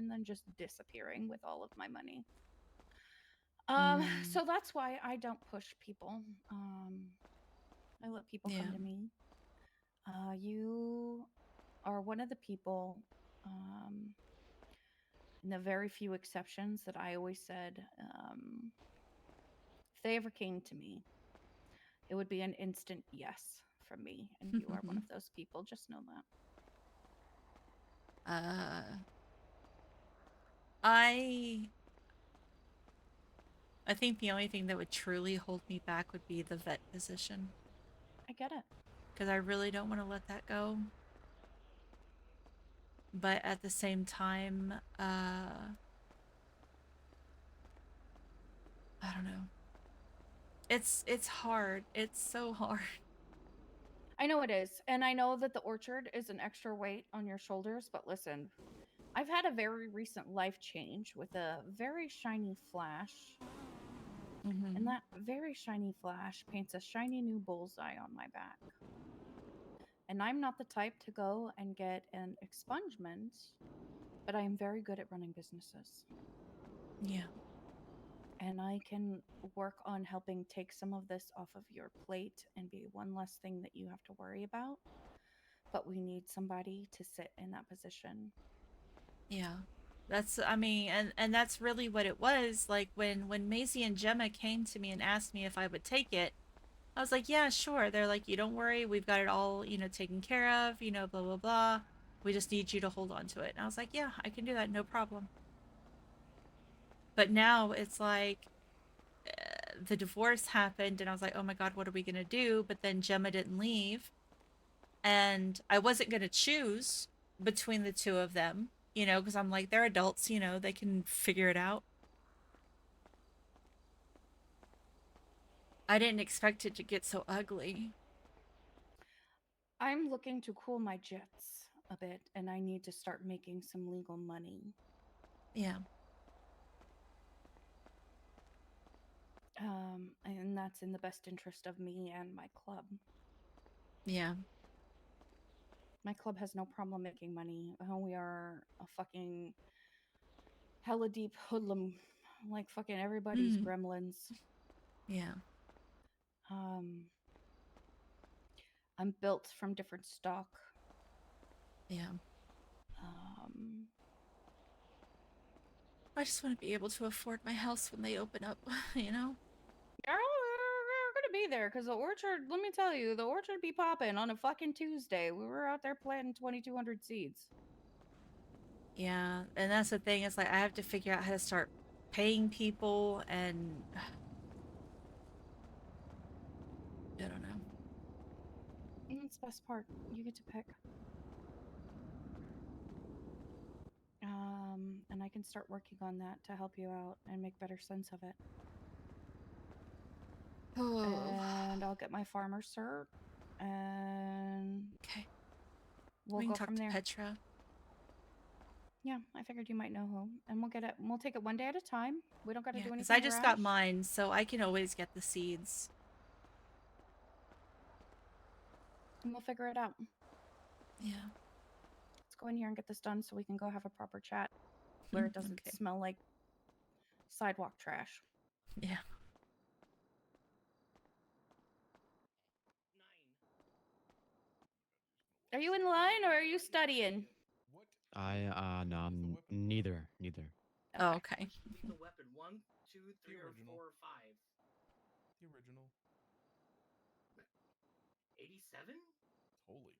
and then just disappearing with all of my money. Mm, So that's why I don't push people. I let people yeah. come to me. You are one of the people, in the very few exceptions that I always said, if they ever came to me, it would be an instant yes from me. And you are one of those people. Just know that. uh, I I think the only thing that would truly hold me back would be the vet position, I get it. because I really don't want to let that go. But at the same time, I don't know. It's hard. It's so hard. I know it is. And I know that the orchard is an extra weight on your shoulders. But listen, I've had a very recent life change with a very shiny flash. And Mm-hmm. that very shiny flash paints a shiny new bullseye on my back. And I'm not the type to go and get an expungement, but I am very good at running businesses. Yeah. And I can work on helping take some of this off of your plate and be one less thing that you have to worry about. But we need somebody to sit in that position. Yeah. That's, I mean, and that's really what it was. Like when Maisie and Gemma came to me and asked me if I would take it, I was like, yeah, sure. They're like, you don't worry, we've got it all, taken care of, blah blah blah. We just need you to hold on to it. And I was like, yeah, I can do that, no problem. But now it's like the divorce happened, and I was like, oh my god, what are we gonna do? But then Gemma didn't leave, and I wasn't gonna choose between the two of them, because I'm like, they're adults, they can figure it out. I didn't expect it to get so ugly. I'm looking to cool my jets a bit, and I need to start making some legal money. Yeah. And that's in the best interest of me and my club. Yeah. My club has no problem making money. We are a fucking hella deep hoodlum, like fucking everybody's Mm. gremlins. Yeah. Um, I'm built from different stock. Yeah. Um, I just want to be able to afford my house when they open up, you know? we're gonna be there because the orchard. Let me tell you, the orchard be popping on a fucking Tuesday. We were out there planting 2,200 seeds. Yeah. And that's the thing, is like I have to figure out how to start paying people, and I don't know. And that's the best part. You get to pick. And I can start working on that to help you out and make better sense of it. Oh. And I'll get my farmer cert, and Okay. we'll We can go talk from to there. Petra. Yeah, I figured you might know who, and we'll get it. We'll take it one day at a time. We don't got to Yeah, do because I anything just got rash. mine, so I can always get the seeds. And we'll figure it out. Yeah. Let's go in here and get this done so we can go have a proper chat where it doesn't Okay. smell like sidewalk trash. Yeah. Are you in line or are you studying? No, neither. Oh, Okay. okay. Lethal weapon one, two, three, or four, or five. The original. 87. Holy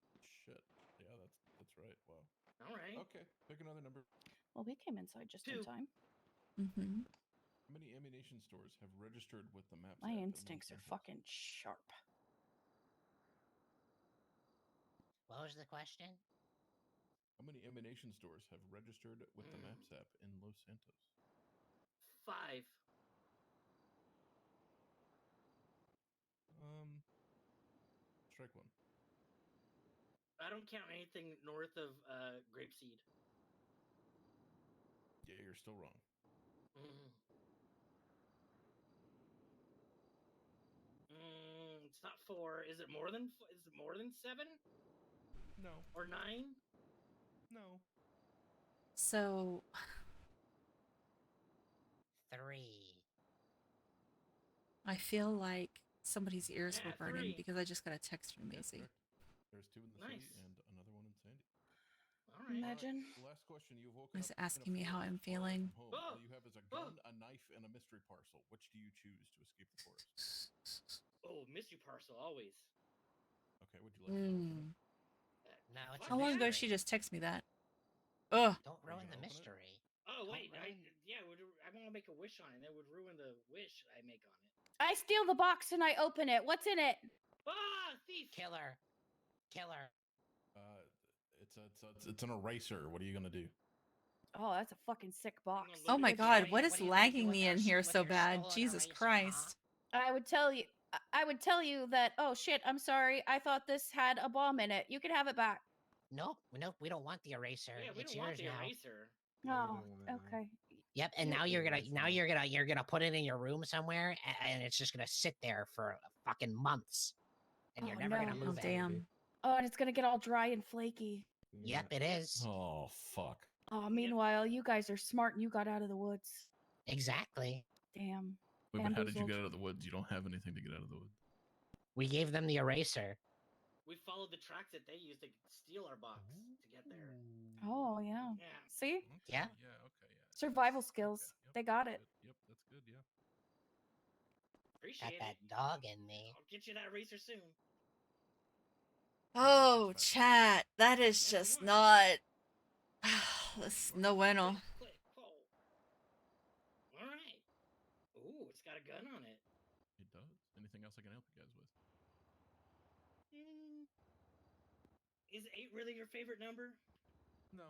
shit. Yeah, that's right. Wow. All right. Okay, pick another number. Well, we came inside just in Two. time. Mm-hmm. How many ammunition stores have registered with the Maps My app in Los instincts are Santos? fucking sharp. What was the question? How many ammunition stores have registered with the Maps app in Los Santos? Five. Strike one. I don't count anything north of Grapeseed. Yeah, you're still wrong. Mm. It's not four. Is it more than? Is it more than seven No. or nine? No. So, 3. I feel like somebody's ears were Yeah, burning 3. because I just got a text from Yeah, Maisie. correct. There's 2 in the Nice. city and another one in Sandy. All right. Imagine. The last question: You've woken He's up in a asking me how forest I'm far away feeling. from home. Oh, All you have is a oh. gun, a knife, and a mystery parcel. Which do you choose to escape the forest? Oh, mystery parcel always. Okay, would you like to open it? No, it's fuck a How long ago yeah. did she just text me that? Ugh. Don't Are you ruin the gonna open it? mystery. Oh Don't wait, ruin- I want to make a wish on it. That would ruin the wish I make on it. I steal the box and I open it. What's in it? Ah, thief! Killer. Killer. It's an eraser. What are you gonna do? Oh, that's a fucking sick box. gonna Oh my Good god, shit. what What is are you gonna do lagging with me our in s- here with so your bad? stolen Jesus eraser, Christ. I would tell you. I would tell you that. Oh shit! I'm sorry. I thought this had a bomb in it. You can have it back. Nope. We don't want the eraser. Yeah, we It's don't want yours the now. eraser. Oh, okay. Yep. And You- now you're gonna put it in your room somewhere, and it's just gonna sit there for fucking months, and you're Oh, never gonna no. Oh, move it. damn. Oh, and it's gonna get all dry and flaky. Yep, it is. Oh fuck. Oh, meanwhile, you guys are smart and you got out of the woods. Exactly. Damn. Wait, but how did you Bamboozled. get out of the woods? You don't have anything to get out of the woods. We gave them the eraser. We followed the tracks that they used to steal our box to get there. Oh, yeah. Yeah. See? Okay, Yeah. Yeah. Okay. Yeah. Survival skills. Okay, yep, They got that's it. good. Yep. That's good. Yeah. Got Appreciate that it. dog in me. I'll get you that eraser soon. Oh, chat. That is Yes, just you are. not. That's no bueno. Click, click, pull. All right. Ooh, it's got a gun on it. It does. Anything else I can help you guys with? Mm. Is 8 really your favorite number? No.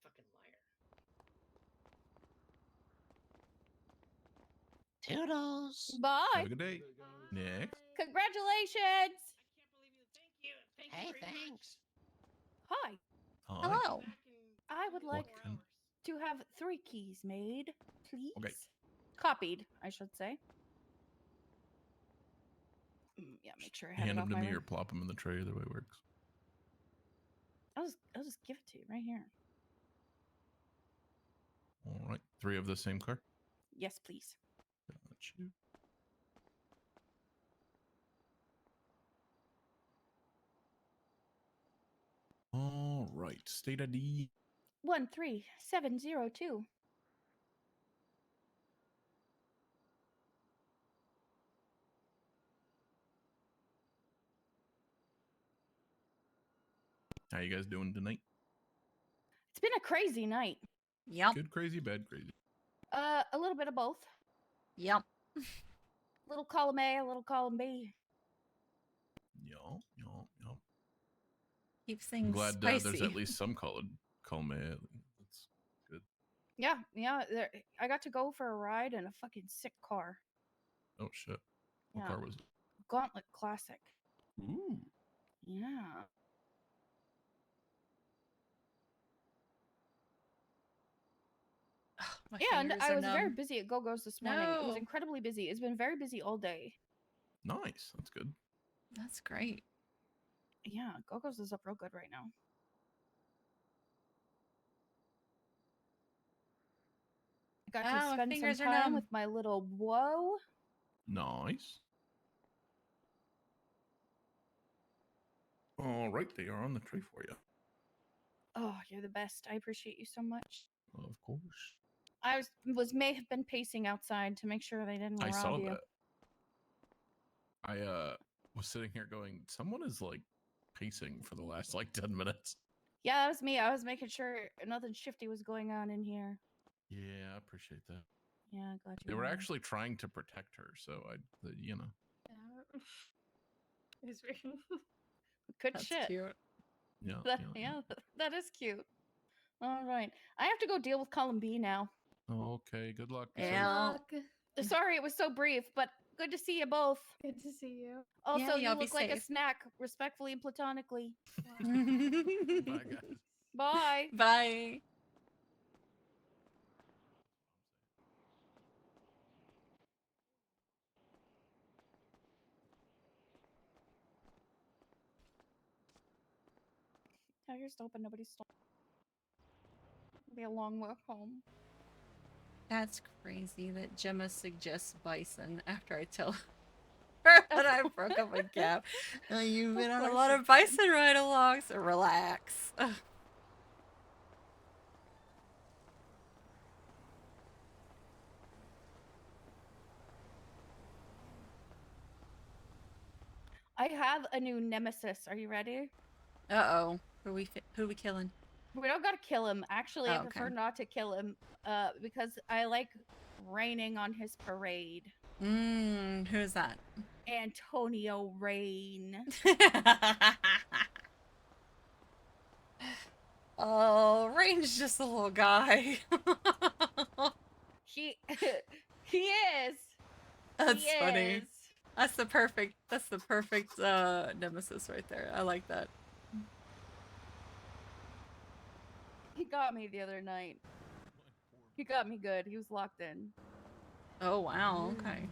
Fucking liar. Toodles. Bye. Have a good day. Next. Congratulations. I can't believe you. Thank you. Thank Hey, you very thanks. Hi. Hi. Hello. much. Back in I would like 24 can- hours. to have 3 keys made, please. Okay. Copied, I should say. Yeah, make sure I have Hand it them off to my me room. or plop them in the tray. Either way works. I'll just give it to you right here. All right. 3 of the same car. Yes, please. Got you. All right. State ID. 13702. How you guys doing tonight? It's been a crazy night. Yep. Good, crazy, bad, crazy. A little bit of both. Yep. Little column A, a little column B. Yo. Keeps I'm things glad spicy. there's at least some column A. That's good. Yeah. I got to go for a ride in a fucking sick car. Oh shit. What Yeah. car was it? Gauntlet Classic. Ooh. Yeah. My Yeah, and fingers I are was very numb. busy at Go-Go's this morning. It was No. incredibly busy. It's been very busy all day. Nice. That's good. That's great. Yeah, Go-Go's is up real good right now. I got Ah, to my spend some fingers are time numb. with my little whoa. Nice. All right, they are on the tray for you. Oh, you're the best. I appreciate you so much. Of course. I may have been pacing outside to make sure they didn't I rob saw you. that. I was sitting here going, someone is like pacing for the last like 10 minutes. Yeah, that was me. I was making sure nothing shifty was going on in here. Yeah, I appreciate that. Yeah, glad you. They were know. actually trying to protect her, so you know. Good That's shit. cute. Yeah. Yeah, that is cute. All right, I have to go deal with column B now. Okay, good luck. Be safe. Yeah. Sorry it was so brief, but good to see you both. Good to see you. Also, Yeah, you y'all be look like a safe. snack, respectfully and platonically. Bye, guys. Bye. Bye. Now here's to hoping nobody's stolen. It'll be a long walk home. That's crazy that Gemma suggests bison after I tell her that I broke up with Gab. You've been on a course lot you of bison ride-alongs, so relax. I have a new nemesis. Are you ready? Uh-oh. Who we killing? We don't gotta kill him. Actually, I Oh, prefer okay. not to kill him. Because I like raining on his parade. Who's that? Antonio Rain. Oh, Rain's just a little guy. He he is. That's He funny. is. That's the perfect nemesis right there. I like that. He got me the other night. He got me good. He was locked in. Oh wow, okay.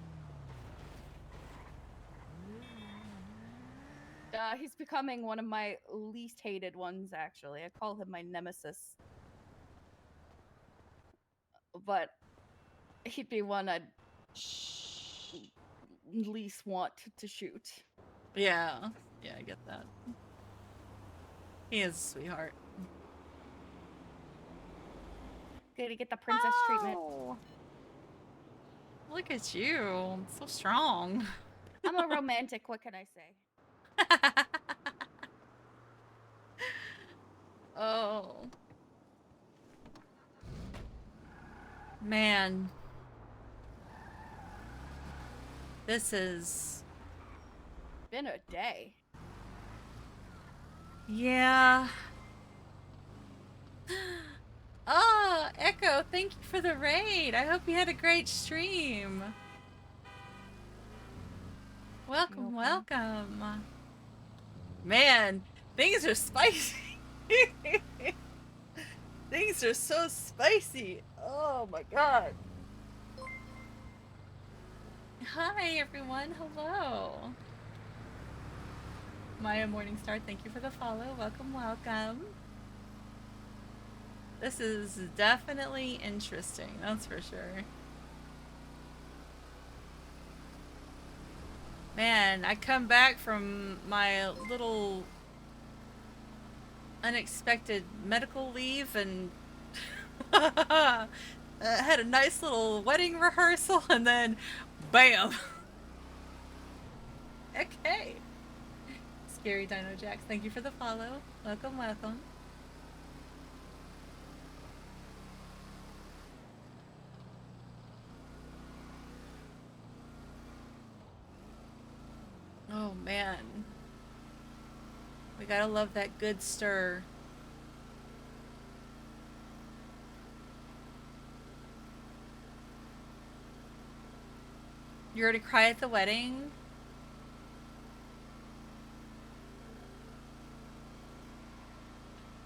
He's becoming one of my least hated ones, actually. I call him my nemesis. But he'd be one I'd least want to shoot. Yeah. Yeah, I get that. He is a sweetheart. Good to get the princess treatment. Oh, look at you. So strong. I'm a romantic, what can I say? Oh. Man. This is... Been a day. Yeah. Oh, Echo, thank you for the raid. I hope you had a great stream. Welcome, welcome. Man, things are spicy. Things are so spicy. Oh my god. Hi everyone, hello. Maya Morningstar, thank you for the follow. Welcome, welcome. This is definitely interesting, that's for sure. Man, I come back from my little unexpected medical leave and had a nice little wedding rehearsal and then bam. Okay. Scary Dino Jax, thank you for the follow. Welcome, welcome. Oh man. We gotta love that good stir. You already cry at the wedding?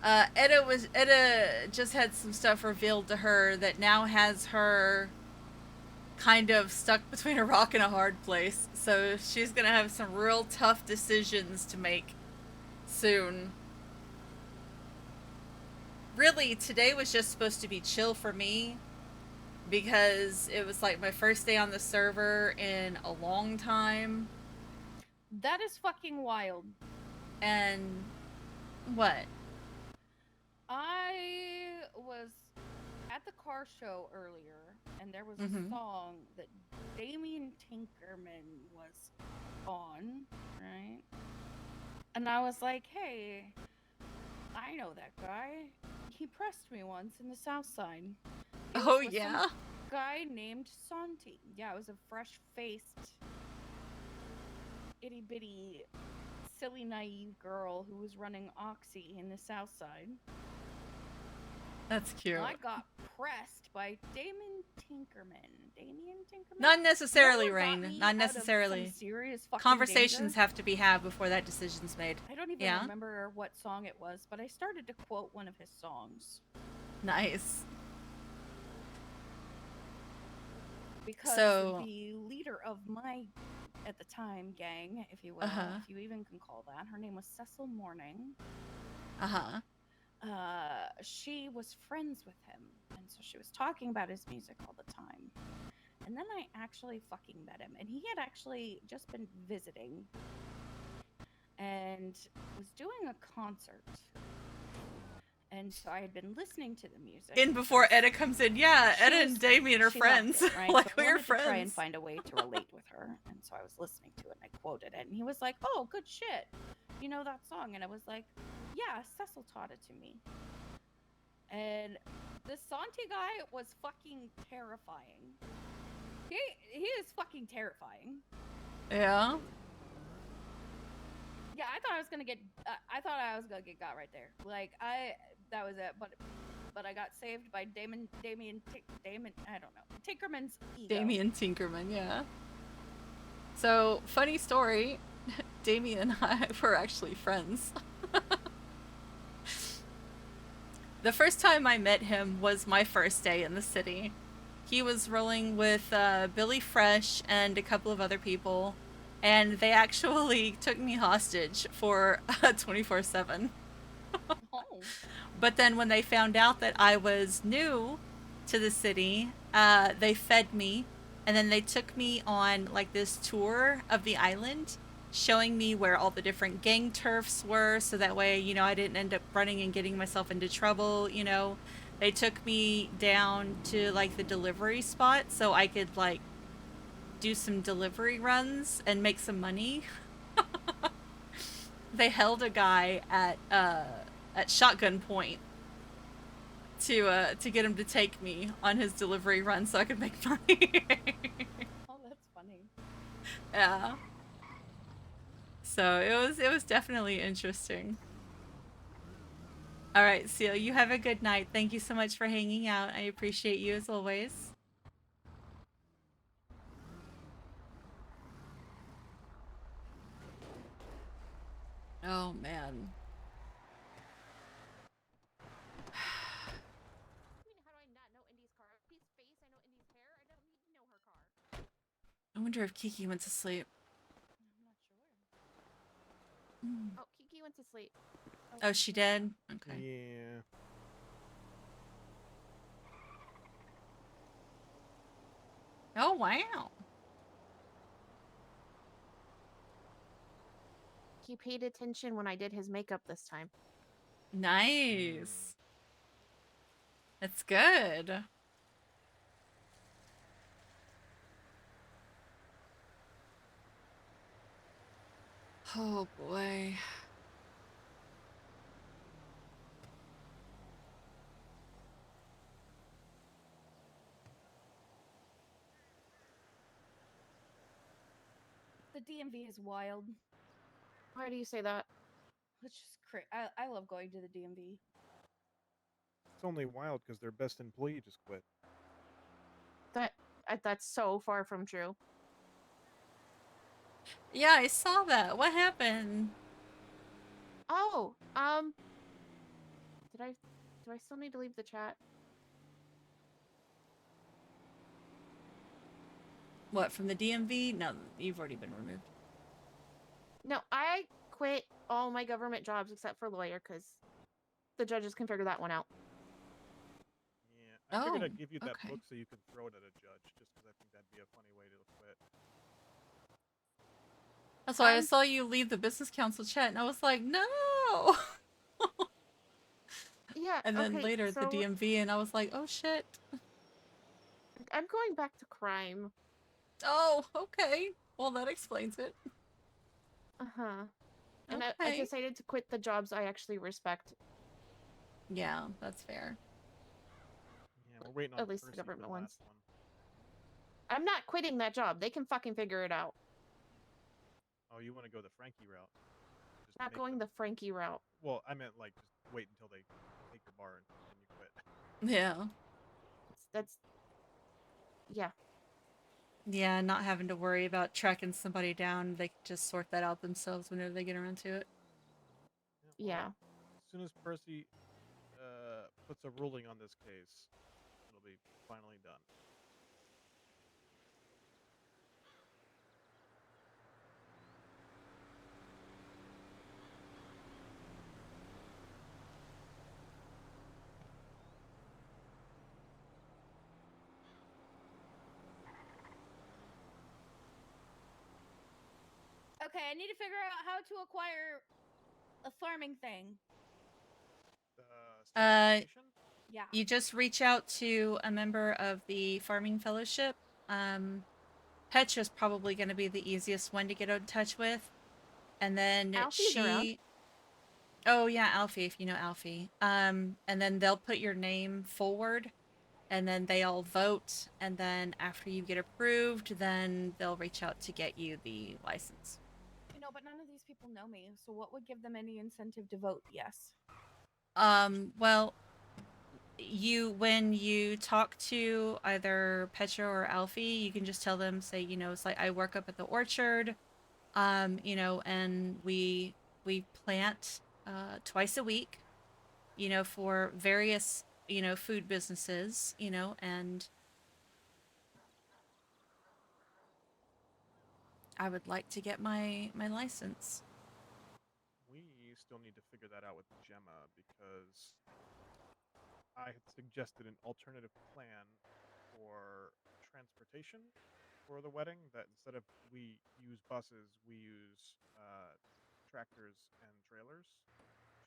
Etta just had some stuff revealed to her that now has her kind of stuck between a rock and a hard place. So she's gonna have some real tough decisions to make soon. Really, today was just supposed to be chill for me because it was like my first day on the server in a long time. That is fucking wild. And what? I was at the car show earlier, and there was a song that Damien Tinkerman was on, right? And I was like, hey, I know that guy. He pressed me once in the South Side. Oh, yeah? Guy named Santi. Yeah, it was a fresh-faced, itty-bitty, silly, naive girl who was running Oxy in the South Side. That's cute. And I got pressed by Damien Tinkerman. Not necessarily, You know what got Rain. me Not out of necessarily. some serious fucking Conversations danger? have to be had before that decision's made. I don't even remember what song it was, but I started to quote one of his songs. Nice. Because So, the leader of my, at the time, gang, if you will, if you even can call that, her name was Cecil Morning. she was friends with him, and so she was talking about his music all the time. And then I actually fucking met him, and he had actually just been visiting and was doing a concert. And so I had been listening to the music. In before Etta comes in, yeah, She Etta was- and Damien are she loved friends. it, right? Like, So I we're wanted to try and friends. find a way to relate with her, and so I was listening to it and I quoted it, and he was like, "Oh, good shit, you know that song?" And I was like, "Yeah, Cecil taught it to me." And the Santi guy was fucking terrifying. He is fucking terrifying. Yeah. Yeah, I thought I was gonna get. I thought I was gonna get got right there. Like that was it. But I got saved by Damon. I don't know. Tinkerman's ego. Damien Tinkerman, yeah. So, funny story. Damien and I were actually friends. The first time I met him was my first day in the city. He was rolling with Billy Fresh and a couple of other people, and they actually took me hostage for 24/7. Oh. But then when they found out that I was new to the city, they fed me, and then they took me on like this tour of the island, showing me where all the different gang turfs were, so that way, you know, I didn't end up running and getting myself into trouble, you know. They took me down to like the delivery spot so I could like do some delivery runs and make some money. They held a guy at shotgun point to get him to take me on his delivery run so I could make money. Oh, that's funny. Yeah. So it was definitely interesting. All right, Seal, you have a good night. Thank you so much for hanging out. I appreciate you as always. Oh man. I wonder if Kiki went to sleep. I'm not sure. Mm. Oh, Kiki went to sleep. Oh, she did? Okay. Yeah. Oh, wow. He paid attention when I did his makeup this time. Nice. That's good. Oh boy. The DMV is wild. Why do you say that? It's just I love going to the DMV. It's only wild because their best employee just quit. That's so far from true. Yeah, I saw that. What happened? Oh, do I still need to leave the chat? What, from the DMV? No, you've already been removed. No, I quit all my government jobs except for lawyer because the judges can figure that one out. Yeah, I figured Oh, I'd give you that okay. book so you could throw it at a judge, just because I think that'd be a funny way to quit. That's why I saw you leave the business council chat, and I was like, no! Yeah, And then okay, later at the so DMV, and I was like, oh shit. I'm going back to crime. Oh, okay. Well, that explains it. Uh-huh. And I Okay. decided to quit the jobs I actually respect. Yeah, that's fair. Yeah, we're waiting on At least the Percy for government the ones. last one. I'm not quitting that job. They can fucking figure it out. Oh, you want to go the Frankie route? Just Not make going them- the Frankie route. Well, I meant like just wait until they take your bar and then you quit. Yeah. That's yeah. Yeah, not having to worry about tracking somebody down. They can just sort that out themselves whenever they get around to it. Yeah. Well, as soon as Percy puts a ruling on this case, it'll be finally done. Okay, I need to figure out how to acquire a farming thing. Certification? Yeah. You just reach out to a member of the farming fellowship. Petra's probably going to be the easiest one to get in touch with. And then Alfie's around. Oh yeah, Alfie, if you know Alfie. And then they'll put your name forward, and then they all vote, and then after you get approved, then they'll reach out to get you the license. You know, but none of these people know me, so what would give them any incentive to vote yes? Well, when you talk to either Petra or Alfie, you can just tell them, say, it's like I work up at the orchard, and we plant twice a week, for various, food businesses, and I would like to get my license. We still need to figure that out with Gemma because I had suggested an alternative plan for transportation for the wedding. That instead of we use buses, we use tractors and trailers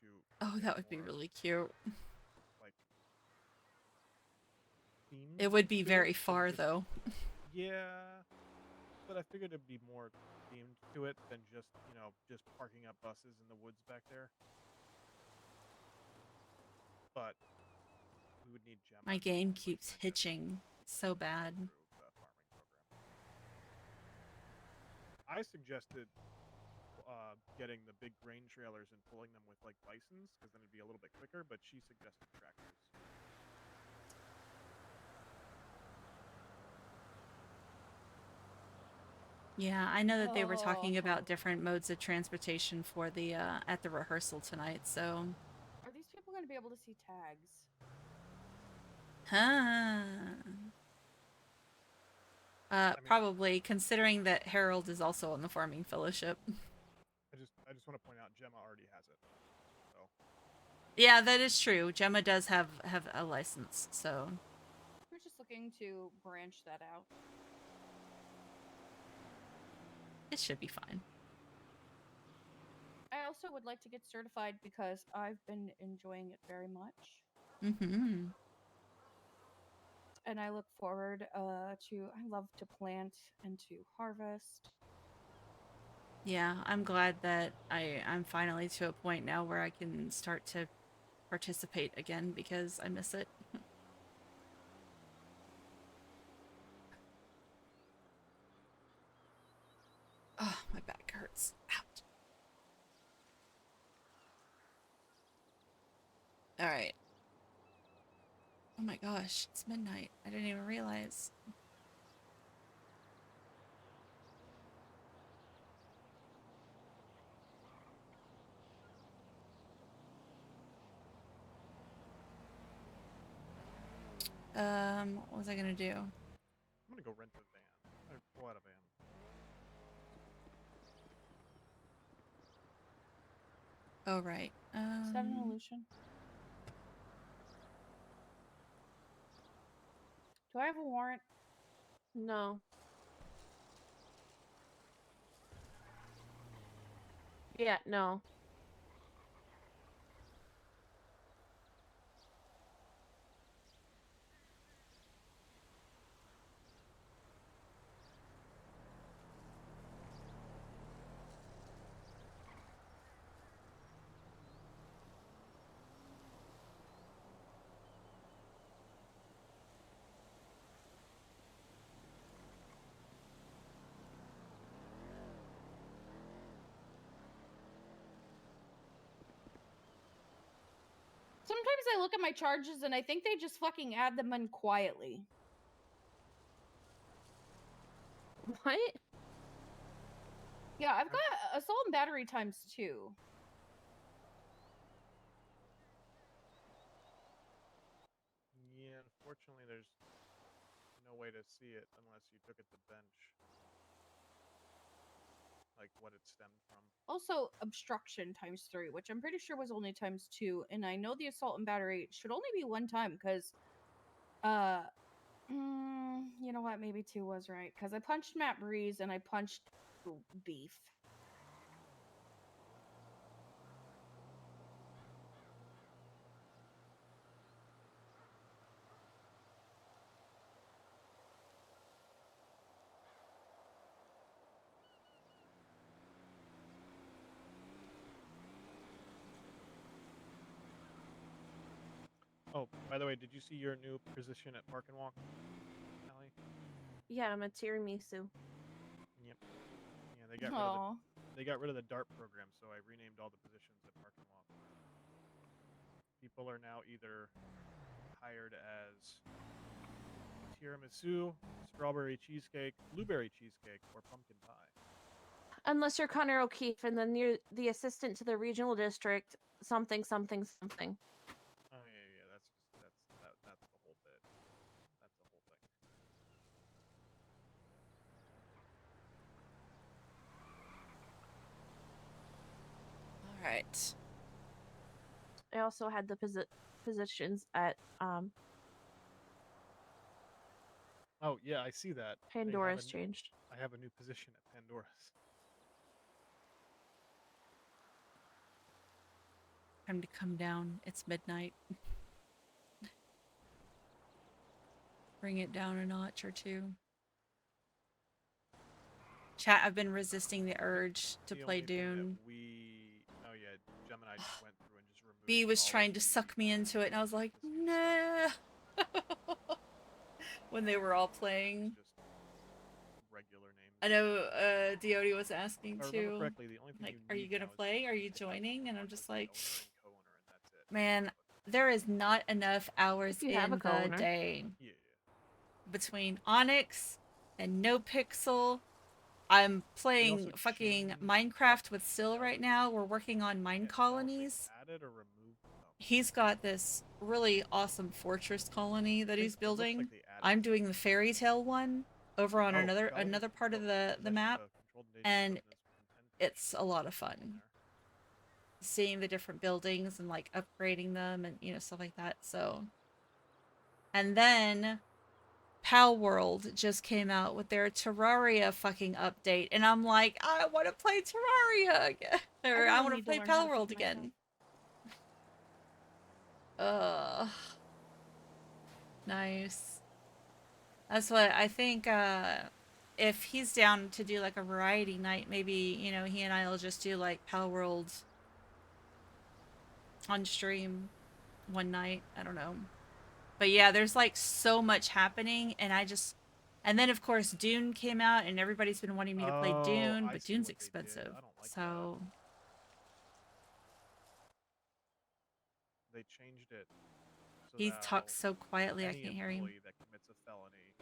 to. Oh, make that would be more, really cute. like themed It would be to very it than far, just though. yeah. But I figured it'd be more themed to it than just just parking up buses in the woods back there. But we would need Gemma. My game to, keeps I guess, hitching so bad. approve the farming program. I suggested getting the big grain trailers and pulling them with like bisons, because then it'd be a little bit quicker. But she suggested tractors. Yeah, I know that they were talking Oh. about different modes of transportation for the at the rehearsal tonight, so Are these people going to be able to see tags? Probably, considering that Harold is also on the farming fellowship. I just want to point out Gemma already has it. So Yeah, that is true. Gemma does have a license, so We're just looking to branch that out. it should be fine. I also would like to get certified because I've been enjoying it very much. Mm-hmm. And I look forward I love to plant and to harvest. Yeah, I'm glad that I'm finally to a point now where I can start to participate again because I miss it. Oh, my back hurts. Ouch. All right. Oh my gosh, it's midnight. I didn't even realize. What was I gonna do? I'm gonna go rent a van. Or pull out a van. Oh, right. Is that an illusion? Do I have a warrant? No. Yeah, no. Sometimes I look at my charges and I think they just fucking add them in quietly. What? Yeah, I've got assault and battery ×2. Yeah, unfortunately, there's no way to see it unless you took it to bench. Like what it stemmed from. Also, obstruction ×3, which I'm pretty sure was only ×2, and I know the assault and battery should only be one time because, you know what? Maybe 2 was right because I punched Matt Breeze and I punched Beef. Oh, by the way, did you see your new position at Park and Walk, Allie? Yeah, I'm a tiramisu. Yep. Yeah, they got rid of Aw. they got rid of the DART program, so I renamed all the positions at Park and Walk. People are now either hired as tiramisu, strawberry cheesecake, blueberry cheesecake, or pumpkin pie. Unless you're Connor O'Keefe, and then you're the assistant to the regional district, something, something, something. Oh yeah, that's the whole bit. That's the whole thing. All right. I also had the positions at Oh yeah, I see that. Pandora's changed. I have a new position at Pandora's. Time to come down. It's midnight. Bring it down a notch or two. Chat, I've been resisting the urge to The play only thing that Dune. oh yeah, Gemini just went through and just removed. B was all of trying to the suck me into it, and I was like, this new stuff. nah. When they were all playing. It's just regular names. I know Diody was asking If I remember too. correctly, the only thing Like, you are you need gonna now is play? Are you pick joining? And I'm one, just like, like, the owner and co-owner, and that's it. man, there is not enough hours If you have in a the co-owner. day Yeah. between Onyx and No Pixel. I'm playing also fucking changed Minecraft with the Sil right now. We're working on mine Yeah, I don't think colonies. added or removed them. He's got this really awesome fortress colony that he's It looks building. like they added I'm some. doing the fairy tale one over on Oh, another development part of control. the There's map, actually the controlled nature and business with intent it's a lot of in fun. there. Seeing the different buildings and like upgrading them and stuff like that. So, and then Pal World just came out with their Terraria fucking update, and I'm like, I want to play Terraria again, or I want to play Pal World again. Nice. That's what I think. If he's down to do like a variety night, maybe he and I will just do like Pal World on stream one night. I don't know. But yeah, there's like so much happening, and then of course Dune came out, and everybody's been wanting me to play Dune, but Dune's expensive. I don't like So that. They changed it. So he now talks so quietly I any can't hear him. employee that commits a felony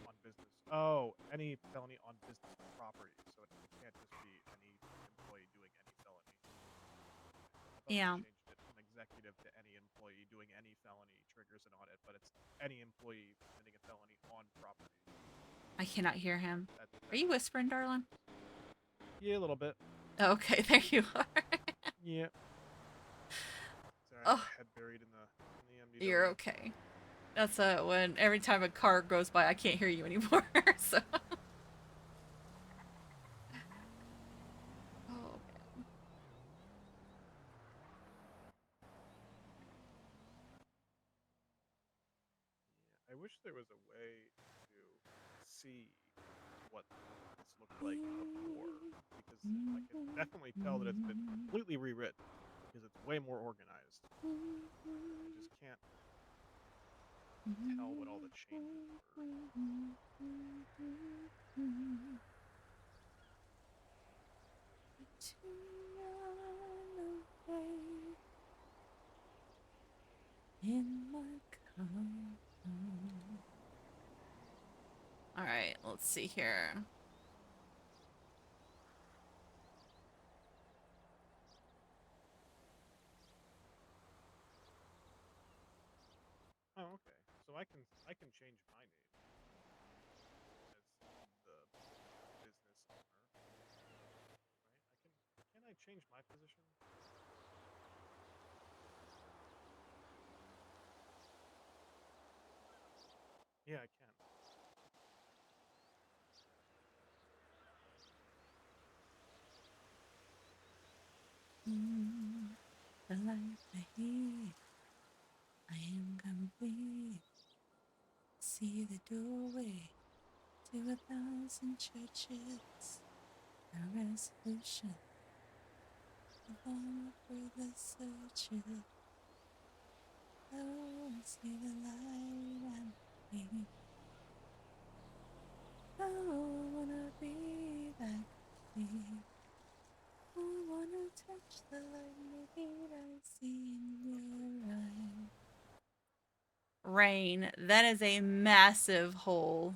on business. Oh, any felony on business property. So it can't just be any employee doing any felony. Yeah. They changed it from executive to any employee doing any felony triggers an audit, but it's any employee committing a felony on property. I cannot hear him. Are you whispering, darling? Yeah, a little bit. Okay, there you are. Yeah. Sorry, Oh. head buried in the MDW. You're okay. That's when every time a car goes by, I can't hear you anymore. So. Oh man. Yeah, I wish there was a way to see what this looked like before, because I can definitely tell that it's been completely rewritten because it's way more organized. I just can't tell what all the changes were. All right, let's see here. Oh, okay. So I can change my name as the business owner, right? Can I change my position? Yeah, I can. The light ahead, I am complete. See the doorway to 1,000 churches. A resolution of all further searches. Oh, I see the light and me. Oh, I wanna be that sea. I wanna touch the light I see in your eyes. Rain, that is a massive hole.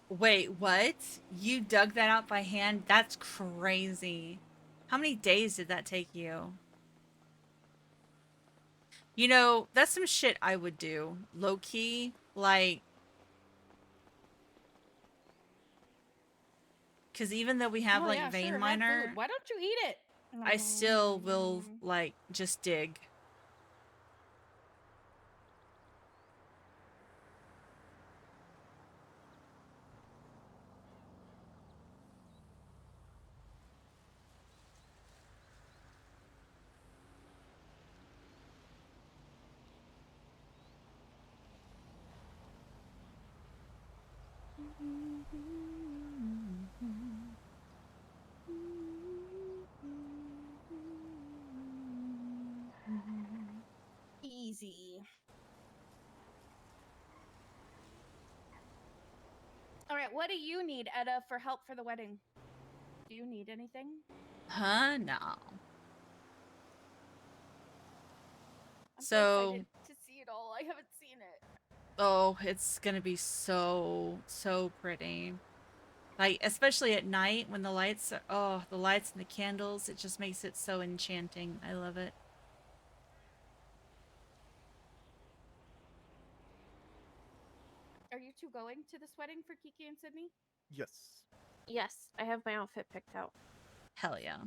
Wait, what? You dug that out by hand? That's crazy. How many days did that take you? You know, that's some shit I would do. Low key, like, because even though we have Oh like yeah, vein sure. Have miner, food. Why don't you eat it? I still will like just dig. Easy. All right, what do you need, Etta, for help for the wedding? Do you need anything? Huh? No. I'm so So, excited to see it all. I haven't seen it. oh, it's gonna be so pretty. Like, especially at night when the lights are, oh, the lights and the candles, it just makes it so enchanting. I love it. Are you two going to this wedding for Kiki and Sydney? Yes. Yes, I have my outfit picked out. Hell yeah.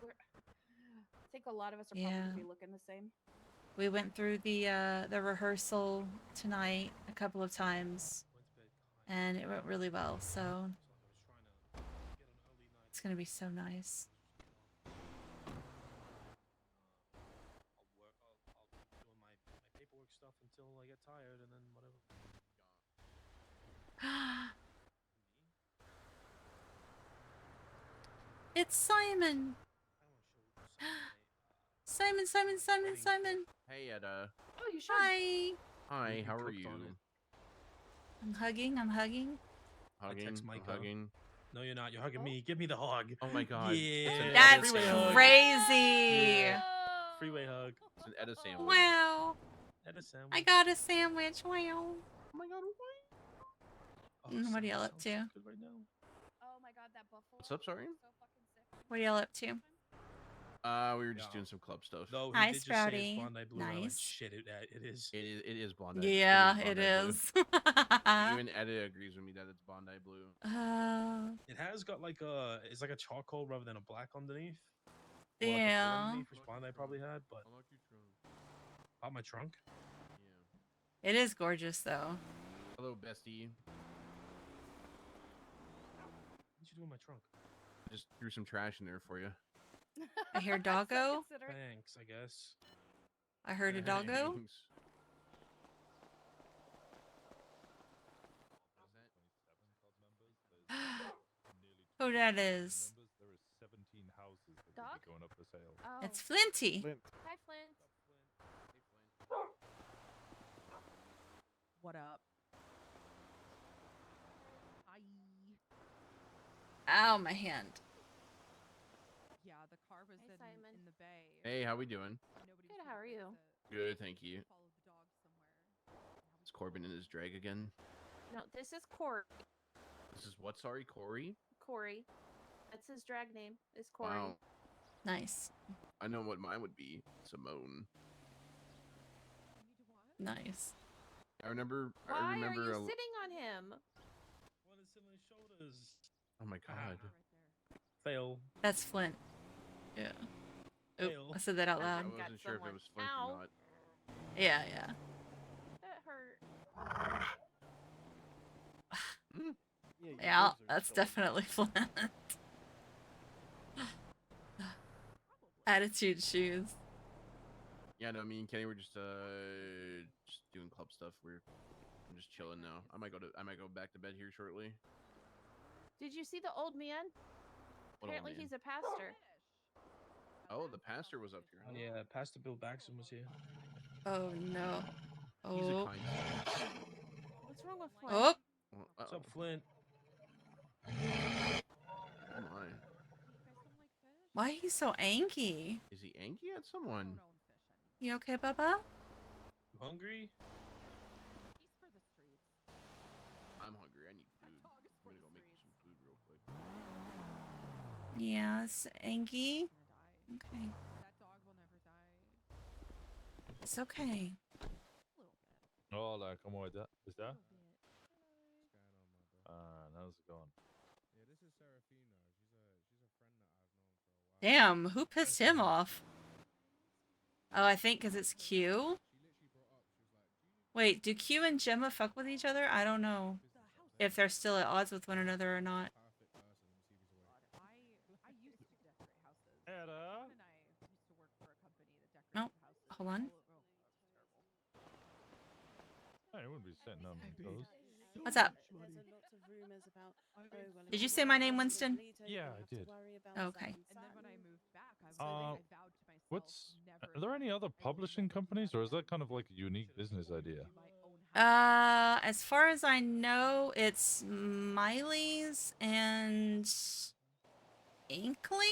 I think a lot of us are probably Yeah. gonna be looking the same. We went through the rehearsal tonight a couple of times, and it went really well. So it's gonna be so nice. Stuff until I get tired, and then whatever. It's Simon. Simon. Hey, Etta. Oh, you should. Hi. Hi, You how are cooked you? on it. I'm hugging. Hugging, text I'm Micah. hugging. No, you're not. You're hugging me. Give me the hug. Oh my god. Yeah. It's an Etta That's freeway sandwich. hug. crazy. Freeway hug. It's an Etta sandwich. Wow. At a sandwich. I got a sandwich. Wow. Oh my god, Oh, What are y'all sandwich up sounds to? so good right now. Oh my god, that buffalo. What's up, sorry? is so fucking sick. What are y'all up to? We were just Yeah. doing some club stuff. No, he Hi, did just say it's Sprouty. Bondi Blue. And I went, Nice. shit, it is. It is Bondi. Yeah, Bondi it Blue. is. Even Etta agrees with me that it's Bondi Blue. It has got like it's like a charcoal rather than a black underneath. Or like a blue Yeah. underneath, which Bondi probably had, but I like your trunk. about my trunk. Yeah. It is gorgeous, though. Hello, bestie. What did you do with my trunk? Just threw some trash in there for you. I hear So doggo. considerate. Thanks, I guess. I heard a Thanks. doggo. Thanks. Who that is? Dog? Oh. It's Flinty. Flint. Hi, Flint. What up? Hi. Ow, my hand. Yeah, the car was Hey, Simon. in the bay. Hey, how we doing? Nobody Good, was how are here you? to Good, thank you. follow the dog somewhere. Is Corbin in his drag again? No, this is Corey. This is what, sorry, Corey? Corey. That's his drag name. Is Corey. Wow. Nice. I know what mine would be. Simone. Nice. I remember. Why I remember. are you sitting on him? One is on his shoulders. Oh my god. Fail. That's Flint. Yeah. Oop, Fail. I said that out I loud. Got wasn't sure if someone. it was Flint Ow. or not. Yeah, yeah. That hurt. Yeah, your Yeah, ribs are that's still in definitely flat. Attitude shoes. Yeah, no, me and Kenny were just doing club stuff. I'm just chilling now. I might go back to bed here shortly. Did you see the old man? What old Apparently man? he's a pastor. Oh, the pastor was up here. Oh, yeah, Pastor Bill Baxton was here. Oh no. He's a Oh. kind soul. What's wrong with Flint? Oh. Well, What's up, Flint? Oh my. Why are you so angry? Is he angry at someone? You okay, Bubba? You hungry? I'm hungry. I need food. I'm gonna go make some food real quick. Yes, Angie. Okay. It's okay. Hola, ¿cómo está? ¿Está? How's it going? Damn, who pissed him off? Oh, I think because it's Q? Wait, do Q and Gemma fuck with each other? I don't know if they're still at odds with one another or not. Etta? No, hold on. I wouldn't be sitting on those. What's up? Did you say my name, Winston? Yeah, I did. Okay. What's? Are there any other publishing companies, or is that kind of like a unique business idea? As far as I know, it's Miley's and Inkling?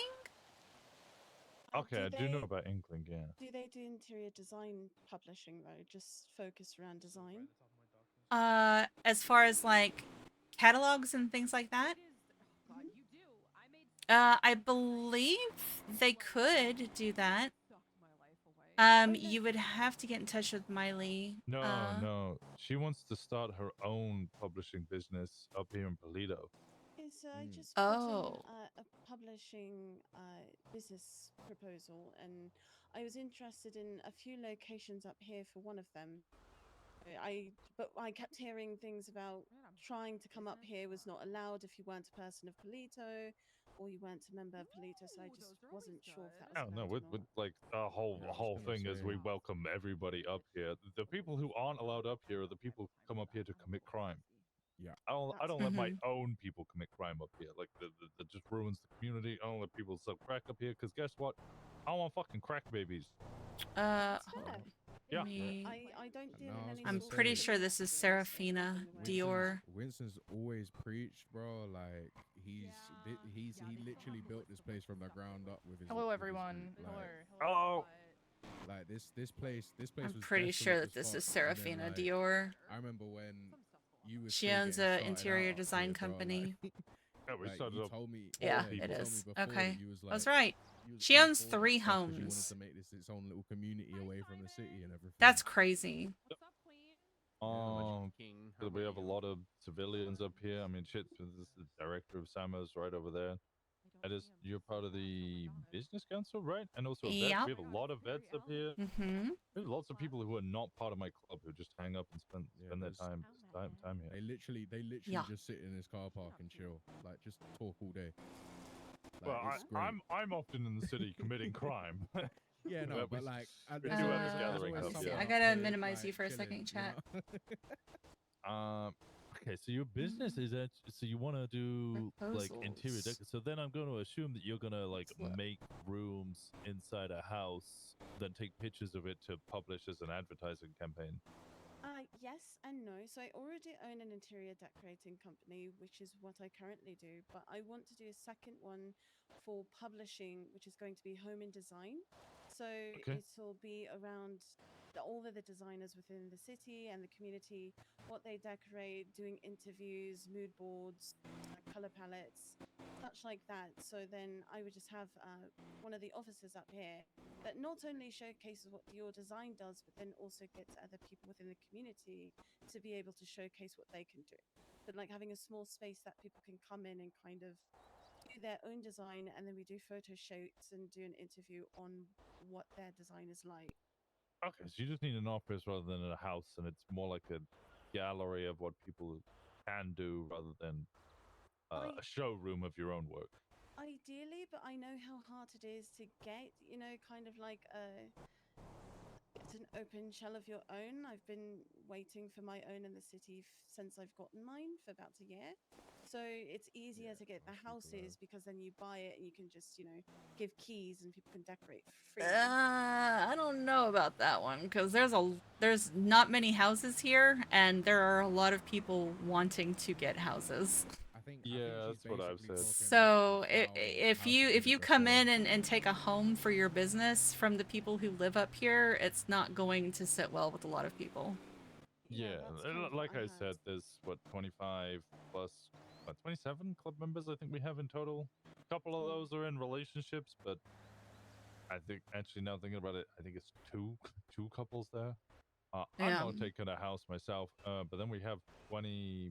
Okay, I do know about Inkling, yeah. Do they do interior design publishing though? Just focused around design? As far as like catalogs and things like that? I believe they could do that. You would have to get in touch with Miley. No, no. She wants to start her own publishing business up here in Polito. I just Oh. put in a publishing business proposal, and I was interested in a few locations up here for one of them. But I kept hearing things about trying to come up here was not allowed if you weren't a person of Polito or you weren't a member of Polito. So I just wasn't sure if that was Oh no, allowed or with not. like the whole thing is we welcome everybody up here. The people who aren't allowed up here are the people who come up here to commit crime. Yeah, I don't let my own people commit crime up here. Like that just ruins the community. I don't let people sell crack up here because guess what? I want fucking crack babies. Hold on. Yeah. I don't deal in any I'm sort pretty of sure this is Serafina Dior. Winston's always preached, bro. Like he literally built this place from the ground up with his. Hello, with his everyone. group, like, Oh. Like this place I'm was pretty sure desolate that as this is fuck, and then, Serafina like, Dior. I remember when you was She still owns getting a started interior out up design here, bro, company. Like, Yeah, we like, started you up. told me, Yeah, you it told me is. before that Okay. you was That's like, right. you was She all owns for 3 that stuff 'cause you wanted homes. to make this its own little community away from the city and everything. That's crazy. King, So we have a lot of civilians up here. I mean, shit, this is the director of Summers right over there. You're part of the business council, right? And also a vet. Yep. We have a lot of vets up here. Mm-hmm. There's lots of people who are not part of my club who just hang up and spend their time here. They literally Yeah. just sit in this car park and chill, like just talk all day. Like, Well, it's great. I'm often in the city committing crime. Yeah, no, we, but like we do have a there's gathering always up someone here. I up gotta here, minimize like, you for a chilling, second, you chat. know? Okay, so your business is that so you want to do like interior Proposals. so then I'm going to assume that you're going to like Let's look. make rooms inside a house, then take pictures of it to publish as an advertising campaign. Yes and no. So I already own an interior decorating company, which is what I currently do. But I want to do a second one for publishing, which is going to be home and design. So it'll be around all of the designers within the city and the community, what they decorate, doing interviews, mood boards, color palettes, such like that. So then I would just have one of the officers up here that not only showcases what your design does, but then also gets other people within the community to be able to showcase what they can do. But like having a small space that people can come in and kind of do their own design, and then we do photo shoots and do an interview on what their design is like. Okay, so you just need an office rather than a house, and it's more like a gallery of what people can do rather than a showroom of your own work. Ideally, but I know how hard it is to get, you know, kind of like it's an open shell of your own. I've been waiting for my own in the city since I've gotten mine for about a year. So it's easier to get the houses because then you buy it and you can just, you know, give keys and people can decorate for free. I don't know about that one because there's not many houses here, and there are a lot of people wanting to get houses. Yeah, that's what I've said. So if you come in and take a home for your business from the people who live up here, it's not going to sit well with a lot of people. Yeah, like I said, there's what 25 plus 27 club members I think we have in total. A couple of those are in relationships, but I think actually now thinking about it, I think it's two couples there. I'm not taking a house myself, but then we have 20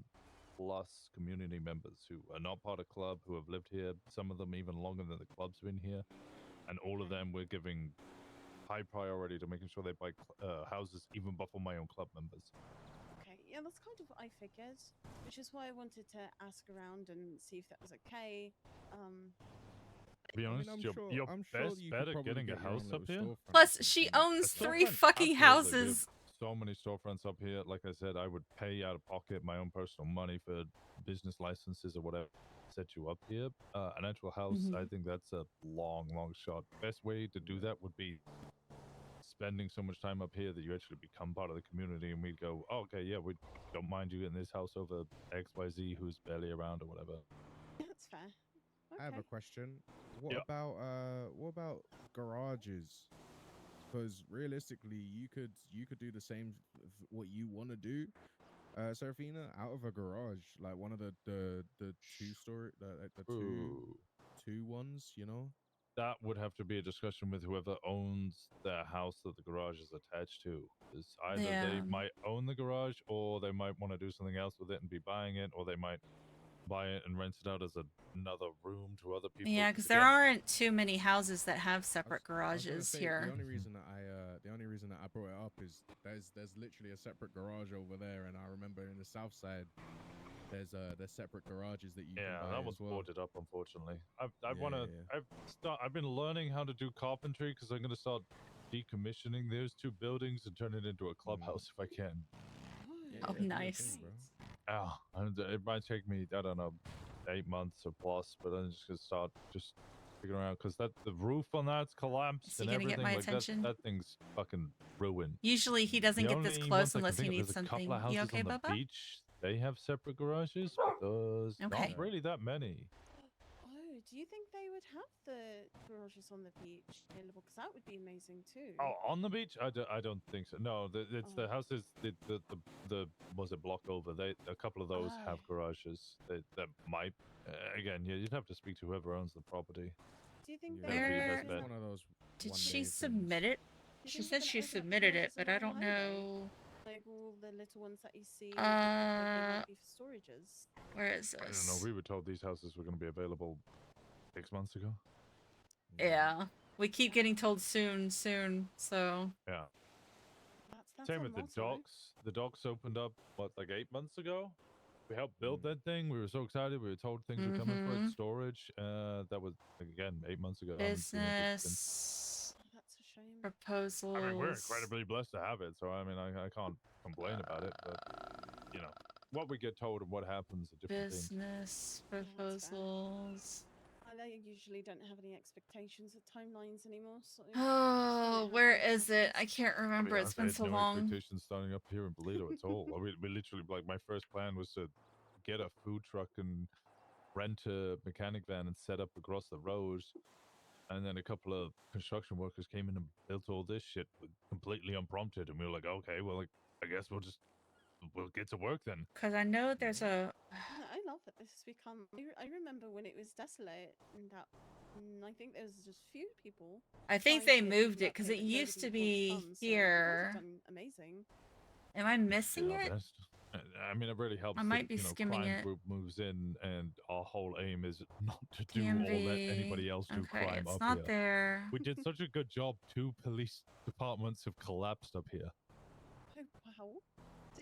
plus community members who are not part of club, who have lived here, some of them even longer than the club's been here, and all of them we're giving high priority to making sure they buy houses even before my own club members. Okay, yeah, that's kind of what I figured, which is why I wanted to ask around and see if that was okay. To be honest, your best bet at getting a house up here. Plus, she owns 3 fucking houses. So many storefronts up here. Like I said, I would pay out of pocket my own personal money for business licenses or whatever set you up here. An actual house, I think that's a long shot. Best way to do that would be spending so much time up here that you actually become part of the community, and we'd go, oh, okay, yeah, we don't mind you in this house over XYZ who's barely around or whatever. That's fair. Okay. I have a question. What about garages? Because realistically, you could do the same what you want to do, Serafina, out of a garage, like one of the two-story, the two ones, you know. That would have to be a discussion with whoever owns the house that the garage is attached to. Is either they might own the garage, or they might want to do something else with it and be buying it, or they might buy it and rent it out as another room to other people. Yeah, because there aren't too many houses that have separate garages here. The only reason that I brought it up is there's literally a separate garage over there, and I remember in the south side there's separate garages that you can buy that was as well. boarded up, unfortunately. I've been learning how to do carpentry because I'm going to start decommissioning those 2 buildings and turn it into a clubhouse if I can. Oh, nice. It might take me, I don't know, 8 months or plus, but I'm just gonna start figuring out because the roof on that's collapsed. Is he and gonna everything. get my Like attention? That thing's fucking ruined. Usually he doesn't get this close unless he needs there's something. A couple of houses You okay, on the Bubba? beach. They have separate garages, but there's not really that many. Oh, do you think they would have the garages on the beach available? Because that would be amazing too. Oh, on the beach? I don't think so. No, it's the houses. The was it block over? A couple of those have garages. That might again. Yeah, you'd have to speak to whoever owns the property. Do you think one of those? Did she submit it? She said she submitted it, but I don't know. Like all the little ones that you see, like they might be for storages. Where is this? I don't know. We were told these houses were going to be available 6 months ago. Yeah, we keep getting told soon, so. Yeah. That's Same with the docks. The docks opened up, what, like 8 months ago? We helped build that thing. We were so excited. We were told things were coming for it. Storage. That was, again, 8 months ago. Business. That's a shame. Proposals. I mean, we're incredibly blessed to have it. So, I mean, I can't complain about it. But, you know, what we get told and what happens are different things. Business proposals. I usually don't have any expectations of timelines anymore. So Oh, where is it? I can't remember. It's been so no long. Expectations starting up here in Bolito at all. We literally, like, my first plan was to get a food truck and rent a mechanic van and set up across the road. And then a couple of construction workers came in and built all this shit completely unprompted. And we were like, okay, well, like, I guess we'll get to work then. Because I know there's a... I love that this has become... I remember when it was desolate and that... I think there was just few people. I think they moved it because it used to be here. Amazing. Am I missing it? I mean, it really helps. I might be skimming crime it. Group moves in, and our whole aim is not to do all that anybody else do crime it's up not here. there. We did such a good job. 2 police departments have collapsed up here. Oh, wow.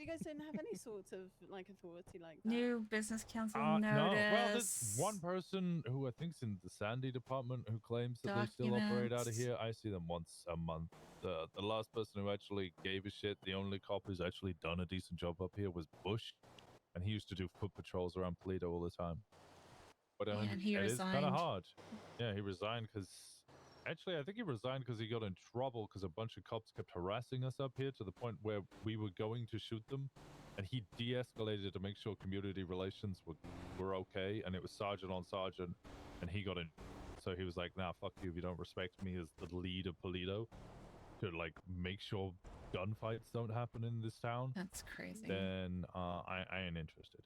you guys don't have any sort of like authority like that? New business council No. notice. Well, there's one person who I think's in the Sandy department who claims that they still operate out of Documents. here. I see them once a month. The last person who actually gave a shit, the only cop who's actually done a decent job up here was Bush, and he used to do foot patrols around Toledo all the time. But Yeah, and he it is kind of resigned. hard. Yeah, he resigned because actually I think he resigned because he got in trouble because a bunch of cops kept harassing us up here to the point where we were going to shoot them, and he de-escalated to make sure community relations were okay, and it was sergeant on sergeant, and he got in. So he was like, "Nah, fuck you if you don't respect me as the lead of Toledo to like make sure gunfights don't happen in this town." That's crazy. Then I ain't interested.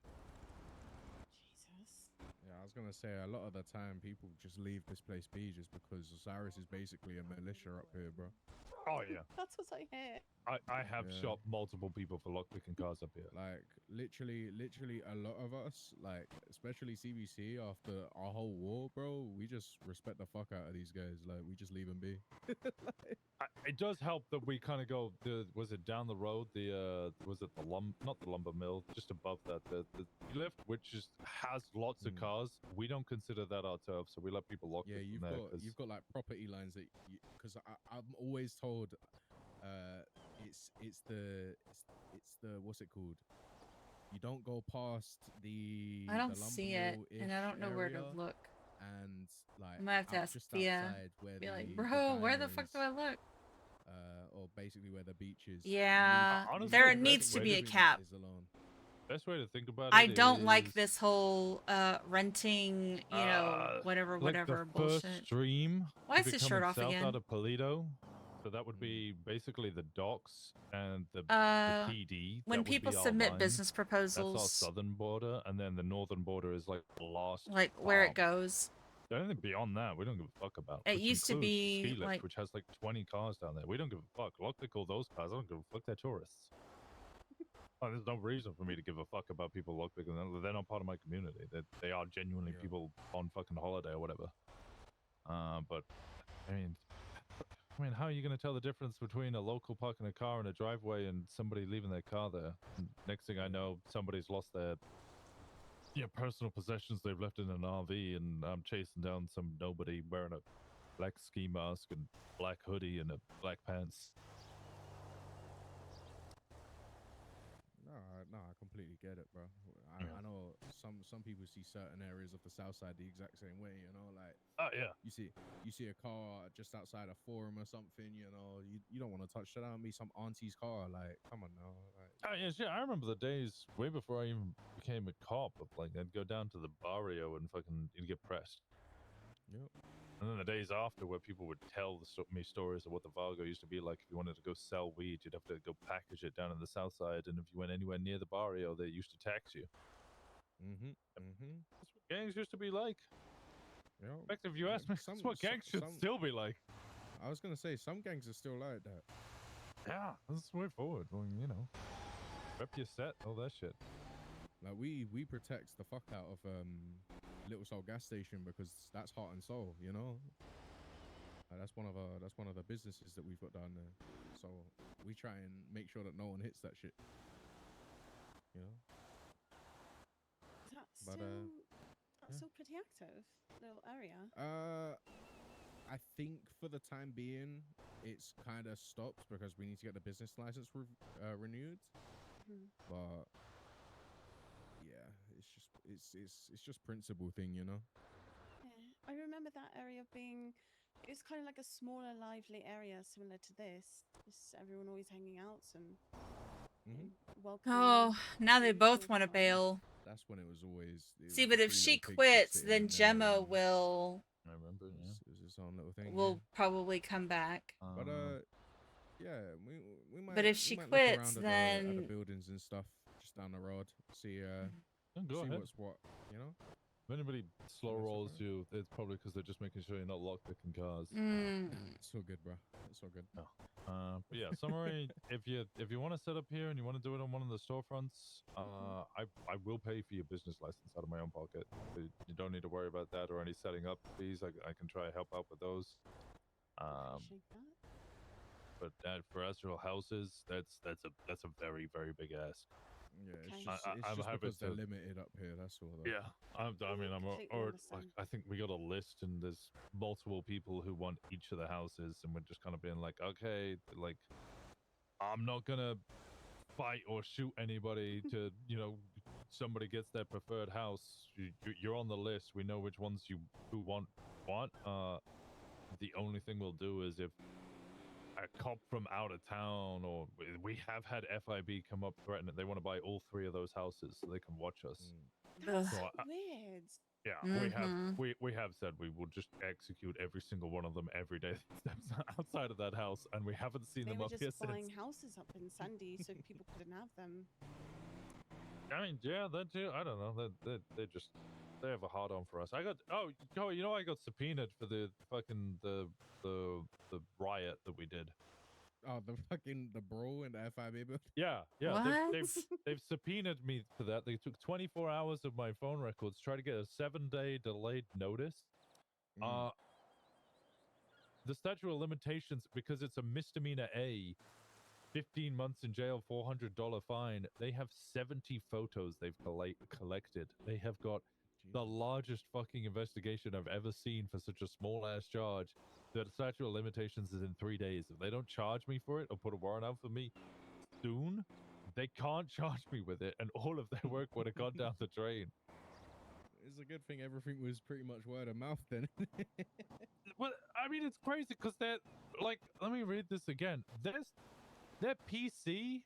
Jesus. Yeah, I was gonna say a lot of the time people just leave this place be just because Osiris is basically a militia up here, bro. Oh yeah. That's what I hear. I have Yeah. shot multiple people for lockpicking cars up here. Like literally a lot of us, like especially CBC after our whole war, bro, we just respect the fuck out of these guys. Like we just leave them be. It does help that we kind of go. Was it down the road? Was it not the lumber mill, just above that, the lift, which just has lots of cars. We don't consider that our turf, so we let people lock Yeah, it you've from there. got you've got like property lines that because I'm always told, it's the what's it called? You don't go past the I don't the lumber see it, and I don't know where to area, look. and like I might have to out ask just Thea. outside where Be like, the bro, where the diner fuck is, do I look? or basically where the beach is. Yeah, honestly, there the best needs to way be to a do that cap. is alone. Best way to think about I it don't like is, this whole renting, you know, whatever like the bullshit. first stream. Why to is his be shirt coming off south again? out of Toledo. So that would be basically the docks and the PD. When That would people be our submit lines. business That's our proposals, southern border, and then the northern border is like the last. like where it goes. Anything beyond that, we don't give a fuck about. It Which used to includes the be, ski lift, like- which has like 20 cars down there. We don't give a fuck. Lockpick all those cars. I don't give a fuck. They're tourists. Oh, there's no reason for me to give a fuck about people lockpicking. They're not part of my community. They are genuinely people on fucking holiday or whatever. But I mean, how are you going to tell the difference between a local parking a car in a driveway and somebody leaving their car there? And next thing I know, somebody's lost their personal possessions they've left in an RV, and I'm chasing down some nobody wearing a black ski mask and black hoodie and a black pants. No, I completely get it, bro. I know some people see certain areas of the south side the exact same way, you know, like you see a car just outside a forum or something, you know, you don't want to touch that on me, some auntie's car, like come on now. Like, Oh yeah, shit. I remember the days way before I even became a cop of like I'd go down to the barrio and fucking you'd get pressed. Yep. And then the days after, where people would tell me stories of what the Vargo used to be like. If you wanted to go sell weed, you'd have to go package it down in the south side, and if you went anywhere near the barrio, they used to tax you. That's what gangs used to be like. Yeah. In fact, if you ask me, that's what gangs should still be like. I was gonna say some gangs are still like that. Yeah, that's the way forward. Well, you know, rep your set, all that shit. Like we protect the fuck out of Little Soul gas station because that's heart and soul, you know. That's one of the businesses that we've got down there. So we try and make sure that no one hits that shit. You know. That's But, still pretty active little area. I think for the time being, it's kind of stopped because we need to get the business license renewed. But yeah, it's just principle thing, you know. Yeah, I remember that area being. It was kind of like a smaller, lively area similar to this. Just everyone always hanging out and welcoming. Oh, now they food both all want to the time. bail. That's when it was always. See, but if she quits, then Gemma will I remember. Yeah. It's its own little thing. will probably come back. But yeah, we might. But if we she might look quits, around at the then buildings and stuff just down the road. See Go see ahead. what's what, you know. If anybody slow rolls you, it's probably because they're just making sure you're not lockpicking cars. It's all good, bro. It's all good. No. But yeah, summary. if you want to set up here and you want to do it on one of the storefronts, I will pay for your business license out of my own pocket. So you don't need to worry about that or any setting up fees. I can try to help out with those. Appreciate that. but for actual houses, that's a very very big ask. Yeah, it's Okay. just I'm happy because they're to- limited up here. That's all. Though. Yeah, I mean, I'm completely or understand. like I think we got a list, and there's multiple people who want each of the houses, and we're just kind of being like, okay, like I'm not gonna fight or shoot anybody to somebody gets their preferred house. You're on the list. We know which ones you who want. The only thing we'll do is if a cop from out of town, or we have had FIB come up threatening they want to buy all 3 of those houses so they can watch us. That's So so I- weird. Yeah, we have said we will just execute every single one of them every day that steps outside of that house, and we haven't seen They them were up just here buying since. houses up in Sandy so people couldn't have them. I mean, yeah, that too. I don't know. They have a hard on for us. I got I got subpoenaed for the fucking the riot that we did. Oh, the brawl in the FIB booth. Yeah. What? They've subpoenaed me for that. They took 24 hours of my phone records, tried to get a 7-day delayed notice. The statute of limitations, because it's a misdemeanor A, 15 months in jail, $400 fine. They have 70 photos they've collected. They have got the largest fucking investigation I've ever seen for such a small ass charge. The statute of limitations is in 3 days. If they don't charge me for it or put a warrant out for me soon, they can't charge me with it, and all of their work would have gone down the drain. It's a good thing everything was pretty much word of mouth then. Well, I mean, it's crazy because they're like, let me read this again. Their PC,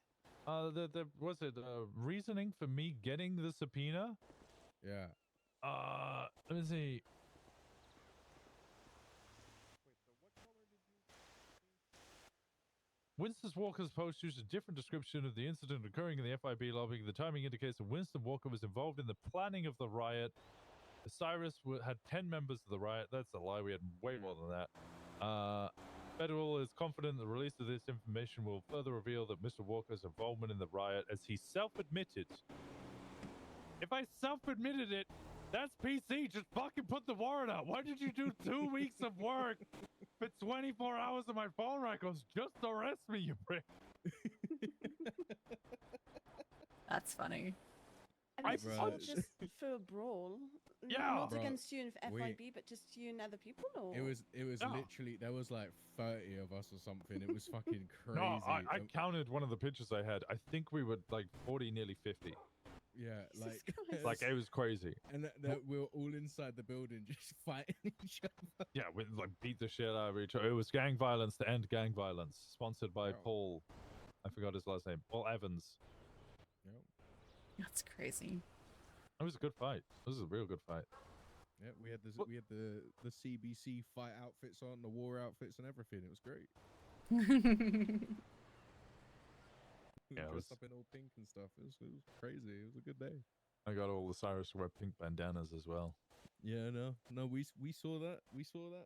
reasoning for me getting the subpoena? Yeah. Let me see. Winston Walker's post used a different description of the incident occurring in the FIB lobby. The timing indicates that Winston Walker was involved in the planning of the riot. Cyrus had 10 members of the riot. That's a lie. We had way more than that. Federal is confident the release of this information will further reveal that Mr. Walker's involvement in the riot, as he self-admitted. If I self-admitted it, that's PC. Just fucking put the warrant out. Why did you do 2 weeks of work for 24 hours of my phone records? Just arrest me, you prick. That's funny. And this is all Bruh. just for a brawl. Yeah. Not Bruh, against you and we- FIB, but just you and other people, or? It was Yeah. literally there was like 30 of us or something. It was fucking crazy. No, I counted one of the pictures I had. I think we were like 40, nearly 50. Yeah, Jesus like Christ. Like, it was crazy. and that we were all inside the building just fighting each other. Yeah, we like beat the shit out of each other. It was gang violence to end gang violence, sponsored by Wow. Paul. I forgot his last name. Paul Evans. Yep. That's crazy. It was a good fight. It was a real good fight. Yeah, we had What- the CBC fight outfits on, the war outfits and everything. It was great. We Yeah, were it dressed was- up in all pink and stuff. It was crazy. It was a good day. I got all the Cyrus wear pink bandanas as well. Yeah, no, we saw that,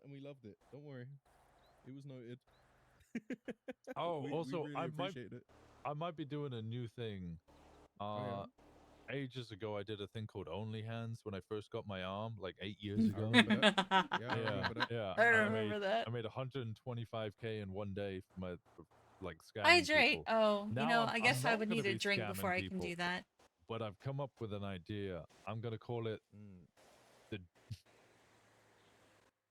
and we loved it. Don't worry, it was noted. Oh, We also, really I might appreciate it. be doing a new thing. yeah? Ages ago, I did a thing called Only Hands when I first got my arm, like 8 years ago. remember that. Yeah, I Yeah, remember that. yeah. I remember that. I made 125K in one day for my like scamming Hydrate. people. Oh, Now I I'm guess I not would gonna need a be drink scamming before I can people. do that. But I've come up with an idea. I'm gonna call it the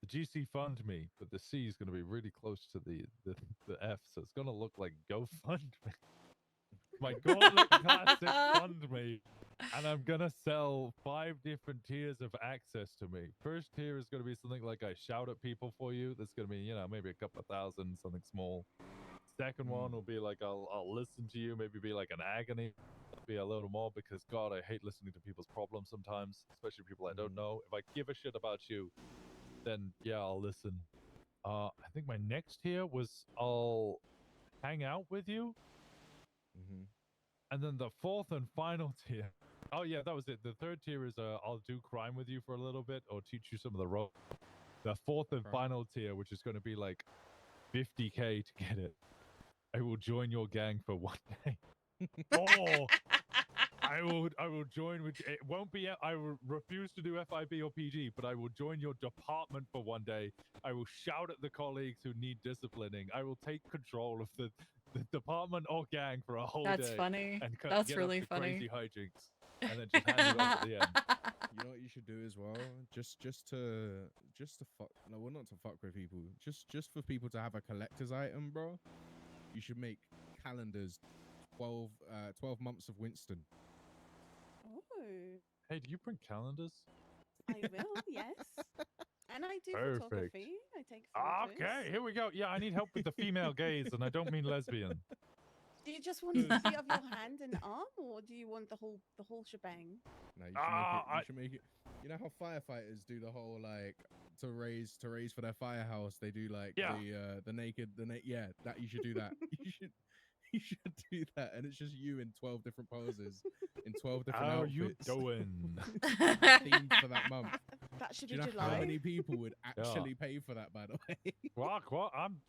GC Fund Me, but the C is gonna be really close to the F, so it's gonna look like GoFundMe. My Gauntlet Classic Fund Me. And I'm gonna sell 5 different tiers of access to me. First tier is gonna be something like I shout at people for you. That's gonna be, maybe a couple of thousand, something small. Second one will be like I'll listen to you, maybe be like an agony. Be a little more because God, I hate listening to people's problems sometimes, especially people I don't know. If I give a shit about you, then yeah, I'll listen. I think my next tier was I'll hang out with you. And then the 4th and final tier. Oh yeah, that was it. The 3rd tier is I'll do crime with you for a little bit or teach you some of the ropes. The 4th and final tier, which is going to be like 50K to get it. I will join your gang for 1 day. Or I will join with. It won't be. I will refuse to do FIB or PG, but I will join your department for one day. I will shout at the colleagues who need disciplining. I will take control of the department or gang for a whole That's day. funny. And That's get really up to funny. crazy hijinks, and then just hand it off at the end. You know what you should do as well? Just to fuck. No, well, not to fuck with people. Just for people to have a collector's item, bro. You should make calendars. 12 months of Winston. Oh, Hey, do you print calendars? I will, yes. And I do Perfect. photography. I take photos. Okay, here we go. Yeah, I need help with the female gaze, and I don't mean lesbian. Do you just want to see of your hand and arm, or do you want the whole shebang? No, you should make it. You should make it. You know how firefighters do the whole like to raise for their firehouse. They do like the naked yeah. That you should do that. You should do that, and it's just you in 12 different poses, in 12 different How outfits. you doing? Themed for that month. That should Do you be know July. how many people would actually pay for that? By the way, Well,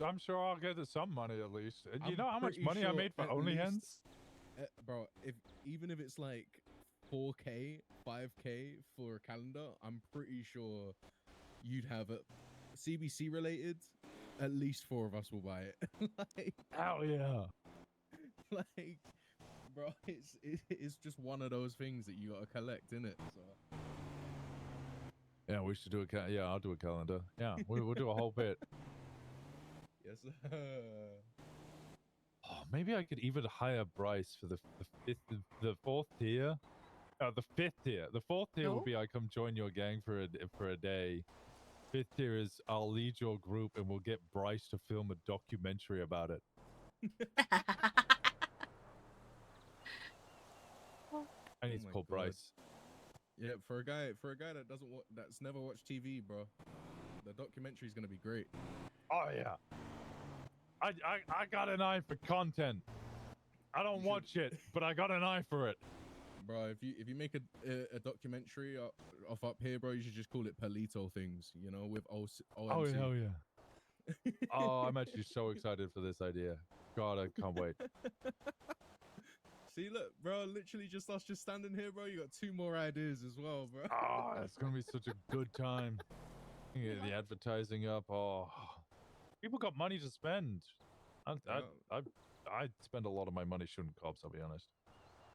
I'm sure I'll get some money at least. And you I'm know how much pretty money I sure made for at OnlyHens? least- bro, even if it's like 4K, 5K for a calendar, I'm pretty sure you'd have it CBC related. At least 4 of us will buy it. Like, hell yeah! Like, bro, it's just one of those things that you gotta collect, innit? So. Yeah, we should do a yeah, I'll do a calendar. Yeah, we'll do a whole bit. Yes, sir. Oh, maybe I could even hire Bryce for the fourth tier. The fifth tier. The fourth tier will be I come join your gang for a day. Fifth tier is I'll lead your group and we'll get Bryce to film a documentary about it. I need to my call God. Bryce. Yeah, for a guy that that's never watched TV, bro, the documentary's gonna be great. Oh yeah. I got an eye for content. I don't watch it, but I got an eye for it. Bro, if you make a documentary off up here, bro, you should just call it Palito Things, you know, with OMC. Oh hell yeah. Oh, I'm actually so excited for this idea. God, I can't wait. See, look, bro, literally just us just standing here, bro. You got 2 more ideas as well, bro. Oh, it's gonna be such a good time. Get the advertising up. Oh, people got money to spend. I spend a lot of my money shooting cops. I'll be honest.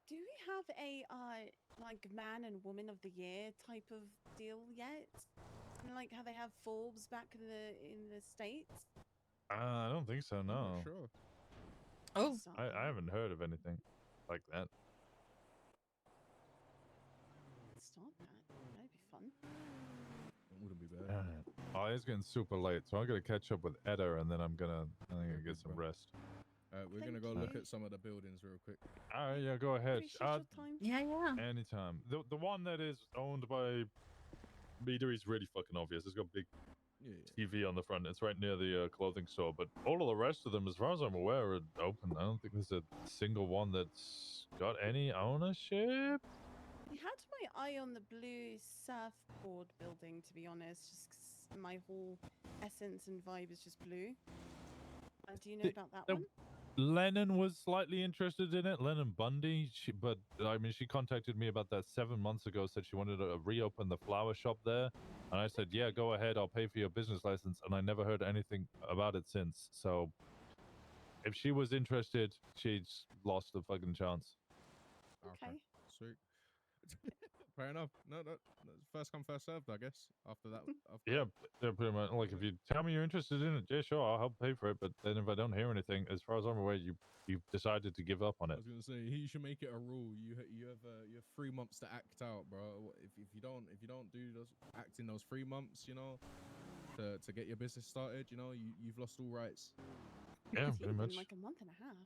Do we have a like man and woman of the year type of deal yet? Like how they have Forbes back in the States? I don't think so. No. Sure. Oh, I haven't heard of anything like that. Start that. That'd be fun. It wouldn't be bad. Oh, it's getting super late, so I'm gonna catch up with Etta, and then I'm gonna get some rest. We're gonna go look at some of the buildings real quick. All right, yeah, go ahead. Appreciate your time. Yeah. Anytime. The one that is owned by Meter is really fucking obvious. It's got big TV on the front. It's right near the clothing store. But all of the rest of them, as far as I'm aware, are open. I don't think there's a single one that's got any ownership. I had my eye on the blue surfboard building, to be honest, just 'cause my whole essence and vibe is just blue. Do you know about that one? Lennon was slightly interested in it. Lennon Bundy, but I mean, she contacted me about that 7 months ago. Said she wanted to reopen the flower shop there, and I said, "Yeah, go ahead. I'll pay for your business license." And I never heard anything about it since. So, if she was interested, she's lost the fucking chance. Okay. Sweet. Fair enough. No, first come, first served, I guess. After that, Yeah, they're pretty much like if you tell me you're interested in it, yeah, sure, I'll help pay for it. But then if I don't hear anything, as far as I'm aware, you've decided to give up on I it. was gonna say you should make it a rule. You have 3 months to act out, bro. If you don't do those act in those 3 months, you know, to get your business started, you know, you've lost all rights. Yeah, It's pretty been much. like a month and a half.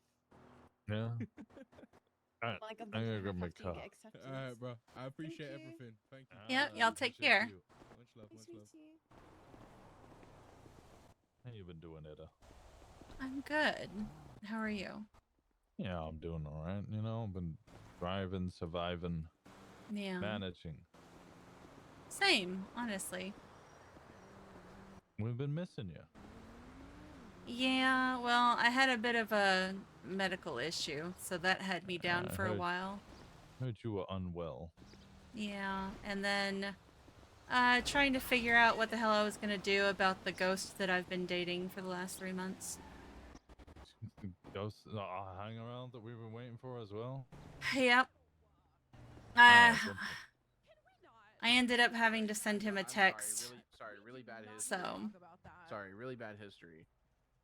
Yeah. All right, Like a I'm month gonna and a grab half my after you car. get accepted. All right, bro. I appreciate you. everything. Thank you. Yeah, y'all take Appreciate care. you. Much love. Nice Much to love. meet you. How you been doing, Etta? I'm good. How are you? Yeah, I'm doing all right. You know, I've been thriving, surviving, Yeah. managing. Same, honestly. We've been missing you. Yeah, well, I had a bit of a medical issue, so that had me down I for a heard- while. Heard you were unwell. Yeah, and then trying to figure out what the hell I was gonna do about the ghost that I've been dating for the last 3 months. Ghosts hang around that we've been waiting for as well. Yep. Alright, I ended up having to send him a text. Sorry, really bad history. So. Sorry, really bad history.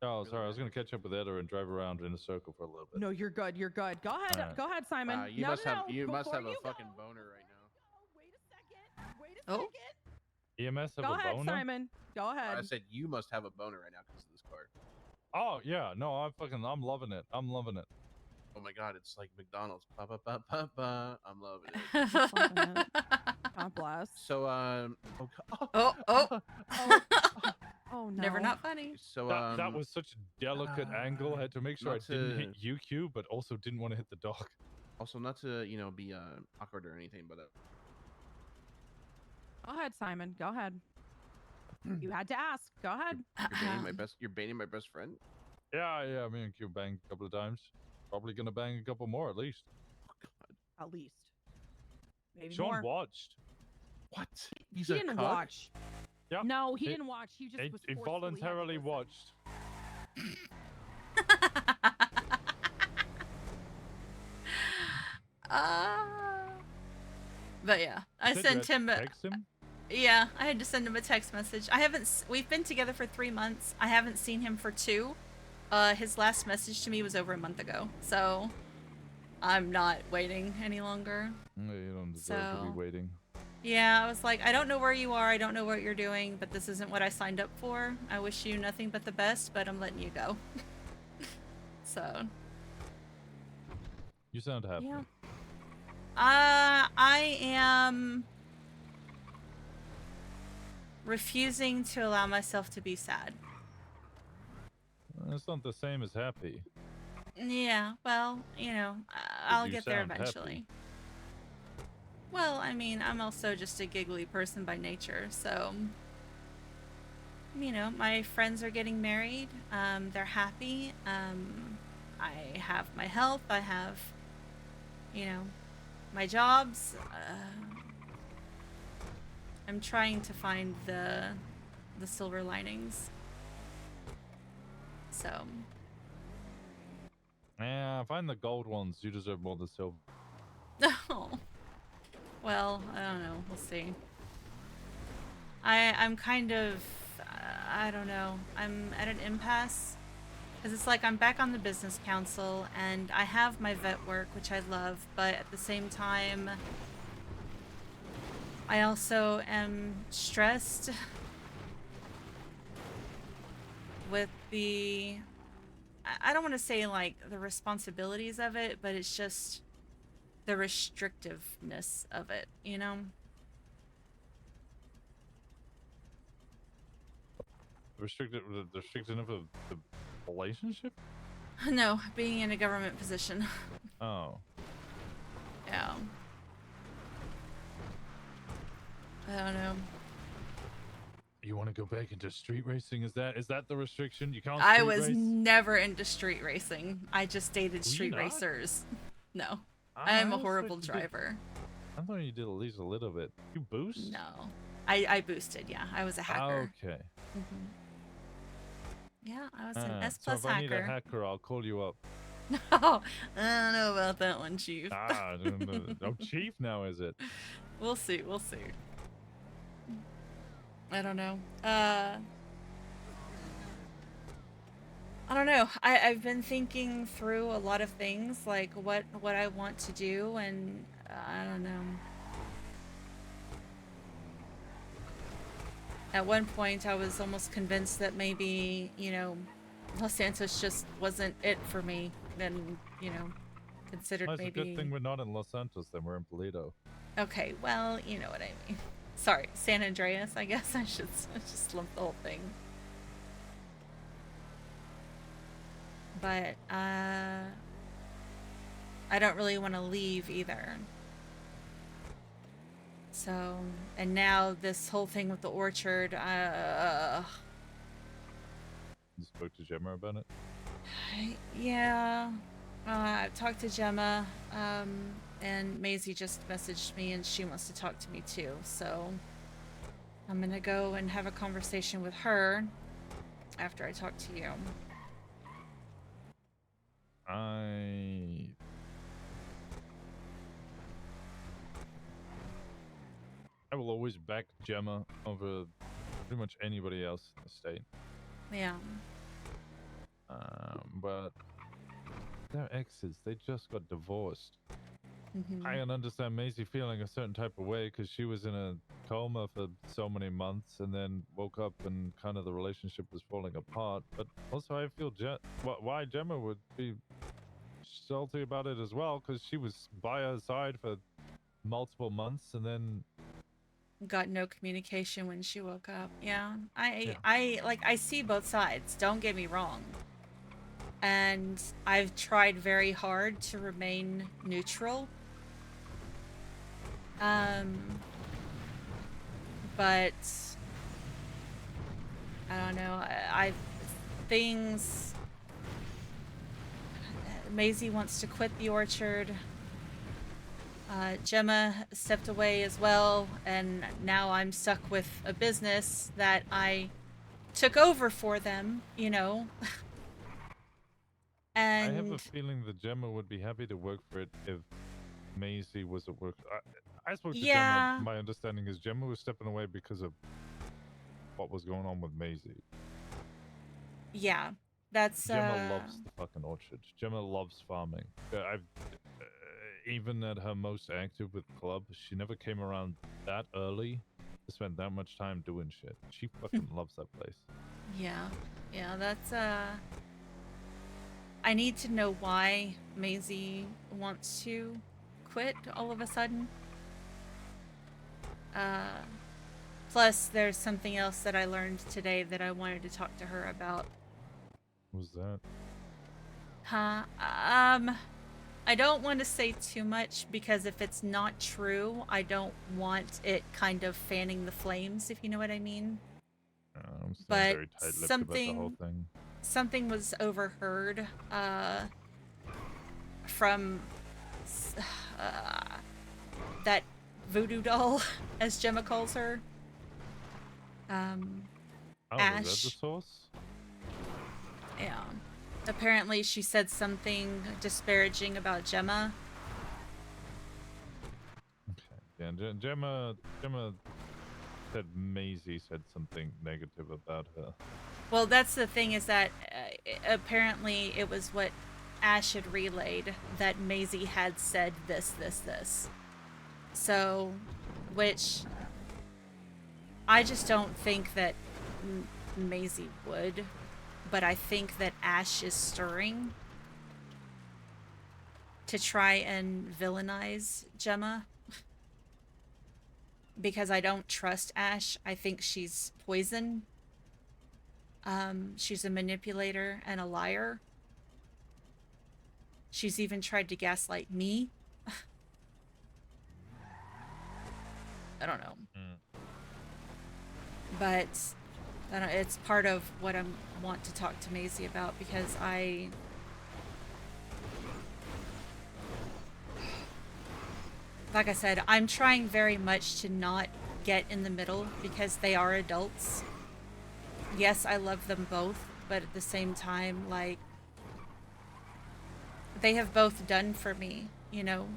Oh, sorry. I was gonna catch up with Etta and drive around in a circle for a little bit. No, you're good. You're good. Go ahead. Alright. Go ahead, Simon. You no, must no, have no. you must Before have a you fucking go, boner right now. Wait a second. EMS have Go a ahead, boner? Simon. Go ahead. I said you must have a boner right now because of this car. Oh yeah, no, I'm loving it. I'm loving it. Oh my god, it's like McDonald's. Ba, ba, ba, ba, ba. I'm loving it. God bless. So Oh no. Never not funny. So that was such a delicate angle. I had to make sure I not didn't to- hit UQ, but also didn't want to hit the dog. Also, not to be awkward or anything, but Go ahead, Simon. Go ahead. You had to ask. Go ahead. you're baiting my best friend. Yeah. Me and Q banged a couple of times. Probably gonna bang a couple more at least. At least. Maybe Sean more. watched. What? He didn't watch. Yeah. No, he didn't watch. He just was He forcefully voluntarily watched. But yeah, I Said you sent had him. to text him? Yeah, I had to send him a text message. We've been together for 3 months. I haven't seen him for 2. His last message to me was over a month ago, so I'm not waiting any longer. Yeah, you don't deserve to be waiting. Yeah, I was like, I don't know where you are, I don't know what you're doing, but this isn't what I signed up for. I wish you nothing but the best, but I'm letting you go. So. You sound happy. Yeah. I am refusing to allow myself to be sad. It's not the same as happy. Yeah, well, I'll you get there sound happy. eventually. Well, I mean, I'm also just a giggly person by nature, so my friends are getting married. They're happy. I have my health. I have, my jobs. I'm trying to find the silver linings. So. Yeah, find the gold ones. You deserve more than silver. Oh. Well, I don't know. We'll see. I'm kind of, I don't know. I'm at an impasse. Because it's like I'm back on the business council, and I have my vet work, which I love, but at the same time, I also am stressed with the, I don't want to say like the responsibilities of it, but it's just the restrictiveness of it, Restricted of the relationship? No, being in a government position. Oh. Yeah. I don't know. You want to go back into street racing? Is that the restriction? You can't. I street was race? never into street racing. I just dated Were you street not? racers. No. I am a thought horrible you did- driver. I thought you did at least a little bit. You boost? No. I boosted, yeah. I was a hacker. Okay. Mhm. Yeah, I was an S So plus if I need a hacker. hacker, I'll call you up. Oh, I don't know about that one, Chief. I'm chief now, is it? We'll see. We'll see. I don't know. I don't know. I've been thinking through a lot of things, like what I want to do, and I don't know. At one point, I was almost convinced that maybe, Los Santos just wasn't it for me. Then, considered Well, it's maybe. a good thing we're not in Los Santos, then we're in Polito. Okay, well, you know what I mean. Sorry, San Andreas, I guess I should just lump the whole thing. But, I don't really want to leave either. So, and now this whole thing with the orchard, You spoke to Gemma about it? yeah, I've talked to Gemma. And Maisie just messaged me and she wants to talk to me too. So I'm gonna go and have a conversation with her after I talk to you. I will always back Gemma over pretty much anybody else in the state. Yeah. But they're exes. They just got divorced. Mhm. I can understand Maisie feeling a certain type of way because she was in a coma for so many months and then woke up and kind of the relationship was falling apart. But also, I feel why Gemma would be salty about it as well because she was by her side for multiple months and then Got no communication when she woke up. Yeah. I see both sides. Don't get me wrong. And I've tried very hard to remain neutral. But I don't know. Maisie wants to quit the orchard. Gemma stepped away as well, and now I'm stuck with a business that I took over for them, you know. And I have a feeling that Gemma would be happy to work for it if Maisie was at work. I spoke to Yeah. Gemma. My understanding is Gemma was stepping away because of what was going on with Maisie. Yeah, that's Gemma loves the fucking orchard. Gemma loves farming. Even at her most active with club, she never came around that early to spend that much time doing shit. She fucking loves that place. Yeah, that's I need to know why Maisie wants to quit all of a sudden. Plus, there's something else that I learned today that I wanted to talk to her about. What was that? I don't want to say too much because if it's not true, I don't want it kind of fanning the flames, if you know what I mean. I'm still But very tight-lipped about the whole thing. Something was overheard from that voodoo doll, as Gemma calls her. Ash. Was that the source? Yeah. Apparently she said something disparaging about Gemma. Okay. Yeah, Gemma said Maisie said something negative about her. Well, that's the thing is that apparently it was what Ash had relayed that Maisie had said this. So, which I just don't think that Maisie would, but I think that Ash is stirring to try and villainize Gemma. Because I don't trust Ash. I think she's poison. She's a manipulator and a liar. She's even tried to gaslight me. I don't know. But I don't, it's part of what I want to talk to Maisie about because like I said, I'm trying very much to not get in the middle because they are adults. Yes, I love them both, but at the same time, like, they have both done for me, you know?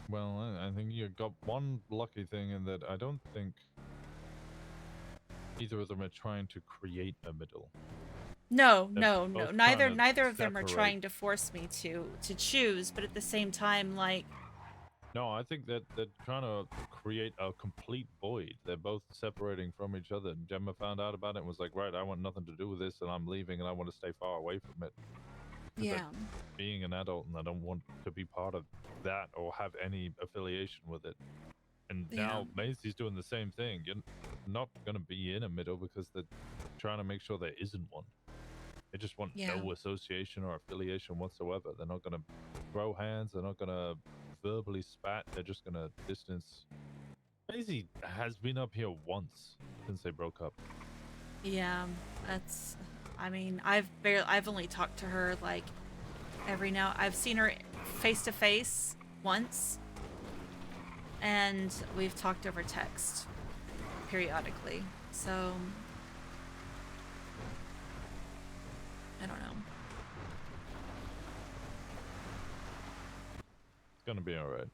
Well, I think you got one lucky thing in that I don't think either of them are trying to create a middle. No. both Neither trying to of them are separate. trying to force me to choose, but at the same time, like, No, I think that they're trying to create a complete void. They're both separating from each other. And Gemma found out about it and was like, right, I want nothing to do with this and I'm leaving and I want to stay far away from it. yeah. Being an adult and I don't want to be part of that or have any affiliation with it. And now Maisie's doing the same thing. You're not going to be in a middle because they're trying to make sure there isn't one. They just want no association or affiliation whatsoever. They're not going to throw hands. They're not going to verbally spat. They're just going to distance. Maisie has been up here once since they broke up. Yeah, that's, I mean, I've only talked to her like every now. I've seen her face to face once, and we've talked over text periodically. So I don't know. It's gonna be all right.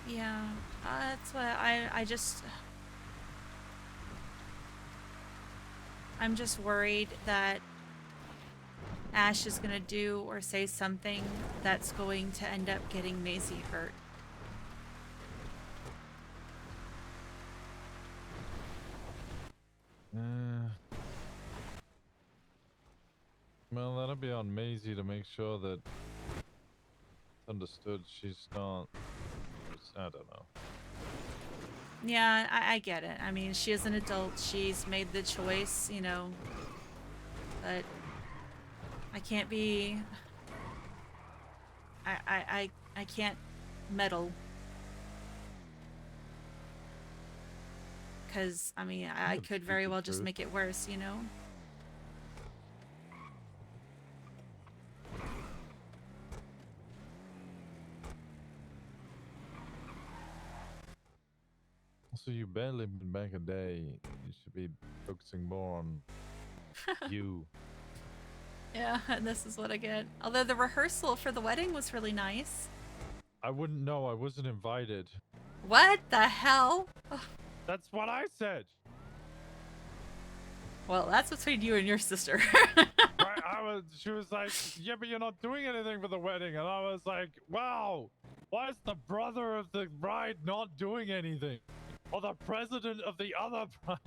Yeah, that's what I just. I'm just worried that Ash is gonna do or say something that's going to end up getting Maisie hurt. Well, that'll be on Maisie to make sure that it's understood she's not. I don't know. Yeah, I get it. I mean, she is an adult. She's made the choice, you know. But I can't be. I can't meddle. Because, I mean, I could very well just make it worse, you know? So you barely been back a day. You should be focusing more on you. Yeah, and this is what I get. Although the rehearsal for the wedding was really nice. I wouldn't know. I wasn't invited. What the hell? That's what I said. Well, that's between you and your sister. Right, she was like, yeah, but you're not doing anything for the wedding. And I was like, wow, why is the brother of the bride not doing anything? Or the president of the other bride?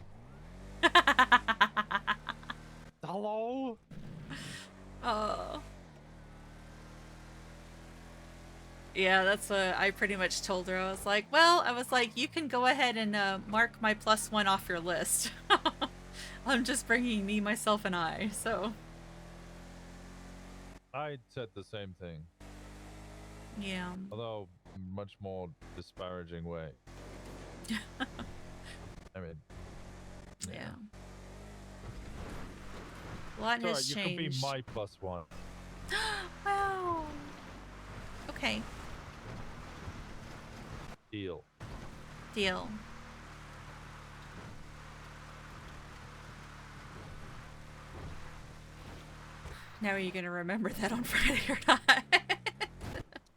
Hello? Oh. Yeah, that's what I pretty much told her. I was like, you can go ahead and mark my +1 off your list. I'm just bringing me, myself, and I, so. I said the same thing. Yeah. Although, much more disparaging way. I mean, yeah. A lot has you changed. can be my +1. Wow. Okay. Deal. Deal. Now are you gonna remember that on Friday or not?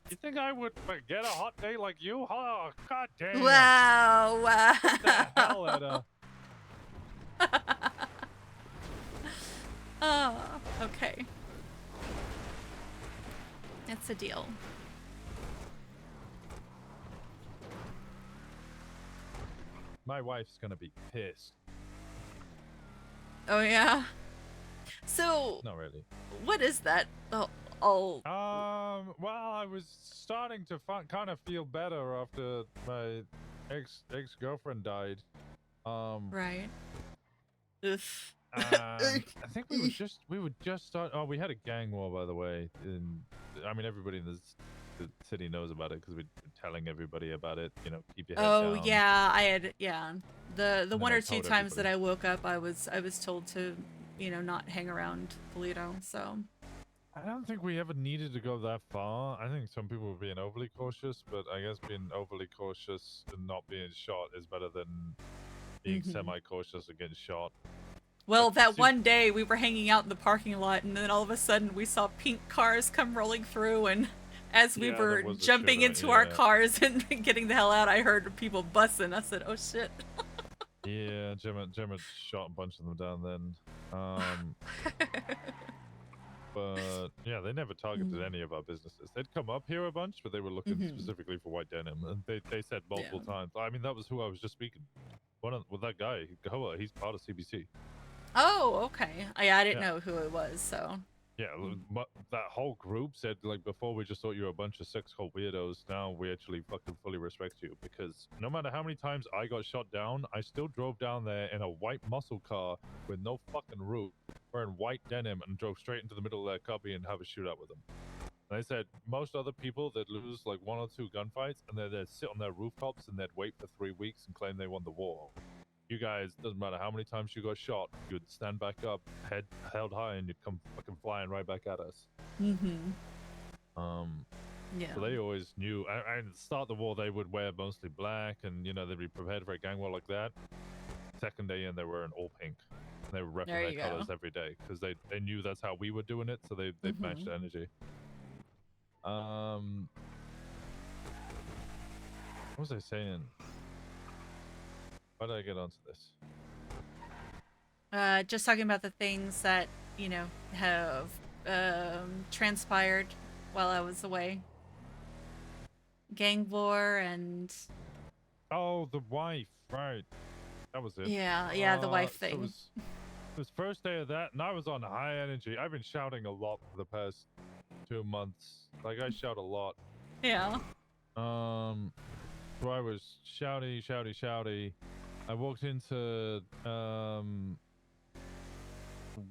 You think I would forget a hot day like you? Oh, god damn. Wow, wow. What the hell, Etta? Oh, okay. That's a deal. My wife's gonna be pissed. Oh, yeah? So... Not really. What is that? Well, I was starting to kind of feel better after my ex-girlfriend died. Right. Oof. I think we would just start. Oh, we had a gang war, by the way. I mean, everybody in the city knows about it because we're telling everybody about it. You know, keep your head down. Oh yeah, I had the one or two times everybody. that I woke up, I was told to, you know, not hang around Polito. So. I don't think we ever needed to go that far. I think some people were being overly cautious, but I guess being overly cautious and not being shot is better than being semi-cautious and getting shot. Well, that one day we were hanging out in the parking lot, and then all of a sudden we saw pink cars come rolling through, and as we were jumping into our cars and getting the hell out, I heard people bussing. I said, "Oh shit!" Yeah, Gemma shot a bunch of them down then. But yeah, they never targeted any of our businesses. They'd come up here a bunch, but they were looking specifically for white denim, and they said multiple times. I mean, that was who I was just speaking. With that guy, he's part of CBC. Oh, okay. I didn't know who it was, so. Yeah, that whole group said, like, before we just thought you were a bunch of sex cult weirdos. Now we actually fucking fully respect you, because no matter how many times I got shot down, I still drove down there in a white muscle car with no fucking roof, wearing white denim, and drove straight into the middle of their cubby and have a shootout with them. And they said most other people that lose like 1 or 2 gunfights and they'd sit on their rooftops and they'd wait for 3 weeks and claim they won the war. You guys, doesn't matter how many times you got shot, you'd stand back up, head held high, and you'd come fucking flying right back at us. Mm-hmm. Yeah. So they always knew. And at the start of the war, they would wear mostly black, and they'd be prepared for a gang war like that. Second day in, they were in all pink. And they were repping There their you go. colors every day because they knew that's how we were doing it, so they matched the energy. What was I saying? Why did I get onto this? Just talking about the things that have transpired while I was away. Gang war and Oh, the wife, right? That was it. yeah, the wife So thing. it was first day of that, and I was on high energy. I've been shouting a lot for the past 2 months. Like I shout a lot. Yeah. So I was shouty. I walked into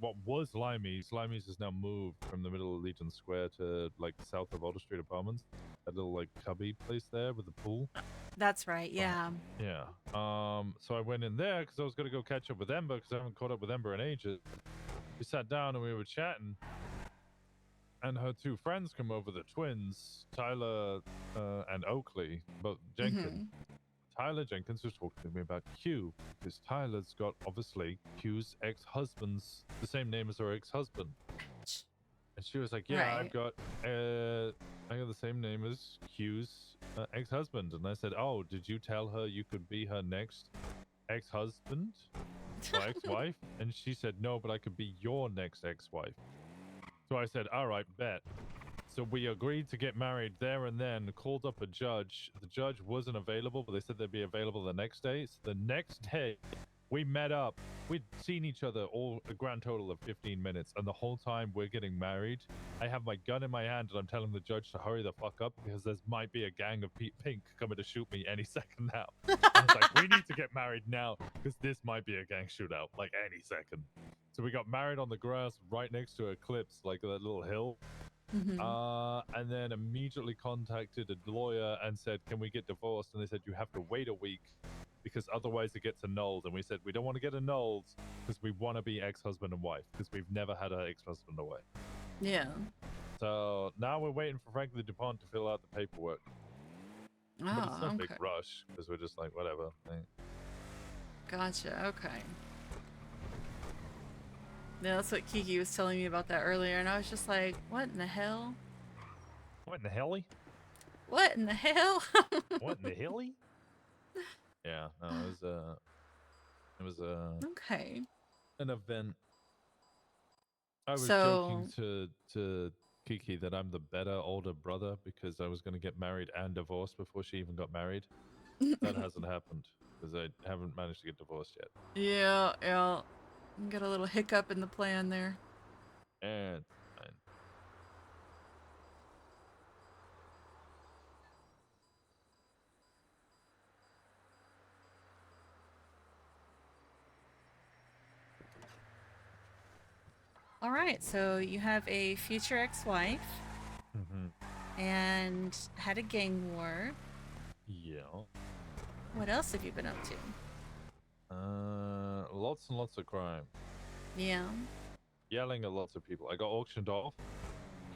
what was Limey's. Limey's has now moved from the middle of Legion Square to like south of Alder Street Apartments. That little like cubby place there with the pool. That's right. Yeah. Yeah. So I went in there because I was gonna go catch up with Ember because I haven't caught up with Ember in ages. We sat down and we were chatting, and her two friends come over, the twins, Tyler and Oakley, both Jenkins. Tyler Jenkins was talking to me about Q because Tyler's got obviously Q's ex-husband's the same name as her ex-husband, and she was like, "Yeah, Right. I got the same name as Q's ex-husband." And I said, "Oh, did you tell her you could be her next ex-husband or ex-wife?" And she said, "No, but I could be your next ex-wife." So I said, "All right, bet." So we agreed to get married there and then, called up a judge. The judge wasn't available, but they said they'd be available the next day. So the next day, we met up. We'd seen each other all a grand total of 15 minutes. And the whole time we're getting married, I have my gun in my hand and I'm telling the judge to hurry the fuck up because there might be a gang of pink coming to shoot me any second now. I was like, we need to get married now because this might be a gang shootout, like any second. So we got married on the grass right next to Eclipse, like that little hill. And then immediately contacted a lawyer and said, "Can we get divorced?" And they said, "You have to wait a week because otherwise it gets annulled." And we said, "We don't want to get annulled because we want to be ex-husband and wife because we've never had an ex-husband away." Yeah. So now we're waiting for Franklin DuPont to fill out the paperwork. But it's no big rush because we're just like, whatever. Gotcha. Okay. Yeah, that's what Kiki was telling me about that earlier, and I was just like, what in the hell? What in the helly? What in the hell? What in the hilly? Yeah, no, it was okay. an event. I was So- joking to Kiki that I'm the better older brother because I was going to get married and divorced before she even got married. That hasn't happened because I haven't managed to get divorced yet. Yeah. Got a little hiccup in the plan there. And fine. All right, so you have a future ex-wife and had a gang war. Yeah. What else have you been up to? Lots and lots of crime. Yeah. Yelling at lots of people. I got auctioned off.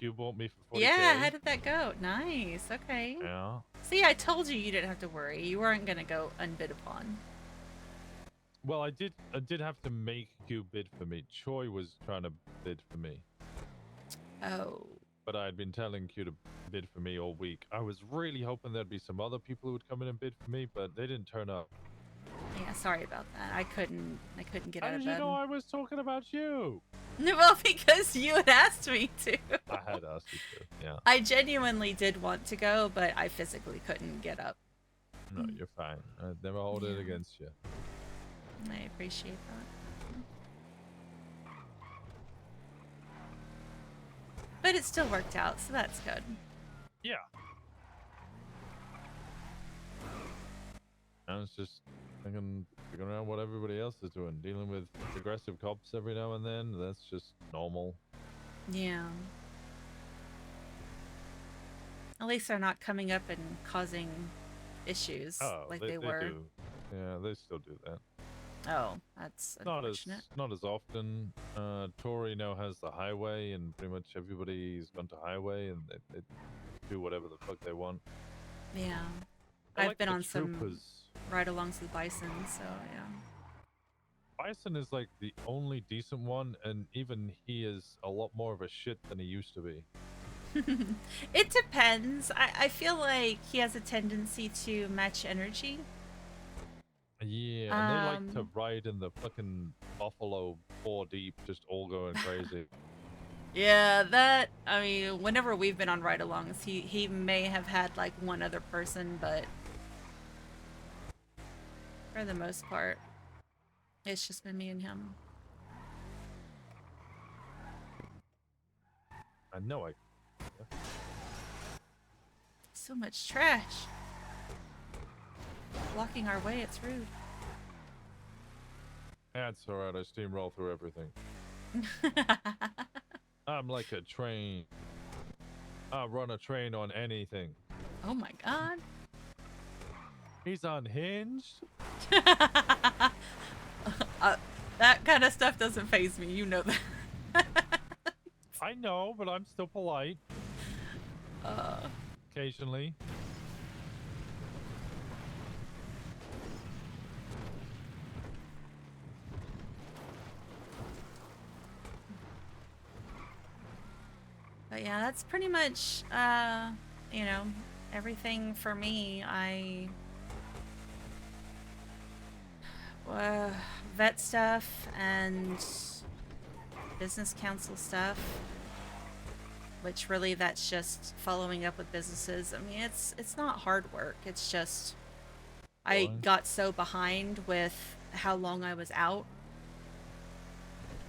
Q bought me for 40K. Yeah, how did that go? Nice. Okay. Yeah. See, I told you didn't have to worry. You weren't gonna go unbid upon. Well, I did have to make Q bid for me. Choi was trying to bid for me. Oh. But I had been telling Q to bid for me all week. I was really hoping there'd be some other people who would come in and bid for me, but they didn't turn up. Yeah, sorry about that. I couldn't get How out of did bed. you know I was talking about you? Well, because you had asked me to. I had asked you to, yeah. I genuinely did want to go, but I physically couldn't get up. No, you're fine. I'd never hold it against you. I appreciate that. But it still worked out, so that's good. Yeah. I was just figuring out what everybody else is doing. Dealing with aggressive cops every now and then. That's just normal. Yeah. At least they're not coming up and causing issues like they were. do. Yeah, they still do that. Oh, that's unfortunate. Not as often. Tory now has the highway, and pretty much everybody's gone to highway, and they do whatever the fuck they want. Yeah. I I've like been the on some troopers. ride-alongs with Bison, so yeah. Bison is like the only decent one, and even he is a lot more of a shit than he used to be. It depends. I feel like he has a tendency to match energy. Yeah, and they like to ride in the fucking buffalo 4 deep, just all going crazy. Yeah, that, I mean, whenever we've been on ride-alongs, he may have had like one other person, but for the most part, it's just been me and him. I know I... So much trash. Blocking our way, it's rude. That's alright, I steamroll through everything. I'm like a train. I run a train on anything. Oh my god. He's unhinged? That kind of stuff doesn't faze me, you know that. I know, but I'm still polite. Occasionally. But yeah, that's pretty much, you know, everything for me. Vet stuff and business council stuff, which really that's just following up with businesses. I mean, it's not hard work. It's just I got so behind with how long I was out.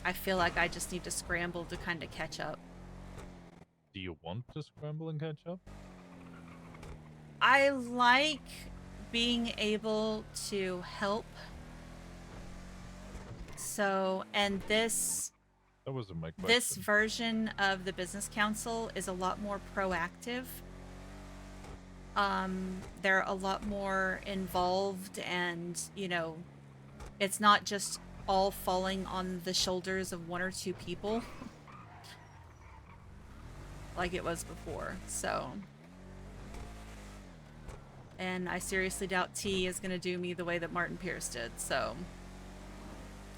I feel like I just need to scramble to kind of catch up. Do you want to scramble and catch up? I like being able to help. So, and this That wasn't my question. this version of the business council is a lot more proactive. They're a lot more involved, and you know, it's not just all falling on the shoulders of one or two people like it was before. So, and I seriously doubt T is gonna do me the way that Martin Pierce did. So,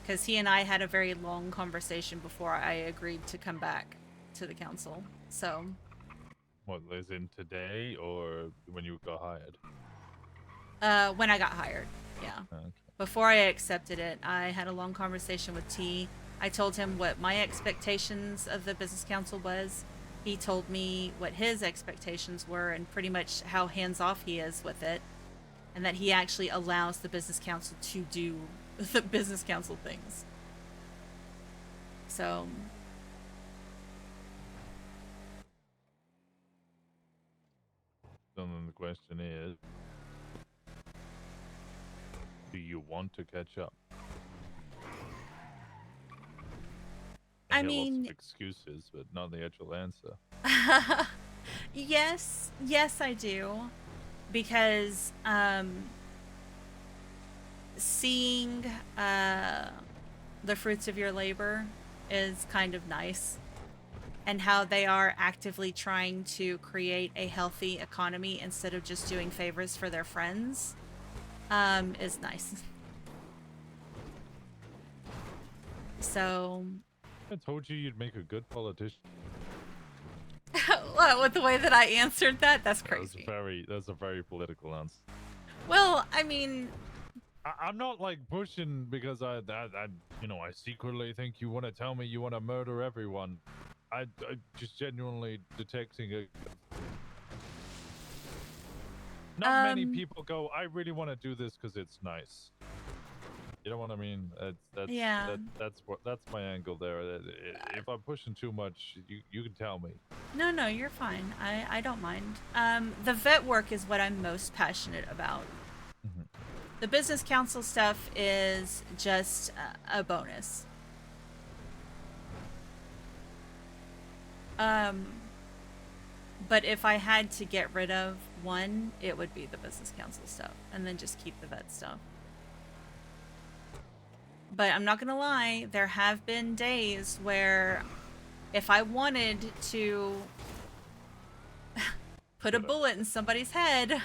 because he and I had a very long conversation before I agreed to come back to the council. So, What, as in today or when you got hired? when I got hired, yeah. Okay. Before I accepted it, I had a long conversation with T. I told him what my expectations of the business council was. He told me what his expectations were and pretty much how hands-off he is with it. And that he actually allows the business council to do the business council things. So... So then the question is, do you want to catch up? I hear mean... lots of excuses, but not the actual answer. Yes, I do. Because, seeing, the fruits of your labor is kind of nice. And how they are actively trying to create a healthy economy instead of just doing favors for their friends, is nice. So... I told you you'd make a good politician. What, with the way that I answered that? That's crazy. That's a very political answer. Well, I mean... I'm not like pushing because I secretly think you want to tell me you want to murder everyone. I just genuinely detecting a... Not many people go, I really want to do this because it's nice. You know what I mean? That's my angle there. If I'm pushing too much, you can tell me. No, you're fine. I don't mind. The vet work is what I'm most passionate about. Mm-hmm. The business council stuff is just a bonus. But if I had to get rid of one, it would be the business council stuff, and then just keep the vet stuff. But I'm not gonna lie, there have been days where if I wanted to put a bullet in somebody's head,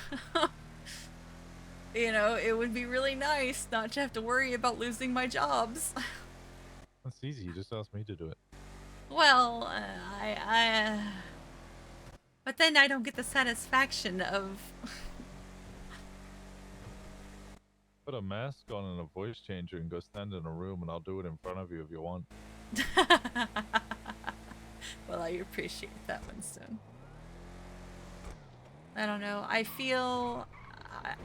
you know, it would be really nice not to have to worry about losing my jobs. That's easy. You just asked me to do it. Well, but then I don't get the satisfaction of... Put a mask on and a voice changer and go stand in a room and I'll do it in front of you if you want. Well, I appreciate that, Winston. I don't know. I feel...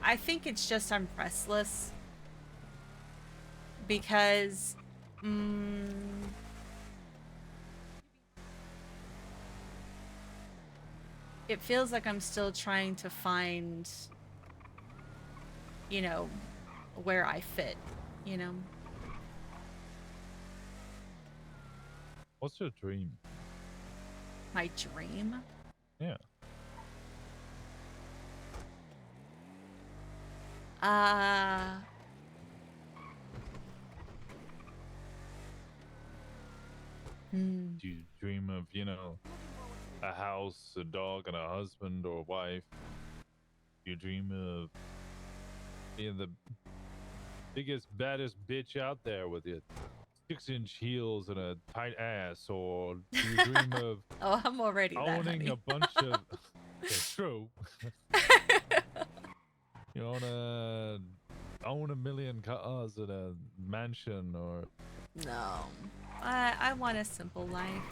I think it's just I'm restless. Because... it feels like I'm still trying to find, you know, where I fit, you know? What's your dream? My dream? Yeah. Do you dream of, you know, a house, a dog, and a husband or wife? Do you dream of being the biggest, baddest bitch out there with your 6-inch heels and a tight ass? Or do you dream of Oh, I'm already that, owning honey. a bunch of... It's true. You wanna own 1 million cars and a mansion, or... No. I want a simple life.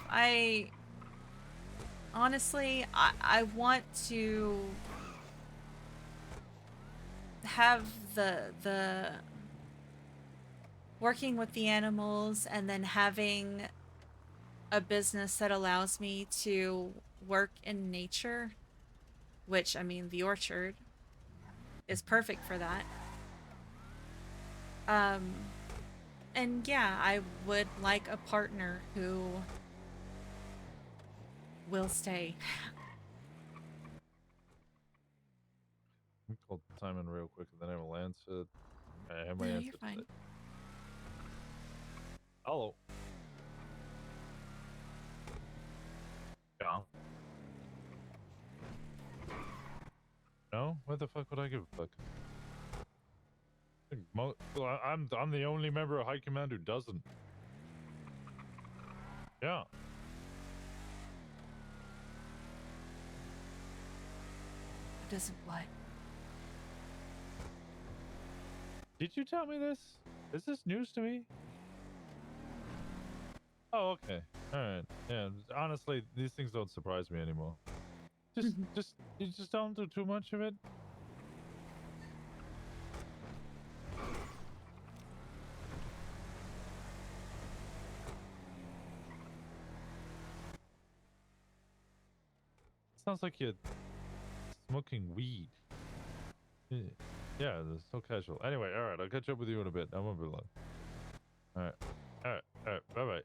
Honestly, I want to have the working with the animals and then having a business that allows me to work in nature, which, I mean, the orchard is perfect for that. And yeah, I would like a partner who will stay. Let me call Simon real quick and then I will answer. I have my No, answer. you're fine. Hello. Yeah. No? Why the fuck would I give a fuck? I'm the only member of High Command who doesn't. Yeah. Doesn't what? Did you tell me this? Is this news to me? Oh, okay. Alright. Yeah, honestly, these things don't surprise me anymore. You just don't do too much of it. Sounds like you're smoking weed. Yeah, it's so casual. Anyway, alright, I'll catch up with you in a bit. I won't be long. Alright. Alright, bye-bye.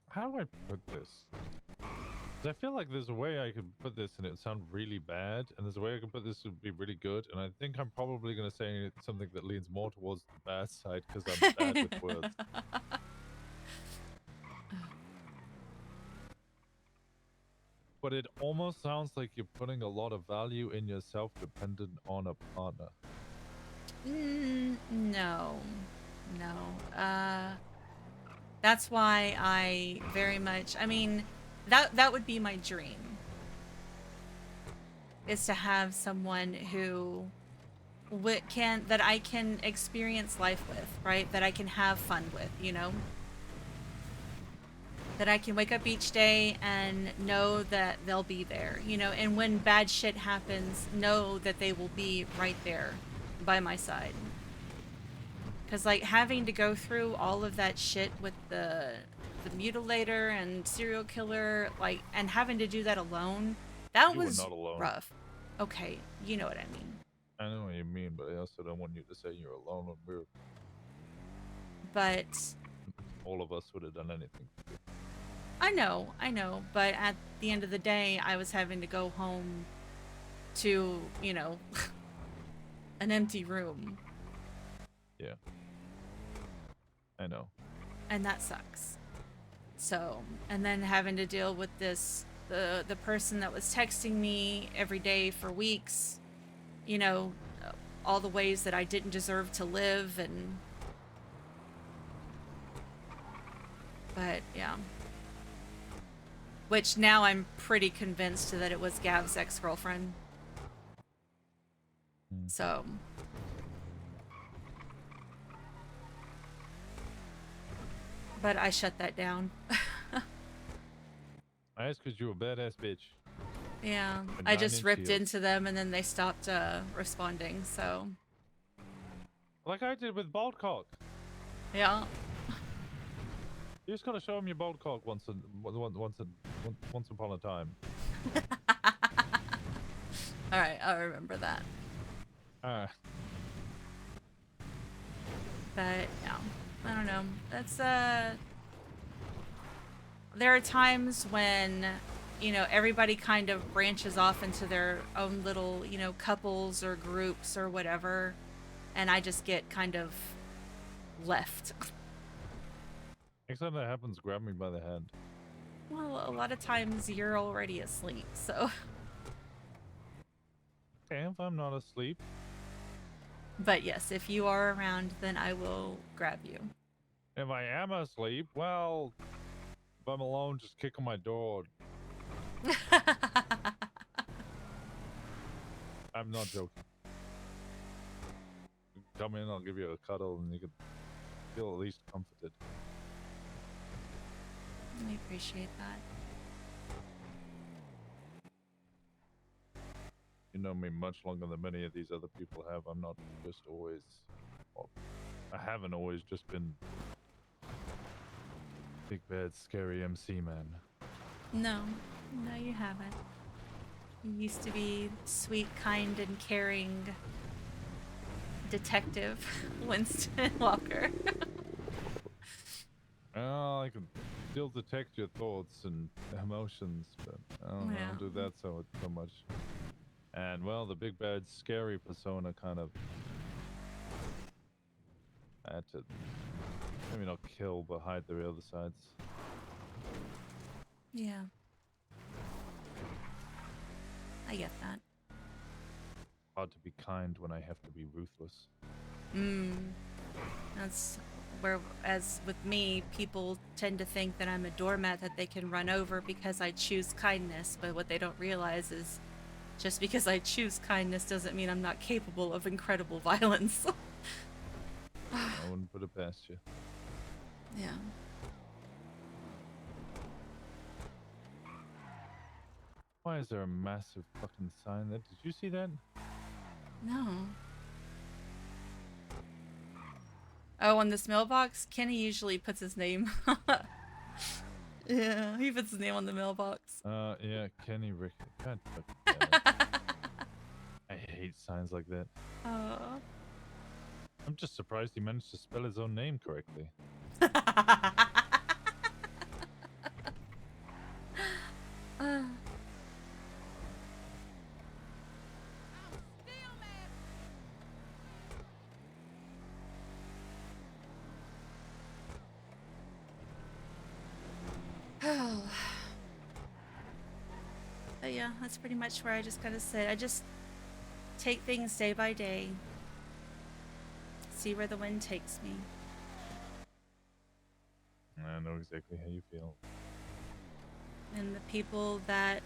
How do I put this? 'Cause I feel like there's a way I could put this and it would sound really bad, and there's a way I could put this would be really good, and I think I'm probably going to say something that leans more towards the bad side because I'm bad with words. But it almost sounds like you're putting a lot of value in yourself dependent on a partner. No. That's why I very much, I mean, that would be my dream. Is to have someone who that I can experience life with, right? That I can have fun with, you know? That I can wake up each day and know that they'll be there, you know? And when bad shit happens, know that they will be right there by my side. Because, like, having to go through all of that shit with the mutilator and serial killer, like, and having to do that alone, that was not alone. rough. Okay, you know what I mean. I know what you mean, but I also don't want you to say you're alone when we're... But... all of us would have done anything. I know, but at the end of the day, I was having to go home to, you know, an empty room. Yeah. I know. And that sucks. So, and then having to deal with this, the person that was texting me every day for weeks, you know, all the ways that I didn't deserve to live, and but yeah. Which now I'm pretty convinced that it was Gav's ex-girlfriend. So but I shut that down. That's because you're a badass bitch. Yeah, And I just 9-inch ripped heels. into them and then they stopped responding, so Like I did with bald cock. yeah. You just gotta show him your bald cock once upon a time. Alright, I'll remember that. But yeah, I don't know. That's there are times when, you know, everybody kind of branches off into their own little, you know, couples or groups or whatever, and I just get kind of left. Next time that happens, grab me by the hand. Well, a lot of times you're already asleep, so. Okay, if I'm not asleep. But yes, if you are around, then I will grab you. If I am asleep, well, if I'm alone, just kick on my door. I'm not joking. You can come in, I'll give you a cuddle, and you can feel at least comforted. I appreciate that. You know me much longer than many of these other people have. I'm not just always... Well, I haven't always just been... big, bad, scary MC man. No, no, you haven't. You used to be sweet, kind, and caring Detective Winston Walker. Well, I can still detect your thoughts and emotions, but I don't do that so much. And well, the big bad scary persona kind of had to maybe not kill, but hide the other sides. Yeah. I get that. Hard to be kind when I have to be ruthless. That's where, as with me, people tend to think that I'm a doormat that they can run over because I choose kindness, but what they don't realize is just because I choose kindness doesn't mean I'm not capable of incredible violence. I wouldn't put it past you. Yeah. Why is there a massive fucking sign there? Did you see that? No. Oh, on this mailbox, Kenny usually puts his name. Yeah, he puts his name on the mailbox. Yeah, Kenny Rick. God fucking damn it. I hate signs like that. I'm just surprised he managed to spell his own name correctly. But yeah, that's pretty much where I just kind of sit. I just take things day by day, see where the wind takes me. I know exactly how you feel. And the people that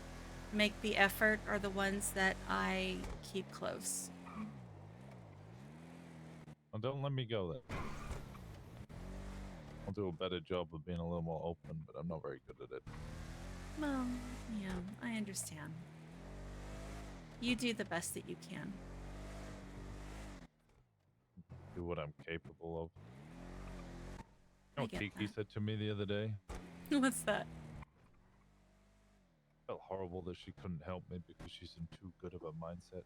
make the effort are the ones that I keep close. Well, don't let me go then. I'll do a better job of being a little more open, but I'm not very good at it. Well, yeah, I understand. You do the best that you can. Do what I'm capable of. I You know what get Kiki that. said to me the other day? What's that? Felt horrible that she couldn't help me because she's in too good of a mindset.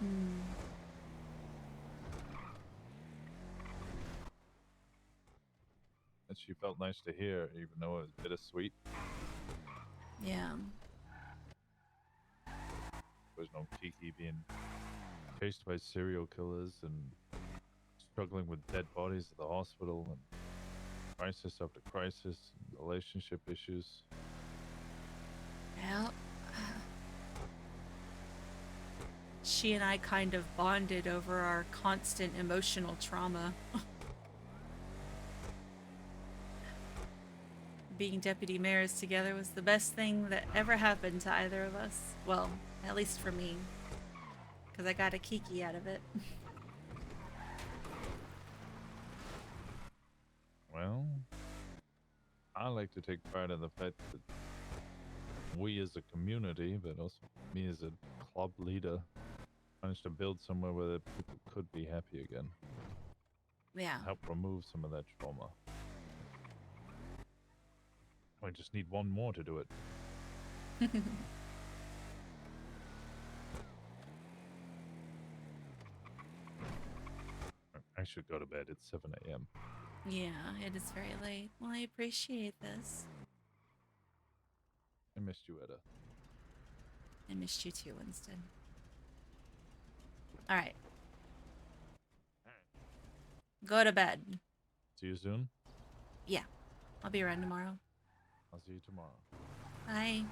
And she felt nice to hear, even though it was bittersweet. Yeah. was no Kiki being chased by serial killers and struggling with dead bodies at the hospital and crisis after crisis, and relationship issues. Well, she and I kind of bonded over our constant emotional trauma. Being deputy mayors together was the best thing that ever happened to either of us. Well, at least for me. Because I got a Kiki out of it. Well, I like to take pride in the fact that we as a community, but also me as a club leader, managed to build somewhere where people could be happy again. Yeah. Help remove some of that trauma. I just need one more to do it. I should go to bed. It's 7 a.m. Yeah, it is very late. Well, I appreciate this. I missed you, Etta. I missed you too, Winston. Alright. Go to bed. See you soon. Yeah. I'll be around tomorrow. I'll see you tomorrow. Bye.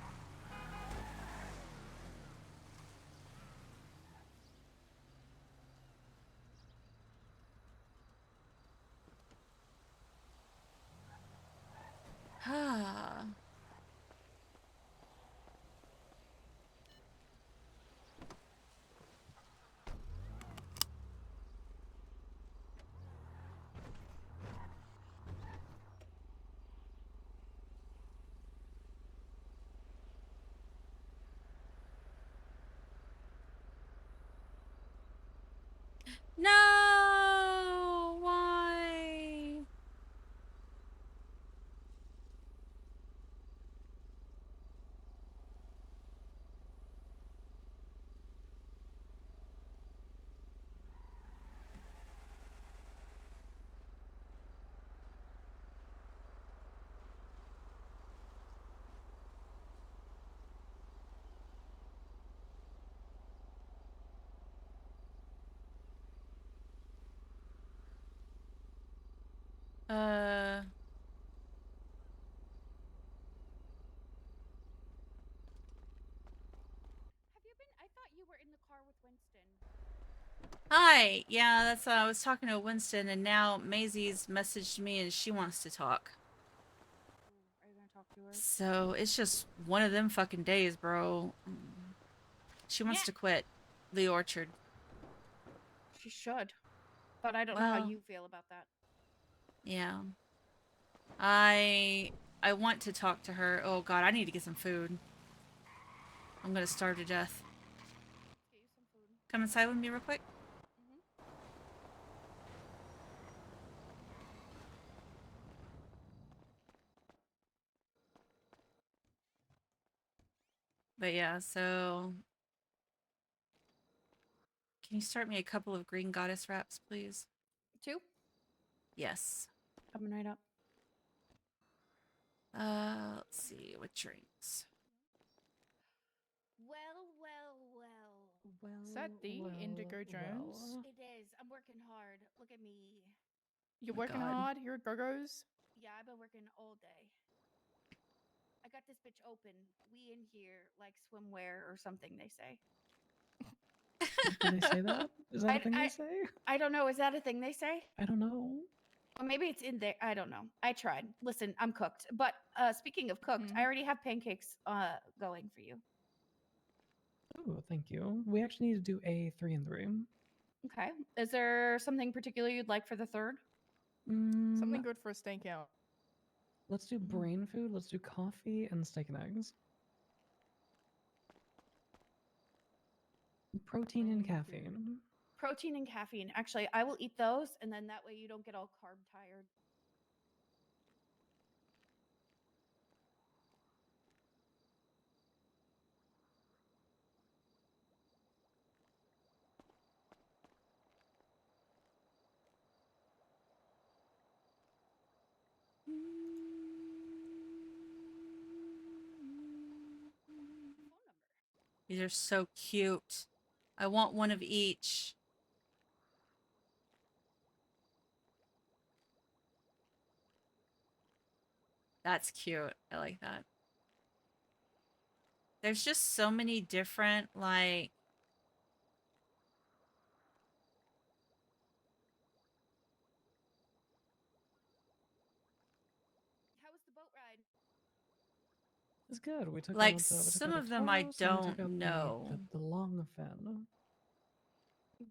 Ah. No! Why? Have you been? I thought you were in the car with Winston. Hi. Yeah, that's I was talking to Winston, and now Maisie's messaged me and she wants to talk. Are you gonna talk to her? So it's just one of them fucking days, bro. She wants to quit the orchard. She should. But I don't know how Well, you feel about that. yeah. I want to talk to her. Oh god, I need to get some food. I'm gonna starve to death. Get you some food. Come inside with me real quick. But yeah, so can you start me a couple of green goddess wraps, please? 2? Yes. Coming right up. Let's see, what drinks? Well. Is that the Indigo Jones? It is. I'm working hard. Look at me. You're my working God. hard here at Go-Go's? Yeah, I've been working all day. I got this bitch open. We in here like swimwear or something, they say. Do they say that? Is that a thing they say? I don't know. Is that a thing they say? I don't know. Well, maybe it's in there. I don't know. I tried. Listen, I'm cooked. But speaking of cooked, I already have pancakes going for you. Oh, thank you. We actually need to do a 3 and 3. Okay. Is there something particular you'd like for the third? Something good for a stakeout. Let's do brain food. Let's do coffee and steak and eggs. Protein and caffeine. Protein and caffeine. Actually, I will eat those, and then that way you don't get all carb tired. These are so cute. I want one of each. That's cute. I like that. There's just so many different, like... How was the boat ride? It's good. We took Like, out some a of them I Taurus and we took don't out know. the long fin.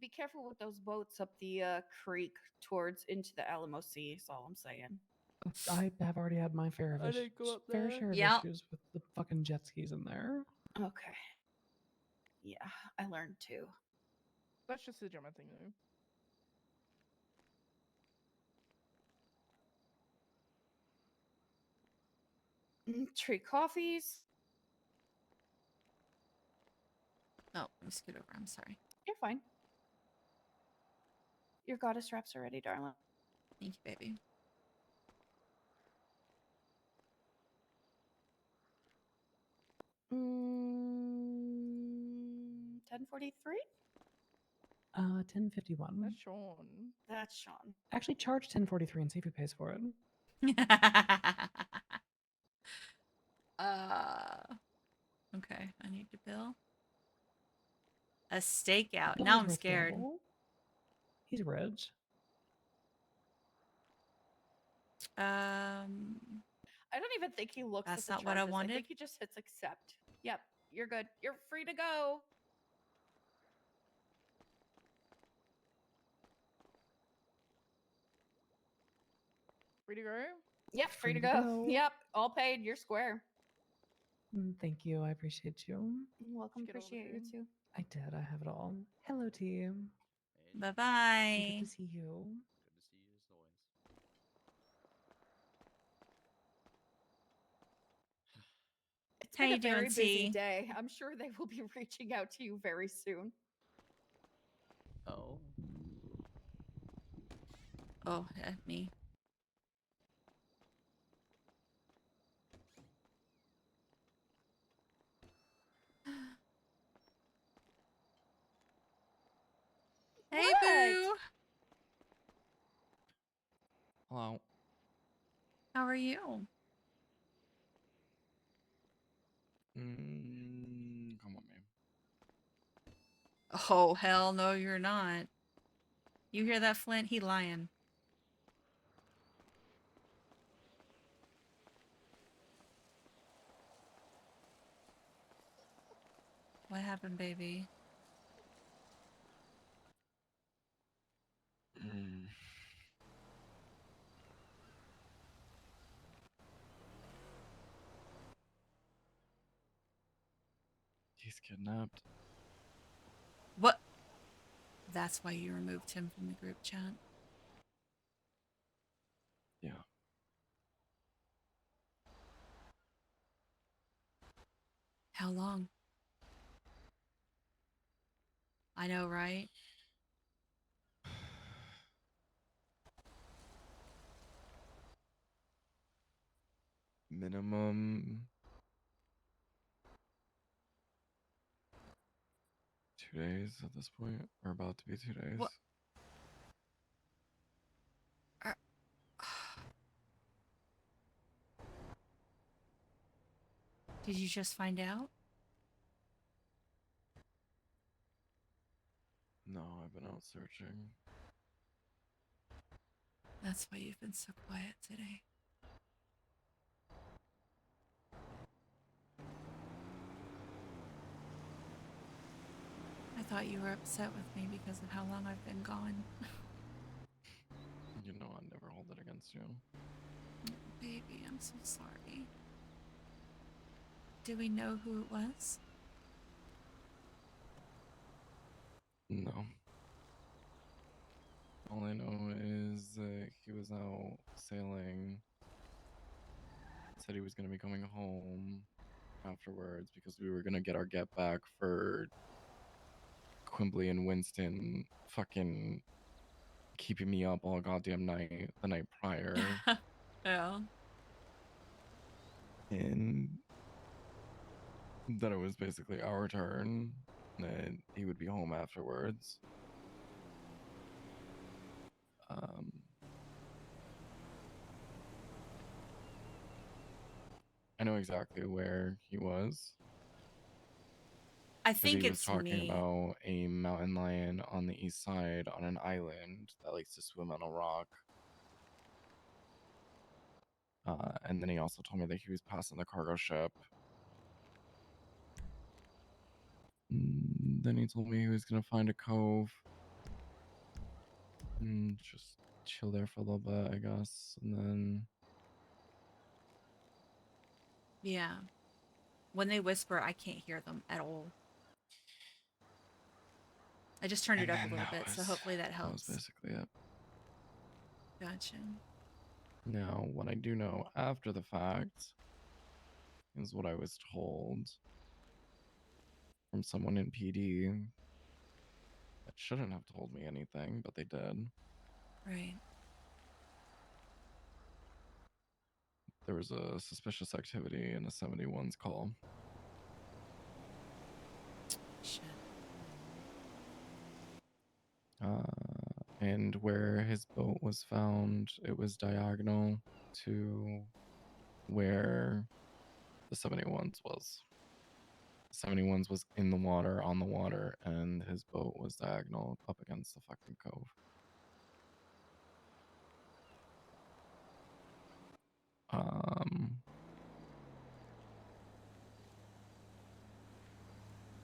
Be careful with those boats up the creek towards into the Alamo Sea. Is all I'm saying. I have already had my fair of I didn't go up fair there. share of Yep. issues with the fucking jet skis in there. Okay. Yeah, I learned too. That's just a Gemma thing, though. Tree coffees. Oh, let me scoot over. I'm sorry. You're fine. Your goddess wraps are ready, darling. Thank you, baby. Mm, 10:43. 1051. That's Sean. That's Sean. Actually, charge 1043 and see who pays for it. Okay, I need to bill. A stakeout. That Now was I'm worth scared. double. He's rich. I don't even think he looks That's at the not what I charges. I wanted. think he just hits accept. Yep, you're good. You're free to go. Free to go? Yep, free to go. Yep, all paid. You're square. Thank you. I appreciate you. Welcome. Did you get all the Appreciate you food? too. I did. I have it all. Hello, team. Bye-bye. Good to see you. Good to see you as always. It's How been you a very doing, busy T? day. I'm sure they will be reaching out to you very soon. Oh. Oh, me. Hey, boo. Hello. How are you? Come on, man. Oh, hell no, you're not. You hear that, Flint? He lying. What happened, baby? He's kidnapped. What? That's why you removed him from the group chat. Yeah. How long? I know, right? Minimum 2 days at this point, or about to be 2 days. What? Did you just find out? No, I've been out searching. That's why you've been so quiet today. I thought you were upset with me because of how long I've been gone. You know I'd never hold it against you. Baby, I'm so sorry. Do we know who it was? No. All I know is that he was out sailing. Said he was going to be coming home afterwards because we were going to get our get back for Quimbley and Winston fucking keeping me up all goddamn night the night prior. Yeah. And that it was basically our turn, that he would be home afterwards. I know exactly where he was. I 'Cause think he was it's talking me. about a mountain lion on the east side on an island that likes to swim on a rock. And then he also told me that he was passing the cargo ship. Then he told me he was gonna find a cove and just chill there for a little bit, I guess. And then Yeah. When they whisper, I can't hear them at all. I just turned it up a little bit, so hopefully that That was helps. basically it. Gotcha. Now, what I do know after the fact is what I was told from someone in PD that shouldn't have told me anything, but they did. Right. There was a suspicious activity in a 71's call. Shit. And where his boat was found, it was diagonal to where the 71's was. The 71's was in the water, on the water, and his boat was diagonal up against the fucking cove.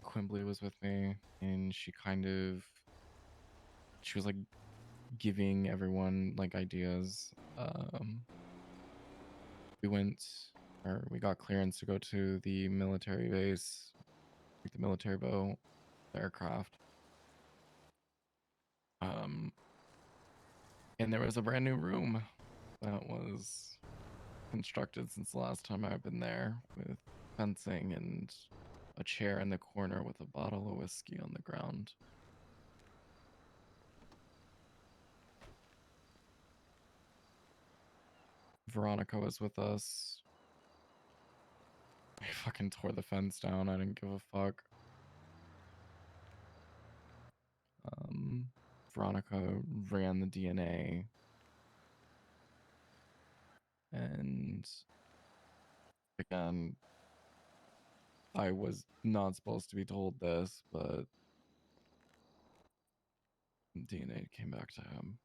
Quimbley was with me, and she was like giving everyone like ideas. We got clearance to go to the military base, like the military boat, the aircraft. And there was a brand new room that was constructed since the last time I've been there, with fencing and a chair in the corner with a bottle of whiskey on the ground. Veronica was with us. I fucking tore the fence down. I didn't give a fuck. Veronica ran the DNA. And again, I was not supposed to be told this, but DNA came back to him.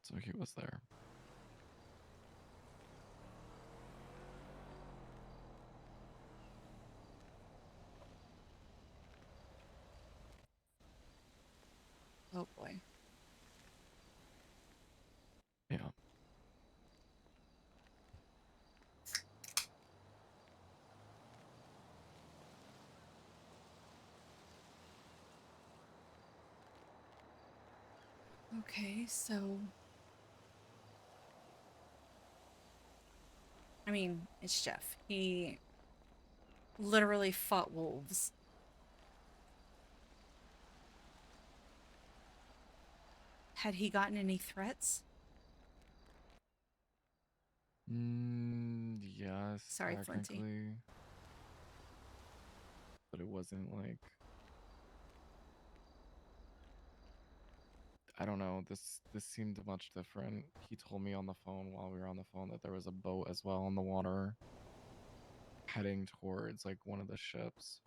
So he was there. Oh boy. Yeah. Okay, so I mean, it's Jeff. He literally fought wolves. Had he gotten any threats? Yes. Sorry, Flinty. Technically. But it wasn't like, I don't know, this seemed much different. He told me on the phone while we were on the phone that there was a boat as well in the water heading towards like one of the ships.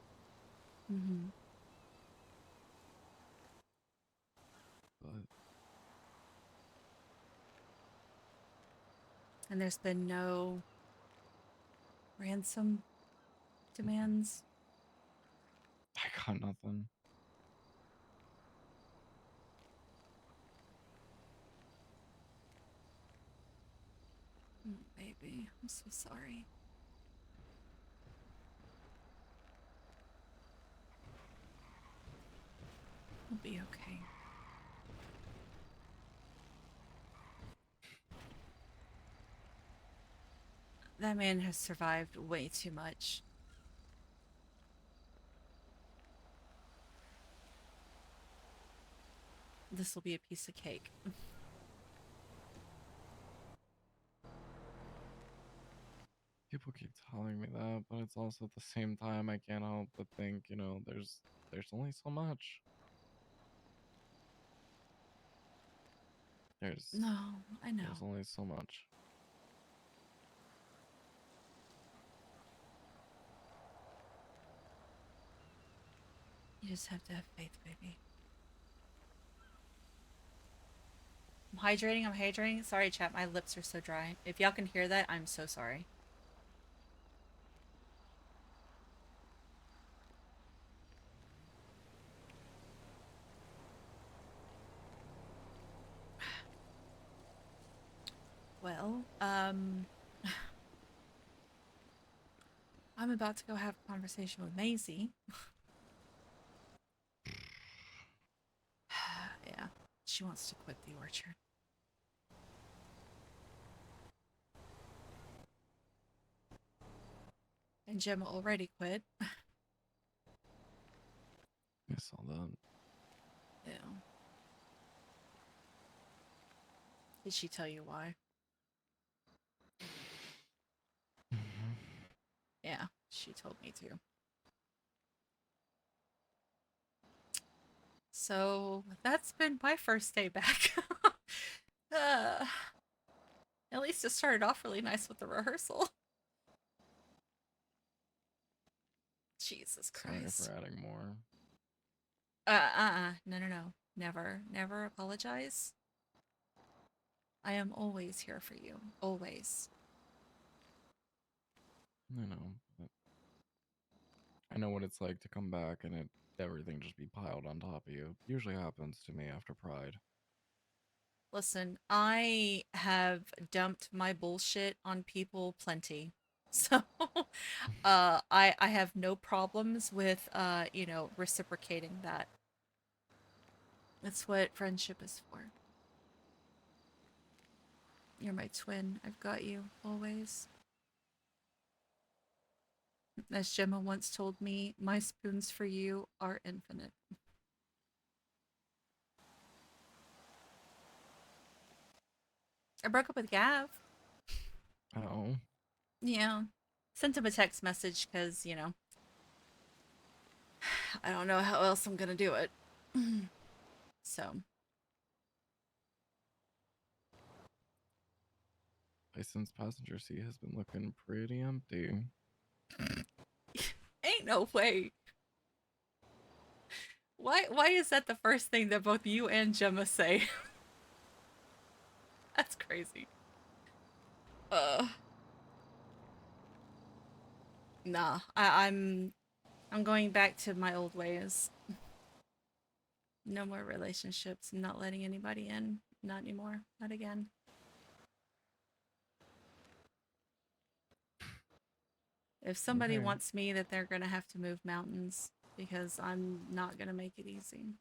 Mm-hmm. But And there's been no ransom demands? I got nothing. Oh, baby, I'm so sorry. I'll be okay. That man has survived way too much. This will be a piece of cake. People keep telling me that, but it's also at the same time I can't help but think, you know, there's only so much. No, I know. There's only so much. You just have to have faith, baby. I'm hydrating. Sorry, chat, my lips are so dry. If y'all can hear that, I'm so sorry. Well, I'm about to go have a conversation with Maisie. Yeah, she wants to quit the orchard. And Gemma already quit. I saw that. Yeah. Did she tell you why? Yeah, she told me to. So that's been my first day back. At least it started off really nice with the rehearsal. Jesus Christ. Sorry for adding more. No. Never apologize. I am always here for you. Always. I know, but I know what it's like to come back and everything just be piled on top of you. Usually happens to me after Pride. Listen, I have dumped my bullshit on people plenty. So, I have no problems with, you know, reciprocating that. That's what friendship is for. You're my twin. I've got you, always. As Gemma once told me, my spoons for you are infinite. I broke up with Gav. Oh. Yeah. Sent him a text message because, you know, I don't know how else I'm gonna do it. So. Licensed passenger seat has been looking pretty empty. Ain't no way. Why is that the first thing that both you and Gemma say? That's crazy. Nah, I'm going back to my old ways. No more relationships. I'm not letting anybody in. Not anymore. Not again. If somebody Okay. wants me, that they're gonna have to move mountains because I'm not gonna make it easy.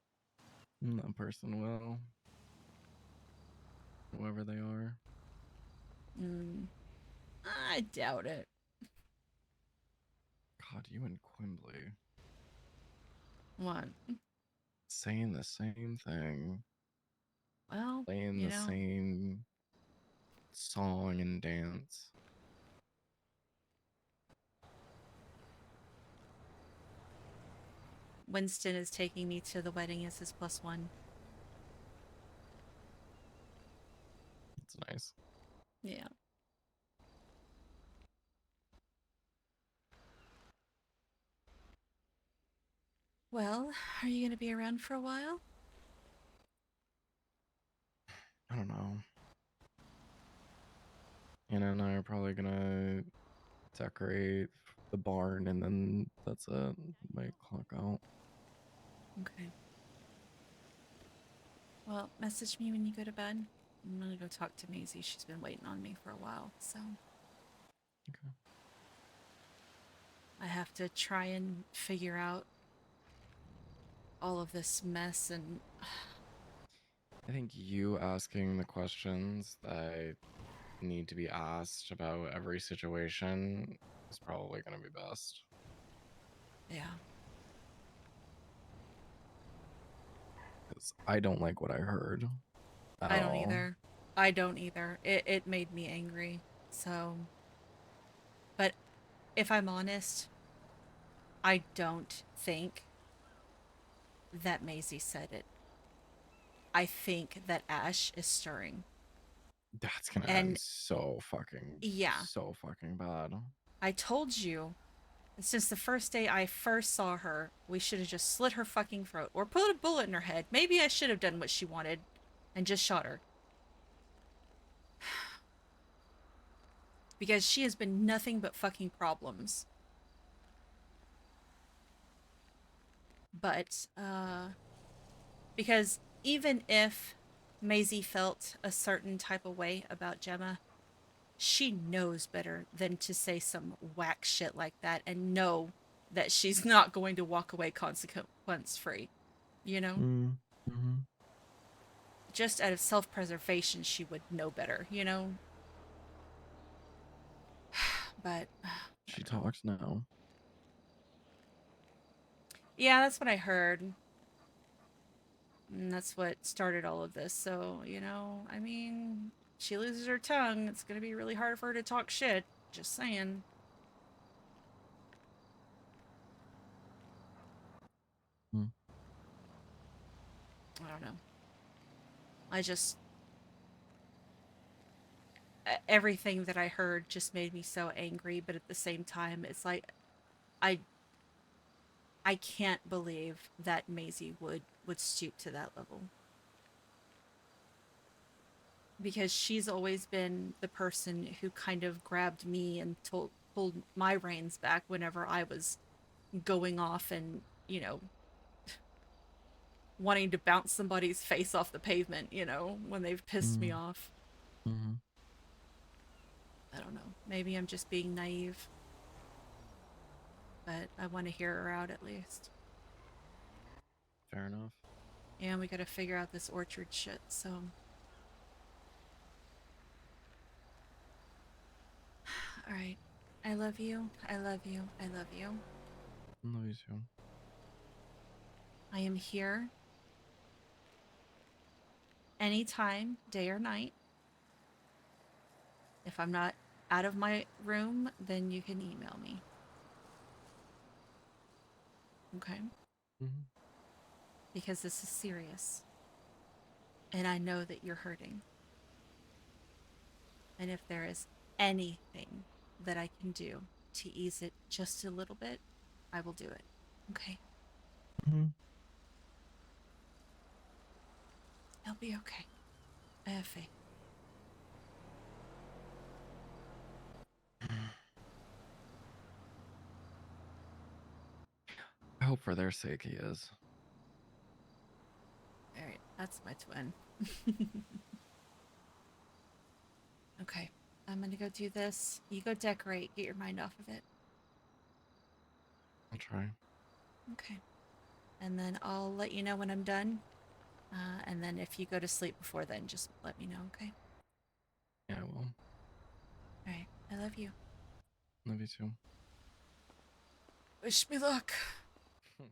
That person will. Whoever they are. I doubt it. God, you and Quimbley. What? Saying the same thing. Well, Playing you the know. same song and dance. Winston is taking me to the wedding as his +1. It's nice. Yeah. Well, are you gonna be around for a while? I don't know. Anna and I are probably gonna decorate the barn and then that's it. Might clock out. Okay. Well, message me when you go to bed. I'm gonna go talk to Maisie. She's been waiting on me for a while, so. Okay. I have to try and figure out all of this mess and. I think you asking the questions that need to be asked about every situation is probably going to be best. Yeah. Because I don't like what I heard. I don't either. I don't either. It made me angry. So. But if I'm honest, I don't think that Maisie said it. I think that Ash is stirring. That's gonna And end so fucking bad. I told you, since the first day I first saw her, we should have just slit her fucking throat or put a bullet in her head. Maybe I should have done what she wanted and just shot her. Because she has been nothing but fucking problems. But, because even if Maisie felt a certain type of way about Gemma, she knows better than to say some whack shit like that and know that she's not going to walk away consequence-free. You know? Mm-hmm. Just out of self-preservation, she would know better, you know? But... She talks now. Yeah, that's what I heard. And that's what started all of this. So, you know, I mean, she loses her tongue. It's going to be really hard for her to talk shit. Just saying. I don't know. I just... everything that I heard just made me so angry, but at the same time, it's like... I can't believe that Maisie would stoop to that level. Because she's always been the person who kind of grabbed me and pulled my reins back whenever I was going off and, you know, wanting to bounce somebody's face off the pavement, you know, when they've pissed me off. Mm-hmm. I don't know. Maybe I'm just being naive. But I want to hear her out at least. Fair enough. And we gotta figure out this orchard shit, so... Alright. I love you. I love you. I love you. Love you too. I am here. Anytime, day or night. If I'm not out of my room, then you can email me. Okay? Mm-hmm. Because this is serious. And I know that you're hurting. And if there is anything that I can do to ease it just a little bit, I will do it. Okay? Mm-hmm. It'll be okay. I have faith. I hope for their sake he is. Alright, that's my twin. Okay, I'm gonna go do this. You go decorate, get your mind off of it. I'll try. Okay. And then I'll let you know when I'm done. And then if you go to sleep before then, just let me know, okay? Yeah, I will. Alright, I love you. Love you too. Wish me luck. Good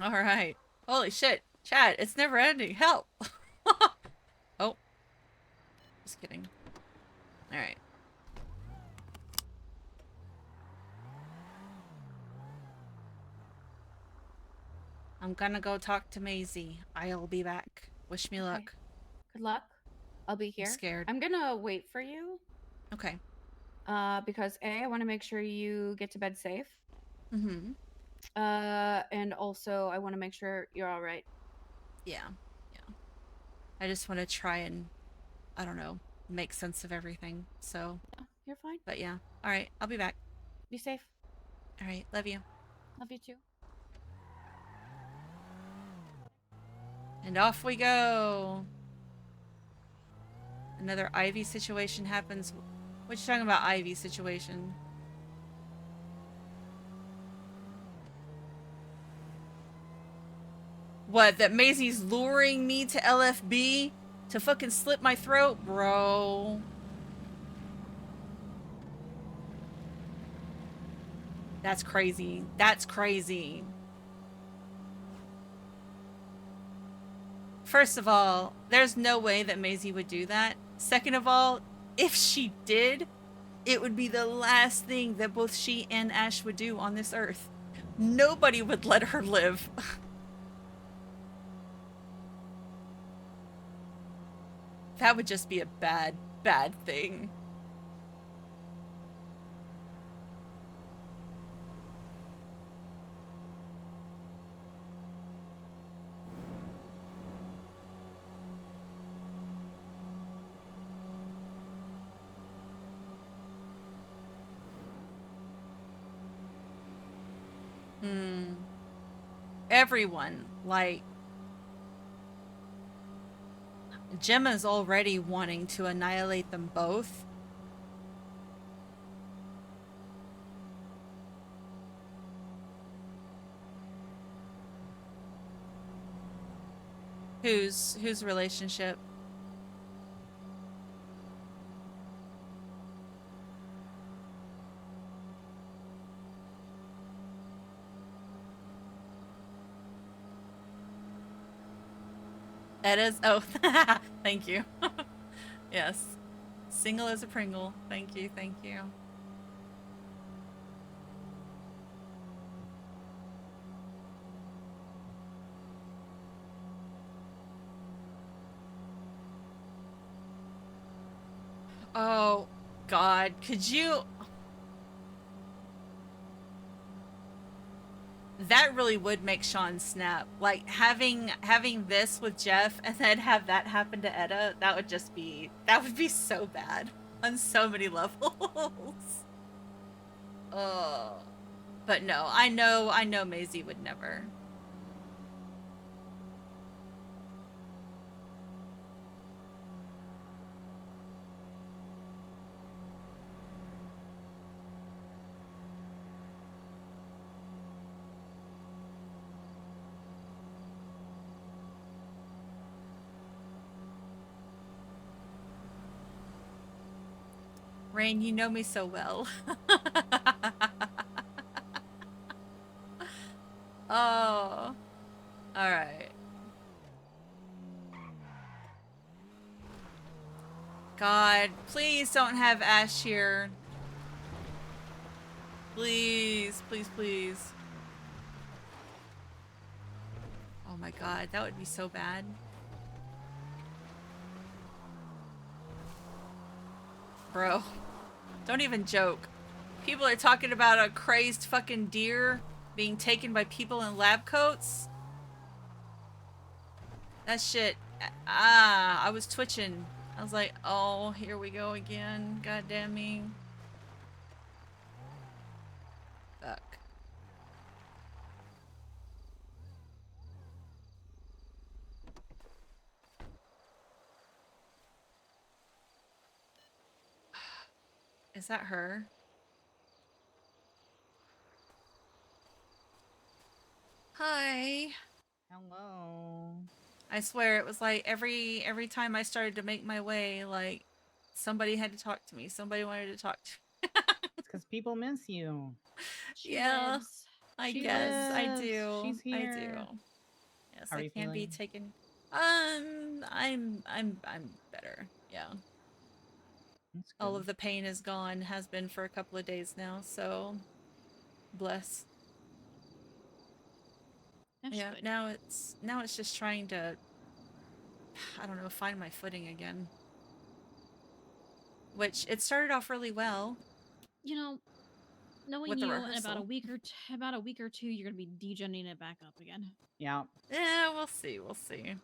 luck. Alright. Holy shit. Chat, it's never ending. Help! Oh. Just kidding. Alright. I'm gonna go talk to Maisie. I'll be back. Wish me luck. Okay. Good luck. I'll be here. I'm scared. I'm gonna wait for you. Okay. Because A, I want to make sure you get to bed safe. Mm-hmm. And also I want to make sure you're all right. Yeah. Yeah. I just want to try and, I don't know, make sense of everything. So. Yeah, you're fine. But yeah. All right. I'll be back. Be safe. All right. Love you. Love you too. And off we go. Another Ivy situation happens. What you talking about, Ivy situation? What, that Maisie's luring me to LFB to fucking slit my throat? Bro. That's crazy. That's crazy. First of all, there's no way that Maisie would do that. Second of all, if she did, It would be the last thing that both she and Ash would do on this earth. Nobody would let her live. That would just be a bad, bad thing. Everyone, like, Gemma's already wanting to annihilate them both. Whose relationship? Etta's? Oh, thank you. Yes. Single as a Pringle. Thank you, thank you. Oh, God, could you... That really would make Sean snap. Like, having this with Jeff and then have that happen to Etta, that would be so bad on so many levels. Oh. But no, I know Maisie would never. Rain, you know me so well. Oh. Alright. God, please don't have Ash here. Please, please, please. Oh my God, that would be so bad. Bro, don't even joke. People are talking about a crazed fucking deer being taken by people in lab coats. That shit, I was twitching. I was like, oh, here we go again. God damn me. Fuck. Is that her? Hi. Hello. I swear it was like every time I started to make my way, like somebody had to talk to me. Somebody wanted to talk to me. It's because people miss you. She Yeah, lives. I She guess I lives. do. She's I here. do. Yes, How are I you can be feeling? taken. I'm better. Yeah. That's All good. of the pain is gone. Has been for a couple of days now. So, bless. That's Yeah. good. Now it's just trying to, I don't know, find my footing again. Which it started off really well. You know, knowing With the you in about a rehearsal. week or two, you're gonna be degenning it back up again. Yeah. Yeah, we'll see. We'll see.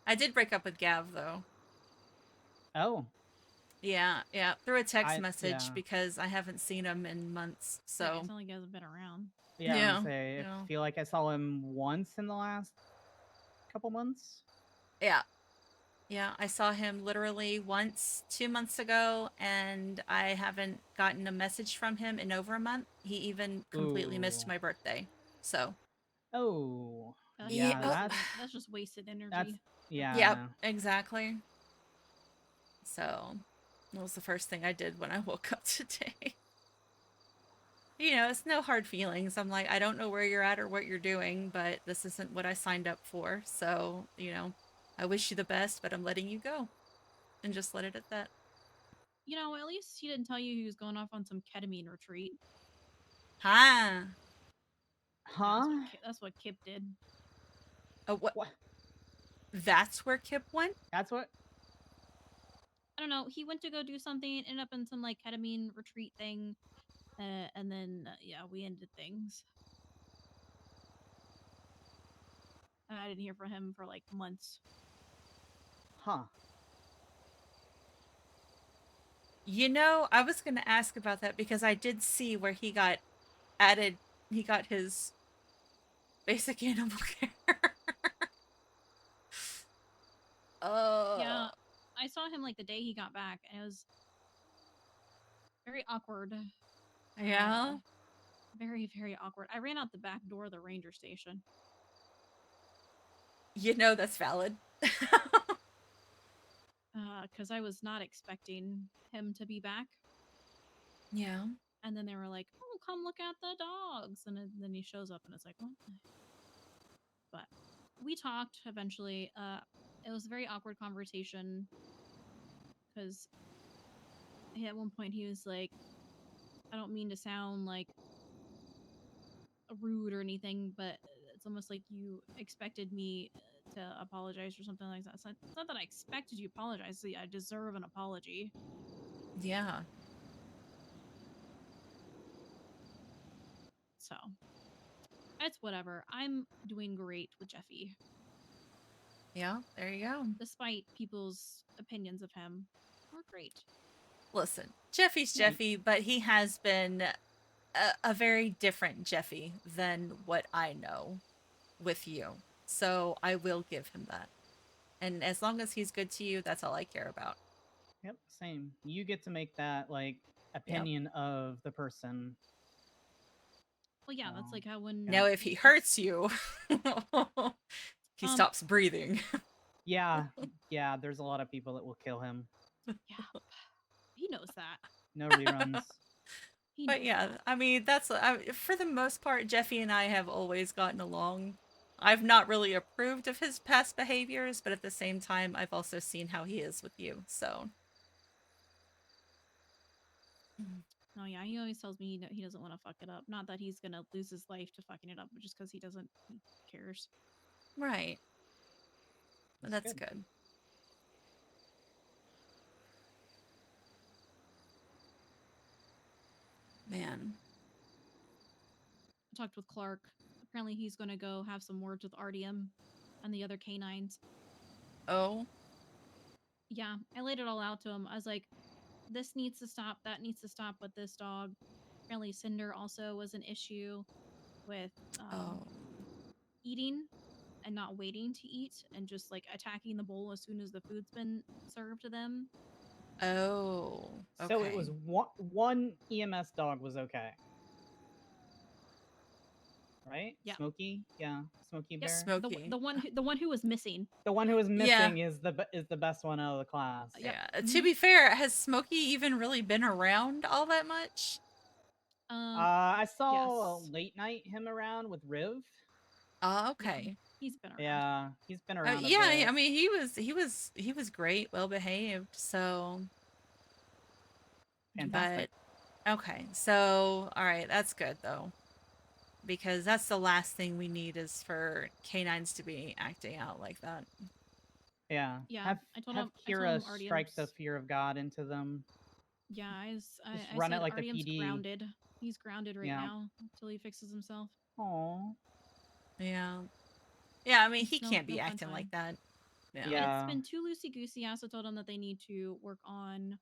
I did break up with Gav though. Oh. Yeah, yeah, through a text message yeah. because I haven't seen him in months. So Yeah, it's not like he hasn't been around. Yeah, yeah, I say, yeah. I feel like I saw him once in the last couple months. Yeah. Yeah, I saw him literally once 2 months ago, and I haven't gotten a message from him in over a month. He even completely missed Ooh. my birthday. So. Oh. That's Yeah, that's just wasted energy. that's yeah. Yep, exactly. So, that was the first thing I did when I woke up today. You know, it's no hard feelings. I'm like, I don't know where you're at or what you're doing, but this isn't what I signed up for. So, you know, I wish you the best, but I'm letting you go. And just let it at that. You know, at least he didn't tell you he was going off on some ketamine retreat. Huh. Yeah, that's what Kip did. Oh, what? That's where Kip went? That's what? I don't know. He went to go do something, ended up in some like ketamine retreat thing, and then yeah, we ended things. I didn't hear from him for like months. Huh. You know, I was going to ask about that because I did see where he got added, he got his basic animal care. Yeah, I saw him like the day he got back, and it was very awkward. Yeah? Very, very awkward. I ran out the back door of the ranger station. You know that's valid. Because I was not expecting him to be back. Yeah. And then they were like, "Oh, come look at the dogs," and then he shows up, and it's like, what? But we talked eventually. It was a very awkward conversation because at one point he was like, "I don't mean to sound like rude or anything, but it's almost like you expected me to apologize or something like that." It's not that I expected you to apologize. I deserve an apology. Yeah. So it's whatever. I'm doing great with Jeffy. Yeah, there you go. Despite people's opinions of him, we're great. Listen, Jeffy's Jeffy, but he has been a very different Jeffy than what I know with you. So I will give him that. And as long as he's good to you, that's all I care about. Yep, same. You get to make that like opinion of the person. Well, yeah, that's like how when Now, if he hurts you, he stops breathing. Yeah, yeah. There's a lot of people that will kill him. Yeah, he knows that. No reruns. But yeah, I mean, that's for the most part, Jeffy and I have always gotten along. I've not really approved of his past behaviors, but at the same time, I've also seen how he is with you. So, Oh yeah, he always tells me he doesn't want to fuck it up. Not that he's gonna lose his life to fucking it up, but just because he cares. right. That's good. Man. I talked with Clark. Apparently, he's gonna go have some words with Artyom and the other canines. Oh. Yeah, I laid it all out to him. I was like, this needs to stop, that needs to stop with this dog. Apparently, Cinder also was an issue with eating and not waiting to eat and just like attacking the bowl as soon as the food's been served to them. Oh. Okay. So it was one EMS dog was okay. Right? Yeah. Smokey? Yeah. Smokey Bear. Smokey. The one who was missing. The one who was missing is the best one out of the class. Yeah. To be fair, has Smokey even really been around all that much? I saw late night him around with Riv. Oh, okay. He's been around. Yeah, he's been around. Yeah, I mean, he was great, well behaved. So, fantastic. But okay, so all right, that's good though, because that's the last thing we need is for canines to be acting out like that. Yeah. Yeah. I told him Kira strike the fear of God into them. Yeah, I run said it like the Artyom's PD. grounded. He's grounded right now until he fixes himself. Aww. Yeah. Yeah, I mean, he It's can't be no fun acting time. like that. Yeah. It's been too loosey-goosey. I also told him that they need to work on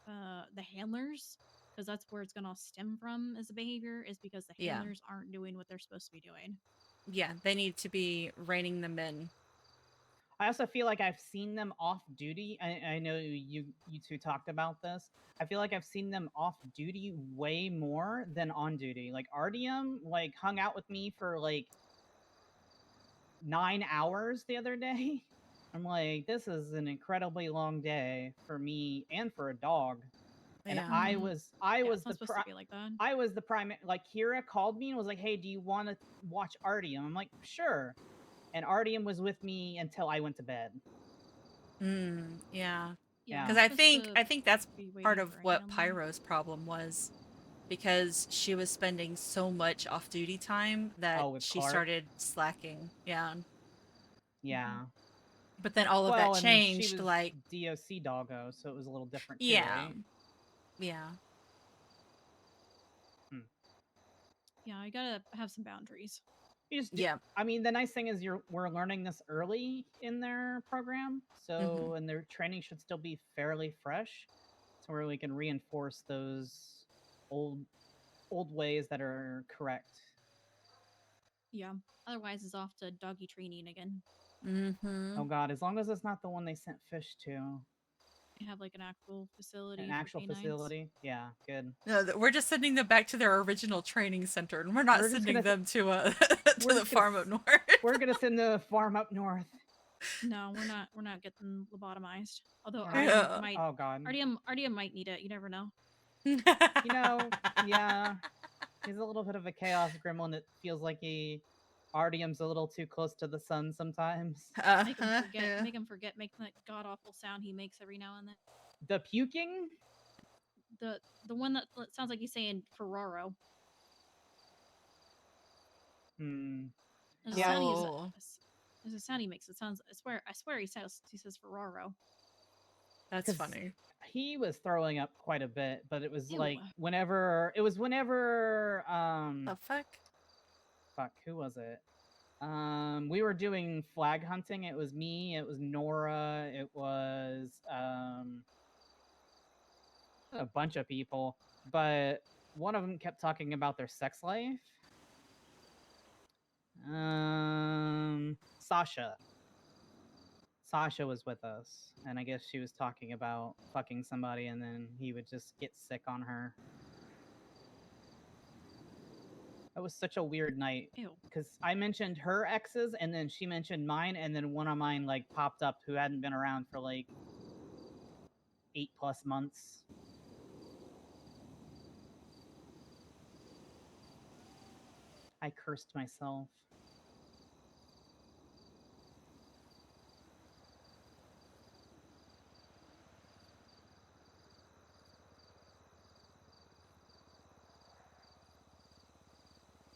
the handlers, because that's where it's going to stem from as a behavior, is because the handlers aren't doing what they're supposed to be doing. Yeah, they need to be reining them in. I also feel like I've seen them off duty. I know you two talked about this. I feel like I've seen them off duty way more than on duty. Like Artyom like hung out with me for like 9 hours the other day. I'm like, this is an incredibly long day for me and for a dog. And I was the I was the primary. Like Kira called me and was like, "Hey, do you want to watch Artyom?" I'm like, "Sure." And Artyom was with me until I went to bed. Yeah. Yeah. Because I think that's part of what Pyro's problem was, because she was spending so much off-duty time that with she Clark? started slacking. Yeah. Yeah. But then all of Well, that and changed, she was like DOC doggo, so it was a little different too, yeah, right? yeah. Yeah, I gotta have some boundaries. Yeah. I mean, the nice thing is we're learning this early in their program, so and their training should still be fairly fresh, so where we can reinforce those old ways that are correct. Yeah. Otherwise, it's off to doggy training again. Oh God, as long as it's not the one they sent Fish to. They have like an actual facility. An for actual canines. facility? Yeah, good. No, we're just sending them back to their original training center, and we're not sending them to to the farm up north. We're gonna send the farm up north. No, we're not. We're not getting lobotomized. Although Yeah. Artyom might. Oh God. Artyom might need it. You never know. You know, yeah. He's a little bit of a chaos gremlin that feels like Artyom's a little too close to the sun sometimes. Make him forget. yeah. Make him forget. Make that god awful sound he makes every now and then. The puking? The one that sounds like he's saying Ferraro. There's a sound there's a sound he makes. It sounds. I swear he says Ferraro. That's funny. He was throwing up quite a bit, but it was Ew. like whenever the fuck? Fuck, who was it? We were doing flag hunting. It was me, it was Nora, it was a bunch of people, but one of them kept talking about their sex life. Sasha was with us, and I guess she was talking about fucking somebody, and then he would just get sick on her. That was such a weird night. Because I mentioned her exes, and then she mentioned mine, and then one of mine like popped up who hadn't been around for like 8+ months. I cursed myself.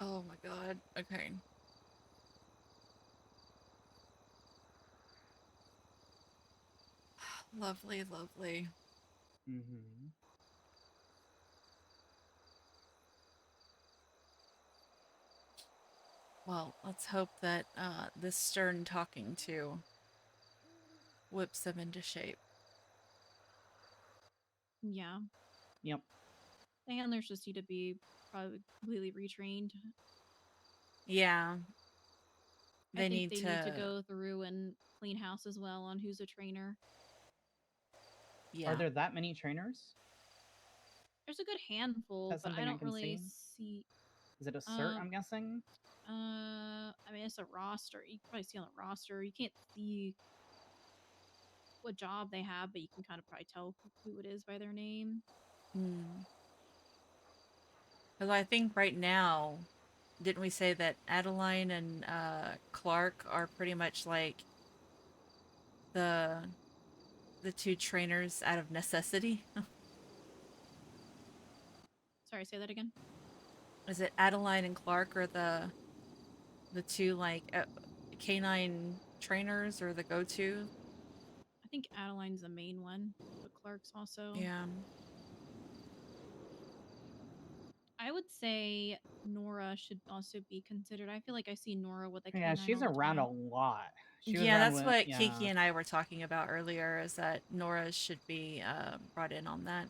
Oh my god. Okay. Lovely, lovely. Well, let's hope that this stern talking to whips them into shape. Yeah. Yep. The handlers just need to be probably completely retrained. Yeah. I think they need to go through and clean house as well on who's a trainer. Yeah. Are there that many trainers? There's a good handful, That's but I something I don't can really see? see. Is it a cert, I'm guessing? I mean, it's a roster. You can probably see on the roster. You can't see what job they have, but you can kind of probably tell who it is by their name. Because I think right now, didn't we say that Adeline and Clark are pretty much like the two trainers out of necessity? Sorry, say that again. Is it Adeline and Clark are the two like canine trainers or the go-to? I think Adeline's the main one, but Clark's also. Yeah. I would say Nora should also be considered. I feel like I see Nora with a Yeah, canine she's all the around time. a lot. Yeah, that's what Kiki and I were talking about earlier, is that Nora should be brought in on that.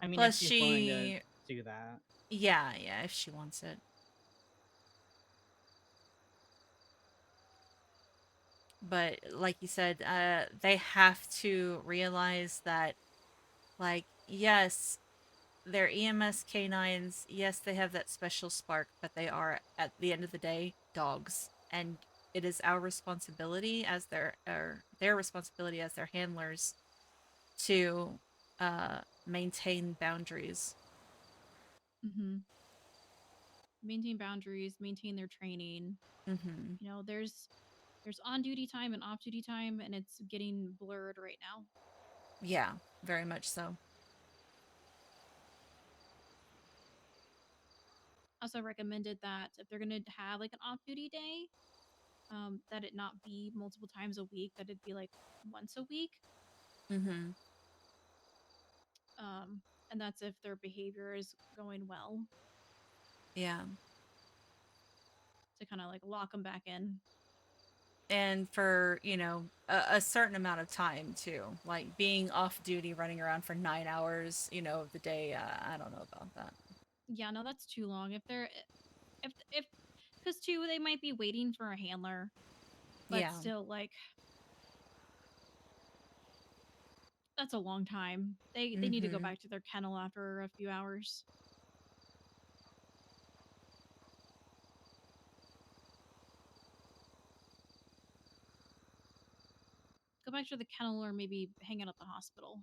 I mean, Plus if she's willing to do that. Yeah, if she wants it. But like you said, they have to realize that, like, yes, they're EMS canines. Yes, they have that special spark, but they are, at the end of the day, dogs. And it is our responsibility as their responsibility as their handlers to maintain boundaries. Maintain boundaries, maintain their training. You know, there's on duty time and off duty time, and it's getting blurred right now. Yeah, very much so. Also recommended that if they're gonna have like an off-duty day, that it not be multiple times a week, that it'd be like once a week. Mm-hmm. And that's if their behavior is going well. Yeah. To kind of like lock them back in. And for, you know, a certain amount of time too. Like being off duty, running around for 9 hours, you know, of the day. I don't know about that. Yeah, no, that's too long. If because too, they might be waiting for a handler, but Yeah. still, like, that's a long time. They need to go back to their kennel after a few hours. Go back to the kennel or maybe hang out at the hospital.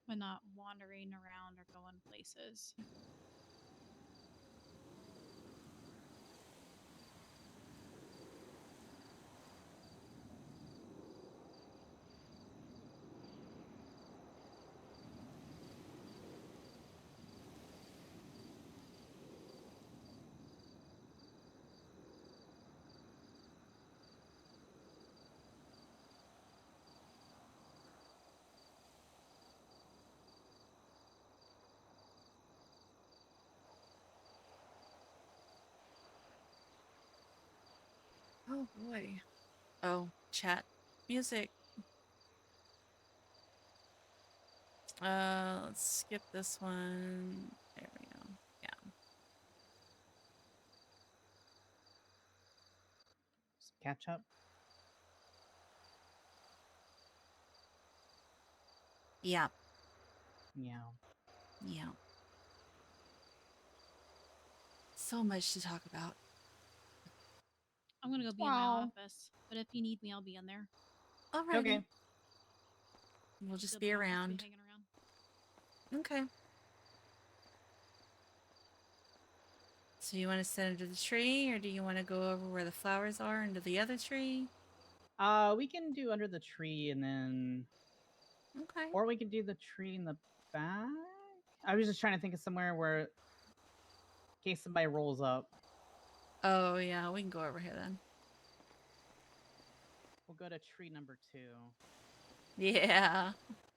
But not wandering around or going places. Oh boy. Oh, chat. Music. Let's skip this one. There we go. Yeah. Catch up. Yeah. Yeah. Yeah. So much to talk about. I'm gonna go be in my office, but if you need me, I'll be in there. All right. Okay. We'll just Still be don't want us to around. hanging around. Okay. So you want to sit under the tree, or do you want to go over where the flowers are under the other tree? We can do under the tree and then. Okay. Or we could do the tree in the back. I was just trying to think of somewhere where, in case somebody rolls up. Oh yeah, we can go over here then. We'll go to tree number 2. Yeah.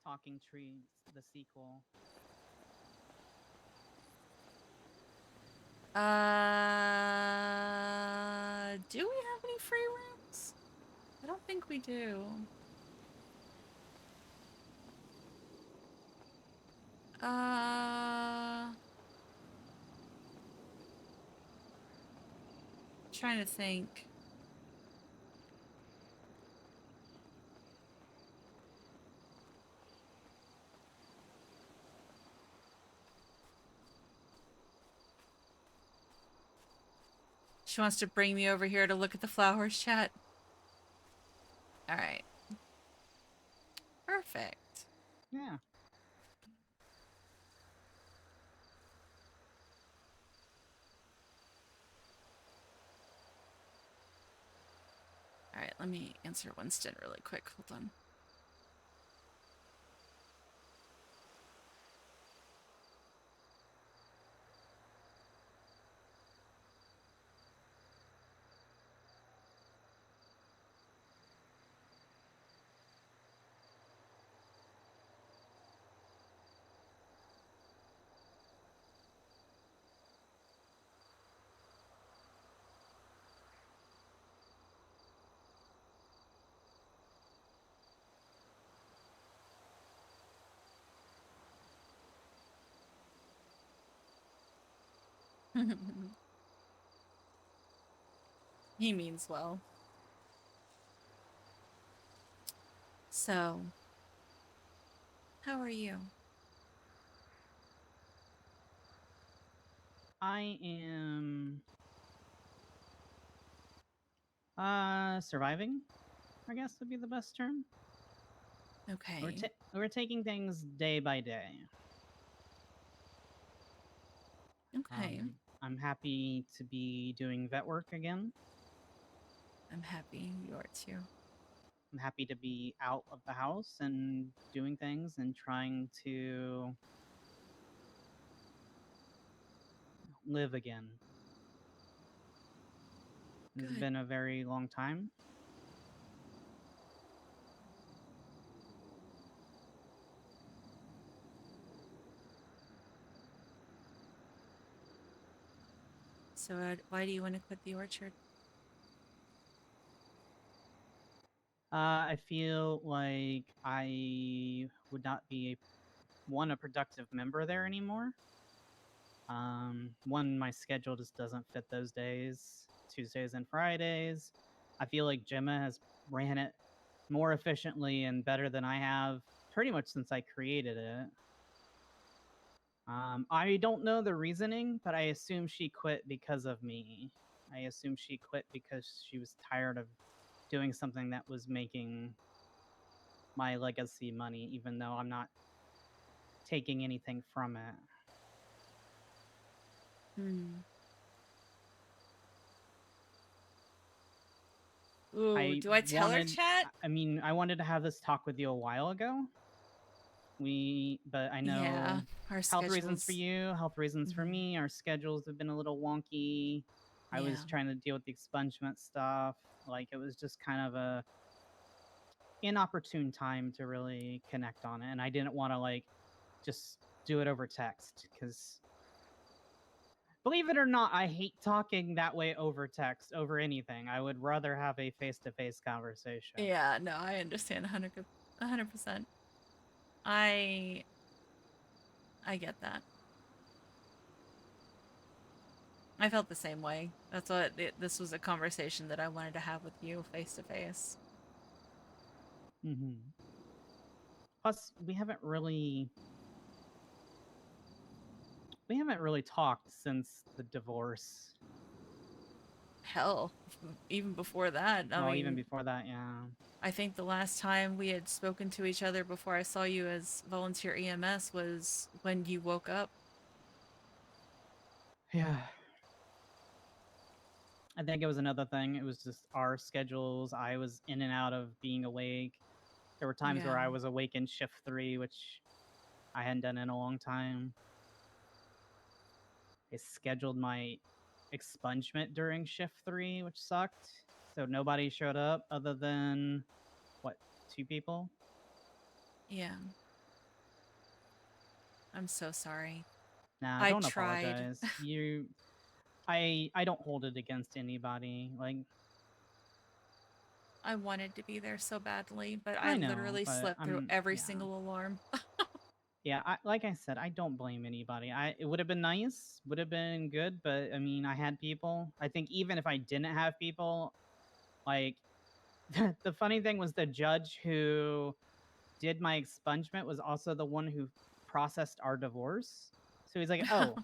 Talking Trees, the sequel. Do we have any free rooms? I don't think we do. Trying to think. She wants to bring me over here to look at the flowers, chat. All right. Perfect. Yeah. All right, let me answer Winston really quick. Hold on. He means well. So, how are you? I am surviving, I guess would be the best term. Okay. We're taking things day by day. Okay. I'm happy to be doing vet work again. I'm happy you are too. I'm happy to be out of the house and doing things and trying to live again. It's Good. been a very long time. So why do you want to quit the orchard? I feel like I would not be a productive member there anymore. One, my schedule just doesn't fit those days, Tuesdays and Fridays. I feel like Gemma has ran it more efficiently and better than I have pretty much since I created it. I don't know the reasoning, but I assume she quit because of me. I assume she quit because she was tired of doing something that was making my legacy money, even though I'm not taking anything from it. Ooh, do I tell her, chat? I mean, I wanted to have this talk with you a while ago. But I know Yeah, our health reasons for schedules. you, health reasons for me. Our schedules have been a little wonky. I was Yeah. trying to deal with the expungement stuff. Like, it was just kind of a inopportune time to really connect on it, and I didn't want to like just do it over text because, believe it or not, I hate talking that way over text over anything. I would rather have a face-to-face conversation. Yeah, no, I understand 100%. I get that. I felt the same way. That's what this was, a conversation that I wanted to have with you face to face. Plus, we haven't really talked since the divorce. Hell, even before that. I mean, even before that, yeah. I think the last time we had spoken to each other before I saw you as volunteer EMS was when you woke up. Yeah. I think it was another thing. It was just our schedules. I was in and out of being awake. There were times where Yeah. I was awake in shift 3, which I hadn't done in a long time. I scheduled my expungement during shift 3, which sucked. So nobody showed up other than, what, 2 people? Yeah. I'm so sorry. Nah, I don't tried. apologize. I don't hold it against anybody. Like, I wanted to be there so badly, but I I know, literally but slept through every yeah. single alarm. Yeah, like I said, I don't blame anybody. It would have been nice, would have been good, but I mean, I had people. I think even if I didn't have people, like, the funny thing was the judge who did my expungement was also the one who processed our divorce. So he's like, oh,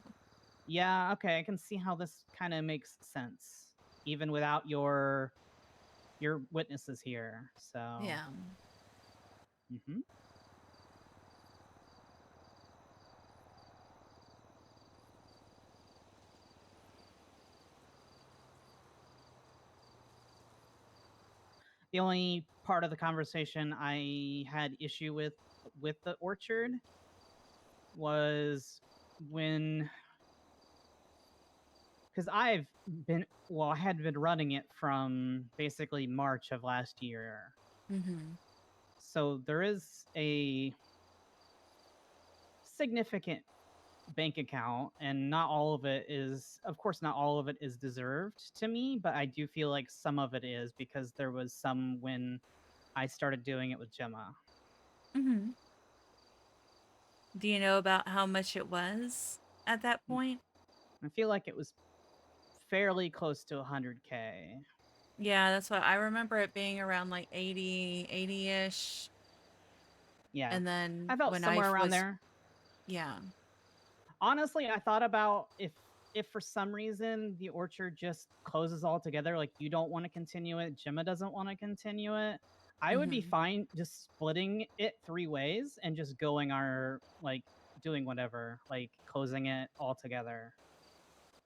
yeah, okay, I can see how this kind of makes sense, even without your witnesses here. So yeah. The only part of the conversation I had issue with the orchard was when, because I had been running it from basically March of last year. So there is a significant bank account, and not all of it is, of course, not all of it is deserved to me, but I do feel like some of it is, because there was some when I started doing it with Gemma. Do you know about how much it was at that point? I feel like it was fairly close to 100K. Yeah, that's what I remember, it being around like 80-ish. Yeah. And then I felt when somewhere around there. Yeah. Honestly, I thought about if for some reason the orchard just closes altogether, like you don't want to continue it, Gemma doesn't want to continue it, I would be fine just splitting it 3 ways and just going our, like, doing whatever, like closing it all together.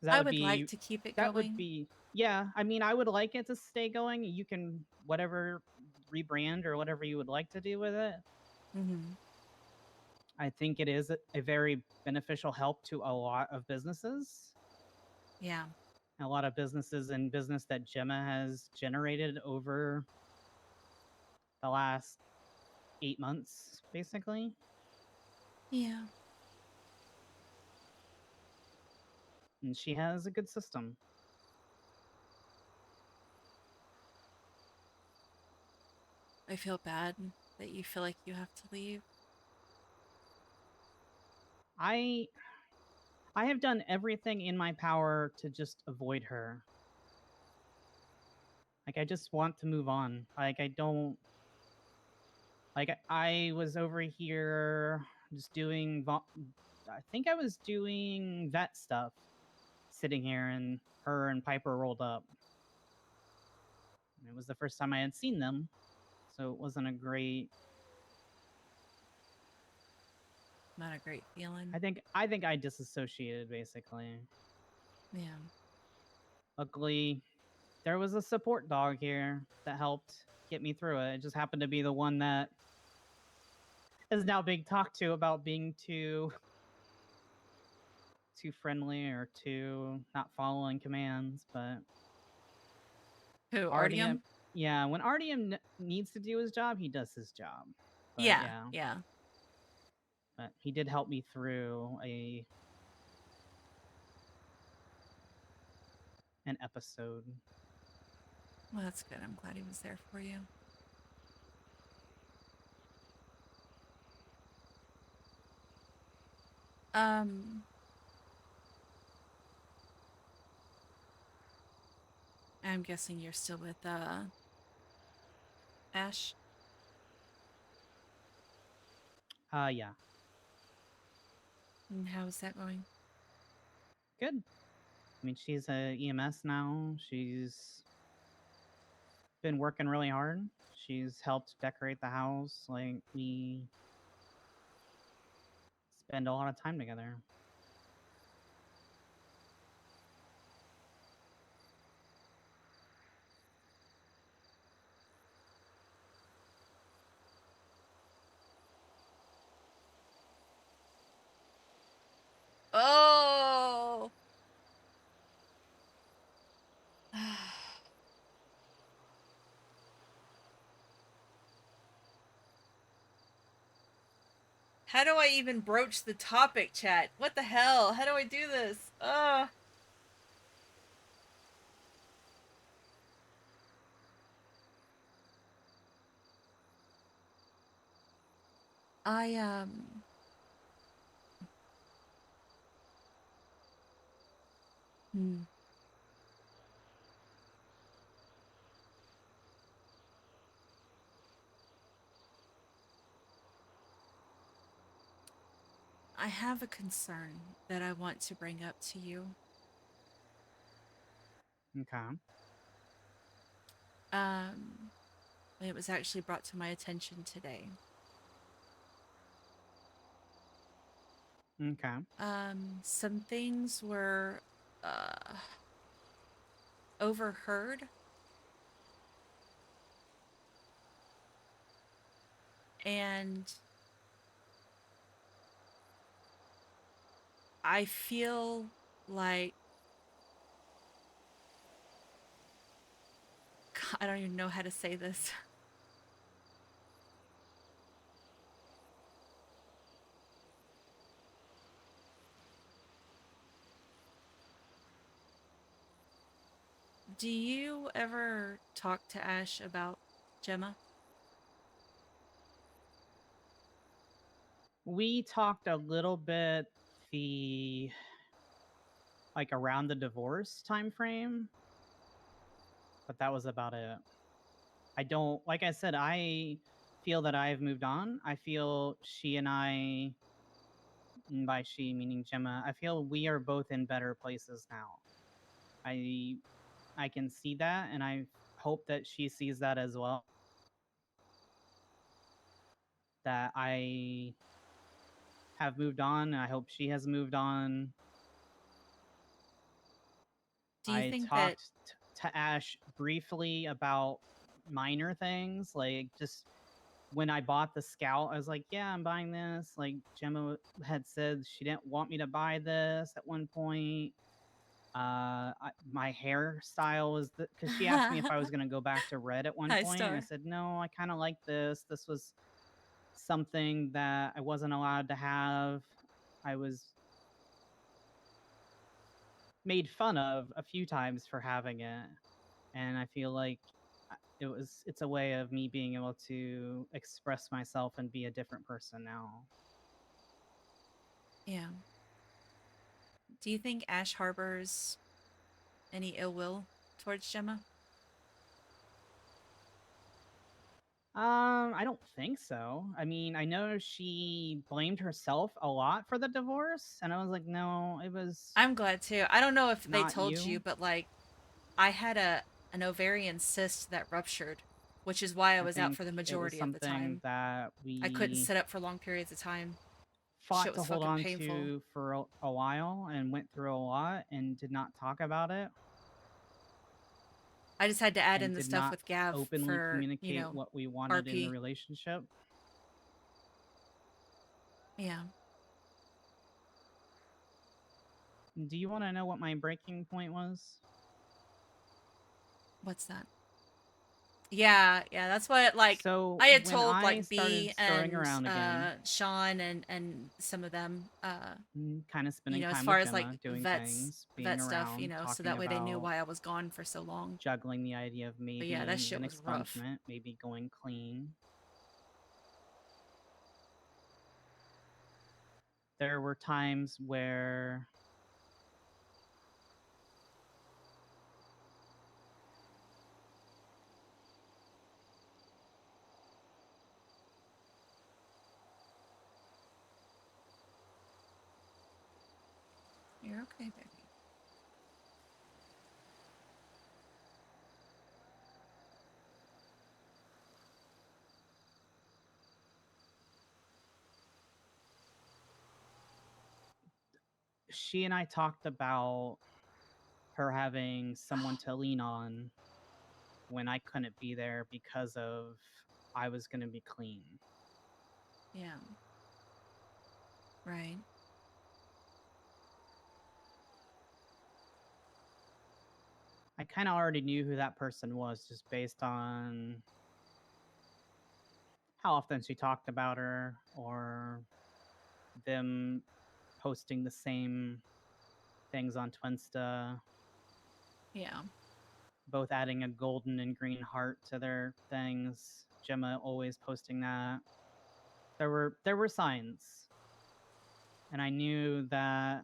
That I would would be like to keep it that would going. be yeah. I mean, I would like it to stay going. You can whatever rebrand or whatever you would like to do with it. Mm-hmm. I think it is a very beneficial help to a lot of businesses. Yeah. A lot of businesses and business that Gemma has generated over the last 8 months, basically. Yeah. And she has a good system. I feel bad that you feel like you have to leave. I have done everything in my power to just avoid her. Like, I just want to move on. Like, I don't... Like, I was over here just doing... I think I was doing vet stuff, sitting here, and her and Piper rolled up. It was the first time I had seen them, so it wasn't a great... Not a great feeling. I think I disassociated, basically. Yeah. Luckily, there was a support dog here that helped get me through it. It just happened to be the one that is now being talked to about being too friendly or too not following commands, but Who, Artyom? Yeah, when Artyom needs to do his job, he does his job. But Yeah. But he did help me through an episode. Well, that's good. I'm glad he was there for you. I'm guessing you're still with Ash. Yeah. And how is that going? Good. I mean, she's a EMS now. She's been working really hard. She's helped decorate the house. Like, we spend a lot of time together. Oh! How do I even broach the topic, chat? What the hell? How do I do this? I have a concern that I want to bring up to you. Okay. It was actually brought to my attention today. Okay. Some things were overheard. And I feel like I don't even know how to say this. Do you ever talk to Ash about Gemma? We talked a little bit around the divorce time frame, but that was about it. I don't, like I said, I feel that I've moved on. I feel she and I, and by she meaning Gemma, I feel we are both in better places now. I can see that, and I hope that she sees that as well. That I have moved on, and I hope she has moved on. Do you I think that talked to Ash briefly about minor things, like just when I bought the Scout, I was like, "Yeah, I'm buying this." Like Gemma had said, she didn't want me to buy this at one point. My hairstyle was because she asked me if I was going to go back to red at one Hi, point, and I Star. said no. I kind of like this. This was something that I wasn't allowed to have. I was made fun of a few times for having it, and I feel like it's a way of me being able to express myself and be a different person now. Yeah. Do you think Ash harbors any ill will towards Gemma? I don't think so. I mean, I know she blamed herself a lot for the divorce, and I was like, no, it was. I'm glad too. I don't know if they not told you, but like, I had an ovarian cyst that ruptured, which is why I was out think for the it was majority of the something time. that I couldn't we sit up for long periods of time. fought Shit to was hold fucking on painful. to for a while and went through a lot and did not talk about it. I just had to add and in the did stuff not with Gav openly for, communicate you know, what we wanted in a RP. relationship. Yeah. Do you want to know what my breaking point was? What's that? Yeah, that's what, like, So I had when told, I like, started B screwing and around again, Sean and some of them, kind of you spending know, as time far with as, like, Gemma, doing vet being stuff, you around, know, so talking that way they knew about why I was gone for so long. juggling the idea of maybe But yeah, that shit an was rough. expungement, maybe going clean. There were times where You're okay, baby. she and I talked about her having someone to lean on when I couldn't be there because of I was going to be clean. Yeah. Right. I kind of already knew who that person was just based on how often she talked about her or them posting the same things on Twinsta. Yeah. Both adding a golden and green heart to their things. Gemma always posting that. There were signs. And I knew that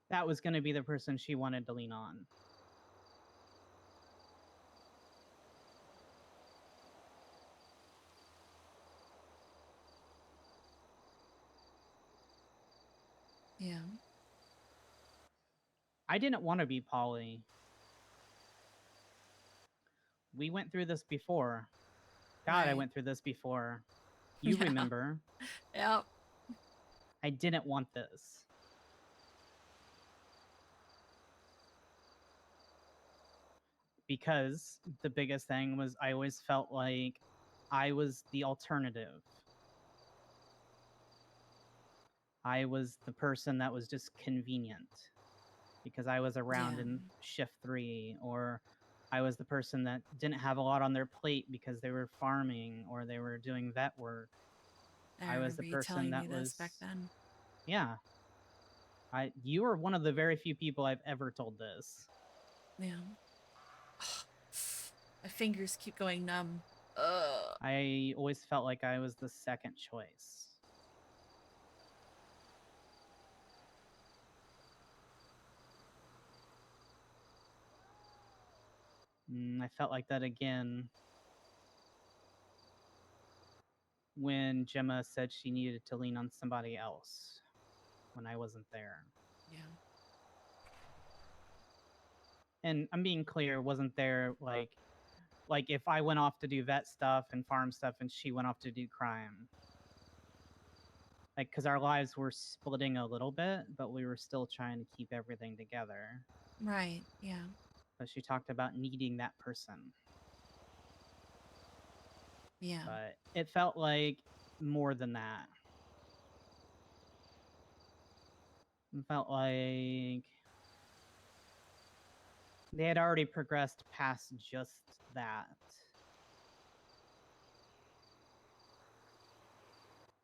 that was going to be the person she wanted to lean on. Yeah. I didn't want to be Polly. We went through this before. God, I Right. went through this before. You Yeah. remember. Yep. I didn't want this. Because the biggest thing was I always felt like I was the alternative. I was the person that was just convenient because I was around Yeah. in shift 3, or I was the person that didn't have a lot on their plate because they were farming or they were doing vet work. I was the remember you person telling that me this was back then. Yeah. You are one of the very few people I've ever told this. Yeah. My fingers keep going numb. Ugh. I always felt like I was the second choice. I felt like that again when Gemma said she needed to lean on somebody else when I wasn't there. Yeah. And I'm being clear, wasn't there like if I went off to do vet stuff and farm stuff and she went off to do crime. Like, because our lives were splitting a little bit, but we were still trying to keep everything together. Right. Yeah. But she talked about needing that person. Yeah. But it felt like more than that. It felt like they had already progressed past just that.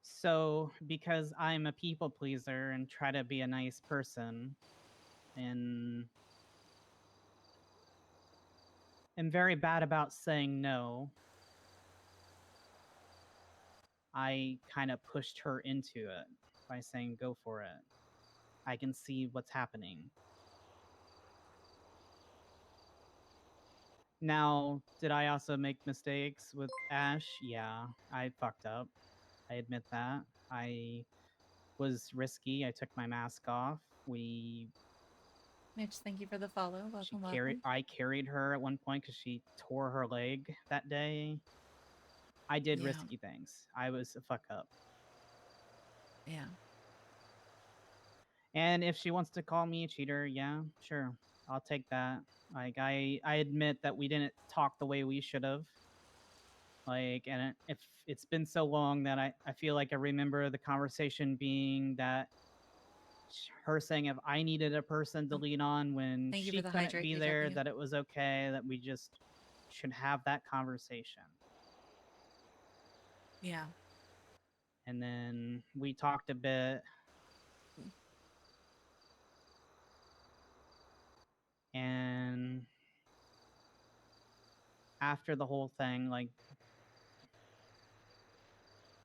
So, because I'm a people pleaser and try to be a nice person, and am very bad about saying no, I kind of pushed her into it by saying, go for it. I can see what's happening. Now, did I also make mistakes with Ash? Yeah, I fucked up. I admit that. I was risky. I took my mask off. Mitch, thank you for the follow. Welcome. I carried her at one point because she tore her leg that day. I did Yeah. risky things. I was a fuck up. Yeah. And if she wants to call me a cheater, yeah, sure. I'll take that. Like, I admit that we didn't talk the way we should have. Like, and if it's been so long that I feel like I remember the conversation being that her saying if I needed a person to lean on when Thank you she for the couldn't hydrate, be there, PW. that it was okay, that we just should have that conversation. Yeah. And then we talked a bit. And after the whole thing, like,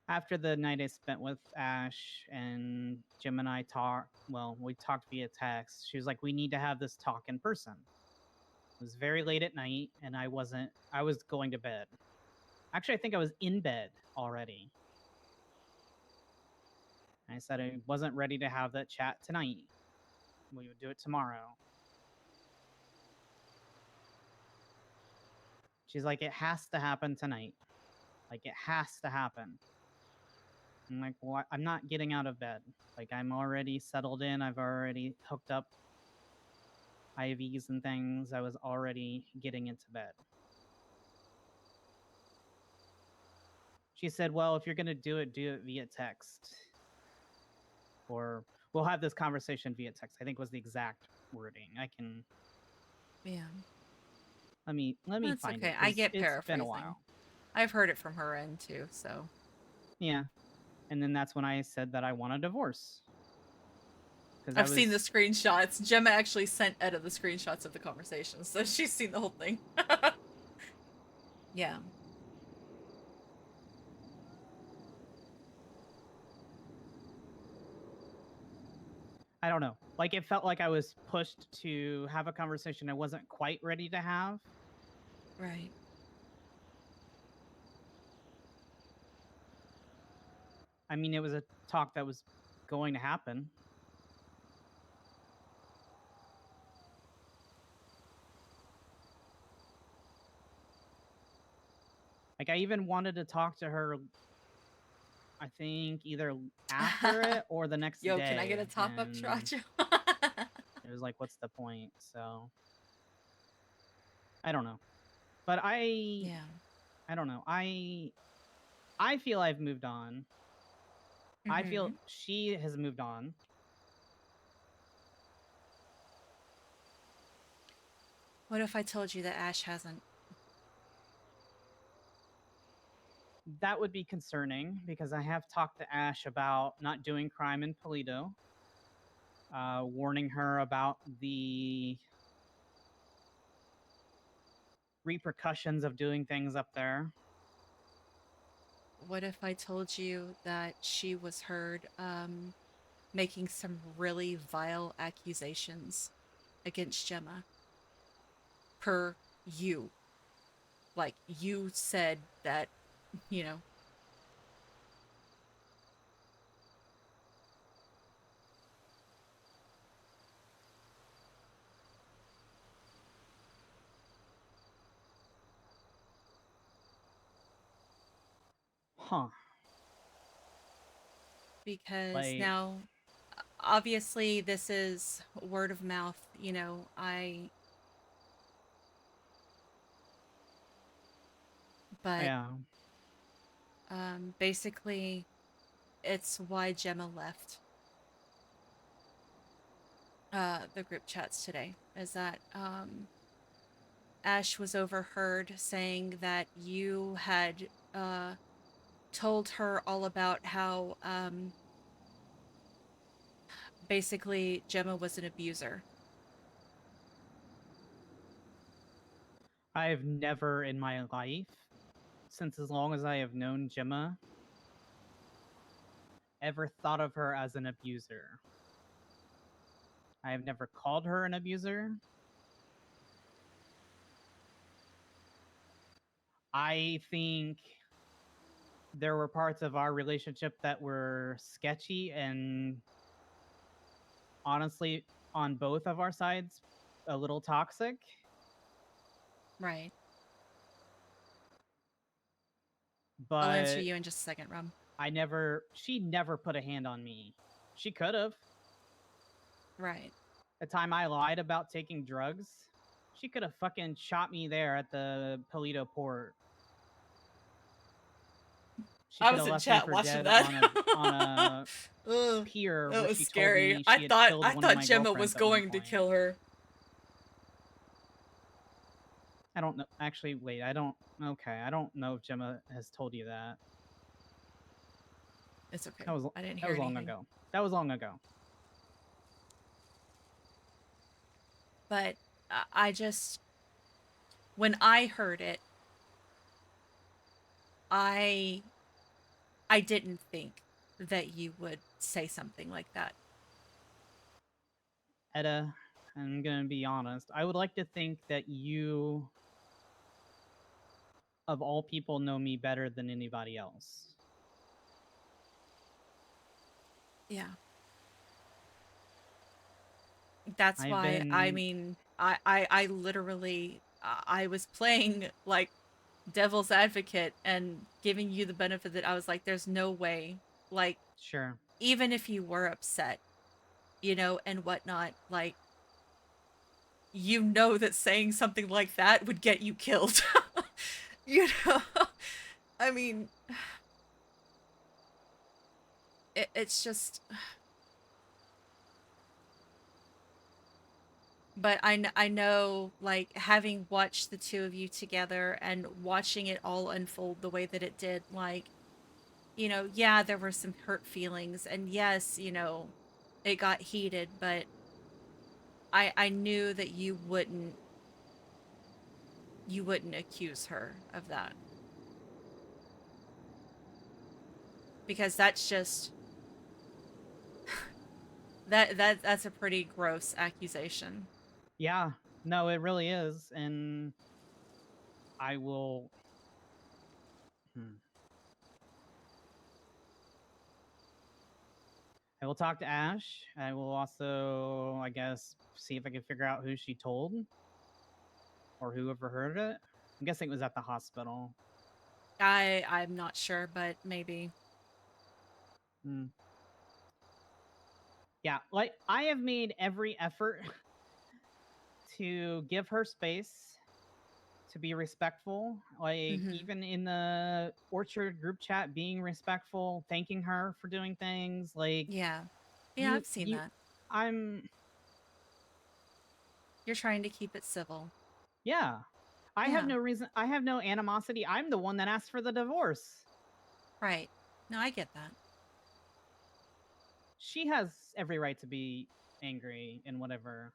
after the night I spent with Ash and Jim and I we talked via text. She was like, we need to have this talk in person. It was very late at night and I was going to bed. Actually, I think I was in bed already. I said I wasn't ready to have that chat tonight. We would do it tomorrow. She's like, it has to happen tonight. Like, it has to happen. I'm like, well, I'm not getting out of bed. Like, I'm already settled in. I've already hooked up IVs and things. I was already getting into bed. She said, well, if you're going to do it via text. Or we'll have this conversation via text, I think was the exact wording. I can... Yeah. Let me That's find okay. it. I get It's paraphrasing. been a while. I've heard it from her end too, so. Yeah. And then that's when I said that I want a divorce. I've seen the screenshots. Gemma actually sent Etta the screenshots of the conversation, so she's seen the whole thing. Yeah. I don't know. Like, it felt like I was pushed to have a conversation I wasn't quite ready to have. Right. I mean, it was a talk that was going to happen. Like, I even wanted to talk to her, I think, either after it or the next Yo, day. can I get a top-up, Tracho? It was like, what's the point? So, I don't know. But I don't know. I feel I've moved on. I feel she has moved on. What if I told you that Ash hasn't? That would be concerning because I have talked to Ash about not doing crime in Polito, warning her about the repercussions of doing things up there. What if I told you that she was heard making some really vile accusations against Gemma? Per you. Like, you said that, you know. Huh. Because Like... now obviously this is word of mouth, but Yeah. basically it's why Gemma left the group chats today, is that Ash was overheard saying that you had told her all about how basically Gemma was an abuser. I've never in my life, since as long as I have known Gemma, ever thought of her as an abuser. I have never called her an abuser. I think there were parts of our relationship that were sketchy and honestly, on both of our sides, a little toxic. Right. But I'll answer you in just a second, Rum. She never put a hand on me. She could have. Right. The time I lied about taking drugs, she could have fucking shot me there at the Polito port. She I could was have in left chat me for watching dead that. on a pier That where was she scary. told me she had killed one of my Gemma was girlfriends at one going to point. kill her. I don't know. Actually, wait. I don't know if Gemma has told you that. It's okay. I didn't that hear was long anything. ago. That was long ago. But I just, when I heard it, I didn't think that you would say something like that. Etta, I'm gonna be honest. I would like to think that you, of all people, know me better than anybody else. Yeah. That's why, I literally, I was playing, like, devil's advocate and giving you the benefit that I was like, there's no way, like, sure, even if you were upset, and whatnot, like, that saying something like that would get you killed. I mean, it's just, but I know, like, having watched the two of you together and watching it all unfold the way that it did, like, yeah, there were some hurt feelings, and yes, it got heated, but I knew that you wouldn't accuse her of that. Because that's just that's a pretty gross accusation. Yeah, no, it really is, and I will. I will talk to Ash. I will also, I guess, see if I can figure out who she told or who overheard it. I'm guessing it was at the hospital. I'm not sure, but maybe. Yeah, like, I have made every effort to give her space, to be respectful. Like, even in the Orchard group chat, being respectful, thanking her for doing things. Like, yeah, I've seen that. You're trying to keep it civil. Yeah. I have no reason. I have no animosity. I'm the one that asked for the divorce. Right. No, I get that. She has every right to be angry and whatever.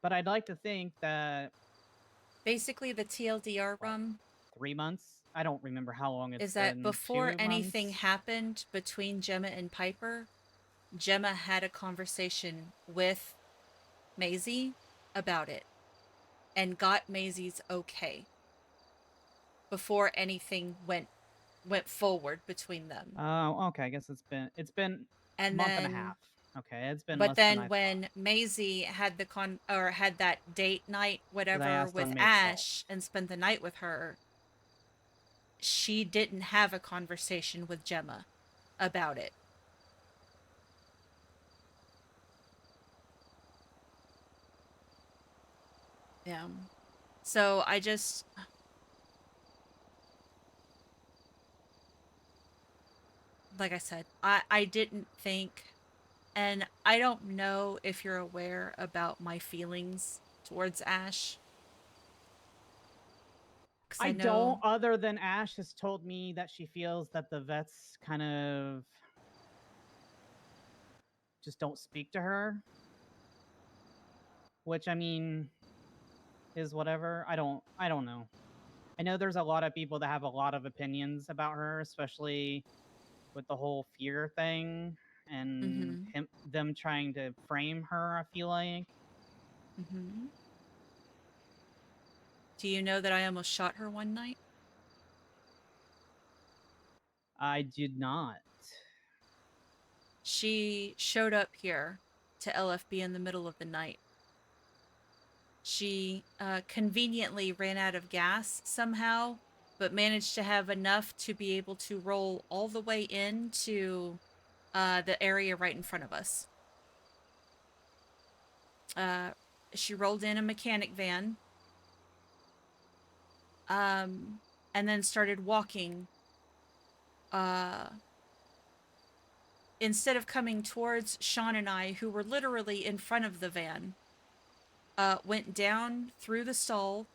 But I'd like to think that basically the TLDR Rum 3 months. I don't remember how long it's is that been. before 2 anything months? happened between Gemma and Piper, Gemma had a conversation with Maisie about it and got Maisie's okay before anything went forward between them. Oh, okay. I guess it's been a month and a half. Okay, it's been. But less then than I when Maisie had had that date night, whatever, with Ash and spent the night with her, she didn't have a conversation with Gemma about it. Yeah. So I just... Like I said, I didn't think, and I don't know if you're aware about my feelings towards Ash. I know... don't, other than Ash has told me that she feels that the vets kind of just don't speak to her. Which, I mean, is whatever. I don't know. I know there's a lot of people that have a lot of opinions about her, especially with the whole fear thing and them trying to frame her, I feel like. Do you know that I almost shot her one night? I did not. She showed up here to LFB in the middle of the night. She conveniently ran out of gas somehow, but managed to have enough to be able to roll all the way into the area right in front of us. She rolled in a mechanic van, and then started walking. Instead of coming towards Sean and I, who were literally in front of the van, went down through the stalls,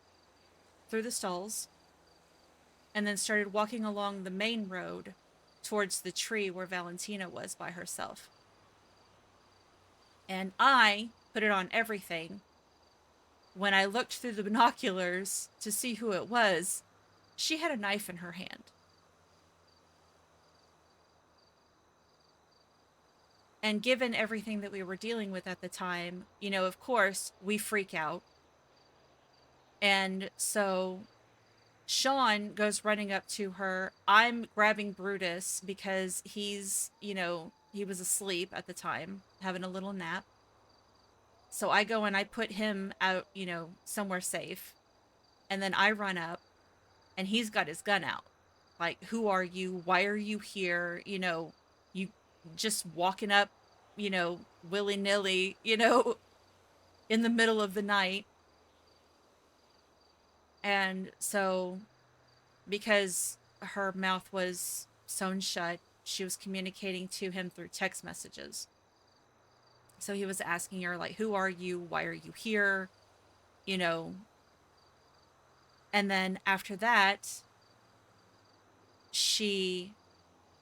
and then started walking along the main road towards the tree where Valentina was by herself. And I put it on everything. When I looked through the binoculars to see who it was, she had a knife in her hand. And given everything that we were dealing with at the time, you know, of course, we freak out. And so Sean goes running up to her. I'm grabbing Brutus because he's, you know, he was asleep at the time, having a little nap. So I go and I put him out, you know, somewhere safe. And then I run up and he's got his gun out. Like, who are you? Why are you here? You know, you just walking up, you know, willy-nilly, you know, in the middle of the night. And so, because her mouth was sewn shut, she was communicating to him through text messages. So he was asking her, like, who are you? Why are you here? You know. And then after that, she,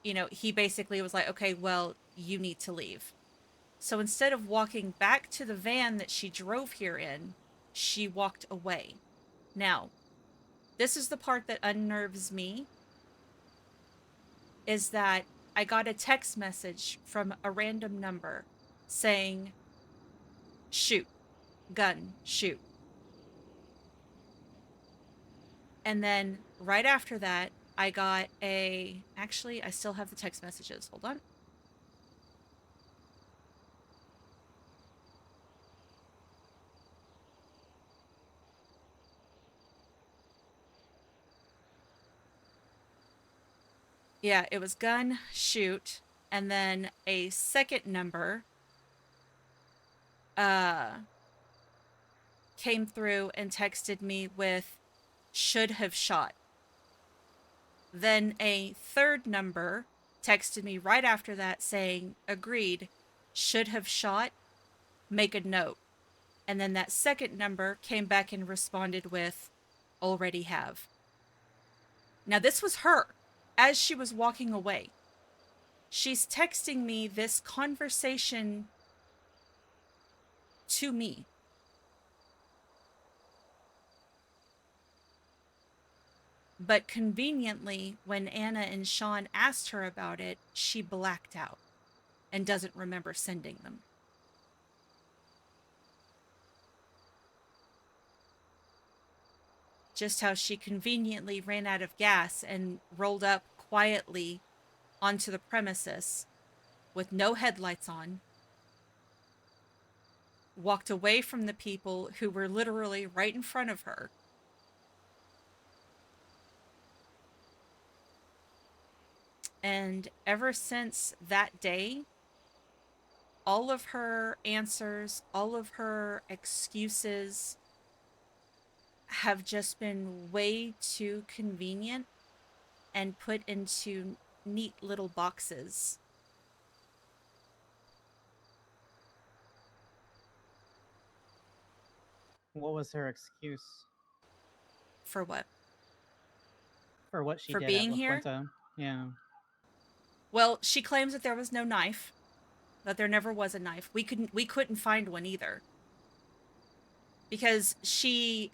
you know, he basically was like, okay, well, you need to leave. So instead of walking back to the van that she drove here in, she walked away. Now, this is the part that unnerves me, is that I got a text message from a random number saying, shoot, gun, shoot. And then right after that, I got actually, I still have the text messages. Hold on. Yeah, it was gun, shoot, and then a second number came through and texted me with should have shot. Then a third number texted me right after that saying, agreed, should have shot, make a note. And then that second number came back and responded with, already have. Now this was her as she was walking away. She's texting me this conversation to me. But conveniently, when Anna and Sean asked her about it, she blacked out and doesn't remember sending them. Just how she conveniently ran out of gas and rolled up quietly onto the premises with no headlights on, walked away from the people who were literally right in front of her. And ever since that day, all of her answers, all of her excuses, have just been way too convenient and put into neat little boxes. What was her excuse? For what? For what she For did being at La here? Puente? Yeah. Well, she claims that there was no knife, that there never was a knife. We couldn't find one either. Because she,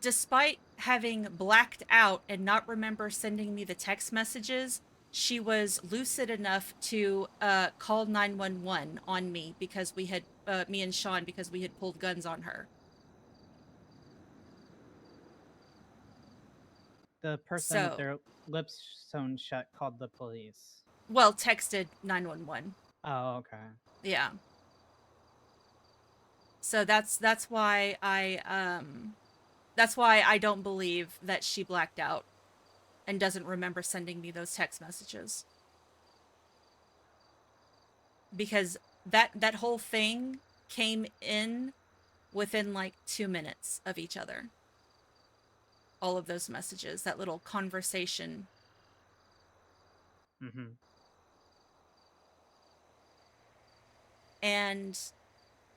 despite having blacked out and not remember sending me the text messages, she was lucid enough to call 911 on me because we had, me and Sean, because we had pulled guns on her. The person with their lips sewn shut called the police. Well, texted 911. Oh, okay. Yeah. So that's why I don't believe that she blacked out and doesn't remember sending me those text messages. Because that whole thing came in within like 2 minutes of each other. All of those messages, that little conversation. Mm-hmm. And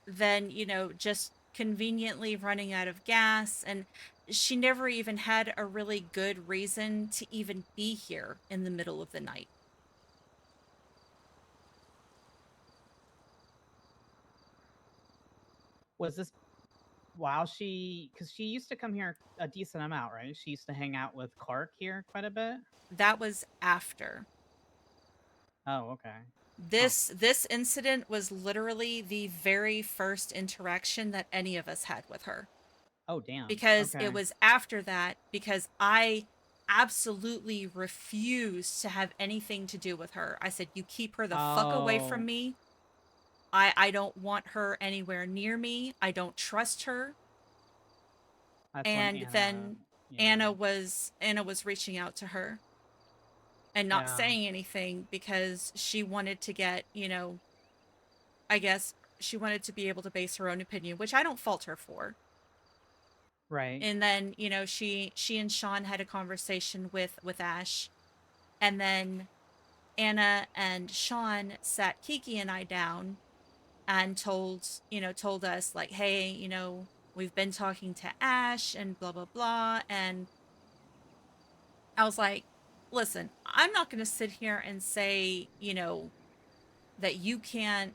then, just conveniently running out of gas, and she never even had a really good reason to even be here in the middle of the night. Was this while because she used to come here a decent amount, right? She used to hang out with Clark here quite a bit. That was after. Oh, okay. This incident was literally the very first interaction that any of us had with her. Oh, damn. Because okay. It was after that, because I absolutely refused to have anything to do with her. I said, you keep her the fuck away from me. I don't want her anywhere near me. I don't trust her. That's and then Anna was reaching out to her and not saying anything because she wanted to get, I guess she wanted to be able to base her own opinion, which I don't fault her for. Right. And then, she and Sean had a conversation with Ash, and then Anna and Sean sat Kiki and I down and told us like, hey, we've been talking to Ash and blah, blah, blah. And I was like, listen, I'm not going to sit here and say, that you can't,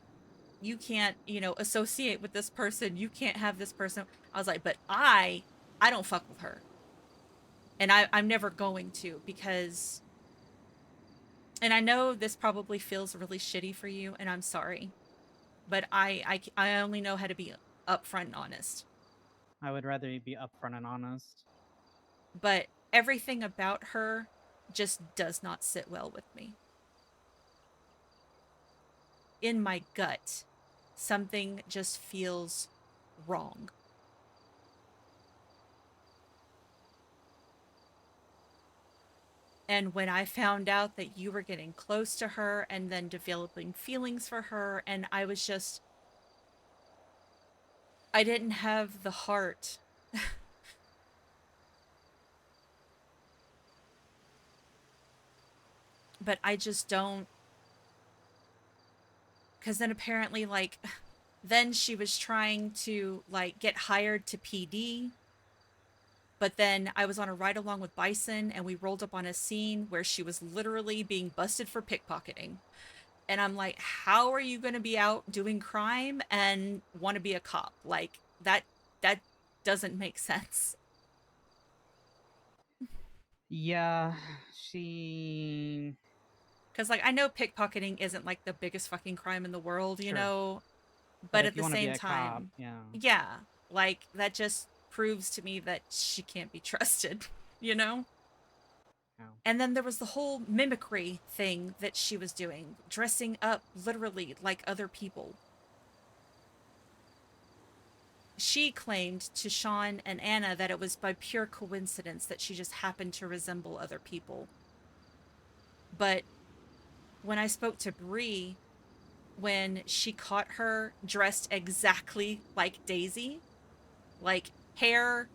associate with this person. You can't have this person. I was like, but I don't fuck with her. And I'm never going to, because, and I know this probably feels really shitty for you, and I'm sorry, but I only know how to be upfront and honest. I would rather you be upfront and honest. But everything about her just does not sit well with me. In my gut, something just feels wrong. And when I found out that you were getting close to her and then developing feelings for her, and I was just, I didn't have the heart. But I just don't. Because then apparently, like, then she was trying to, like, get hired to PD. But then I was on a ride along with Bison, and we rolled up on a scene where she was literally being busted for pickpocketing. And I'm like, how are you going to be out doing crime and want to be a cop? Like, that doesn't make sense. Yeah, she... Because, like, I know pickpocketing isn't, like, the biggest fucking crime in the world, you know? But at the same time, yeah, like, that just proves to me that she can't be trusted, you know? Yeah. And then there was the whole mimicry thing that she was doing, dressing up literally like other people. She claimed to Sean and Anna that it was by pure coincidence that she just happened to resemble other people. But when I spoke to Bree, when she caught her dressed exactly like Daisy, like hair